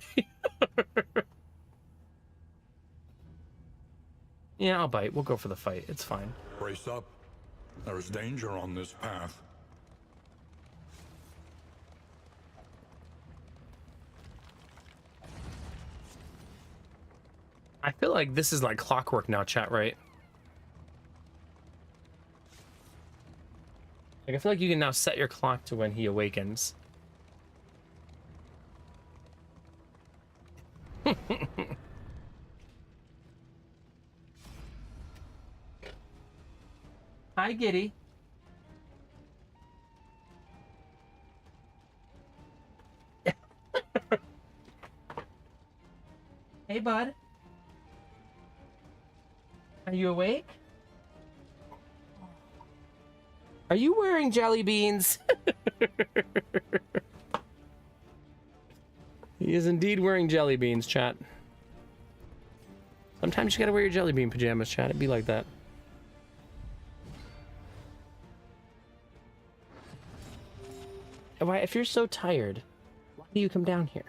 Yeah, I'll bite. We'll go for the fight. It's fine. Brace up. There is danger on this path. I feel like this is like clockwork now, chat, right? Like, I feel like you can now set your clock to when he awakens. Hi, Giddy. Hey, bud. Are you awake? Are you wearing jelly beans? He is indeed wearing jelly beans, chat. Sometimes you gotta wear your jelly bean pajamas, chat. It'd be like that. Why, if you're so tired, why do you come down here?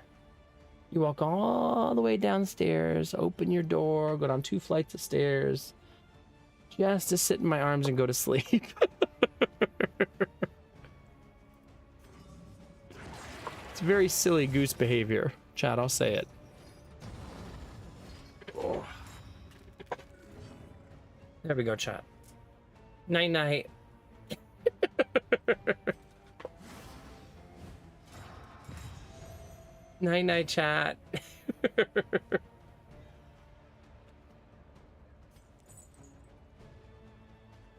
You walk all the way downstairs, open your door, go down 2 flights of stairs, just to sit in my arms and go to sleep. It's very silly goose behavior, chat, I'll say it. Oh. There we go, chat. Night night. Night night, chat.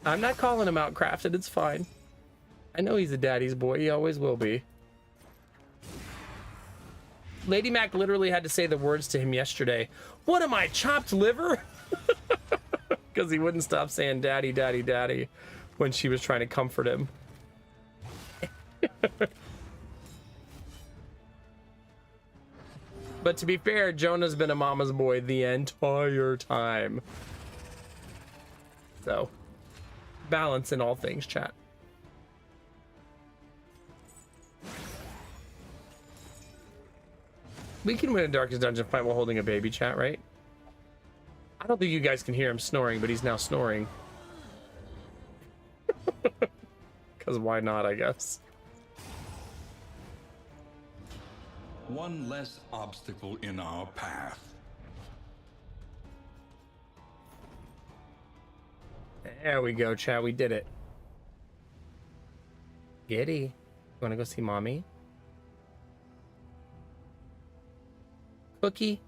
I'm not calling him out, Crafted. It's fine. I know he's a daddy's boy. He always will be. Lady Mac literally had to say the words to him yesterday. What am I, chopped liver? Because he wouldn't stop saying daddy, daddy, daddy when she was trying to comfort him. But to be fair, Jonah's been a mama's boy the entire time. So, balance in all things, chat. We can win a Darkest Dungeon fight while holding a baby, chat, right? I don't think you guys can hear him snoring, but he's now snoring. Because why not, I guess. One less obstacle in our path. There we go, chat. We did it. Giddy. You want to go see mommy? Cookie?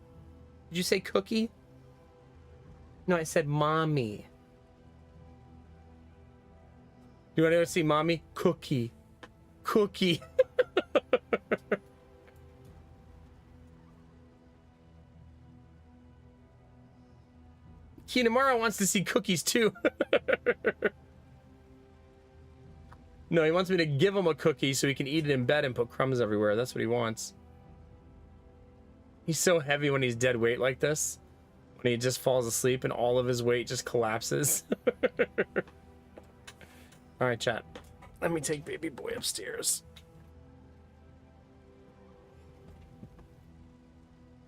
Did you say cookie? No, I said mommy. You want to go see mommy? Cookie. Cookie. Kinamara wants to see cookies too. No, he wants me to give him a cookie so he can eat it in bed and put crumbs everywhere. That's what he wants. He's so heavy when he's dead weight like this. When he just falls asleep and all of his weight just collapses. All right, chat. Let me take baby boy upstairs.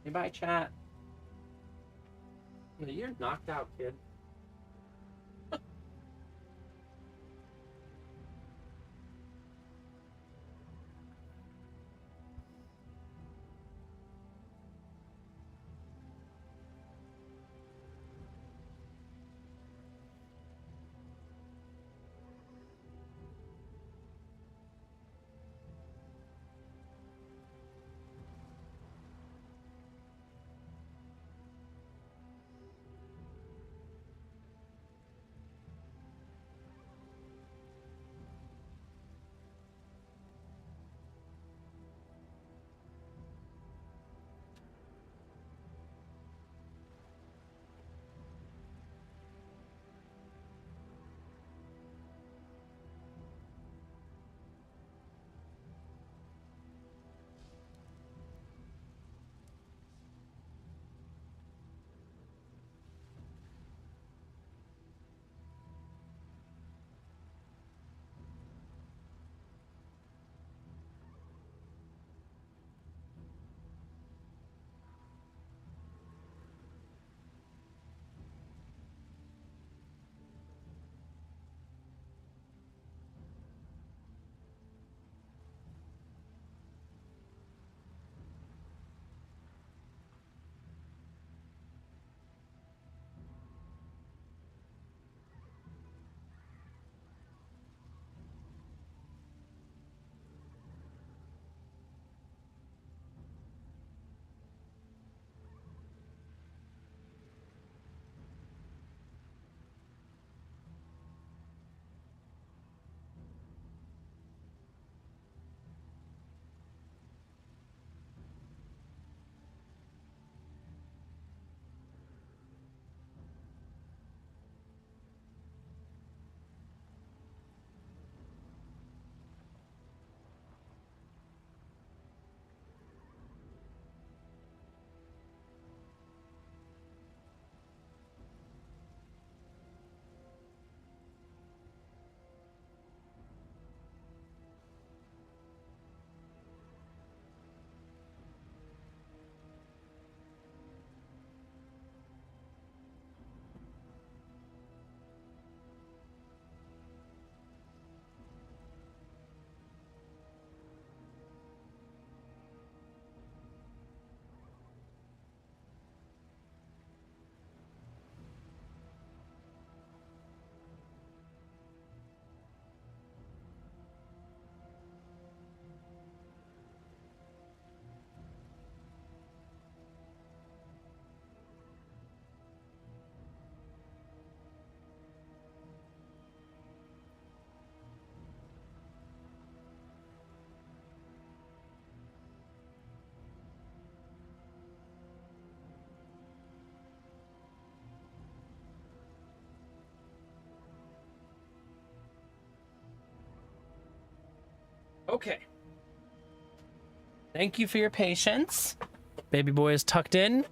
Hey, bye, chat. No, you're knocked out, kid. Okay. Thank you for your patience. Baby boy is tucked in.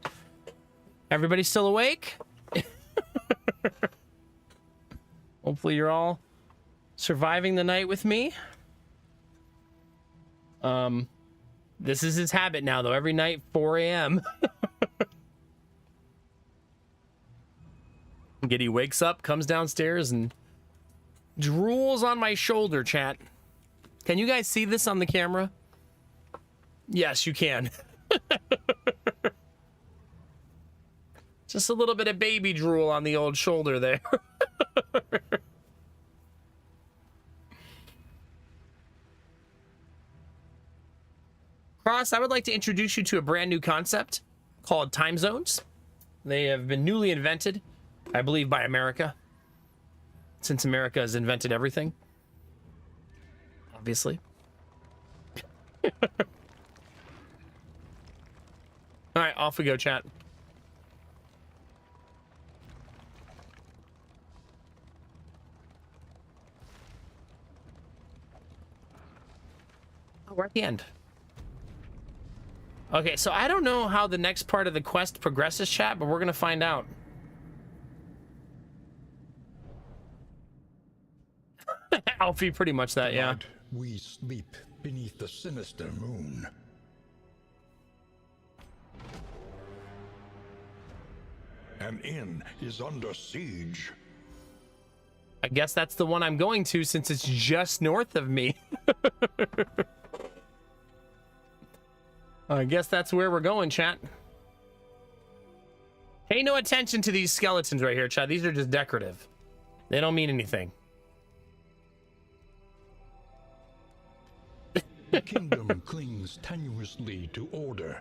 Everybody still awake? Hopefully you're all surviving the night with me. This is his habit now, though. Every night, 4 a.m. Giddy wakes up, comes downstairs, and drools on my shoulder, chat. Can you guys see this on the camera? Yes, you can. Just a little bit of baby drool on the old shoulder there. Cross, I would like to introduce you to a brand new concept called time zones. They have been newly invented, I believe, by America, since America has invented everything. Obviously. All right, off we go, chat. Oh, we're at the end. Okay, so I don't know how the next part of the quest progresses, chat, but we're gonna find out. Alfie, pretty much that, yeah. Tonight we sleep beneath the sinister moon. An inn is under siege. I guess that's the one I'm going to since it's just north of me. I guess that's where we're going, chat. Pay no attention to these skeletons right here, chat. These are just decorative. They don't mean anything. The kingdom clings tenuously to order.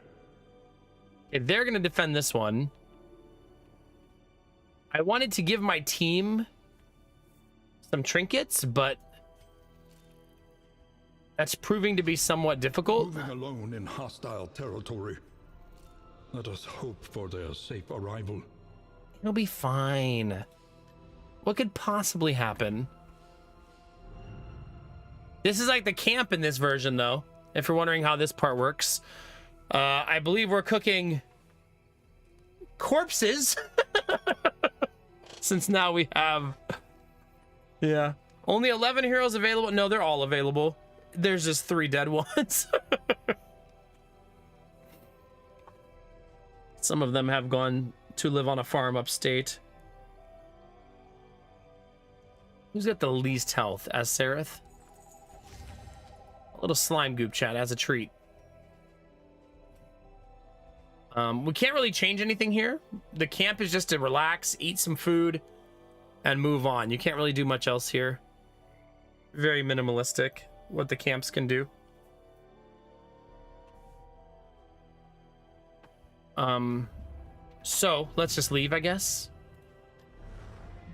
If they're going to defend this one, I wanted to give my team some trinkets, but that's proving to be somewhat difficult. Moving alone in hostile territory. Let us hope for their safe arrival. It'll be fine. What could possibly happen? This is like the camp in this version, though, if you're wondering how this part works. I believe we're cooking corpses. Since now we have... Yeah. Only 11 heroes available. No, they're all available. There's just 3 dead ones. Some of them have gone to live on a farm upstate. Who's got the least health? Azereth? A little slime goop, chat, as a treat. We can't really change anything here. The camp is just to relax, eat some food, and move on. You can't really do much else here. Very minimalistic, what the camps can do. So let's just leave, I guess.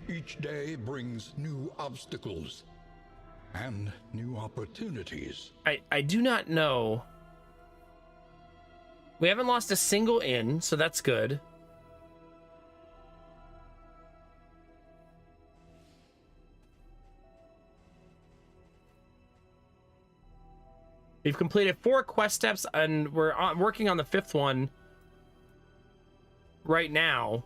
Each day brings new obstacles and new opportunities. I do not know. We haven't lost a single inn, so that's good. We've completed 4 quest steps, and we're working on the 5th one right now.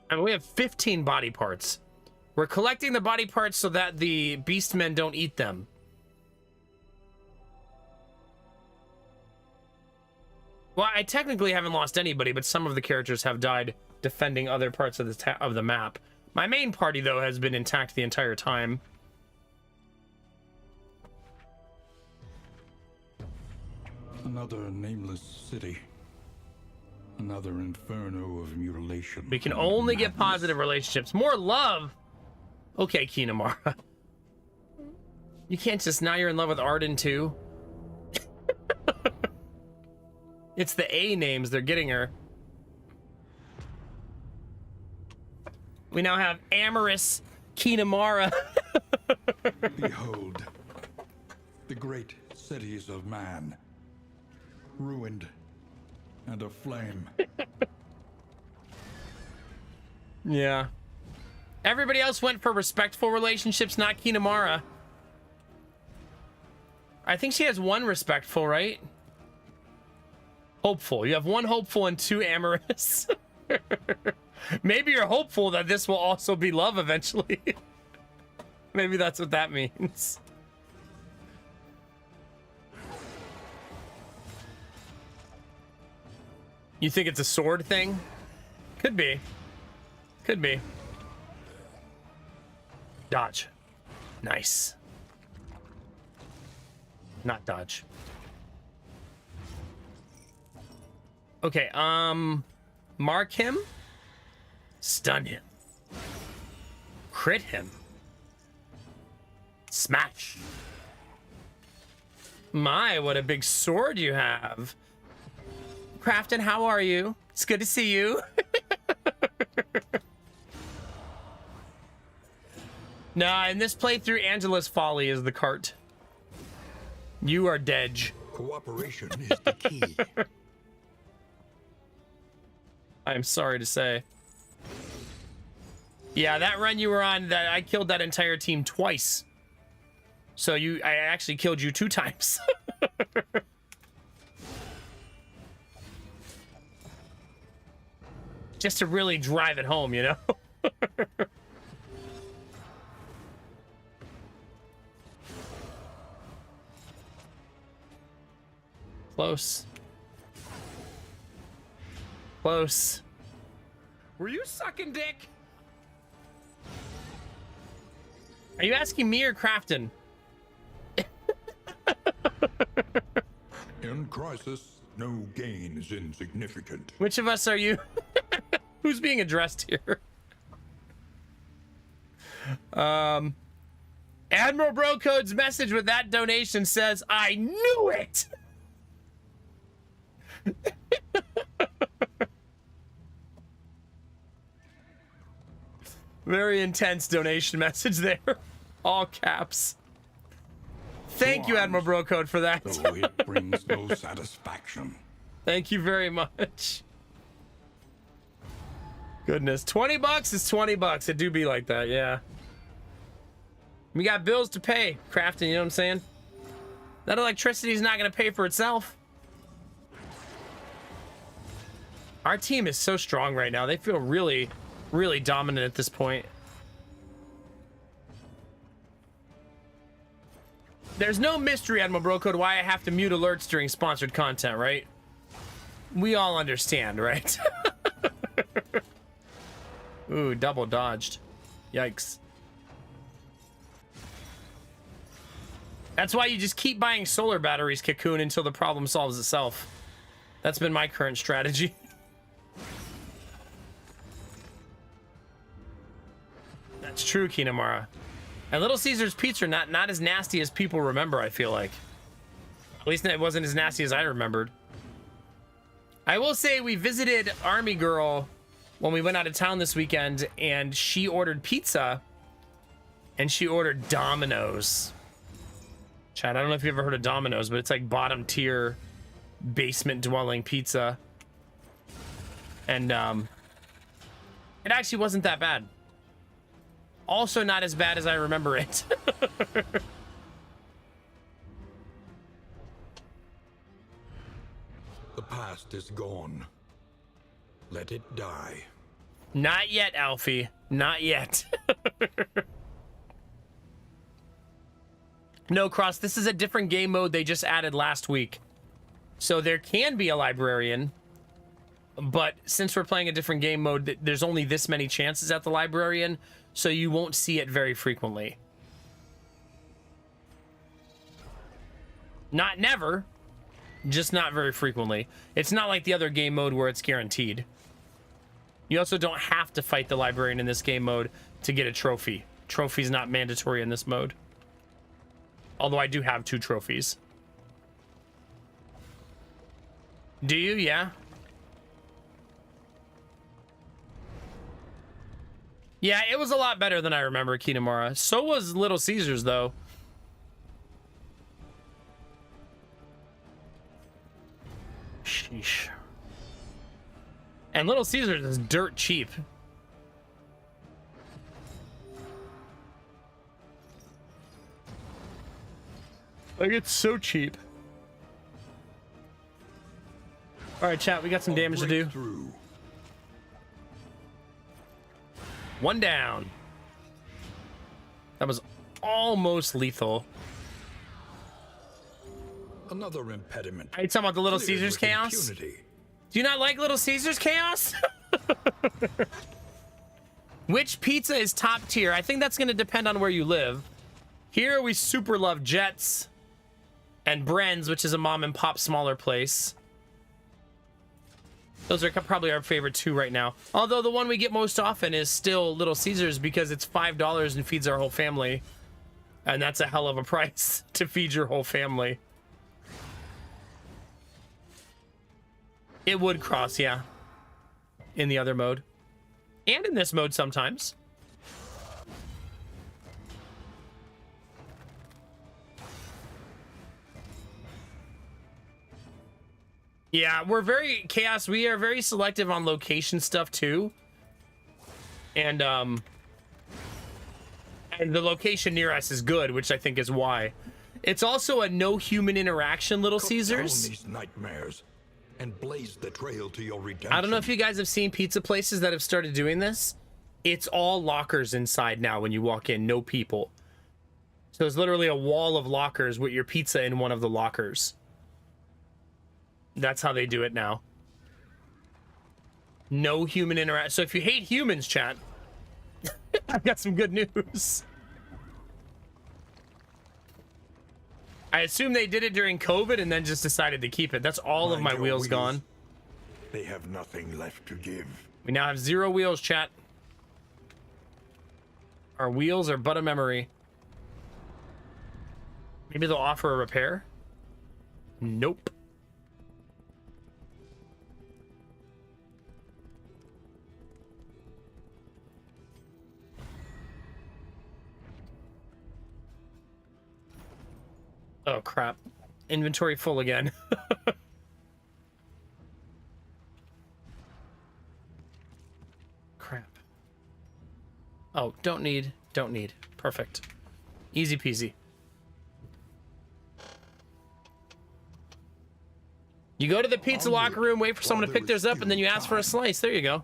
And we have 15 body parts. We're collecting the body parts so that the beastmen don't eat them. Well, I technically haven't lost anybody, but some of the characters have died defending other parts of the map. My main party, though, has been intact the entire time. Another nameless city. Another inferno of mutilation. We can and only get madness. positive relationships. More love! Okay, Kinemara. You can't just... Now you're in love with Arden, too? It's the A names they're getting her. We now have amorous Kinemara. Behold, the great cities of man, ruined and aflame. Yeah. Everybody else went for respectful relationships, not Kinemara. I think she has 1 respectful, right? Hopeful. You have 1 hopeful and 2 amorous. Maybe you're hopeful that this will also be love eventually. Maybe that's what that means. You think it's a sword thing? Could be. Could be. Dodge. Nice. Not dodge. Okay, mark him. Stun him. Crit him. Smash. My, what a big sword you have. Crafton, how are you? It's good to see you. Nah, in this playthrough, Angela's Folly is the cart. You are Dej. Cooperation is the key. I'm sorry to say. Yeah, that run you were on, that I killed that entire team twice. So I actually killed you 2 times. Just to really drive it home, you know? Close. Close. Were you sucking dick? Are you asking me or Crafton? In crisis, no gain is insignificant. Which of us are you? Who's being addressed here? Admiral Brocode's message with that donation says, I knew it! Very intense donation message there. All caps. Thank you, Admiral Brocode, for that. Though it brings no satisfaction. Thank you very much. Goodness, 20 bucks is 20 bucks. It do be like that, yeah. We got bills to pay, Crafton, you know what I'm saying? That electricity is not going to pay for itself. Our team is so strong right now. They feel really, really dominant at this point. There's no mystery, Admiral Brocode, why I have to mute alerts during sponsored content, right? We all understand, right? Ooh, double dodged. Yikes. That's why you just keep buying solar batteries, Cocoon, until the problem solves itself. That's been my current strategy. That's true, Kinamara. And Little Caesar's Pizza not as nasty as people remember, I feel like. At least it wasn't as nasty as I remembered. I will say we visited Army Girl when we went out of town this weekend, and she ordered pizza, and she ordered Domino's. Chad, I don't know if you've ever heard of Domino's, but it's like bottom tier basement dwelling pizza. And it actually wasn't that bad. Also not as bad as I remember it. The past is gone. Let it die. Not yet, Alfie. Not yet. No, Cross, this is a different game mode they just added last week. So there can be a librarian, but since we're playing a different game mode, there's only this many chances at the librarian, so you won't see it very frequently. Not never, just not very frequently. It's not like the other game mode where it's guaranteed. You also don't have to fight the librarian in this game mode to get a trophy. Trophy's not mandatory in this mode. Although I do have 2 trophies. Do you? Yeah. Yeah, it was a lot better than I remember, Kinamara. So was Little Caesars, though. Sheesh. And Little Caesars is dirt cheap. Like, it's so cheap. All right, chat, we got some damage to do. Through. One down. That was almost lethal. Another impediment. Are you talking about the Little Cleared Caesars with chaos? impunity. Do you not like Little Caesars chaos? Which pizza is top tier? I think that's going to depend on where you live. Here we super love Jets and Bren's, which is a mom and pop smaller place. Those are probably our favorite two right now. Although the one we get most often is still Little Caesars because it's $5 and feeds our whole family. And that's a hell of a price to feed your whole family. It would cross, yeah. In the other mode. And in this mode sometimes. Yeah, we're very chaos. We are very selective on location stuff too. And the location near us is good, which I think is why. It's also a no human interaction Little Cut Caesars. down these nightmares and blaze the trail to your redemption. I don't know if you guys have seen pizza places that have started doing this. It's all lockers inside now when you walk in, no people. So it's literally a wall of lockers with your pizza in one of the lockers. That's how they do it now. No human interaction. So if you hate humans, chat, I've got some good news. I assume they did it during COVID and then just decided to keep it. That's all of Mind my your wheels wheels. gone. They have nothing left to give. We now have 0 wheels, chat. Our wheels are but a memory. Maybe they'll offer a repair? Nope. Oh, crap. Inventory full again. Crap. Oh, don't need. Perfect. Easy peasy. You go to the pizza locker room, wait for someone to pick theirs up, and then you ask for a slice. There you go.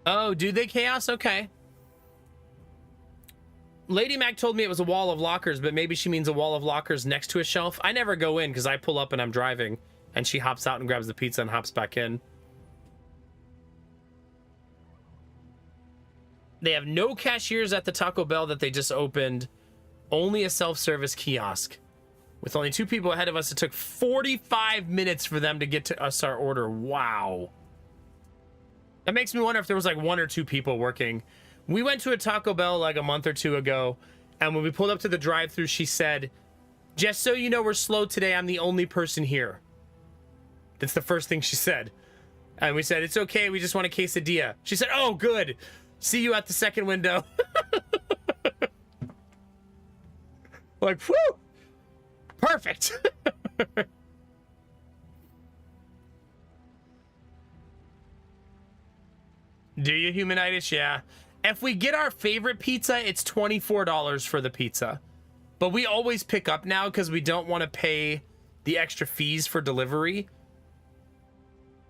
Oh, do they chaos? Okay. Lady Mac told me it was a wall of lockers, but maybe she means a wall of lockers next to a shelf. I never go in because I pull up and I'm driving, and she hops out and grabs the pizza and hops back in. They have no cashiers at the Taco Bell that they just opened. Only a self-service kiosk. With only 2 people ahead of us, it took 45 minutes for them to get to us our order. Wow. That makes me wonder if there was like 1 or 2 people working. We went to a Taco Bell like a month or 2 ago, and when we pulled up to the drive-thru, she said, "Just so you know, we're slow today. I'm the only person here." That's the first thing she said. And we said, "It's okay. We just want a quesadilla." She said, "Oh, good. See you at the second window." Like, whew! Perfect. Do you, Humanitis? Yeah. If we get our favorite pizza, it's $24 for the pizza. But we always pick up now because we don't want to pay the extra fees for delivery.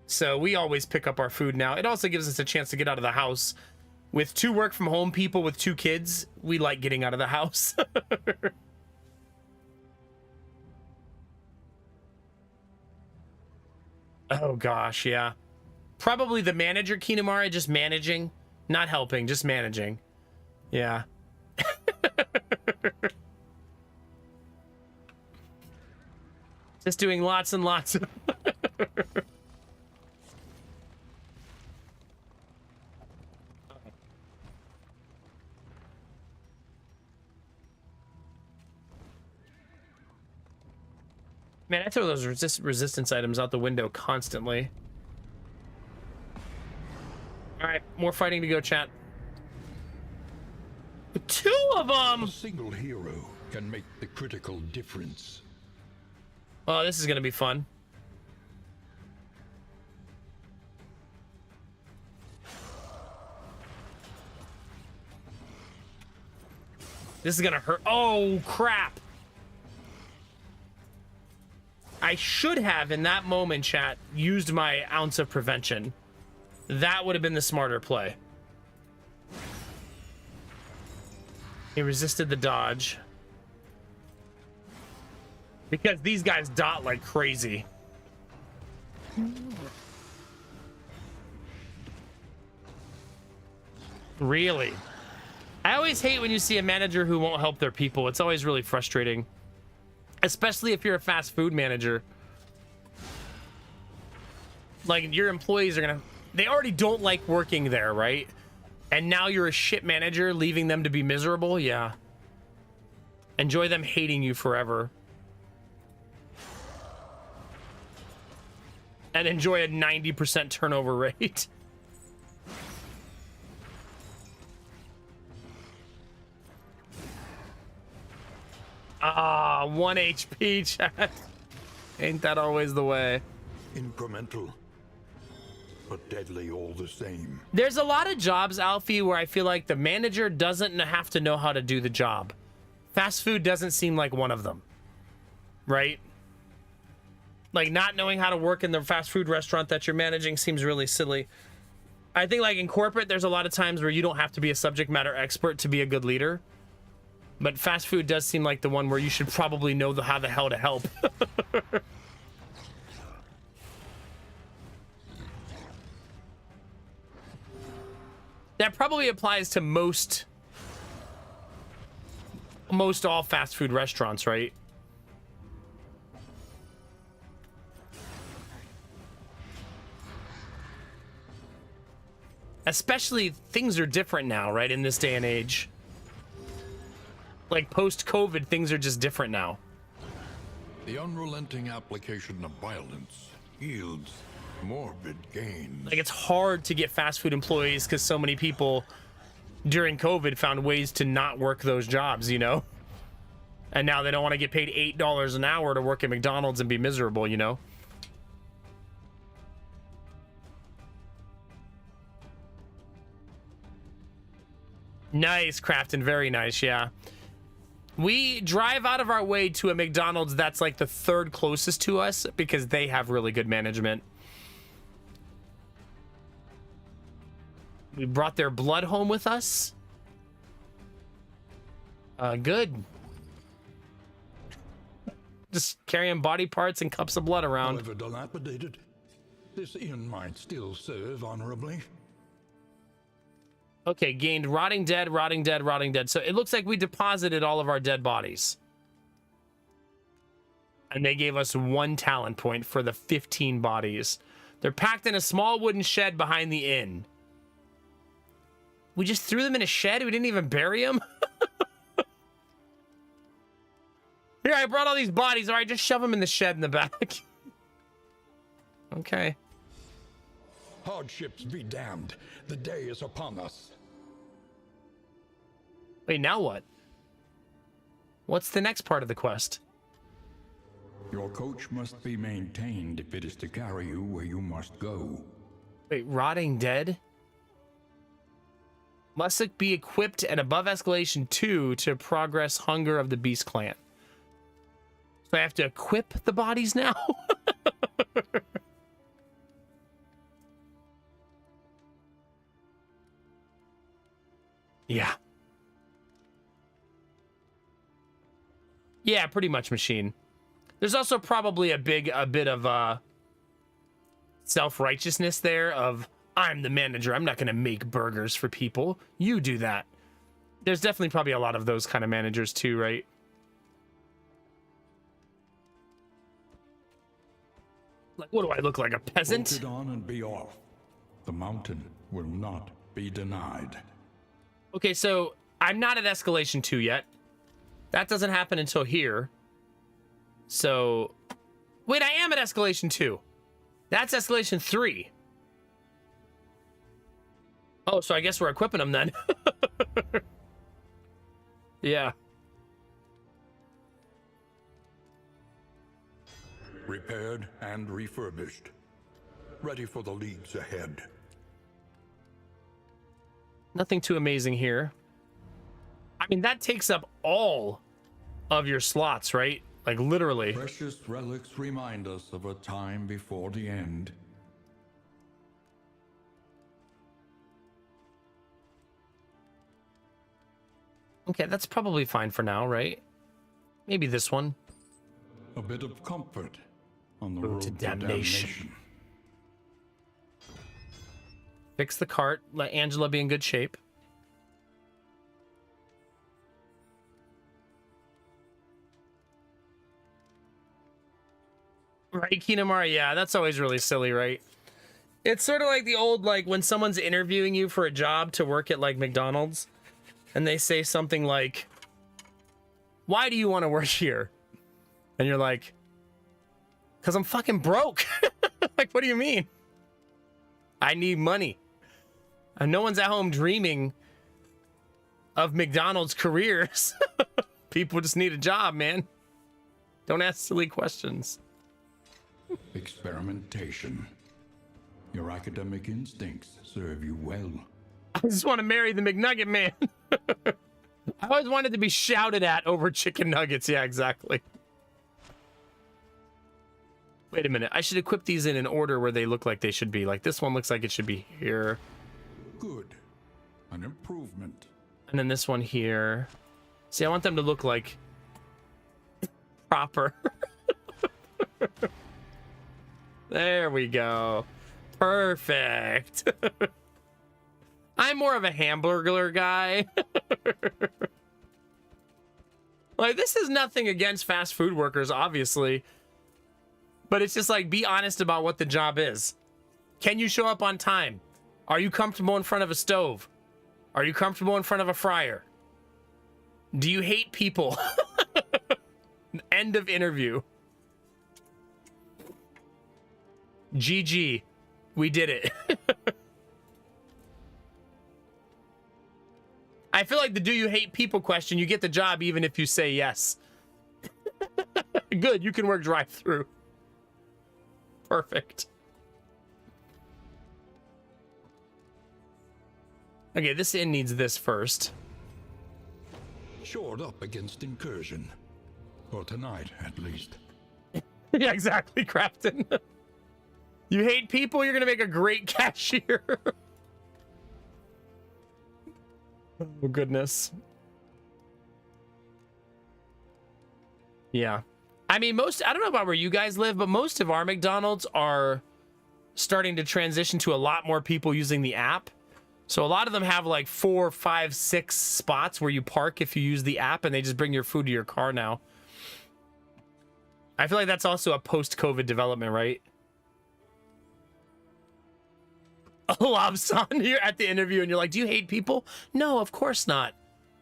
So we always pick up our food now. It also gives us a chance to get out of the house. With 2 work from home people with 2 kids, we like getting out of the house. Oh gosh, yeah. Probably the manager, Kinamara, just managing. Not helping, just managing. Yeah. Just doing lots and lots of... Man, I throw those resistance items out the window constantly. All right, more fighting to go, chat. 2 of them! A single hero can make the critical difference. Oh, this is gonna be fun. This is gonna hurt. Oh, crap. I should have, in that moment, chat, used my ounce of prevention. That would have been the smarter play. He resisted the dodge. Because these guys dot like crazy. Really? I always hate when you see a manager who won't help their people. It's always really frustrating. Especially if you're a fast food manager. Like, your employees are gonna... They already don't like working there, right? And now you're a shit manager, leaving them to be miserable? Yeah. Enjoy them hating you forever. And enjoy a 90% turnover rate. Ah, 1 HP, chat. Ain't that always the way? Incremental, but deadly all the same. There's a lot of jobs, Alfie, where I feel like the manager doesn't have to know how to do the job. Fast food doesn't seem like one of them. Right? Like, not knowing how to work in the fast food restaurant that you're managing seems really silly. I think, like, in corporate, there's a lot of times where you don't have to be a subject matter expert to be a good leader. But fast food does seem like the one where you should probably know how the hell to help. That probably applies to most all fast food restaurants, right? Especially, things are different now, right, in this day and age. Like, post-COVID, things are just different now. The unrelenting application of violence yields morbid gains. Like, it's hard to get fast food employees because so many people during COVID found ways to not work those jobs, you know? And now they don't want to get paid $8 an hour to work at McDonald's and be miserable, you know? Nice, Crafton. Very nice, yeah. We drive out of our way to a McDonald's that's like the third closest to us because they have really good management. We brought their blood home with us. Good. Just carrying body parts and cups of blood around. However dilapidated, this inn might still serve honorably. Okay, gained rotting dead, rotting dead, rotting dead. So it looks like we deposited all of our dead bodies. And they gave us 1 talent point for the 15 bodies. They're packed in a small wooden shed behind the inn. We just threw them in a shed? We didn't even bury them? Here, I brought all these bodies. All right, just shove them in the shed in the back. Okay. Hardships be damned. The day is upon us. Wait, now what? What's the next part of the quest? Your coach must be maintained if it is to carry you where you must go. Wait, rotting dead? Must it be equipped at above escalation 2 to progress Hunger of the Beast Clan? So I have to equip the bodies now? Yeah. Yeah, pretty much machine. There's also probably a bit of self-righteousness there of, I'm the manager, I'm not going to make burgers for people. You do that. There's definitely probably a lot of those kind of managers too, right? Like, what do I look like, a peasant? Bolt it on and be off. The mountain will not be denied. Okay, so I'm not at escalation 2 yet. That doesn't happen until here. So, wait, I am at escalation 2. That's escalation 3. Oh, so I guess we're equipping them then. Yeah. Repaired and refurbished. Ready for the leagues ahead. Nothing too amazing here. I mean, that takes up all of your slots, right? Like literally. Precious relics remind us of a time before the end. Okay, that's probably fine for now, right? Maybe this one. A bit of comfort on the Road road to to damnation. damnation. Fix the cart. Let Angela be in good shape. Right, Kinamara? Yeah, that's always really silly, right? It's sort of like the old, like, when someone's interviewing you for a job to work at, like, McDonald's, and they say something like, why do you want to work here? And you're like, because I'm fucking broke. Like, what do you mean? I need money. And no one's at home dreaming of McDonald's careers. People just need a job, man. Don't ask silly questions. Experimentation. Your academic instincts serve you well. I just want to marry the McNugget man. I always wanted to be shouted at over chicken nuggets. Yeah, exactly. Wait a minute. I should equip these in an order where they look like they should be. Like this one looks like it should be here. Good. An improvement. And then this one here. See, I want them to look like proper. There we go. Perfect. I'm more of a hamburger guy. Like, this is nothing against fast food workers, obviously. But it's just like, be honest about what the job is. Can you show up on time? Are you comfortable in front of a stove? Are you comfortable in front of a fryer? Do you hate people? End of interview. GG. We did it. I feel like the do you hate people question, you get the job even if you say yes. Good, you can work drive-through. Perfect. Okay, this inn needs this first. Shored up against incursion. For tonight, at least. Yeah, exactly, Crafton. You hate people, you're gonna make a great cashier. Oh, goodness. Yeah. I mean, I don't know about where you guys live, but most of our McDonald's are starting to transition to a lot more people using the app. So a lot of them have like 4, 5, 6 spots where you park if you use the app, and they just bring your food to your car now. I feel like that's also a post-COVID development, right? Lobson, you're at the interview and you're like, do you hate people? No, of course not.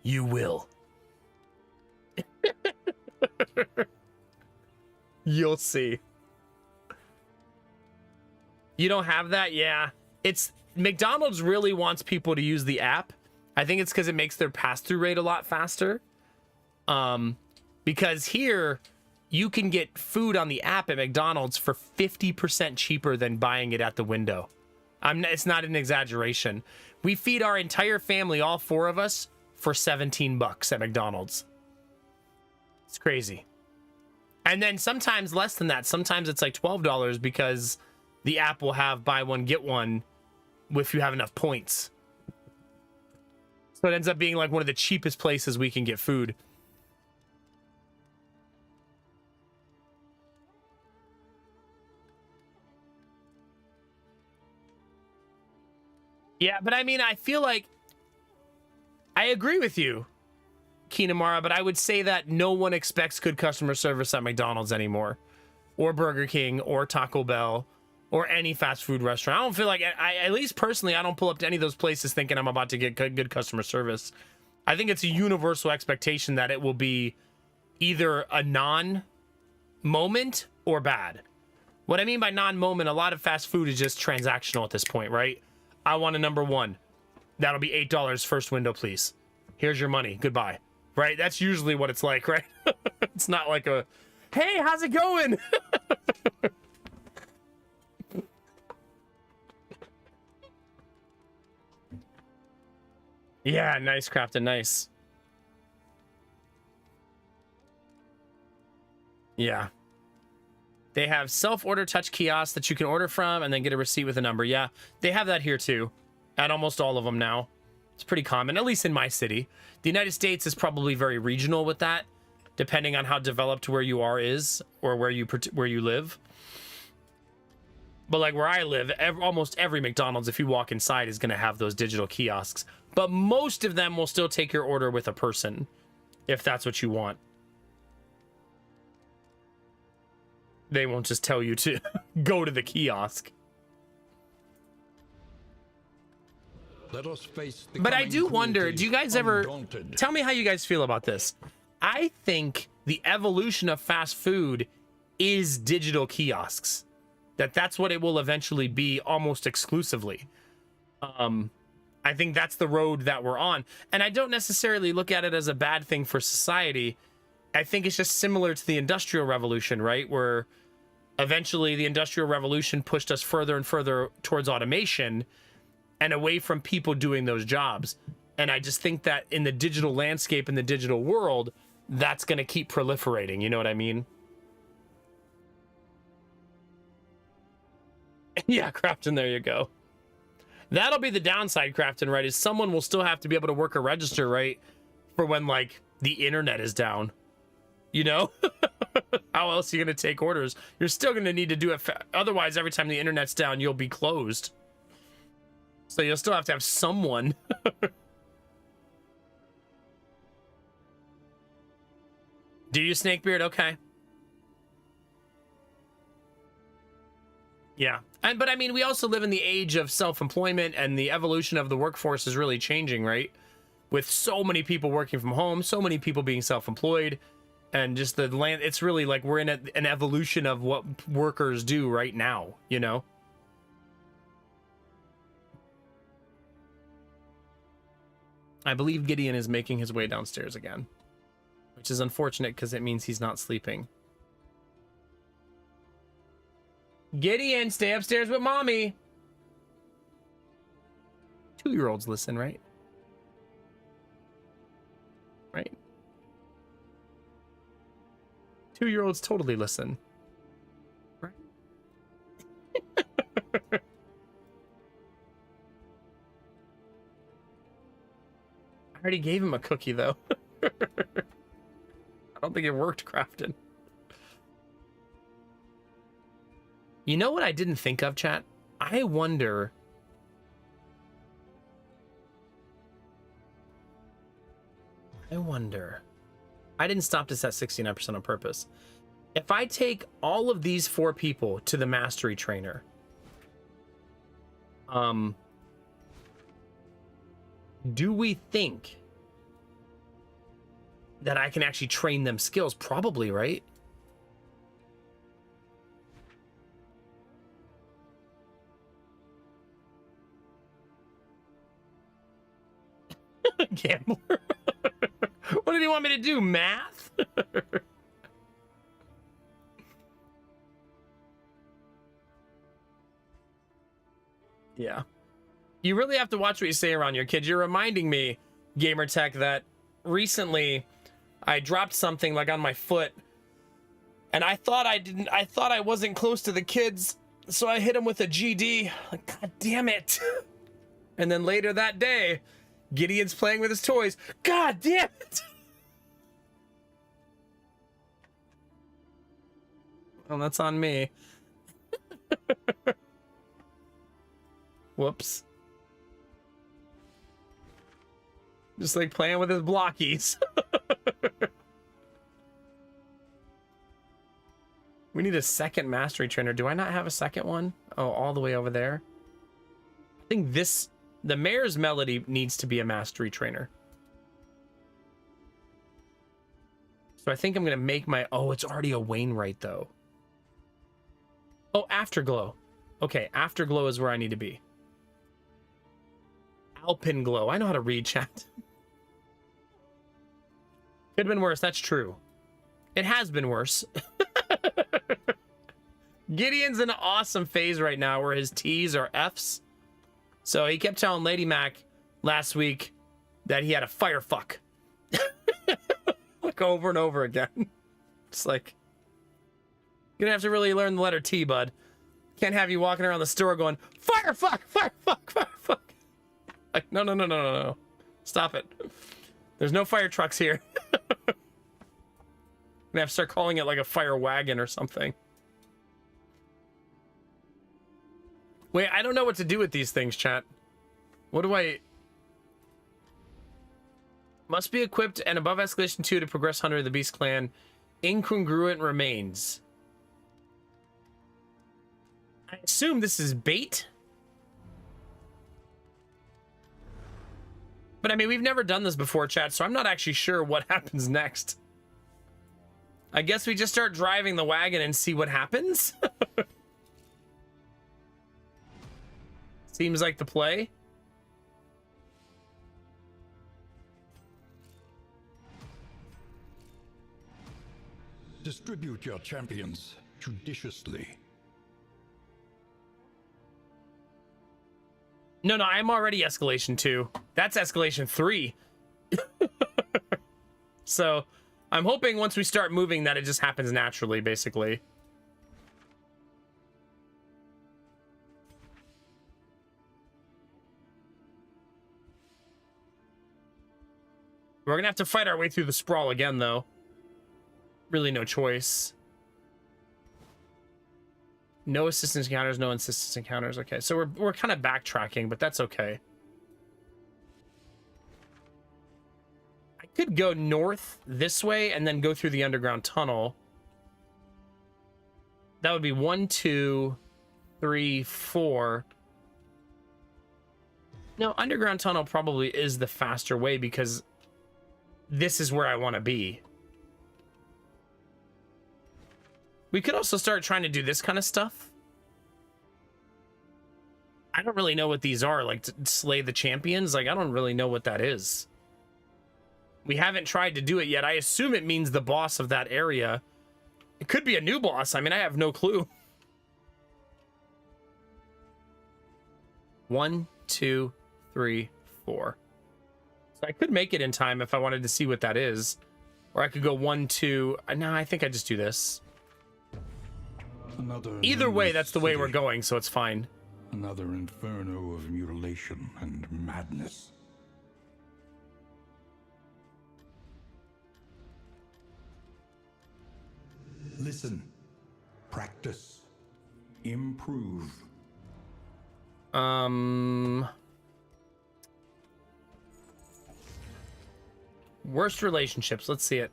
You will. You'll see. You don't have that? Yeah. It's McDonald's really wants people to use the app. I think it's because it makes their pass-through rate a lot faster. Because here you can get food on the app at McDonald's for 50% cheaper than buying it at the window. It's not an exaggeration. We feed our entire family, all 4 of us, for $17 at McDonald's. It's crazy. And then sometimes less than that. Sometimes it's like $12 because the app will have buy one, get one if you have enough points. So it ends up being like one of the cheapest places we can get food. Yeah, but I mean, I feel like I agree with you, Kinamara, but I would say that no one expects good customer service at McDonald's anymore, or Burger King, or Taco Bell, or any fast food restaurant. I don't feel like, at least personally, I don't pull up to any of those places thinking I'm about to get good customer service. I think it's a universal expectation that it will be either a non-moment or bad. What I mean by non-moment, a lot of fast food is just transactional at this point, right? I want a number 1. That'll be $8 first window, please. Here's your money. Goodbye. Right? That's usually what it's like, right? It's not like a, hey, how's it going? Yeah, nice, Crafton, nice. Yeah. They have self-order touch kiosks that you can order from and then get a receipt with a number. Yeah, they have that here too. At almost all of them now. It's pretty common, at least in my city. The United States is probably very regional with that, depending on how developed where you are is or where you live. But like where I live, almost every McDonald's, if you walk inside, is going to have those digital kiosks. But most of them will still take your order with a person, if that's what you want. They won't just tell you to go to the kiosk. Let us face the But I coming do wonder, cruelty do you guys ever... undaunted. Tell me how you guys feel about this. I think the evolution of fast food is digital kiosks. That's what it will eventually be almost exclusively. I think that's the road that we're on. And I don't necessarily look at it as a bad thing for society. I think it's just similar to the Industrial Revolution, right? Where eventually the Industrial Revolution pushed us further and further towards automation and away from people doing those jobs. And I just think that in the digital landscape, in the digital world, that's going to keep proliferating. You know what I mean? Yeah, Crafton, there you go. That'll be the downside, Crafton, right? Is someone will still have to be able to work a register, right? For when, like, the internet is down. You know? How else are you going to take orders? You're still going to need to do it. Otherwise, every time the internet's down, you'll be closed. So you'll still have to have someone. Do you, Snakebeard? Okay. Yeah. But I mean, we also live in the age of self-employment, and the evolution of the workforce is really changing, right? With so many people working from home, so many people being self-employed, and just the land, it's really like we're in an evolution of what workers do right now, you know? I believe Gideon is making his way downstairs again, which is unfortunate because it means he's not sleeping. Gideon, stay upstairs with mommy. 2-year-olds listen, right? Right? 2-year-olds totally listen. Right? I already gave him a cookie, though. I don't think it worked, Crafton. You know what I didn't think of, chat? I wonder... I didn't stop this at 69% on purpose. If I take all of these 4 people to the mastery trainer... do we think that I can actually train them skills? Probably, right? Gambler. What did he want me to do? Math? Yeah. You really have to watch what you say around your kids. You're reminding me, Gamertech, that recently I dropped something like on my foot, and I thought I wasn't close to the kids, so I hit them with a GD. Like, God damn it. And then later that day, Gideon's playing with his toys. God damn it. Well, that's on me. Whoops. Just like playing with his blockies. We need a second mastery trainer. Do I not have a second one? Oh, all the way over there. I think the Mayor's Melody needs to be a mastery trainer. So I think I'm going to make my... Oh, it's already a Wainwright, though. Oh, Afterglow. Okay, Afterglow is where I need to be. Alpenglow. I know how to read, chat. Could have been worse. That's true. It has been worse. Gideon's in an awesome phase right now where his T's are F's. So he kept telling Lady Mac last week that he had a firefuck. Like over and over again. It's like, You're gonna have to really learn the letter T, bud. Can't have you walking around the store going, fire, fuck, fire, fuck, fire, fuck. Like, no, no, no, no, no, no. Stop it. There's no fire trucks here. I'm gonna have to start calling it like a fire wagon or something. Wait, I don't know what to do with these things, chat. What do I... Must be equipped and above escalation 2 to progress Hunter of the Beast Clan. Incongruent remains. I assume this is bait. But I mean, we've never done this before, chat, so I'm not actually sure what happens next. I guess we just start driving the wagon and see what happens. Seems like the play. Distribute your champions judiciously. No, I'm already escalation 2. That's escalation 3. So, I'm hoping once we start moving that it just happens naturally, basically. We're gonna have to fight our way through the sprawl again, though. Really no choice. No assistance encounters, no assistance encounters. Okay, so we're kind of backtracking, but that's okay. I could go north this way and then go through the underground tunnel. That would be 1, 2, 3, 4. No, underground tunnel probably is the faster way because this is where I want to be. We could also start trying to do this kind of stuff. I don't really know what these are, like to slay the champions. Like, I don't really know what that is. We haven't tried to do it yet. I assume it means the boss of that area. It could be a new boss. I mean, I have no clue. 1, 2, 3, 4. So I could make it in time if I wanted to see what that is. Or I could go 1, 2. No, I think I just do this. Either way, that's the way we're going, so it's fine. Another inferno of mutilation and madness. Listen, practice, improve. Worst relationships. Let's see it.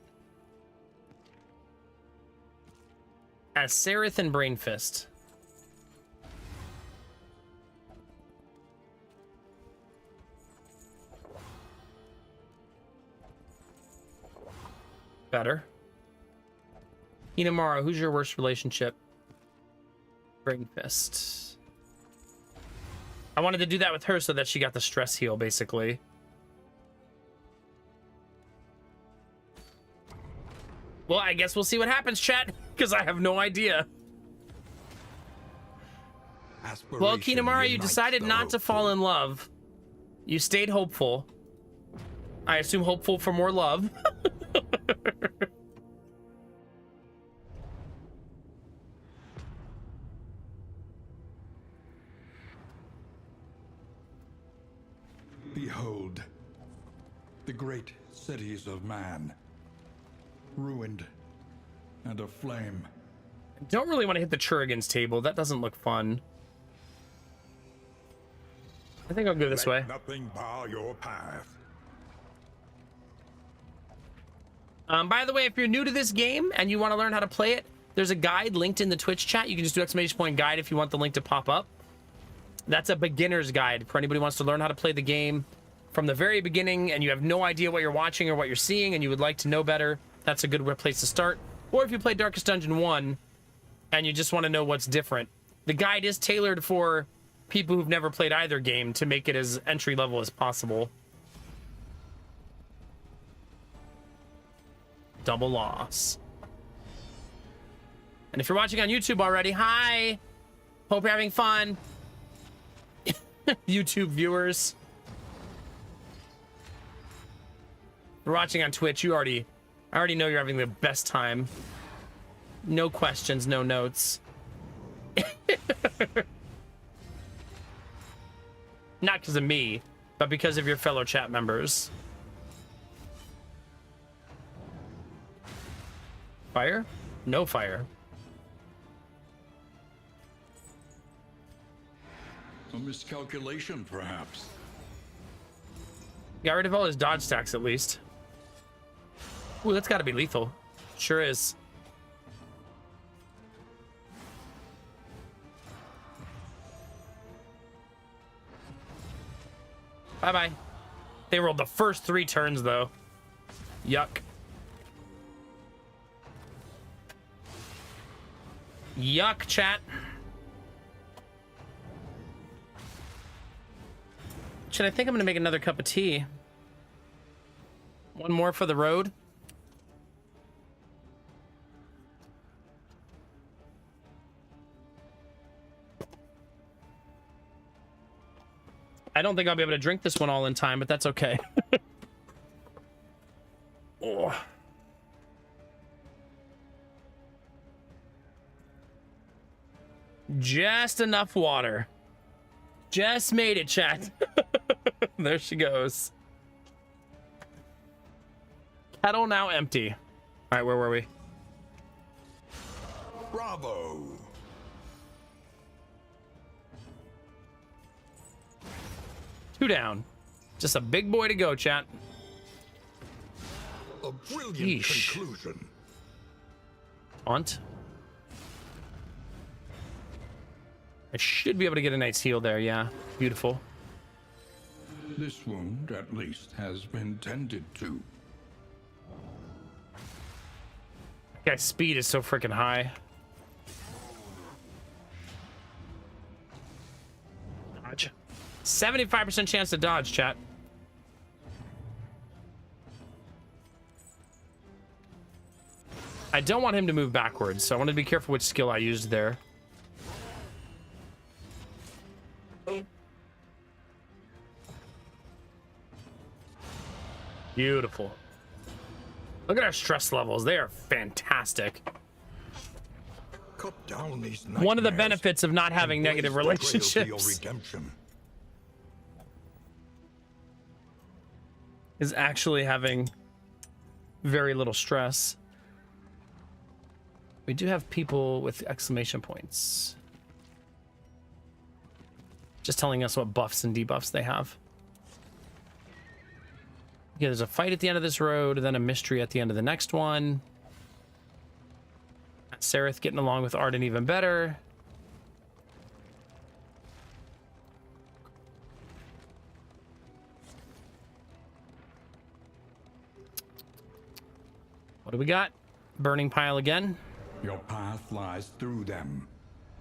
As Sereth and Brainfist. Better. Inamara, who's your worst relationship? Brainfist. I wanted to do that with her so that she got the stress heal, basically. Well, I guess we'll see what happens, chat, because I have no idea. Well, Kinamara, you decided not to fall in love. You stayed hopeful. I assume hopeful for more love. Behold, the great cities of man, ruined and aflame. Don't really want to hit the Churrigan's table. That doesn't look fun. I think I'll go this way. Nothing bar your path. By the way, if you're new to this game and you want to learn how to play it, there's a guide linked in the Twitch chat. You can just do !guide if you want the link to pop up. That's a beginner's guide for anybody who wants to learn how to play the game from the very beginning and you have no idea what you're watching or what you're seeing and you would like to know better. That's a good place to start. Or if you play Darkest Dungeon 1 and you just want to know what's different. The guide is tailored for people who've never played either game to make it as entry level as possible. Double loss. And if you're watching on YouTube already, hi! Hope you're having fun. YouTube viewers. If you're watching on Twitch, I already know you're having the best time. No questions, no notes. Not because of me, but because of your fellow chat members. Fire? No fire. A miscalculation, perhaps. Got rid of all his dodge stacks at least. Ooh, that's gotta be lethal. Sure is. Bye-bye. They rolled the first 3 turns, though. Yuck. Yuck, chat. Should I think I'm gonna make another cup of tea? One more for the road. I don't think I'll be able to drink this one all in time, but that's okay. Oh. Just enough water. Just made it, chat. There she goes. Kettle now empty. All right, where were we? Bravo! 2 down. Just a big boy to go, chat. A brilliant Yeesh. conclusion. Taunt. I should be able to get a nice heal there, yeah. Beautiful. This wound, at least, has been tended to. Guy's speed is so freaking high. Dodge. 75% chance to dodge, chat. I don't want him to move backwards, so I want to be careful which skill I used there. Beautiful. Look at our stress levels. They are fantastic. Cut down these One of the nightmares benefits of not and having blaze negative the trail to your relationships redemption. is actually having very little stress. We do have people with exclamation points. Just telling us what buffs and debuffs they have. Yeah, there's a fight at the end of this road, then a mystery at the end of the next one. Sereth getting along with Arden even better. What do we got? Burning pile again. Your path lies through them,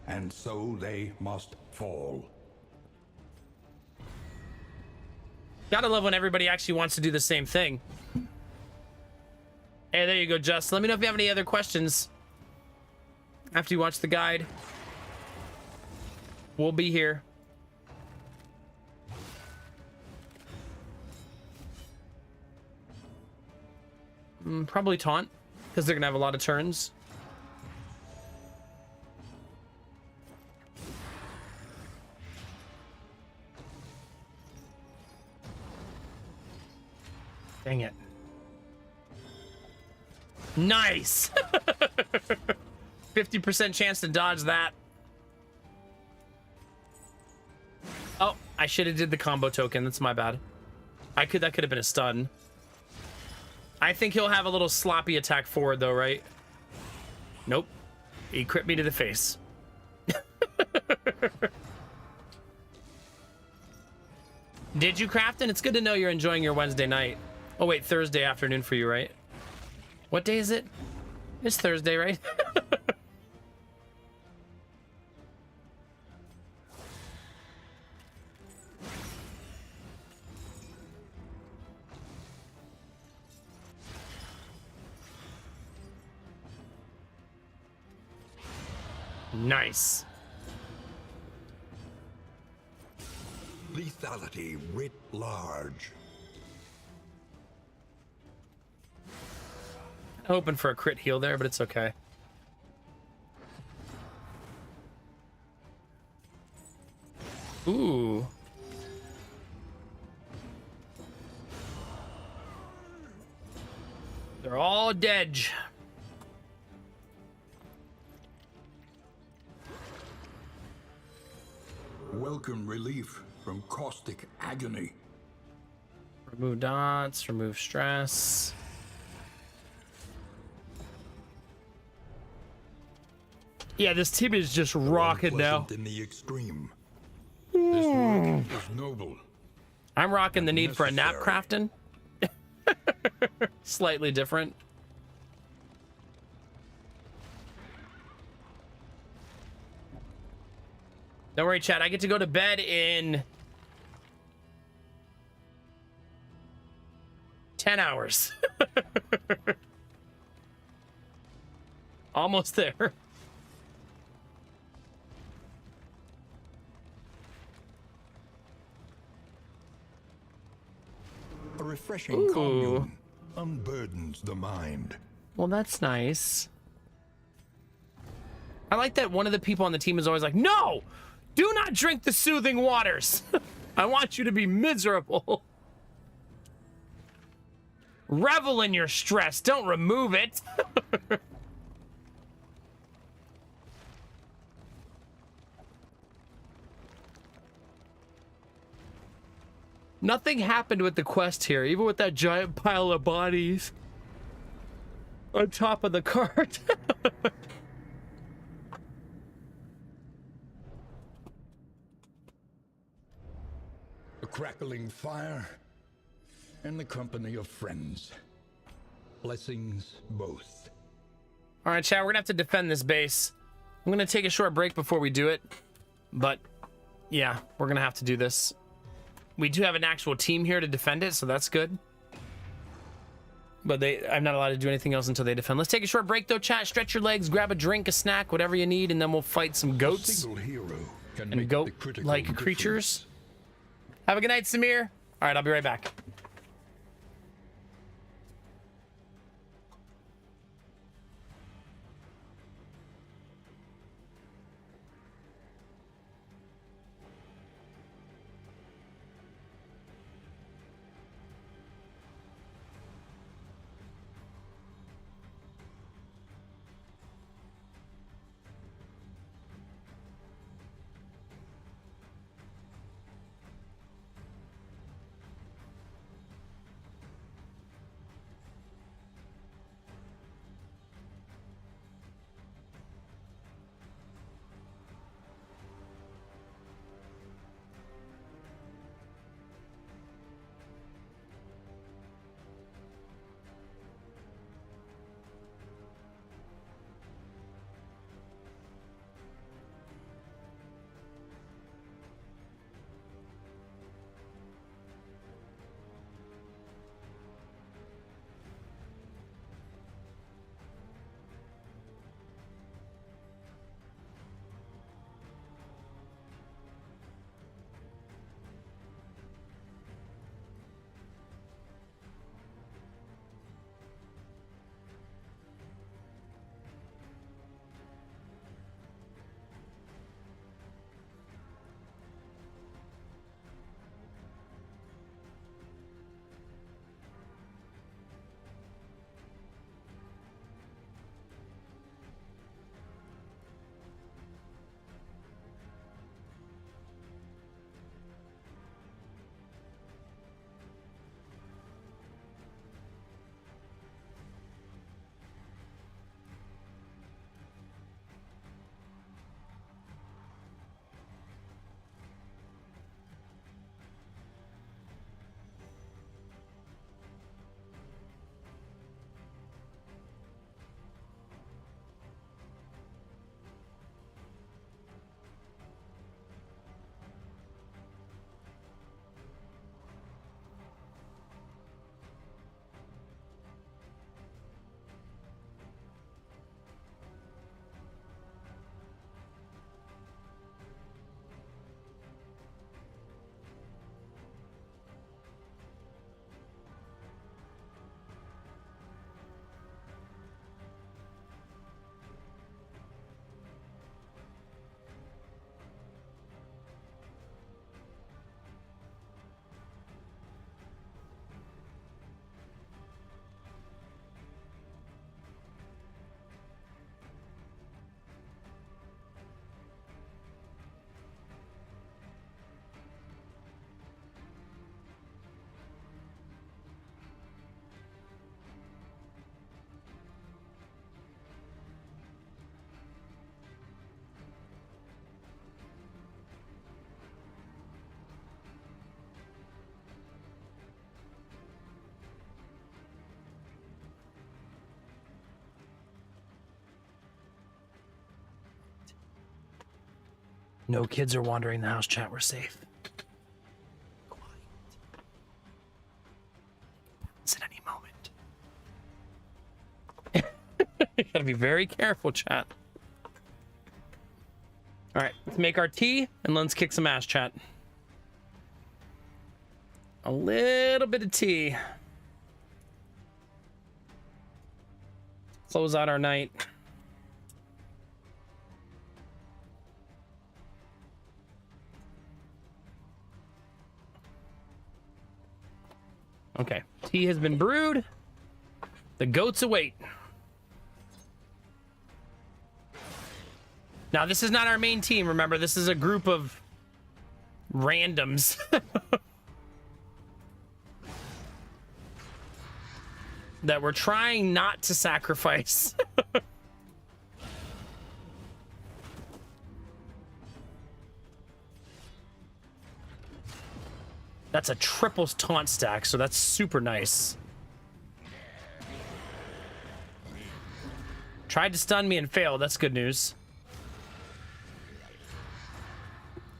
and so they must fall. Gotta love when everybody actually wants to do the same thing. Hey, there you go, Just. Let me know if you have any other questions after you watch the guide. We'll be here. Probably taunt, because they're gonna have a lot of turns. Dang it. Nice! 50% chance to dodge that. Oh, I should have did the combo token. That's my bad. That could have been a stun. I think he'll have a little sloppy attack forward though, right? Nope. He crit me to the face. Did you, Crafton? It's good to know you're enjoying your Wednesday night. Oh wait, Thursday afternoon for you, right? What day is it? It's Thursday, right? Nice. Lethality writ large. Hoping for a crit heal there, but it's okay. They're all dead. Welcome relief from caustic agony. Remove dots, remove stress. Yeah, this team is just rocking now. Unpleasant in the extreme. This work is noble. I'm rocking the need for a nap Necessary. crafting. Slightly different. Don't worry, chat. I get to go to bed in 10 hours. Almost there. A refreshing Ooh. commune unburdens the mind. Well, that's nice. I like that one of the people on the team is always like, no, do not drink the soothing waters. I want you to be miserable. Revel in your stress. Don't remove it. Nothing happened with the quest here, even with that giant pile of bodies on top of the cart. A crackling fire and the company of friends. Blessings both. All right, chat, we're gonna have to defend this base. I'm gonna take a short break before we do it, but yeah, we're gonna have to do this. We do have an actual team here to defend it, so that's good. But I'm not allowed to do anything else until they defend. Let's take a short break though, chat. Stretch your legs, grab a drink, a snack, whatever you need, and then we'll fight some A goats single hero can and make the critical goat-like difference. creatures. Have a good night, Samir. All right, I'll be right back. No kids are wandering the house, chat. We're safe. It's at any moment. You gotta be very careful, chat. All right, let's make our tea and let's kick some ass, chat. A little bit of tea. Close out our night. Okay, tea has been brewed. The goats await. Now, this is not our main team, remember? This is a group of randoms. That we're trying not to sacrifice. That's a triple taunt stack, so that's super nice. Tried to stun me and failed. That's good news.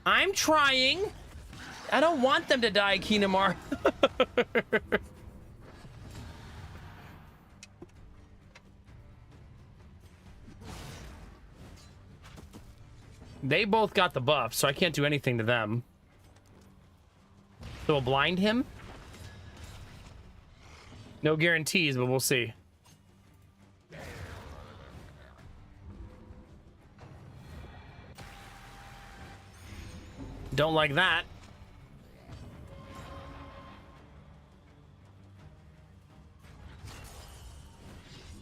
I'm trying. I don't want them to die, Kinamar. They both got the buff, so I can't do anything to them. So we'll blind him. No guarantees, but we'll see. Don't like that.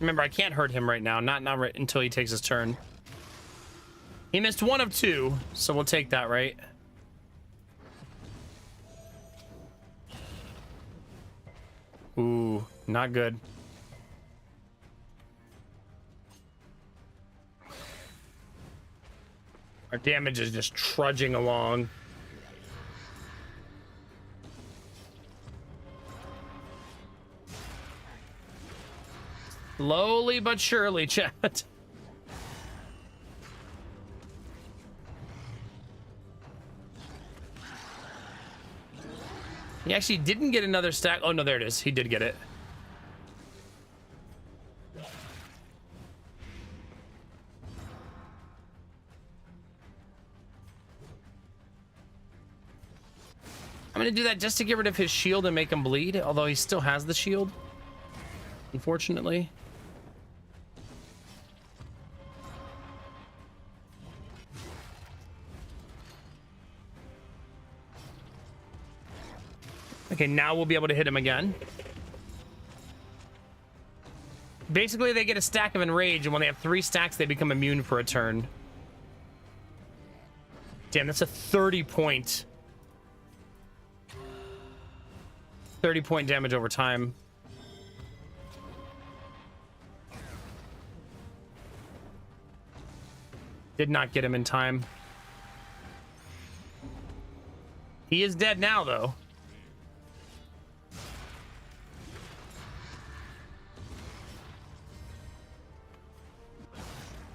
Remember, I can't hurt him right now. Not right until he takes his turn. He missed 1 of 2, so we'll take that, right? Ooh, not good. Our damage is just trudging along. Slowly but surely, chat. He actually didn't get another stack. Oh, no, there it is. He did get it. I'm going to do that just to get rid of his shield and make him bleed, although he still has the shield, unfortunately. Okay, now we'll be able to hit him again. Basically, they get a stack of Enrage, and when they have 3 stacks, they become immune for a turn. Damn, that's a 30-point... 30-point damage over time. Did not get him in time. He is dead now, though.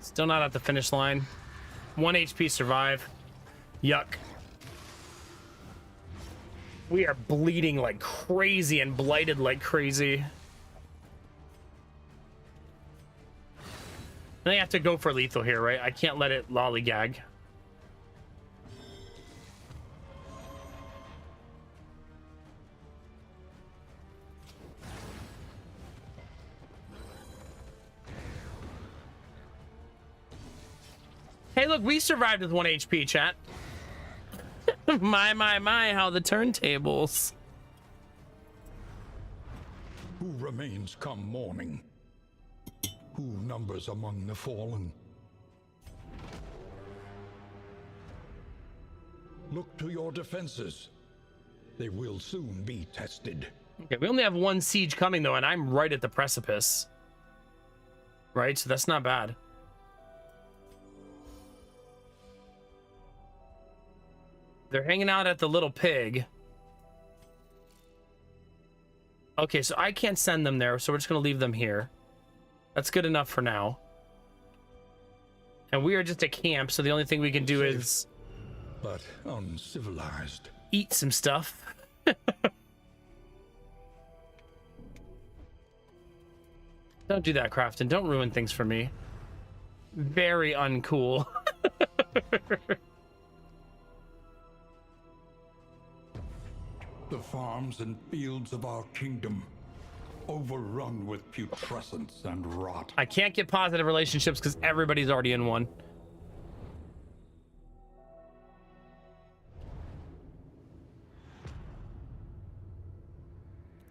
Still not at the finish line. 1 HP survive. Yuck. We are bleeding like crazy and blighted like crazy. I think I have to go for lethal here, right? I can't let it lollygag. Hey, look, we survived with 1 HP, chat. My, how the turntables. Who remains come morning? Who numbers among the fallen? Look to your defenses. They will soon be tested. Okay, we only have 1 siege coming, though, and I'm right at the precipice. Right, so that's not bad. They're hanging out at the Little Pig. Okay, so I can't send them there, so we're just going to leave them here. That's good enough for now. And we are just a camp, so the only thing we can do is but uncivilized. Eat some stuff. Don't do that, Crafton. Don't ruin things for me. Very uncool. The farms and fields of our kingdom, overrun with putrescence and rot. I can't get positive relationships because everybody's already in one.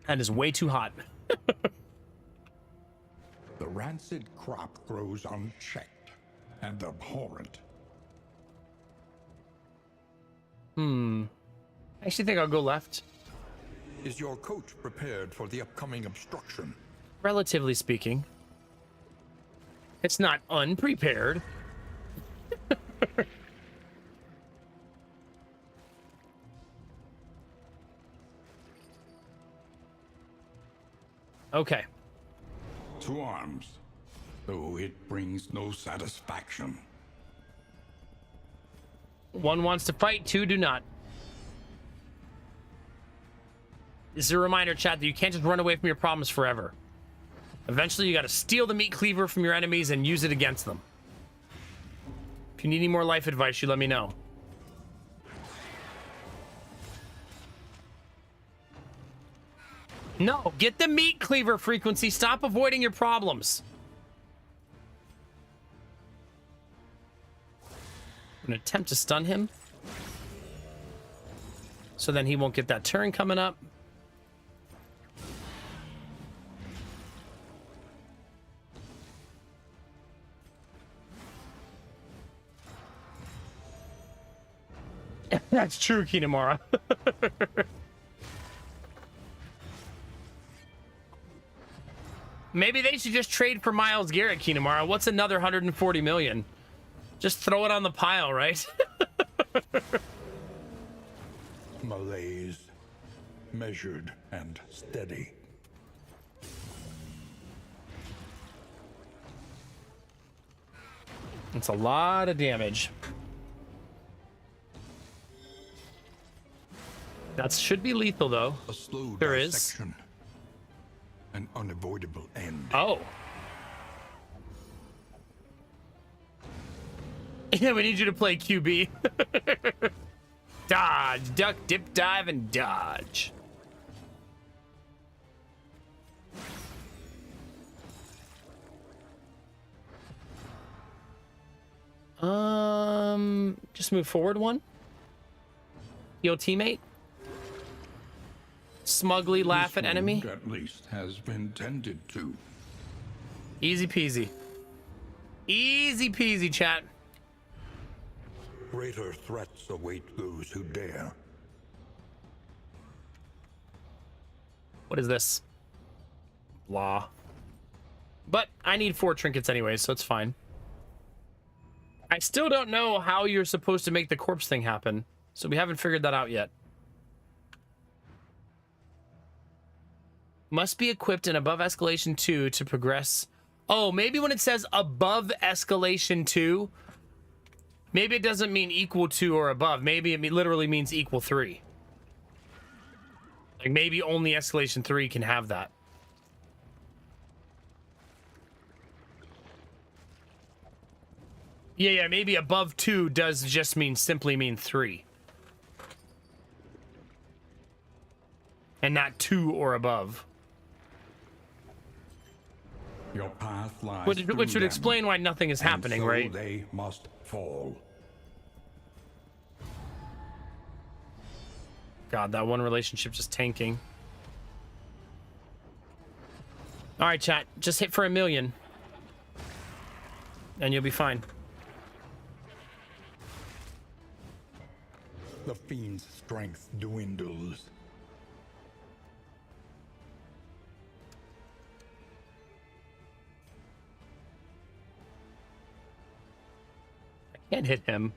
That is way too hot. The rancid crop grows unchecked and abhorrent. I actually think I'll go left. Is your coach prepared for the upcoming obstruction? Relatively speaking. It's not unprepared. Okay. To arms, though it brings no satisfaction. One wants to fight, two do not. This is a reminder, chat, that you can't just run away from your problems forever. Eventually, you gotta steal the meat cleaver from your enemies and use it against them. If you need any more life advice, you let me know. No, get the meat cleaver, Frequency. Stop avoiding your problems. I'm gonna attempt to stun him. So then he won't get that turn coming up. That's true, Kinemura. Maybe they should just trade for Myles Garrett, Kinemura. What's another 140 million? Just throw it on the pile, right? Malaise, measured and steady. It's a lot of damage. That should be lethal, though. A slow There is. dissection. An unavoidable end. Oh. Yeah, we need you to play QB. Dodge, duck, dip, dive, and dodge. Just move forward one. Yo, teammate. Smugly laugh at This enemy. wound, at least, has been tended to. Easy peasy. Easy peasy, chat. Greater threats await those who dare. What is this? Blah. But I need 4 trinkets anyway, so it's fine. I still don't know how you're supposed to make the corpse thing happen, so we haven't figured that out yet. Must be equipped in above escalation 2 to progress. Oh, maybe when it says above escalation 2, maybe it doesn't mean equal to or above. Maybe it literally means equal 3. Like maybe only escalation 3 can have that. Yeah, maybe above 2 does just simply mean 3. And not 2 or above. Your path lies Which through would them, explain why nothing is and happening, so right? They must fall. God, that one relationship just tanking. All right, chat. Just hit for 1 million. And you'll be fine. The fiend's strength dwindles. I can't hit him.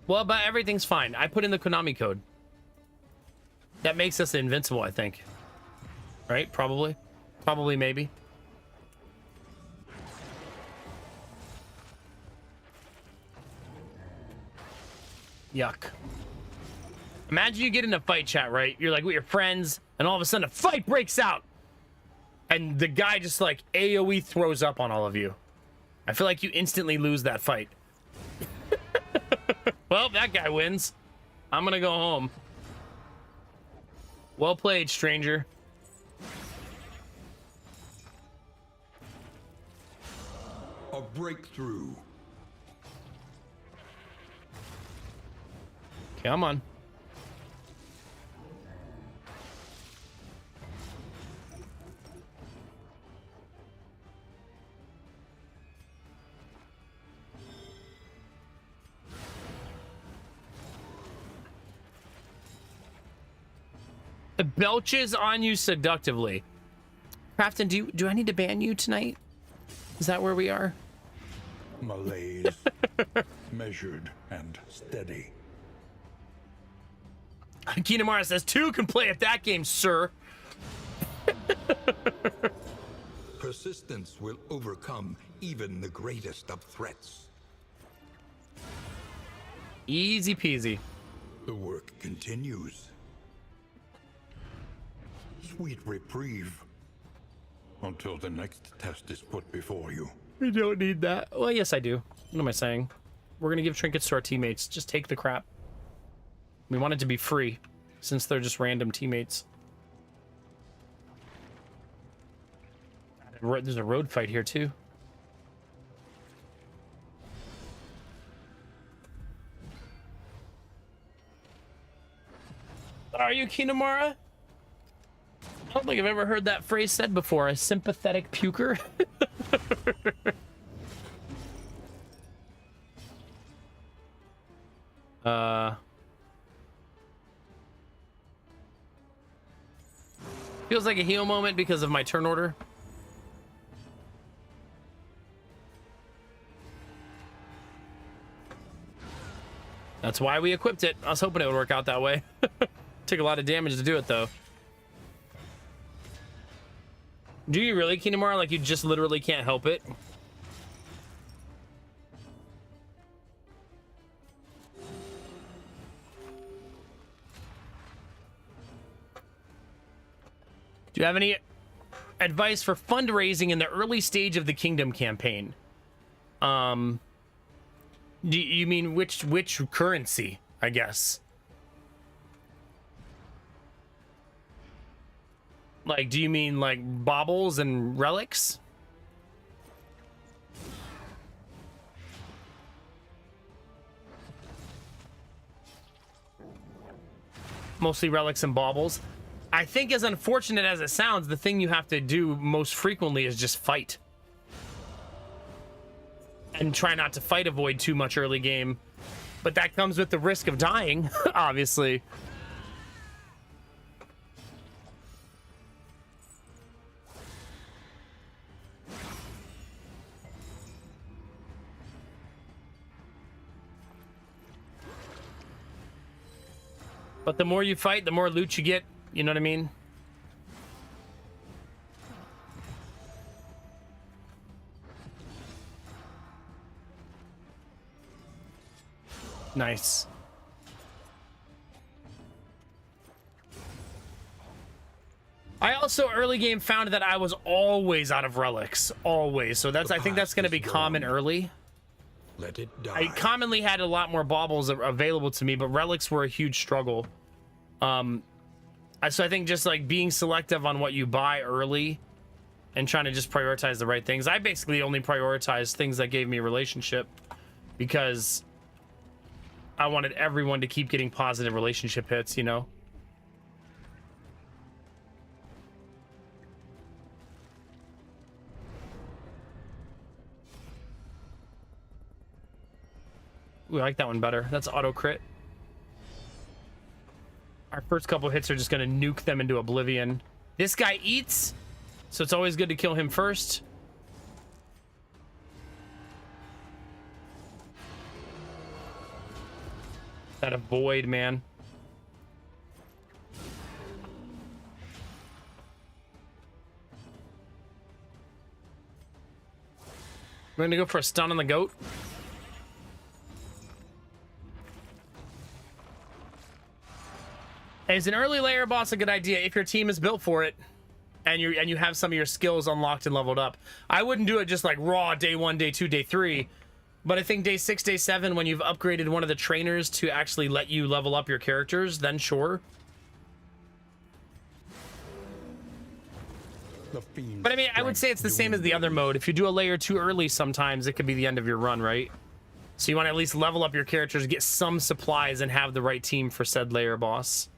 Well, but everything's fine. I put in the Konami code. That makes us invincible, I think. Right? Probably. Probably, maybe. Yuck. Imagine you get in a fight chat, right? You're like with your friends, and all of a sudden a fight breaks out. And the guy just like AoE throws up on all of you. I feel like you instantly lose that fight. Well, that guy wins. I'm gonna go home. Well played, stranger. A breakthrough. Come on. It belches on you seductively. Crafton, do I need to ban you tonight? Is that where we are? Malaise. Measured and steady. Kinamara says, 2 can play at that game, sir. Persistence will overcome even the greatest of threats. Easy peasy. The work continues. Sweet reprieve. Until the next test is put before you. We don't need that. Well, yes, I do. What am I saying? We're gonna give trinkets to our teammates. Just take the crap. We want it to be free, since they're just random teammates. There's a road fight here, too. Are you Kinamara? I don't think I've ever heard that phrase said before. A sympathetic puker? Feels like a heal moment because of my turn order. That's why we equipped it. I was hoping it would work out that way. Took a lot of damage to do it, though. Do you really, Kinamara? Like, you just literally can't help it? Do you have any advice for fundraising in the early stage of the Kingdom campaign? Do you mean which currency, I guess? Like, do you mean like baubles and relics? Mostly relics and baubles. I think, as unfortunate as it sounds, the thing you have to do most frequently is just fight. And try not to fight avoid too much early game. But that comes with the risk of dying, obviously. But the more you fight, the more loot you get. You know what I mean? Nice. I also early game found that I was always out of relics. Always. So that's, I think that's going to be common early. Let it die. I commonly had a lot more baubles available to me, but relics were a huge struggle. So I think just like being selective on what you buy early and trying to just prioritize the right things. I basically only prioritized things that gave me a relationship because I wanted everyone to keep getting positive relationship hits, you know? Ooh, I like that one better. That's auto crit. Our first couple hits are just going to nuke them into oblivion. This guy eats, so it's always good to kill him first. That avoid, man. We're going to go for a stun on the goat. Is an early layer boss a good idea if your team is built for it and you have some of your skills unlocked and leveled up? I wouldn't do it just like raw day 1, day 2, day 3, but I think day 6, day 7, when you've upgraded one of the trainers to actually let you level up your characters, then sure. But I mean, I would say it's the same as the other mode. If you do a layer too early, sometimes it could be the end of your run, right? So you want to at least level up your characters, get some supplies, and have the right team for said layer boss.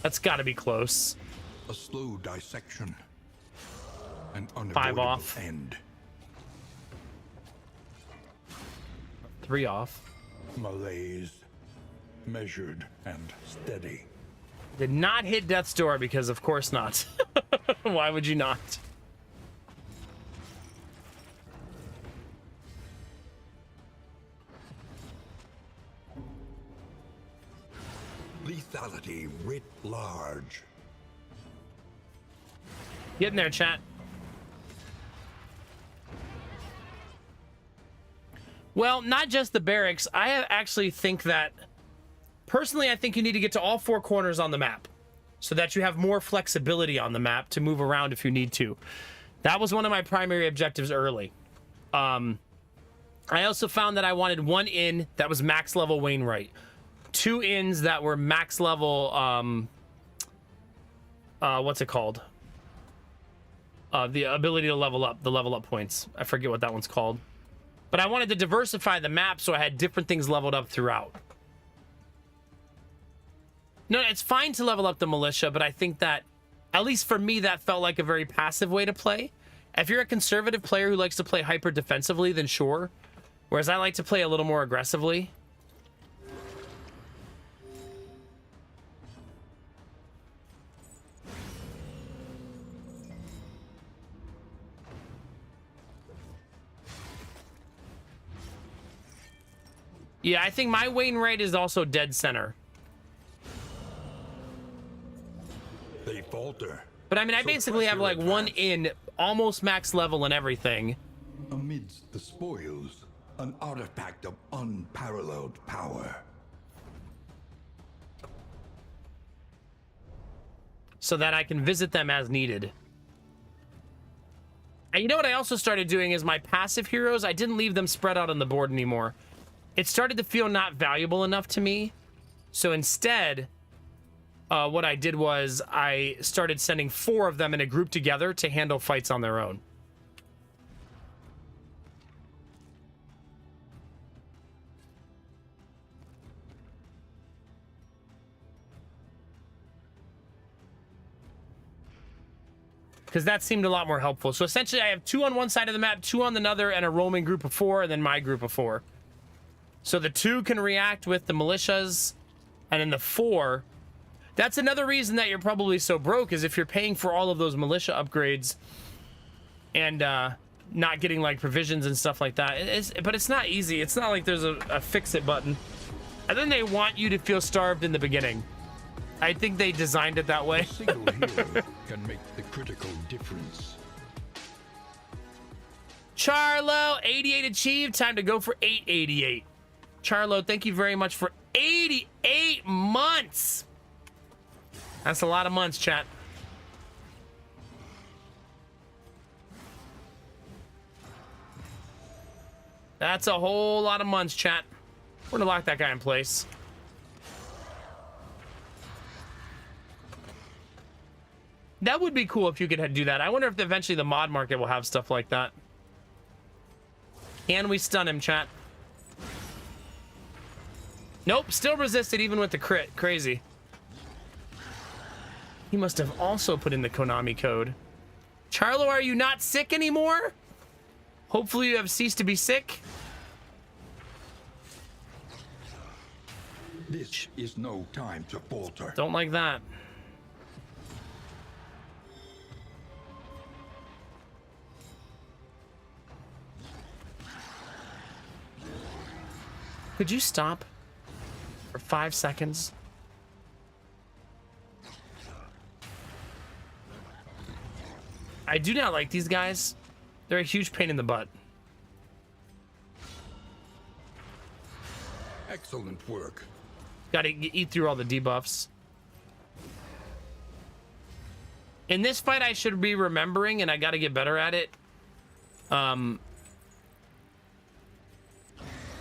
That's got to be close. A slow dissection. An 5 unavoidable off. end. 3 off. Malaise. Measured and steady. Did not hit death's door because of course not. Why would you not? Lethality writ large. Get in there, chat. Well, not just the barracks. I actually think that, personally, I think you need to get to all 4 corners on the map so that you have more flexibility on the map to move around if you need to. That was one of my primary objectives early. I also found that I wanted 1 inn that was max level Wainwright, 2 inns that were max level, what's it called? The ability to level up, the level up points. I forget what that one's called. But I wanted to diversify the map so I had different things leveled up throughout. No, it's fine to level up the militia, but I think that, at least for me, that felt like a very passive way to play. If you're a conservative player who likes to play hyper defensively, then sure. Whereas I like to play a little more aggressively. Yeah, I think my Wainwright is also dead center. They falter. But I mean, I So basically have pressure like 1 advance. in, almost max level and everything. Amidst the spoils, an artifact of unparalleled power. So that I can visit them as needed. And you know what I also started doing is my passive heroes, I didn't leave them spread out on the board anymore. It started to feel not valuable enough to me. So instead, what I did was I started sending 4 of them in a group together to handle fights on their own. Because that seemed a lot more helpful. So essentially I have 2 on one side of the map, 2 on another, and a roaming group of 4, and then my group of 4. So the 2 can react with the militias, and then the 4... That's another reason that you're probably so broke, is if you're paying for all of those militia upgrades and not getting like provisions and stuff like that. But it's not easy. It's not like there's a fix-it button. And then they want you to feel starved in the beginning. I think they designed it that way. A single hero can make the critical difference. Charlo, 88 achieved. Time to go for 888. Charlo, thank you very much for 88 months. That's a lot of months, chat. That's a whole lot of months, chat. We're gonna lock that guy in place. That would be cool if you could do that. I wonder if eventually the mod market will have stuff like that. Can we stun him, chat? Nope, still resisted even with the crit. Crazy. He must have also put in the Konami code. Charlo, are you not sick anymore? Hopefully you have ceased to be sick. This is no time to falter. Don't like that. Could you stop for 5 seconds? I do not like these guys. They're a huge pain in the butt. Excellent work. Gotta eat through all the debuffs. In this fight, I should be remembering, and I gotta get better at it,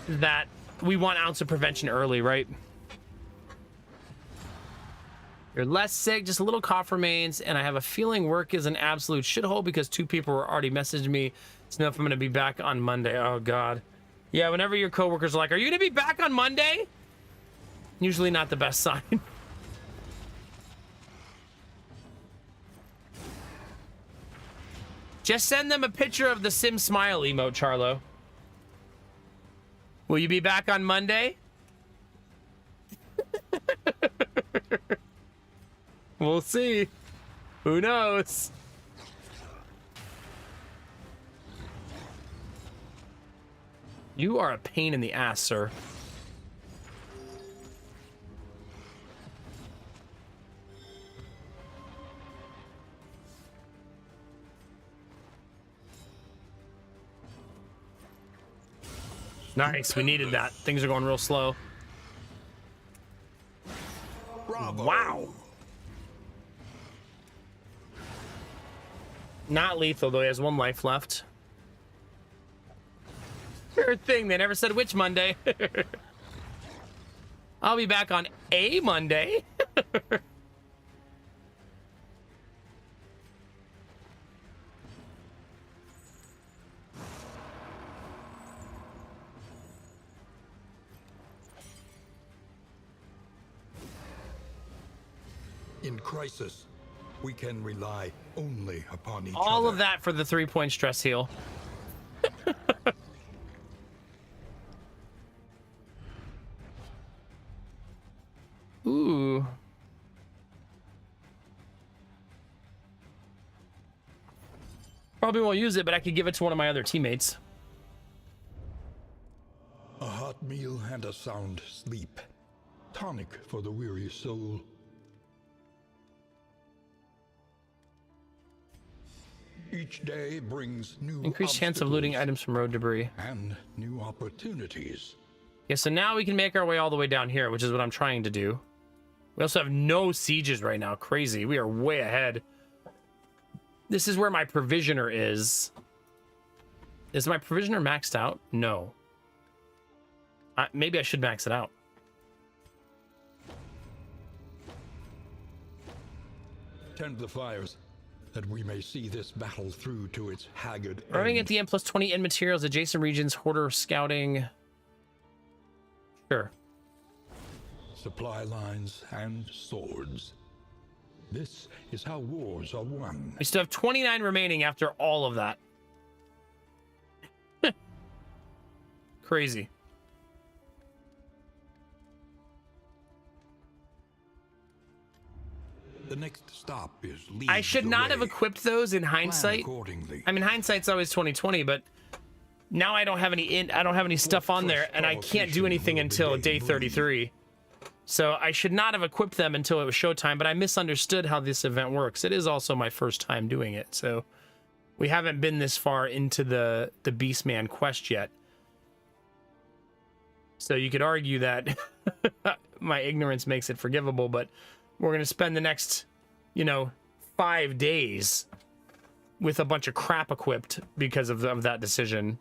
that we want ounce of prevention early, right? You're less sick, just a little cough remains, and I have a feeling work is an absolute shithole because 2 people were already messaging me to know if I'm gonna be back on Monday. Oh, God. Yeah, whenever your coworkers are like, are you gonna be back on Monday? Usually not the best sign. Just send them a picture of the Sim smile emote, Charlo. Will you be back on Monday? We'll see. Who knows? You are a pain in the ass, sir. Nice, we needed that. Things are going real slow. Bravo. Wow. Not lethal, though. He has 1 life left. Weird thing, they never said which Monday. I'll be back on a Monday. In crisis, we can rely only upon each All other. of that for the 3-point stress heal. Ooh. Probably won't use it, but I could give it to one of my other teammates. A hot meal and a sound sleep. Tonic for the weary soul. Each day brings new Increased chance of looting obstacles items from road debris. and new opportunities. Yeah, so now we can make our way all the way down here, which is what I'm trying to do. We also have no sieges right now. Crazy. We are way ahead. This is where my provisioner is. Is my provisioner maxed out? No. Maybe I should max it out. Tend the fires, that we may see this battle through to its haggard Arriving end. at the end plus 20 in materials, adjacent regions, hoarder scouting. Sure. Supply lines and swords. This is how wars are won. We still have 29 remaining after all of that. Crazy. The next stop is lead I should the not have way. equipped those in Plan hindsight. accordingly. I mean, hindsight's always 20/20, but now I don't have any stuff on there, and I can't do anything until day 33. So I should not have equipped them until it was showtime, but I misunderstood how this event works. It is also my first time doing it, so we haven't been this far into the Beastman quest yet. So you could argue that my ignorance makes it forgivable, but we're going to spend the next, 5 days with a bunch of crap equipped because of that decision.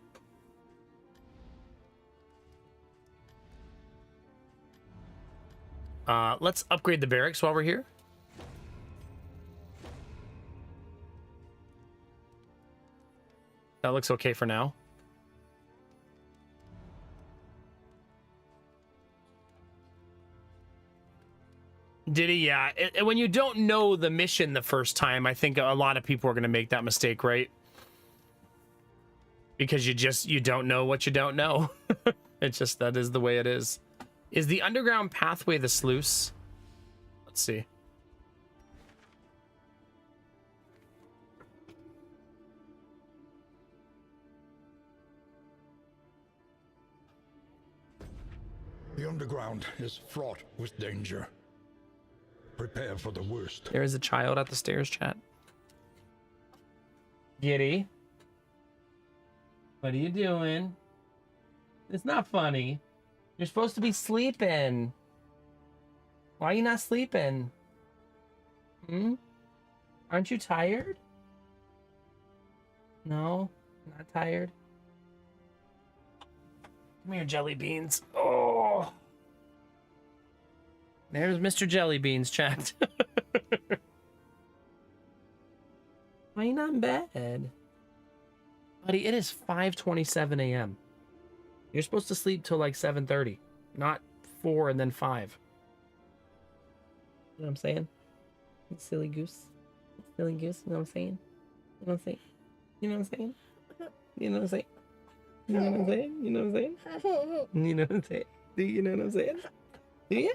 Let's upgrade the barracks while we're here. That looks okay for now. Did he? Yeah. When you don't know the mission the first time, I think a lot of people are going to make that mistake, right? Because you don't know what you don't know. It's just, that is the way it is. Is the underground pathway the sluice? Let's see. The underground is fraught with danger. Prepare for the worst. There is a child at the stairs, chat. Giddy. What are you doing? It's not funny. You're supposed to be sleeping. Why are you not sleeping? Hmm? Aren't you tired? No? Not tired? Come here, Jelly Beans. Oh! There's Mr. Jelly Beans, chat. Why are you not in bed? Buddy, it is 5:27 a.m. You're supposed to sleep till like 7:30, not 4 and then 5. You know what I'm saying? You silly goose. Silly goose, you know what I'm saying? You know what I'm saying? You know what I'm saying? You know what I'm saying? You know what I'm saying? You know what I'm saying? You know what I'm saying? Do you know what I'm saying? Do you?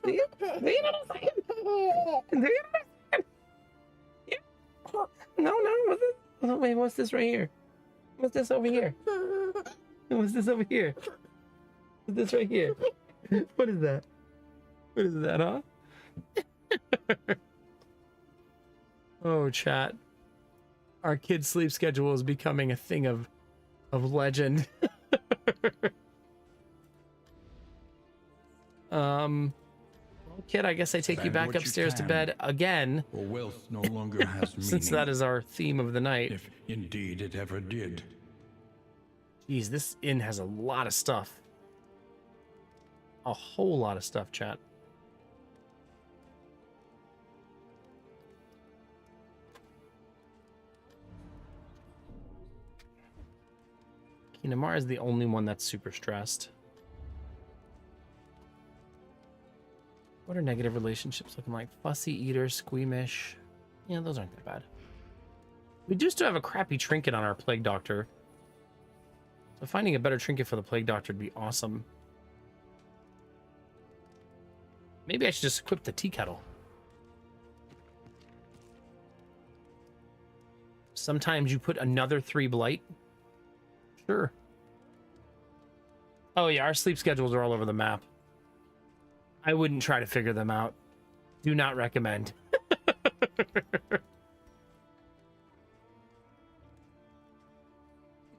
Do you? Do you know what I'm saying? Do you know what I'm saying? Yeah. No, what's this? Oh, wait, what's this right here? What's this over here? What's this over here? What's this right here? What is that? What is that, huh? Oh, chat. Our kids' sleep schedule is becoming a thing of legend. Well, kid, I guess I take you Spend back what you upstairs to can. bed again, For wealth no longer has meaning. since that is our theme of the night. If indeed it ever did. Jeez, this inn has a lot of stuff. A whole lot of stuff, chat. Kinamar is the only one that's super stressed. What are negative relationships looking like? Fussy eater, squeamish. Yeah, those aren't that bad. We do still have a crappy trinket on our plague doctor. So finding a better trinket for the plague doctor would be awesome. Maybe I should just equip the tea kettle. Sometimes you put another 3 blight. Sure. Oh yeah, our sleep schedules are all over the map. I wouldn't try to figure them out. Do not recommend.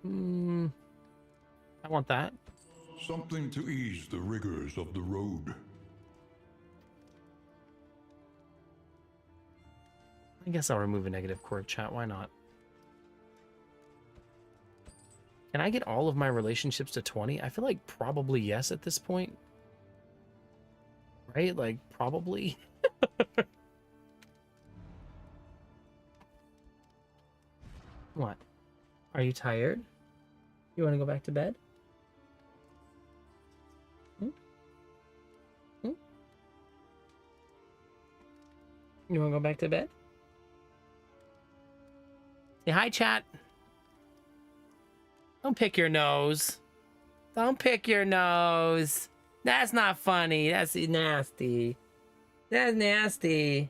I want that. Something to ease the rigors of the road. I guess I'll remove a negative quirk, chat. Why not? Can I get all of my relationships to 20? I feel like probably yes at this point. Right? Like, probably. What? Are you tired? You want to go back to bed? You want to go back to bed? Say hi, chat. Don't pick your nose. Don't pick your nose. That's not funny. That's nasty. That's nasty.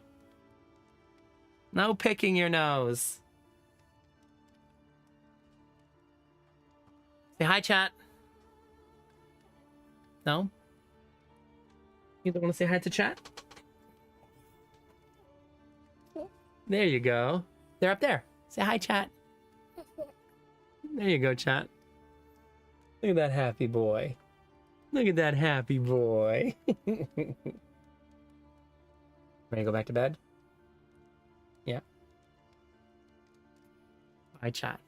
No picking your nose. Say hi, chat. No? You don't want to say hi to chat? There you go. They're up there. Say hi, chat. There you go, chat. Look at that happy boy. Look at that happy boy. Ready to go back to bed? Yeah. Bye, chat.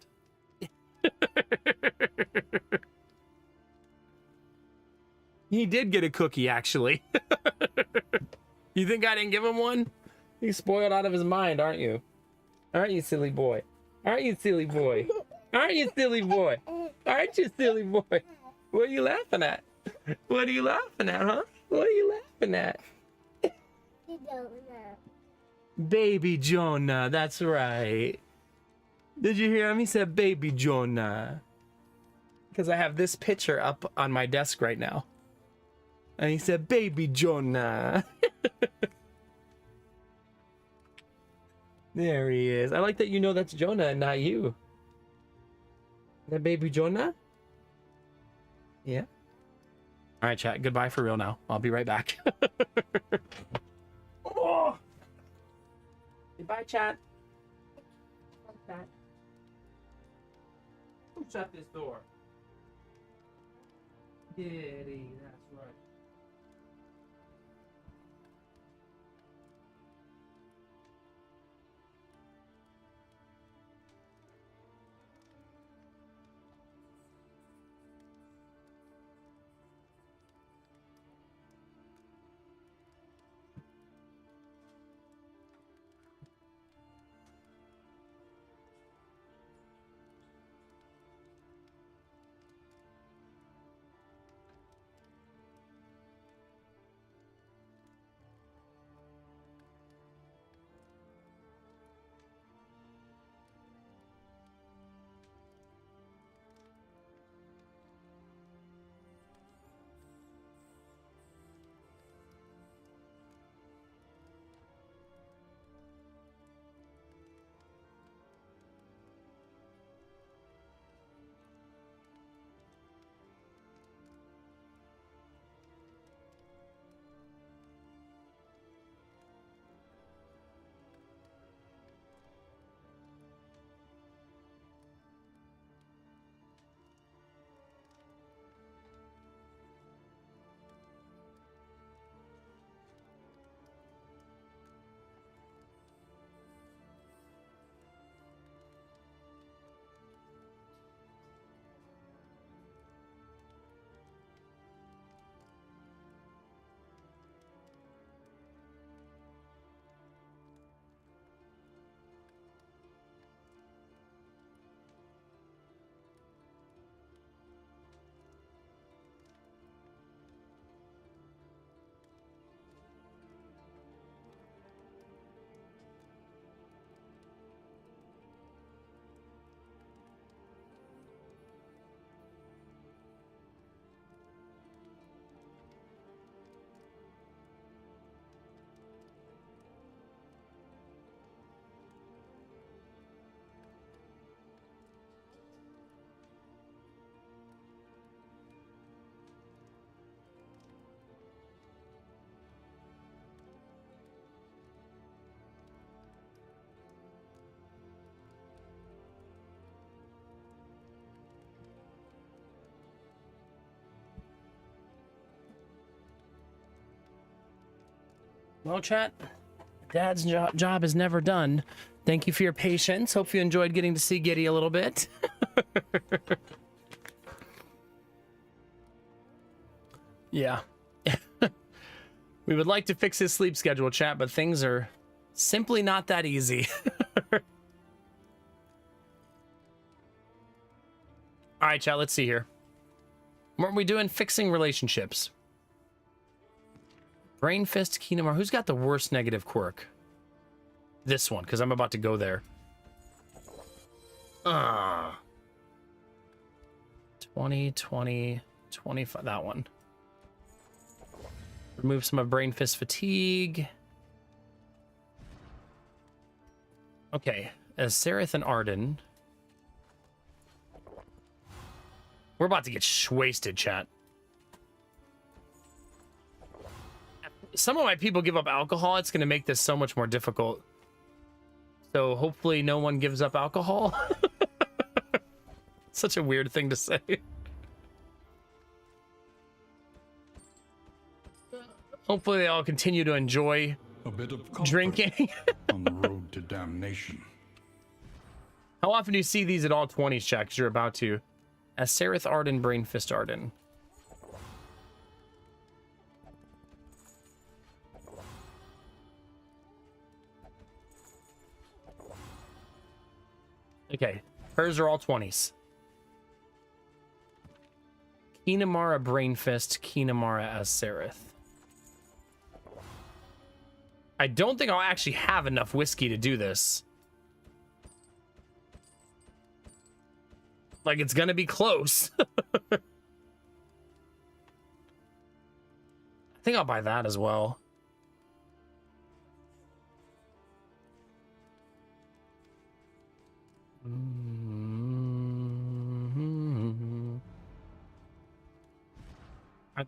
He did get a cookie, actually. You think I didn't give him one? He's spoiled out of his mind, aren't you? Aren't you, silly boy? Aren't you, silly boy? Aren't you, silly boy? Aren't you, silly boy? What are you laughing at? What are you laughing at, huh? What are you laughing at? Baby Jonah, that's right. Did you hear him? He said baby Jonah. Because I have this picture up on my desk right now. And he said baby Jonah. There he is. I like that you know that's Jonah and not you. That baby Jonah? Yeah. All right, chat. Goodbye for real now. I'll be right back. Oh! Goodbye, chat. Who shut this door? Kitty, that's Well, chat, Dad's job is never done. Thank you for your patience. Hope you enjoyed getting to see Giddy a little bit. Yeah. We would like to fix his sleep schedule, chat, but things are simply not that easy. All right, chat, let's see here. What are we doing? Fixing relationships. Brain Fist, Kinemar. Who's got the worst negative quirk? This one, because I'm about to go there. 20, 20, 25. That one. Remove some of Brain Fist fatigue. Okay, as Sereth and Arden. We're about to get wasted, chat. Some of my people give up alcohol. It's going to make this so much more difficult. So hopefully no one gives up alcohol. Such a weird thing to say. Hopefully they all continue to enjoy A bit of comfort drinking. on the road to damnation. How often do you see these at all 20s, chat? Because you're about to. As Sereth Arden, Brain Fist Arden. Okay, hers are all 20s. Kinemara, Brain Fist, Kinemara as Sereth. I don't think I'll actually have enough whiskey to do this. Like, it's gonna be close. I think I'll buy that as well.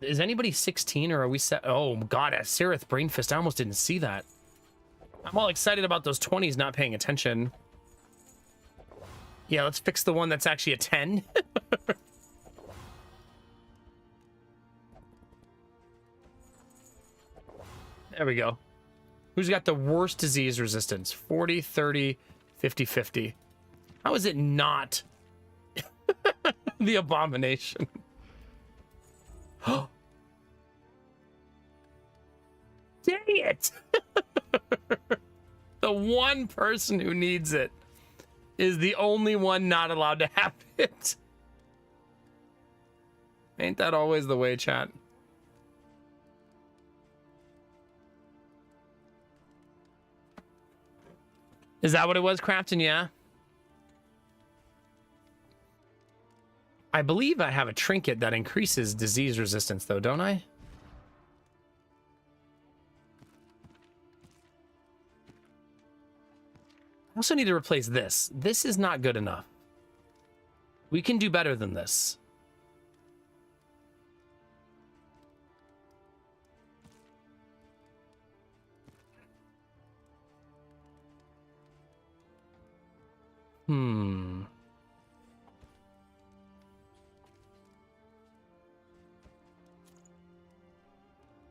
Is anybody 16 or are we set? Oh god, at Sereth Brain Fist, I almost didn't see that. I'm all excited about those 20s not paying attention. Yeah, let's fix the one that's actually a 10. There we go. Who's got the worst disease resistance? 40, 30, 50, 50. How is it not the abomination? Dang it! The one person who needs it is the only one not allowed to have it. Ain't that always the way, chat? Is that what it was, Crafton? Yeah. I believe I have a trinket that increases disease resistance, though, don't I? I also need to replace this. This is not good enough. We can do better than this.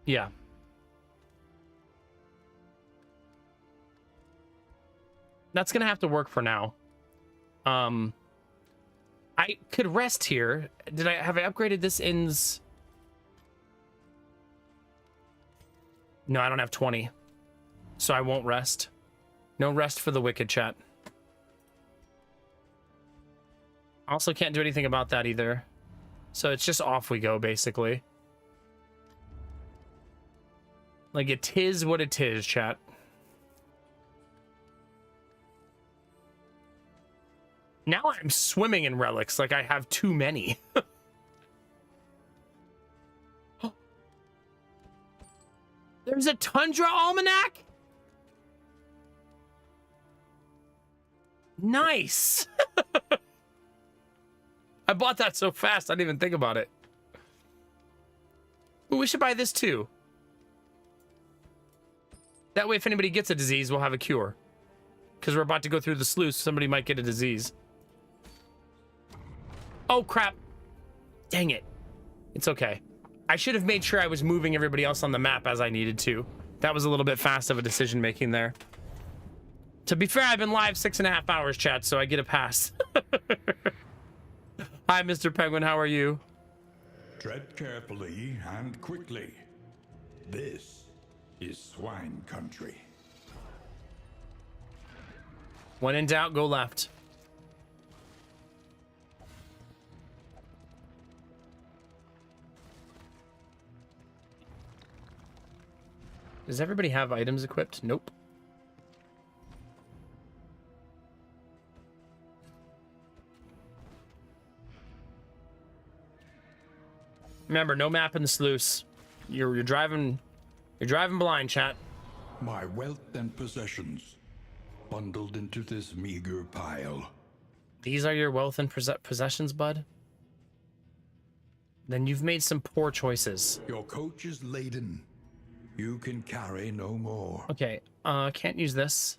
Yeah. That's gonna have to work for now. I could rest here. Have I upgraded this ins? No, I don't have 20. So I won't rest. No rest for the wicked, chat. Also can't do anything about that either. So it's just off we go, basically. Like, it is what it is, chat. Now I'm swimming in relics like I have too many. There's a Tundra Almanac? Nice. I bought that so fast, I didn't even think about it. Ooh, we should buy this too. That way, if anybody gets a disease, we'll have a cure. Because we're about to go through the sluice, somebody might get a disease. Oh, crap. Dang it. It's okay. I should have made sure I was moving everybody else on the map as I needed to. That was a little bit fast of a decision making there. To be fair, I've been live 6.5 hours, chat, so I get a pass. Hi, Mr. Penguin. How are you? Tread carefully and quickly. This is swine country. When in doubt, go left. Does everybody have items equipped? Nope. Remember, no map in the sluice. You're driving blind, chat. My wealth and possessions bundled into this meager pile. These are your wealth and possessions, bud? Then you've made some poor choices. Your coach is laden. You can carry no more. Okay, can't use this.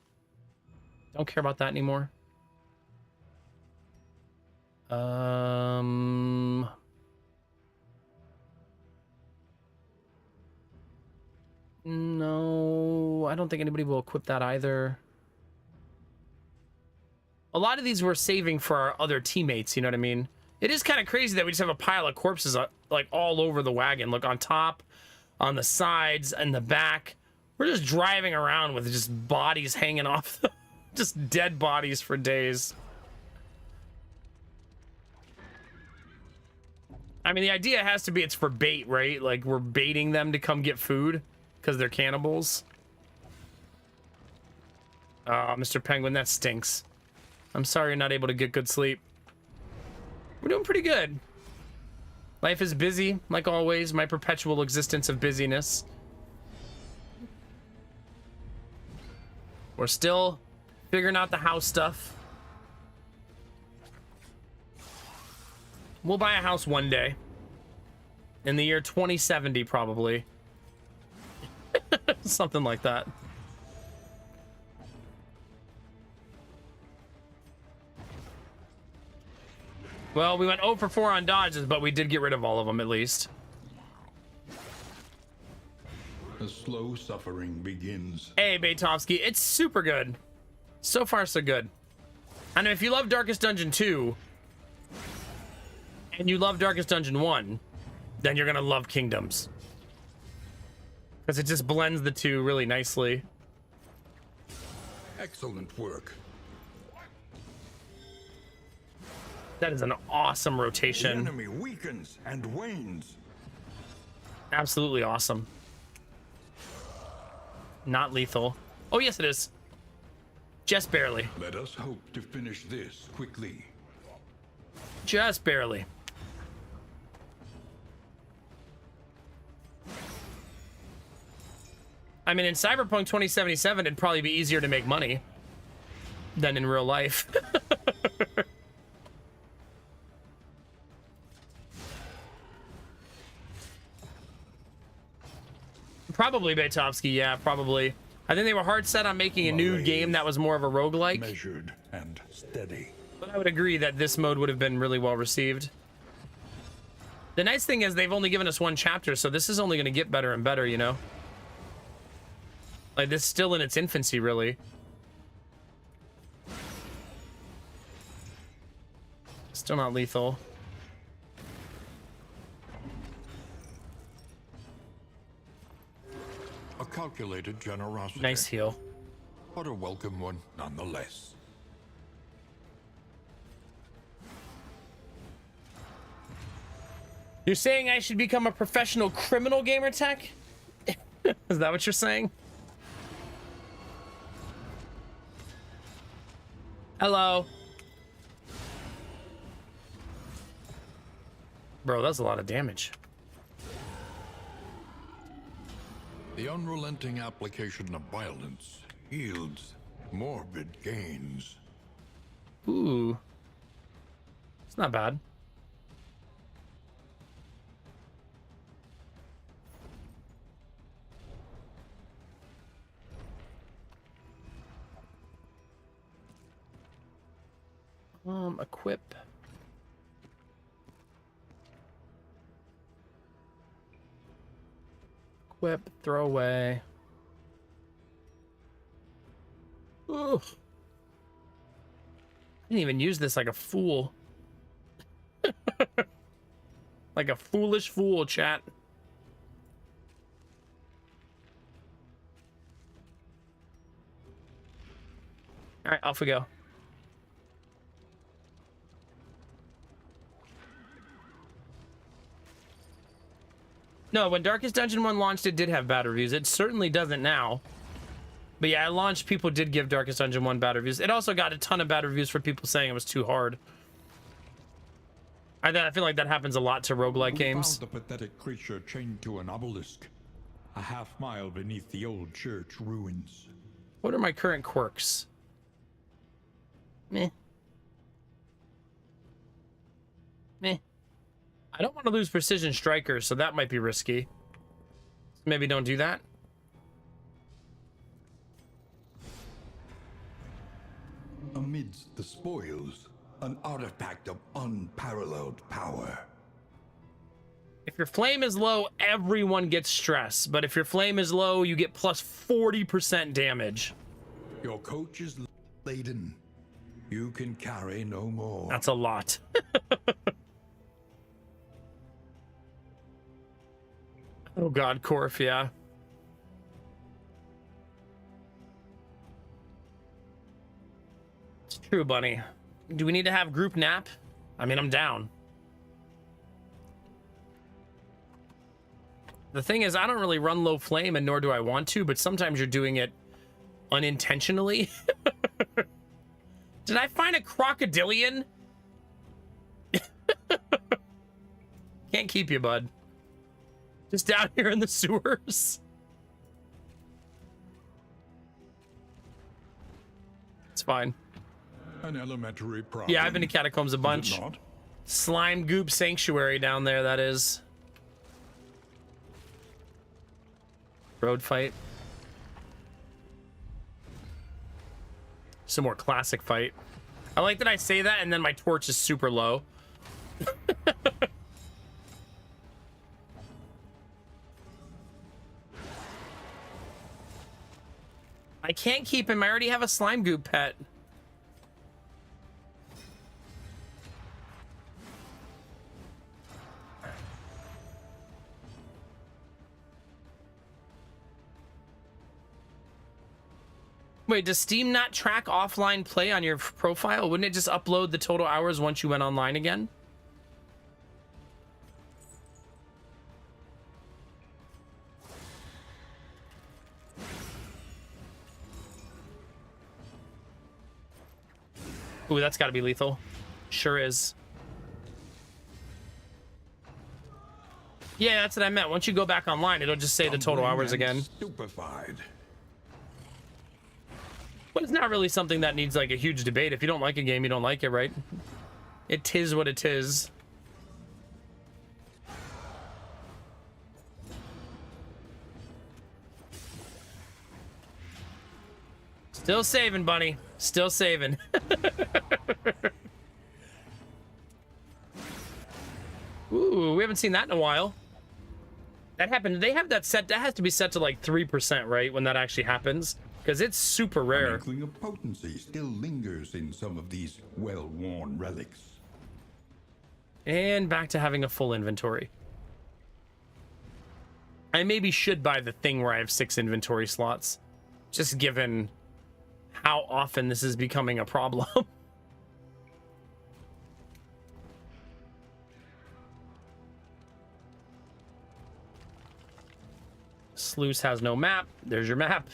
Don't care about that anymore. No, I don't think anybody will equip that either. A lot of these we're saving for our other teammates, you know what I mean? It is kind of crazy that we just have a pile of corpses like all over the wagon. Look, on top, on the sides, and the back. We're just driving around with just bodies hanging off. Just dead bodies for days. I mean, the idea has to be it's for bait, right? Like, we're baiting them to come get food because they're cannibals. Oh, Mr. Penguin, that stinks. I'm sorry you're not able to get good sleep. We're doing pretty good. Life is busy, like always. My perpetual existence of busyness. We're still figuring out the house stuff. We'll buy a house one day. In the year 2070, probably. Something like that. Well, we went 0 for 4 on dodges, but we did get rid of all of them at least. The slow suffering begins. Hey, Baitovsky, it's super good. So far, so good. And if you love Darkest Dungeon 2 and you love Darkest Dungeon 1, then you're gonna love Kingdoms. Because it just blends the two really nicely. Excellent work. That is an awesome The rotation. enemy weakens and wanes. Absolutely awesome. Not lethal. Oh, yes, it is. Just barely. Let us hope to finish this quickly. Just barely. I mean, in Cyberpunk 2077, it'd probably be easier to make money than in real life. Probably Baitovsky, yeah, probably. I think they were hard set on making a new game that was more of a roguelike. Measured and steady. But I would agree that this mode would have been really well received. The nice thing is they've only given us one chapter, so this is only going to get better and better, you know? Like, this is still in its infancy, really. Still not lethal. A calculated generosity. Nice heal. But a welcome one nonetheless. You're saying I should become a professional criminal gamer tech? Is that what you're saying? Hello. Bro, that's a lot of damage. The unrelenting application of violence yields morbid gains. Ooh. It's not bad. Equip. Equip, throw away. Ooh. I didn't even use this like a fool. Like a foolish fool, chat. All right, off we go. No, when Darkest Dungeon 1 launched, it did have bad reviews. It certainly doesn't now. But yeah, at launch, people did give Darkest Dungeon 1 bad reviews. It also got a ton of bad reviews for people saying it was too hard. I feel like that happens a lot to roguelike We games. found the pathetic creature chained to an obelisk, a half-mile beneath the old church ruins. What are my current quirks? Meh. Meh. I don't want to lose Precision Striker, so that might be risky. Maybe don't do that. Amidst the spoils, an artifact of unparalleled power. If your flame is low, everyone gets stress. But if your flame is low, you get plus 40% damage. Your coach is laden. You can carry no more. That's a lot. Oh god, Korf, yeah. It's true, Bunny. Do we need to have group nap? I mean, I'm down. The thing is, I don't really run low flame, and nor do I want to, but sometimes you're doing it unintentionally. Did I find a crocodilian? Can't keep you, bud. Just down here in the sewers. It's fine. An elementary problem. Yeah, I've been to Catacombs a Is it bunch. not? Slime Goop Sanctuary down there, that is. Road fight. Some more classic fight. I like that I say that and then my torch is super low. I can't keep him. I already have a slime goop pet. Wait, does Steam not track offline play on your profile? Wouldn't it just upload the total hours once you went online again? Ooh, that's got to be lethal. Sure is. Yeah, that's what I meant. Once you go back online, it'll just say the total hours again. Stupefied. But it's not really something that needs like a huge debate. If you don't like a game, you don't like it, right? It tis what it is. Still saving, bunny. Still saving. Ooh, we haven't seen that in a while. That happened. They have that set. That has to be set to like 3%, right? When that actually happens. Because it's super rare. An inkling of potency still lingers in some of these well-worn relics. And back to having a full inventory. I maybe should buy the thing where I have 6 inventory slots. Just given how often this is becoming a problem. Sluice has no map. There's your map.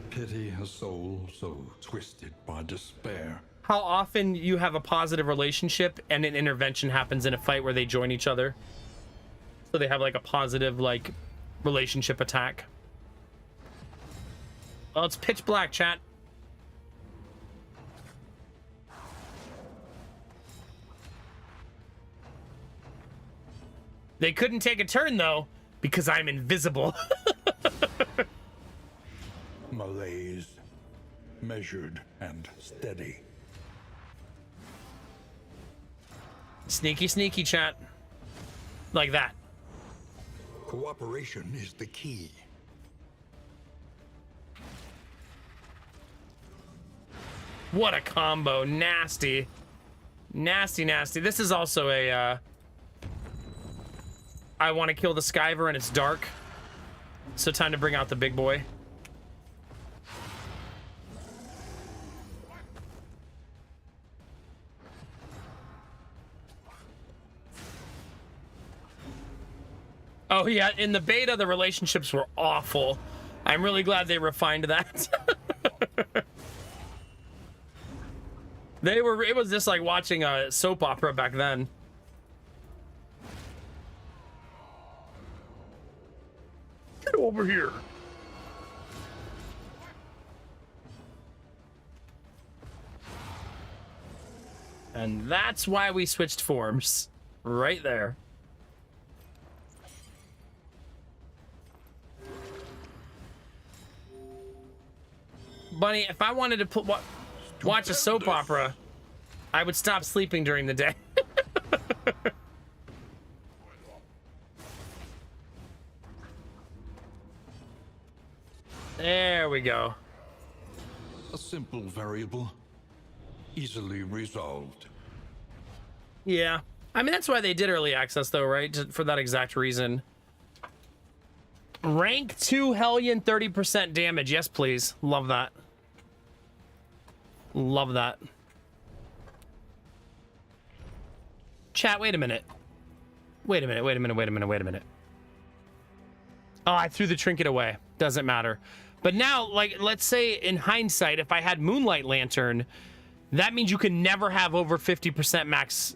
Pity a soul so twisted by despair. How often you have a positive relationship and an intervention happens in a fight where they join each other. So they have like a positive like relationship attack. Well, it's pitch black, chat. They couldn't take a turn though because I'm invisible. Malaise. Measured and steady. Sneaky, sneaky, chat. Like that. Cooperation is the key. What a combo. Nasty. Nasty, nasty. This is also a, I want to kill the Skyver and it's dark. So time to bring out the big boy. Oh yeah, in the beta, the relationships were awful. I'm really glad they refined that. It was just like watching a soap opera back then. Get over here. And that's why we switched forms. Right there. Bunny, if I wanted to watch a soap opera, I would stop sleeping during the day. There we go. A simple variable, easily resolved. Yeah. I mean, that's why they did early access, though, right? For that exact reason. Rank 2 Hellion, 30% damage. Yes, please. Love that. Love that. Chat, wait a minute. Wait a minute, wait a minute, wait a minute, wait a minute. Oh, I threw the trinket away. Doesn't matter. But now, like, let's say in hindsight, if I had Moonlight Lantern, that means you can never have over 50% max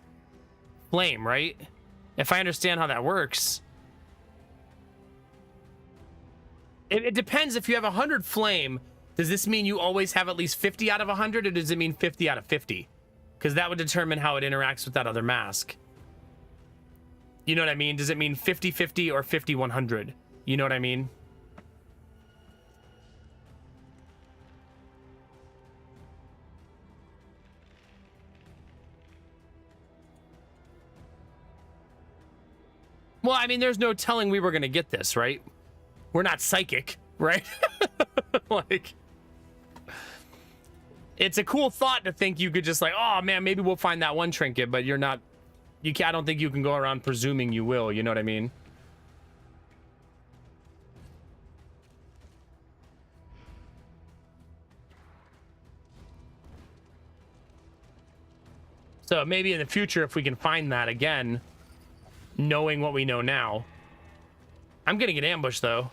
flame, right? If I understand how that works. It depends. If you have 100 flame, does this mean you always have at least 50 out of 100, or does it mean 50 out of 50? Because that would determine how it interacts with that other mask. You know what I mean? Does it mean 50-50 or 50-100? You know what I mean? Well, I mean, there's no telling we were going to get this, right? We're not psychic, right? Like, it's a cool thought to think you could just like, oh man, maybe we'll find that one trinket, but you're not, I don't think you can go around presuming you will, you know what I mean? So maybe in the future, if we can find that again, knowing what we know now. I'm gonna get ambushed though.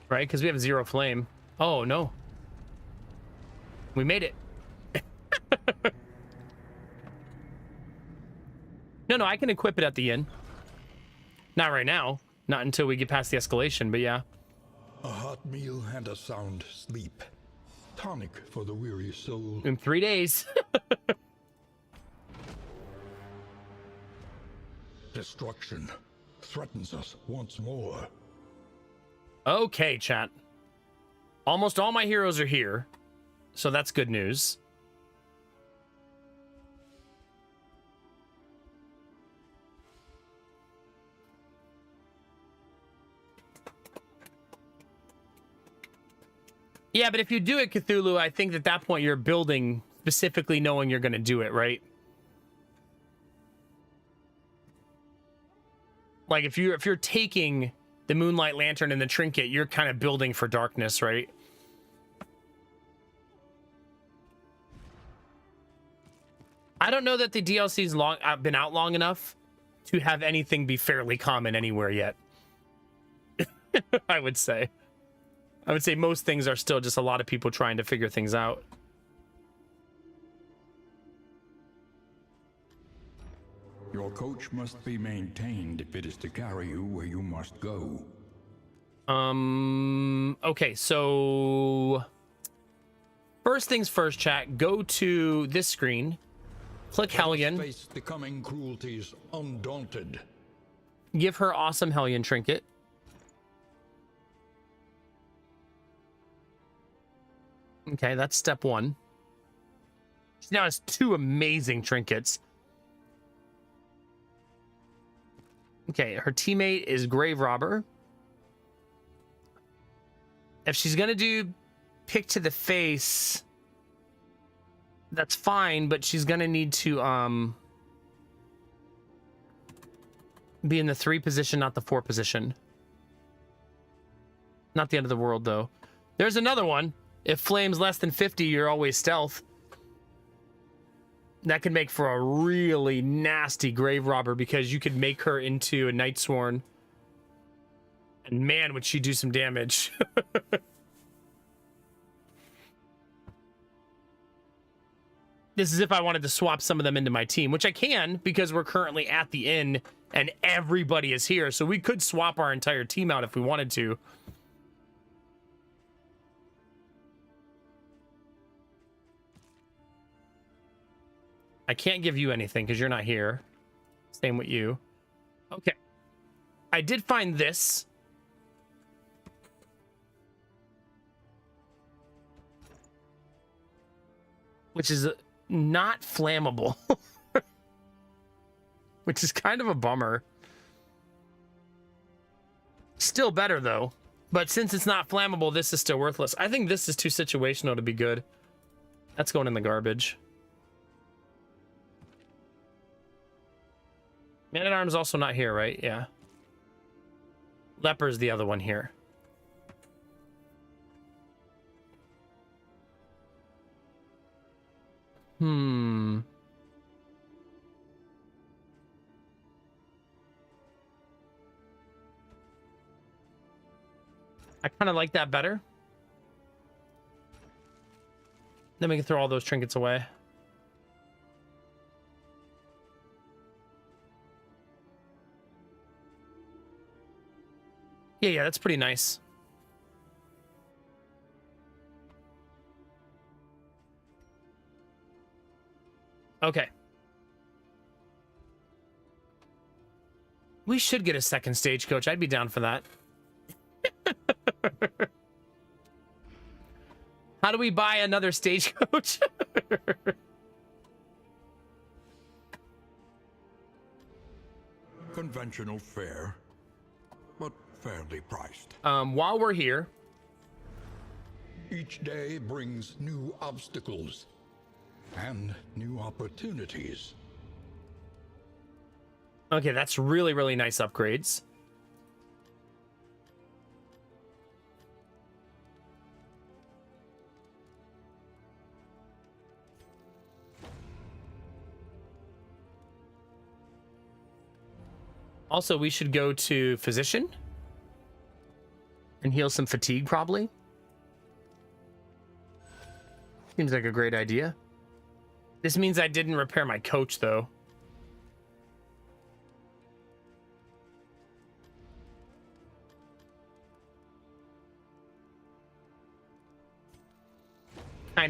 Right? Because we have 0 flame. Oh no. We made it. No, I can equip it at the inn. Not right now. Not until we get past the escalation, but yeah. A hot meal and a sound sleep. Tonic for the weary soul. In 3 days. Destruction threatens us once more. Okay, chat. Almost all my heroes are here. So that's good news. Yeah, but if you do it, Cthulhu, I think at that point you're building specifically knowing you're going to do it, right? Like if you're taking the Moonlight Lantern and the trinket, you're kind of building for darkness, right? I don't know that the DLC's been out long enough to have anything be fairly common anywhere yet. I would say most things are still just a lot of people trying to figure things out. Your coach must be maintained if it is to carry you where you must go. Okay, so first things first, chat, go to this screen, click Hellion, Face the coming cruelties undaunted. give her awesome Hellion trinket. Okay, that's step 1. She now has 2 amazing trinkets. Okay, her teammate is Grave Robber. If she's gonna do pick to the face, that's fine, but she's gonna need to be in the 3 position, not the 4 position. Not the end of the world though. There's another one. If flame's less than 50, you're always stealth. That could make for a really nasty Grave Robber because you could make her into a Night Sworn. And man, would she do some damage. This is if I wanted to swap some of them into my team, which I can because we're currently at the inn and everybody is here. So we could swap our entire team out if we wanted to. I can't give you anything because you're not here. Same with you. Okay. I did find this. Which is not flammable. Which is kind of a bummer. Still better though. But since it's not flammable, this is still worthless. I think this is too situational to be good. That's going in the garbage. Man-at-Arms also not here, right? Yeah. Leper's the other one here. I kind of like that better. Then we can throw all those trinkets away. Yeah, that's pretty nice. Okay. We should get a second stagecoach. I'd be down for that. How do we buy another stagecoach? Conventional fare, but fairly priced. While we're here, Each day brings new obstacles and new opportunities. okay, that's really, really nice upgrades. Also, we should go to physician and heal some fatigue, probably. Seems like a great idea. This means I didn't repair my coach, though.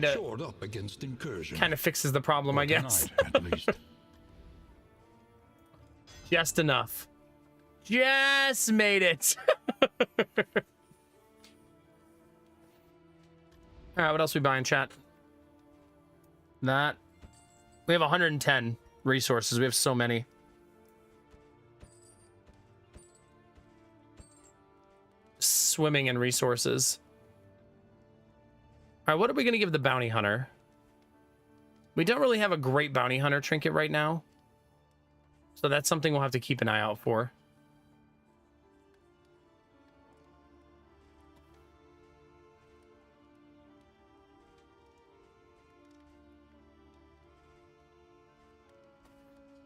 Shored up against incursion. Kind of fixes the problem, I guess. Tonight, at least. Just enough. Just made it. All right, what else we buying, chat? That. We have 110 resources. We have so many. Swimming in resources. All right, what are we going to give the bounty hunter? We don't really have a great bounty hunter trinket right now. So that's something we'll have to keep an eye out for.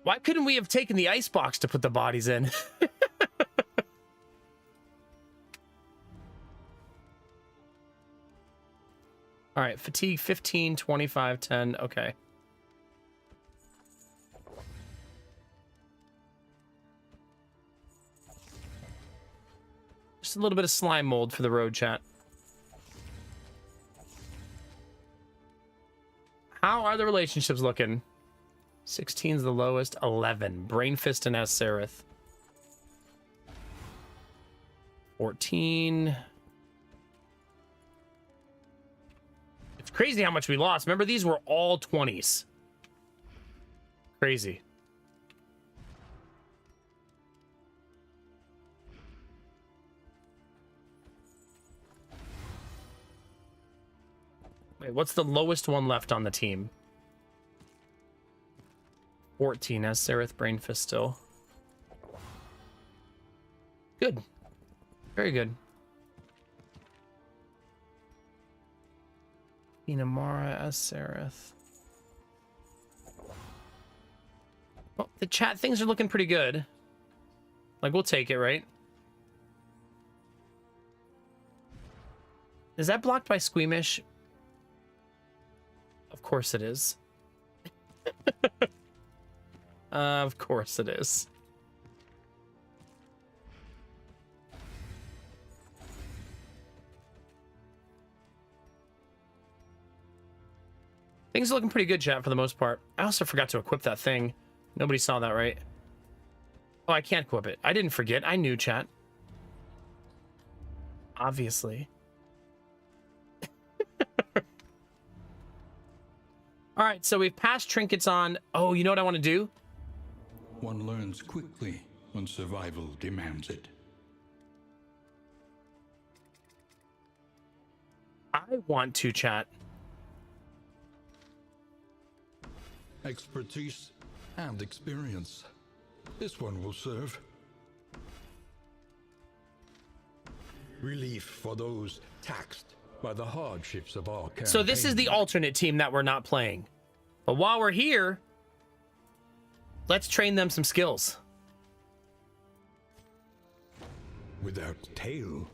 Why couldn't we have taken the ice box to put the bodies in? All right, fatigue 15, 25, 10. Okay. Just a little bit of slime mold for the road, chat. How are the relationships looking? 16's the lowest. 11. Brainfist and Aserith. 14. It's crazy how much we lost. Remember, these were all 20s. Crazy. Wait, what's the lowest one left on the team? 14 as Sereth Brainfist still. Good. Very good. Inamara as Sereth. Well, the chat things are looking pretty good. Like, we'll take it, right? Is that blocked by Squeamish? Of course it is. Of course it is. Things are looking pretty good, chat, for the most part. I also forgot to equip that thing. Nobody saw that, right? Oh, I can't equip it. I didn't forget. I knew, chat. Obviously. All right, so we've passed trinkets on. Oh, you know what I want to do? One learns quickly when survival demands it. I want to, chat. Expertise and experience. This one will serve. Relief for those taxed by the hardships of our campaign. So this is the alternate team that we're not playing. But while we're here, let's train them some skills. Without tail,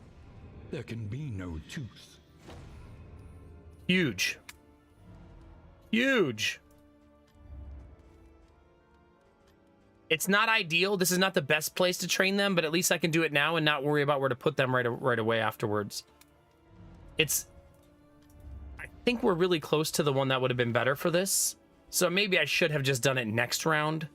there can be no tooth. Huge. Huge. It's not ideal. This is not the best place to train them, but at least I can do it now and not worry about where to put them right away afterwards. I think we're really close to the one that would have been better for this. So maybe I should have just done it next round.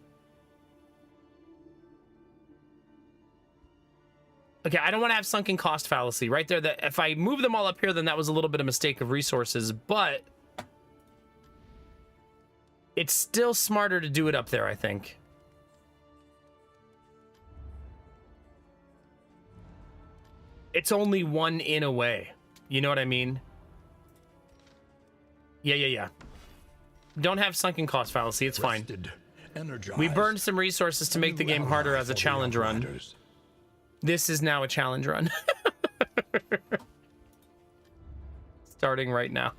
Okay, I don't want to have sunken cost fallacy right there. That if I move them all up here, then that was a little bit of mistake of resources, but it's still smarter to do it up there, I think. It's only one in away. You know what I mean? Yeah. Don't have sunken cost fallacy. It's fine. Rested, energized, We burned some resources to make the game harder as a challenge run. This is now a challenge run. Starting right now.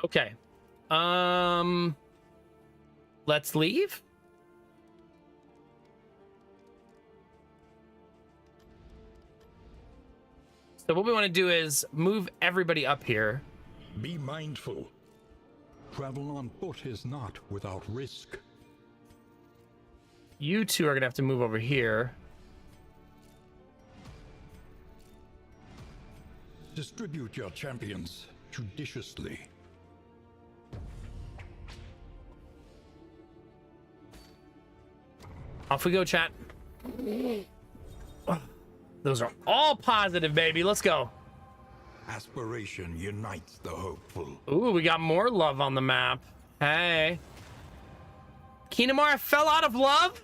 Okay. Let's leave. So what we want to do is move everybody up here. Be mindful. Travel on foot is not without risk. You two are gonna have to move over here. Distribute your champions judiciously. Off we go, chat. Those are all positive, baby. Let's go. Aspiration unites the hopeful. Ooh, we got more love on the map. Hey. Kinemara fell out of love?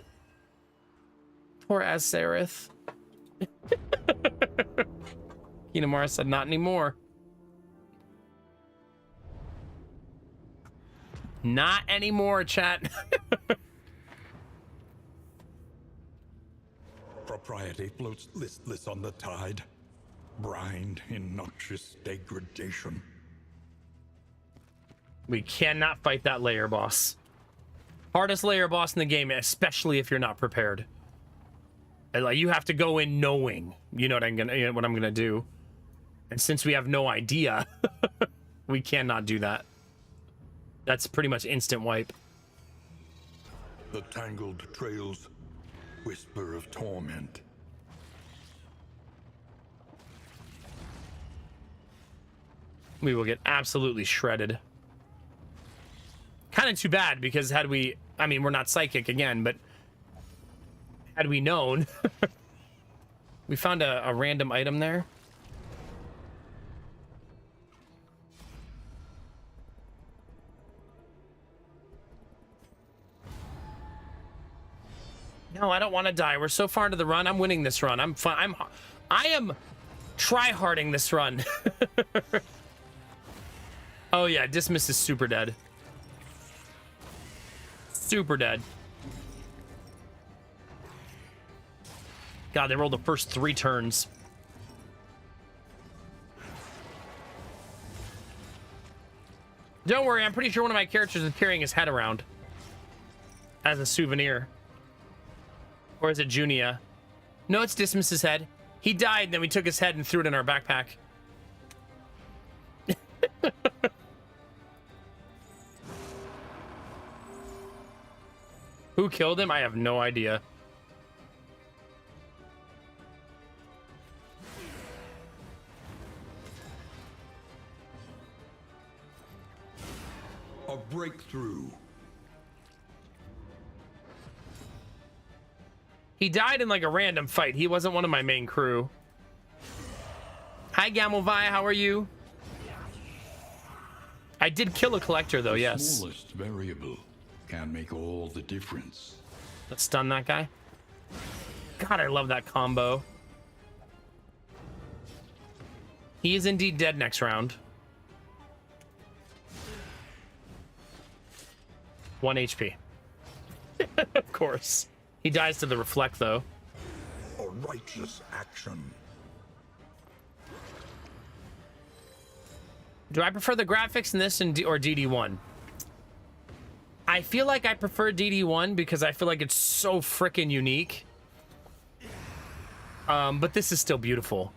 Poor Azereth. Kinemara said not anymore. Not anymore, chat. Propriety floats listless on the tide, brined in noxious degradation. We cannot fight that layer boss. Hardest layer boss in the game, especially if you're not prepared. And, like, you have to go in knowing, you know what I'm gonna do. And since we have no idea, we cannot do that. That's pretty much instant wipe. The tangled trails whisper of torment. We will get absolutely shredded. Kind of too bad, because had we... I mean, we're not psychic again, but... had we known... We found a random item there. No, I don't want to die. We're so far into the run. I'm winning this run. I am try-harding this run. Oh yeah, Dismiss is super dead. Super dead. God, they rolled the first 3 turns. Don't worry, I'm pretty sure one of my characters is carrying his head around as a souvenir. Or is it Junia? No, it's Dismiss's head. He died, then we took his head and threw it in our backpack. Who killed him? I have no idea. A breakthrough. He died in like a random fight. He wasn't one of my main crew. Hi, Gamelvi, how are you? I did kill a collector though, The yes. smallest variable can make all the difference. Let's stun that guy. God, I love that combo. He is indeed dead next round. 1 HP. Of course. He dies to the reflect, though. A righteous action. Do I prefer the graphics in this or DD1? I feel like I prefer DD1 because I feel like it's so freaking unique. But this is still beautiful.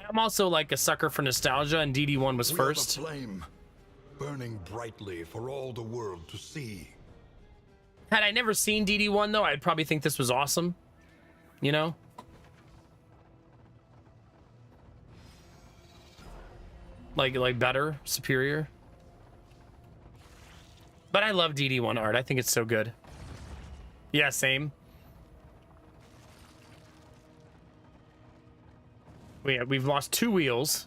I'm also like a sucker for nostalgia, and DD1 was We are first. the flame, burning brightly for all the world to see. Had I never seen DD1 though, I'd probably think this was awesome. You know? Like better, superior. But I love DD1 art. I think it's so good. Yeah, same. We've lost 2 wheels.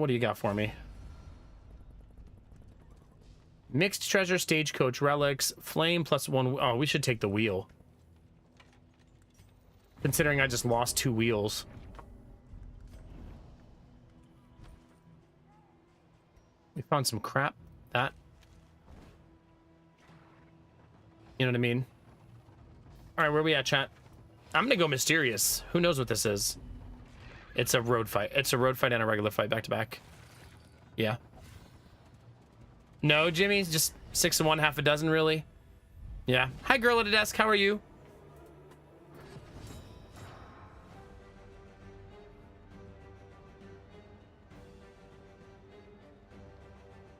What do you got for me? Mixed treasure, stagecoach relics, flame +1. Oh, we should take the wheel. Considering I just lost 2 wheels. We found some crap. That. You know what I mean? All right, where we at, chat? I'm gonna go mysterious. Who knows what this is? It's a road fight. It's a road fight and a regular fight back to back. Yeah. No, Jimmy, just 6 and 1, half a dozen, really. Yeah. Hi, girl at a desk. How are you?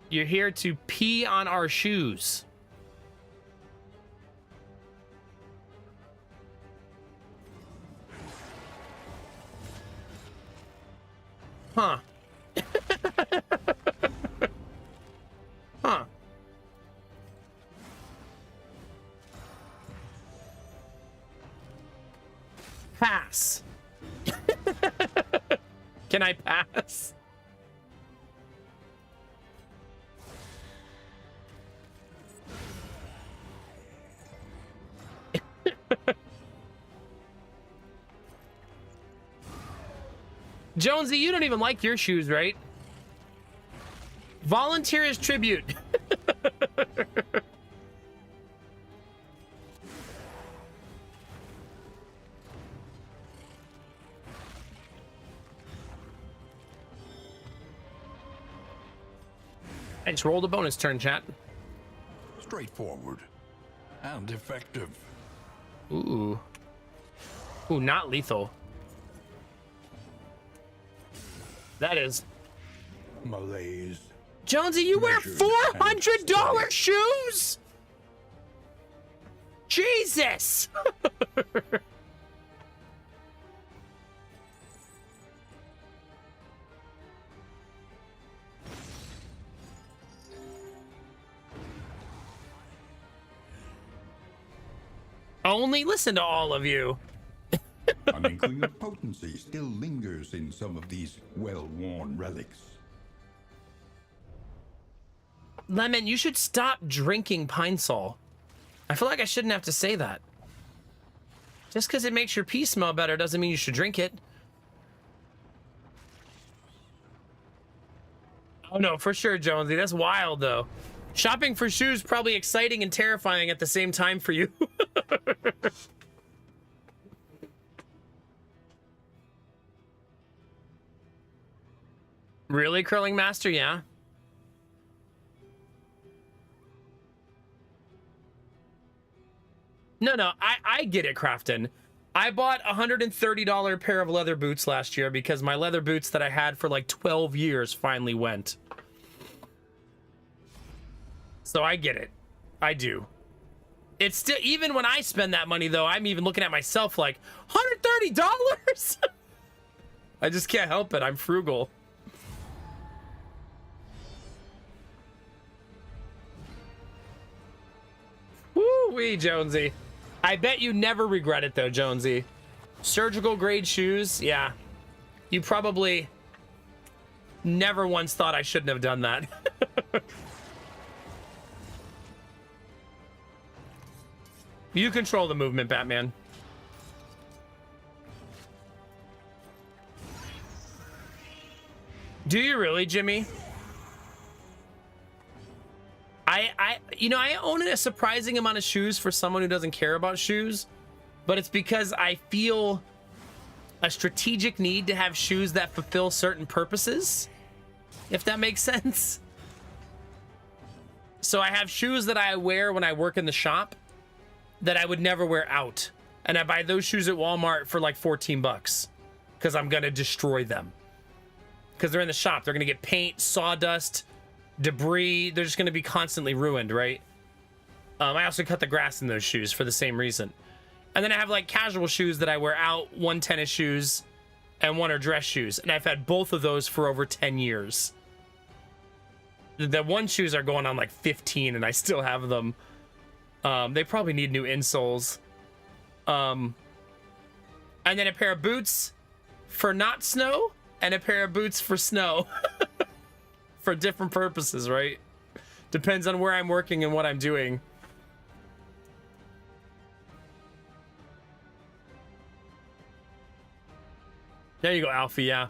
You're here to pee on our shoes. Huh. Huh. Pass. Can I pass? Jonesy, you don't even like your shoes, right? Volunteer as tribute. I just rolled a bonus turn, chat. Straightforward and effective. Ooh. Ooh, not lethal. That is. Malaise. Jonesy, you wear Measured $400 and shoes? Jesus! Only listen to all of you. An inkling of potency still lingers in some of these well-worn relics. Lemon, you should stop drinking Pine Sol. I feel like I shouldn't have to say that. Just because it makes your pee smell better doesn't mean you should drink it. Oh no, for sure, Jonesy. That's wild, though. Shopping for shoes probably exciting and terrifying at the same time for you. Really, Curling Master? Yeah. No, I get it, Crafton. I bought a $130 pair of leather boots last year because my leather boots that I had for like 12 years finally went. So I get it. I do. It's still, even when I spend that money though, I'm even looking at myself like, $130? I just can't help it. I'm frugal. Woo-wee, Jonesy. I bet you never regret it though, Jonesy. Surgical grade shoes, yeah. You probably never once thought I shouldn't have done that. You control the movement, Batman. Do you really, Jimmy? I own a surprising amount of shoes for someone who doesn't care about shoes, but it's because I feel a strategic need to have shoes that fulfill certain purposes, if that makes sense. So I have shoes that I wear when I work in the shop that I would never wear out. And I buy those shoes at Walmart for like 14 bucks because I'm going to destroy them. Because they're in the shop. They're going to get paint, sawdust, debris. They're just going to be constantly ruined, right? I also cut the grass in those shoes for the same reason. And then I have like casual shoes that I wear out, one tennis shoes and one are dress shoes. And I've had both of those for over 10 years. The one shoes are going on like 15 and I still have them. They probably need new insoles. And then a pair of boots for not snow and a pair of boots for snow. for different purposes, right? Depends on where I'm working and what I'm doing. There you go, Alfie, yeah.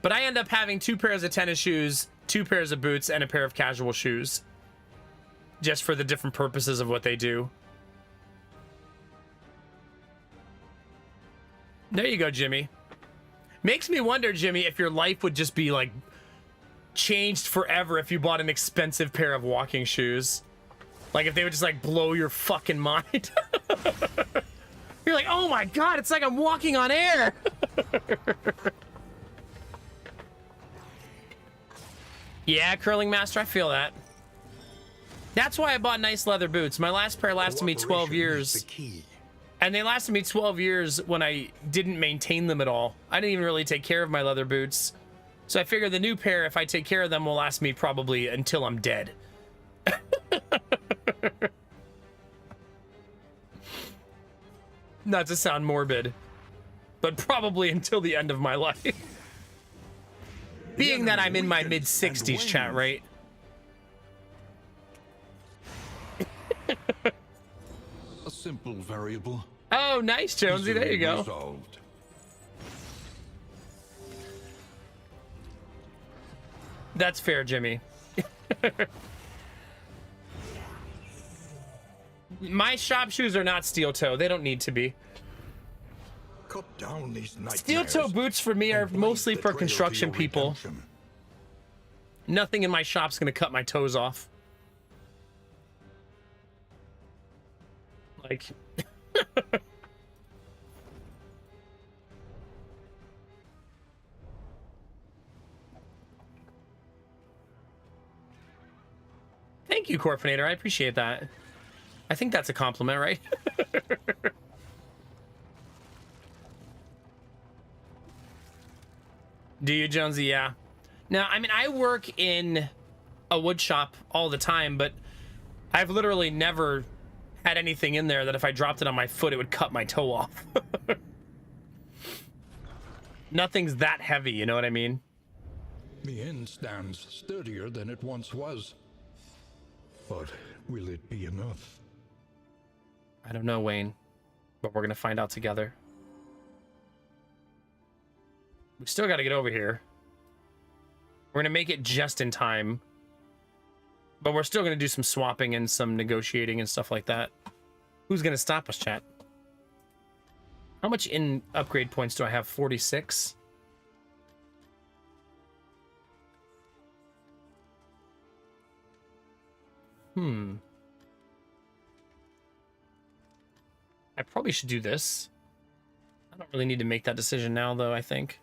But I end up having 2 pairs of tennis shoes, 2 pairs of boots, and a pair of casual shoes. Just for the different purposes of what they do. There you go, Jimmy. Makes me wonder, Jimmy, if your life would just be like changed forever if you bought an expensive pair of walking shoes. Like if they would just like blow your fucking mind. You're like, oh my god, it's like I'm walking on air. Yeah, Curling Master, I feel that. That's why I bought nice leather boots. My last pair lasted me 12 years. The key. And they lasted me 12 years when I didn't maintain them at all. I didn't even really take care of my leather boots. So I figured the new pair, if I take care of them, will last me probably until I'm dead. Not to sound morbid, but probably until the end of my life. Being that I'm in my mid-60s, chat, right? A simple variable. Oh, nice, Jonesy. There you go. Resolved. That's fair, Jimmy. My shop shoes are not steel toe. They don't need to be. Cut down these nightmares. Steel toe boots for me are and blaze mostly the for trail to construction your people. redemption. Nothing in my shop's gonna cut my toes off. Like... Thank you, Corfinator. I appreciate that. I think that's a compliment, right? Do you, Jonesy? Yeah. Now, I mean, I work in a wood shop all the time, but I've literally never had anything in there that if I dropped it on my foot, it would cut my toe off. Nothing's that heavy, you know what I mean? The inn stands sturdier than it once was. But will it be enough? I don't know, Wayne, but we're gonna find out together. We still got to get over here. We're gonna make it just in time, but we're still gonna do some swapping and some negotiating and stuff like that. Who's gonna stop us, chat? How much in upgrade points do I have? 46. I probably should do this. I don't really need to make that decision now, though, I think.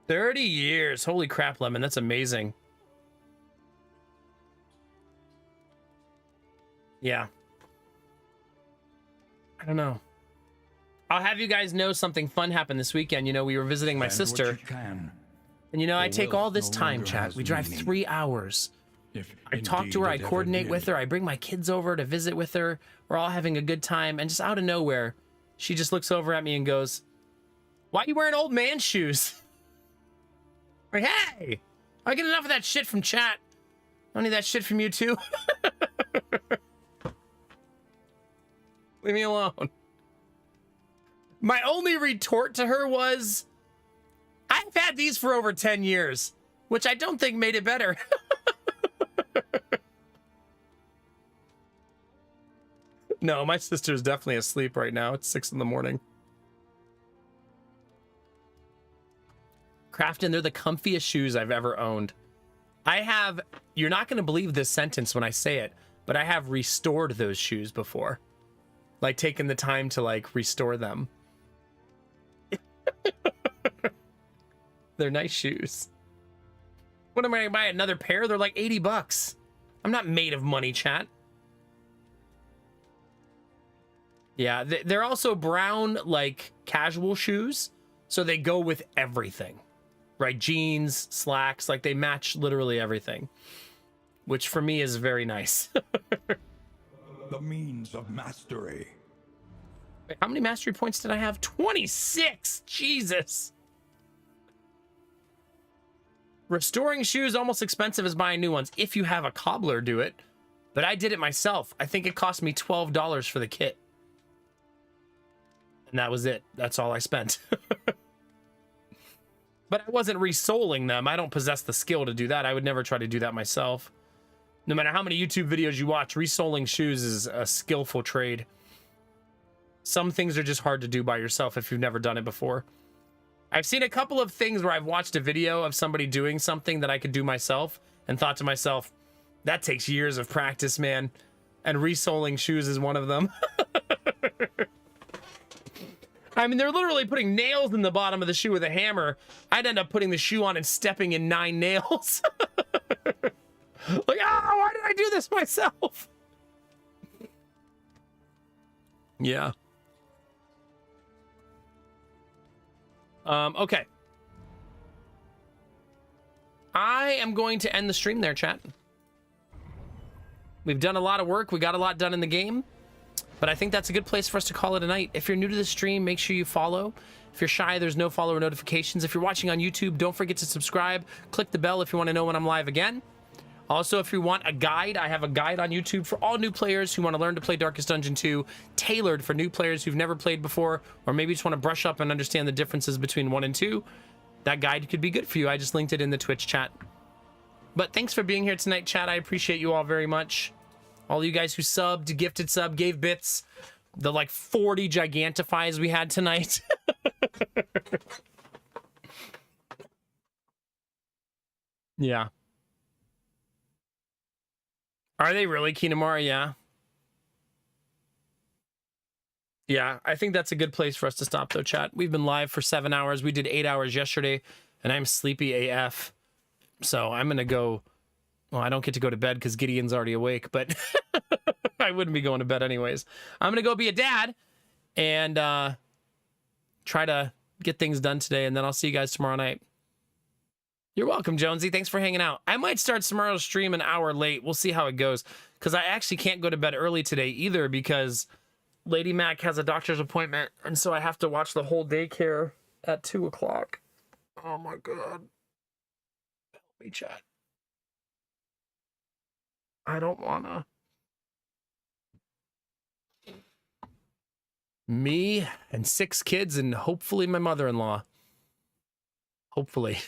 30 years. Holy crap, Lemon. That's amazing. Yeah. I don't know. I'll have you guys know something fun happened this weekend. You know, we were visiting my And what sister. you can. And you know, I The take wealth all this no time, longer chat. has We drive meaning. 3 hours. If I talk to her, indeed I it ever coordinate with did. her, I bring my kids over to visit with her. We're all having a good time, and just out of nowhere, she just looks over at me and goes, "Why are you wearing old man shoes?" Like, hey, I get enough of that shit from chat. I don't need that shit from you too. Leave me alone. My only retort to her was, I've had these for over 10 years, which I don't think made it better. No, my sister's definitely asleep right now. It's 6 in the morning. Crafton, they're the comfiest shoes I've ever owned. I have, you're not going to believe this sentence when I say it, but I have restored those shoes before. Like, taken the time to, like, restore them. They're nice shoes. What am I going to buy? Another pair? They're like 80 bucks. I'm not made of money, chat. Yeah, they're also brown, like, casual shoes. So they go with everything. Right? Jeans, slacks, like, they match literally everything. Which, for me, is very nice. The means of mastery. Wait, how many mastery points did I have? 26! Jesus! Restoring shoes almost expensive as buying new ones if you have a cobbler do it. But I did it myself. I think it cost me $12 for the kit. And that was it. That's all I spent. But I wasn't resoling them. I don't possess the skill to do that. I would never try to do that myself. No matter how many YouTube videos you watch, resoling shoes is a skillful trade. Some things are just hard to do by yourself if you've never done it before. I've seen a couple of things where I've watched a video of somebody doing something that I could do myself and thought to myself, that takes years of practice, man. And resoling shoes is one of them. I mean, they're literally putting nails in the bottom of the shoe with a hammer. I'd end up putting the shoe on and stepping in 9 nails. Like, why did I do this myself? Yeah. Okay. I am going to end the stream there, chat. We've done a lot of work. We got a lot done in the game. But I think that's a good place for us to call it a night. If you're new to the stream, make sure you follow. If you're shy, there's no follower notifications. If you're watching on YouTube, don't forget to subscribe. Click the bell if you want to know when I'm live again. Also, if you want a guide, I have a guide on YouTube for all new players who want to learn to play Darkest Dungeon 2, tailored for new players who've never played before, or maybe just want to brush up and understand the differences between 1 and 2. That guide could be good for you. I just linked it in the Twitch chat. But thanks for being here tonight, chat. I appreciate you all very much. All you guys who subbed, gifted sub, gave bits, the like 40 Gigantifies we had tonight. Yeah. Are they really, Kinamara? Yeah. Yeah, I think that's a good place for us to stop, though, chat. We've been live for 7 hours. We did 8 hours yesterday, and I'm sleepy AF. So I'm going to go... Well, I don't get to go to bed because Gideon's already awake, but I wouldn't be going to bed anyways. I'm going to go be a dad and try to get things done today, and then I'll see you guys tomorrow night. You're welcome, Jonesy. Thanks for hanging out. I might start tomorrow's stream an hour late. We'll see how it goes, because I actually can't go to bed early today either because Lady Mac has a doctor's appointment, and so I have to watch the whole daycare at 2 o'clock. Oh, my God. Help me, chat. I don't wanna. Me and 6 kids and hopefully my mother-in-law. Hopefully.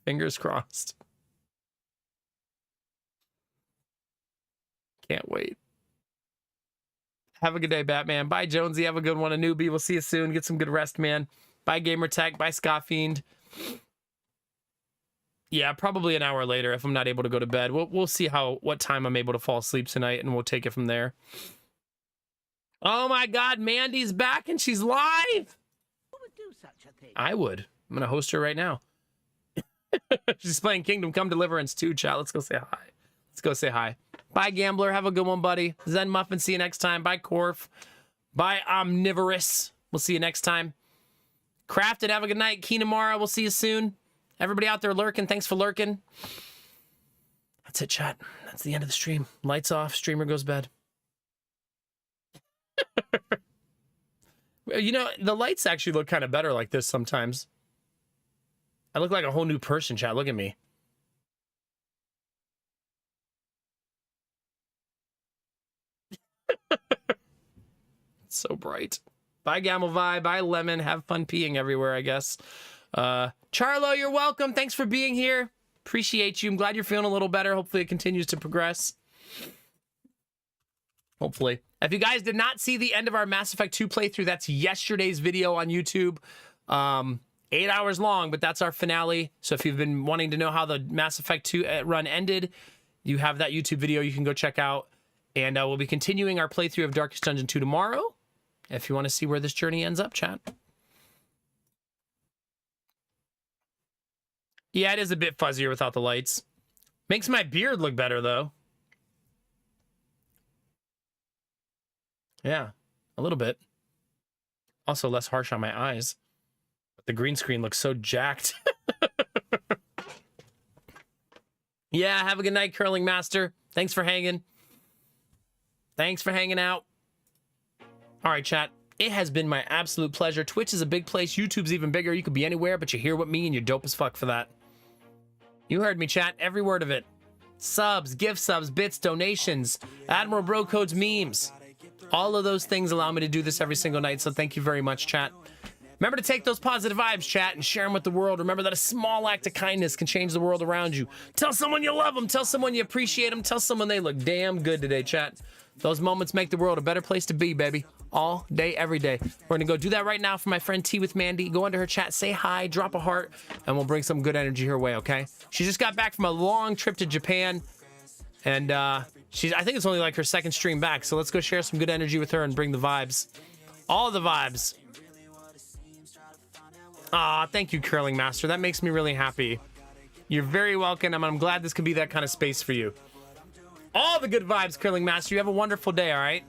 Fingers crossed. Can't wait. Have a good day, Batman. Bye, Jonesy. Have a good one. A newbie. We'll see you soon. Get some good rest, man. Bye, Gamertech. Bye, Scottfiend. Yeah, probably an hour later if I'm not able to go to bed. We'll see what time I'm able to fall asleep tonight, and we'll take it from there. Oh my God, Mandy's back and she's live. Who would do such a thing? I would. I'm gonna host her right now. She's playing Kingdom Come Deliverance 2, chat. Let's go say hi. Let's go say hi. Bye, Gambler. Have a good one, buddy. Zen Muffin. See you next time. Bye, Corf. Bye, Omnivorous. We'll see you next time. Crafted. Have a good night. Kinamara. We'll see you soon. Everybody out there lurking, thanks for lurking. That's it, chat. That's the end of the stream. Lights off, streamer goes bed. You know, the lights actually look kind of better like this sometimes. I look like a whole new person, chat. Look at me. It's so bright. Bye, Gamelvi. Bye, Lemon. Have fun peeing everywhere, I guess. Charlo, you're welcome. Thanks for being here. Appreciate you. I'm glad you're feeling a little better. Hopefully it continues to progress. Hopefully. If you guys did not see the end of our Mass Effect 2 playthrough, that's yesterday's video on YouTube. 8 hours long, but that's our finale. So if you've been wanting to know how the Mass Effect 2 run ended, you have that YouTube video you can go check out. And we'll be continuing our playthrough of Darkest Dungeon 2 tomorrow. If you want to see where this journey ends up, chat. Yeah, it is a bit fuzzier without the lights. Makes my beard look better, though. Yeah, a little bit. Also less harsh on my eyes. But the green screen looks so jacked. Yeah, have a good night, Curling Master. Thanks for hanging. Thanks for hanging out. All right, chat. It has been my absolute pleasure. Twitch is a big place. YouTube's even bigger. You could be anywhere, but you're here with me, and you're dope as fuck for that. You heard me, chat. Every word of it. Subs, gift subs, bits, donations, Admiral Bro Codes, memes. All of those things allow me to do this every single night, so thank you very much, chat. Remember to take those positive vibes, chat, and share them with the world. Remember that a small act of kindness can change the world around you. Tell someone you love them. Tell someone you appreciate them. Tell someone they look damn good today, chat. Those moments make the world a better place to be, baby. All day, every day. We're gonna go do that right now for my friend Tea with Mandy. Go into her chat, say hi, drop a heart, and we'll bring some good energy her way, okay? She just got back from a long trip to Japan, and I think it's only like her second stream back, so let's go share some good energy with her and bring the vibes. All the vibes. Aw, thank you, Curling Master. That makes me really happy. You're very welcome, and I'm glad this could be that kind of space for you. All the good vibes, Curling Master. You have a wonderful day, all right?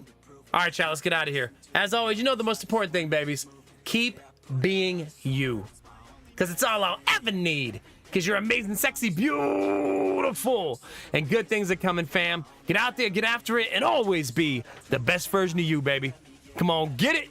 All right, chat, let's get out of here. As always, you know the most important thing, babies. Keep being you. Because it's all I'll ever need. Because you're amazing, sexy, beautiful. And good things are coming, fam. Get out there, get after it, and always be the best version of you, baby. Come on, get it.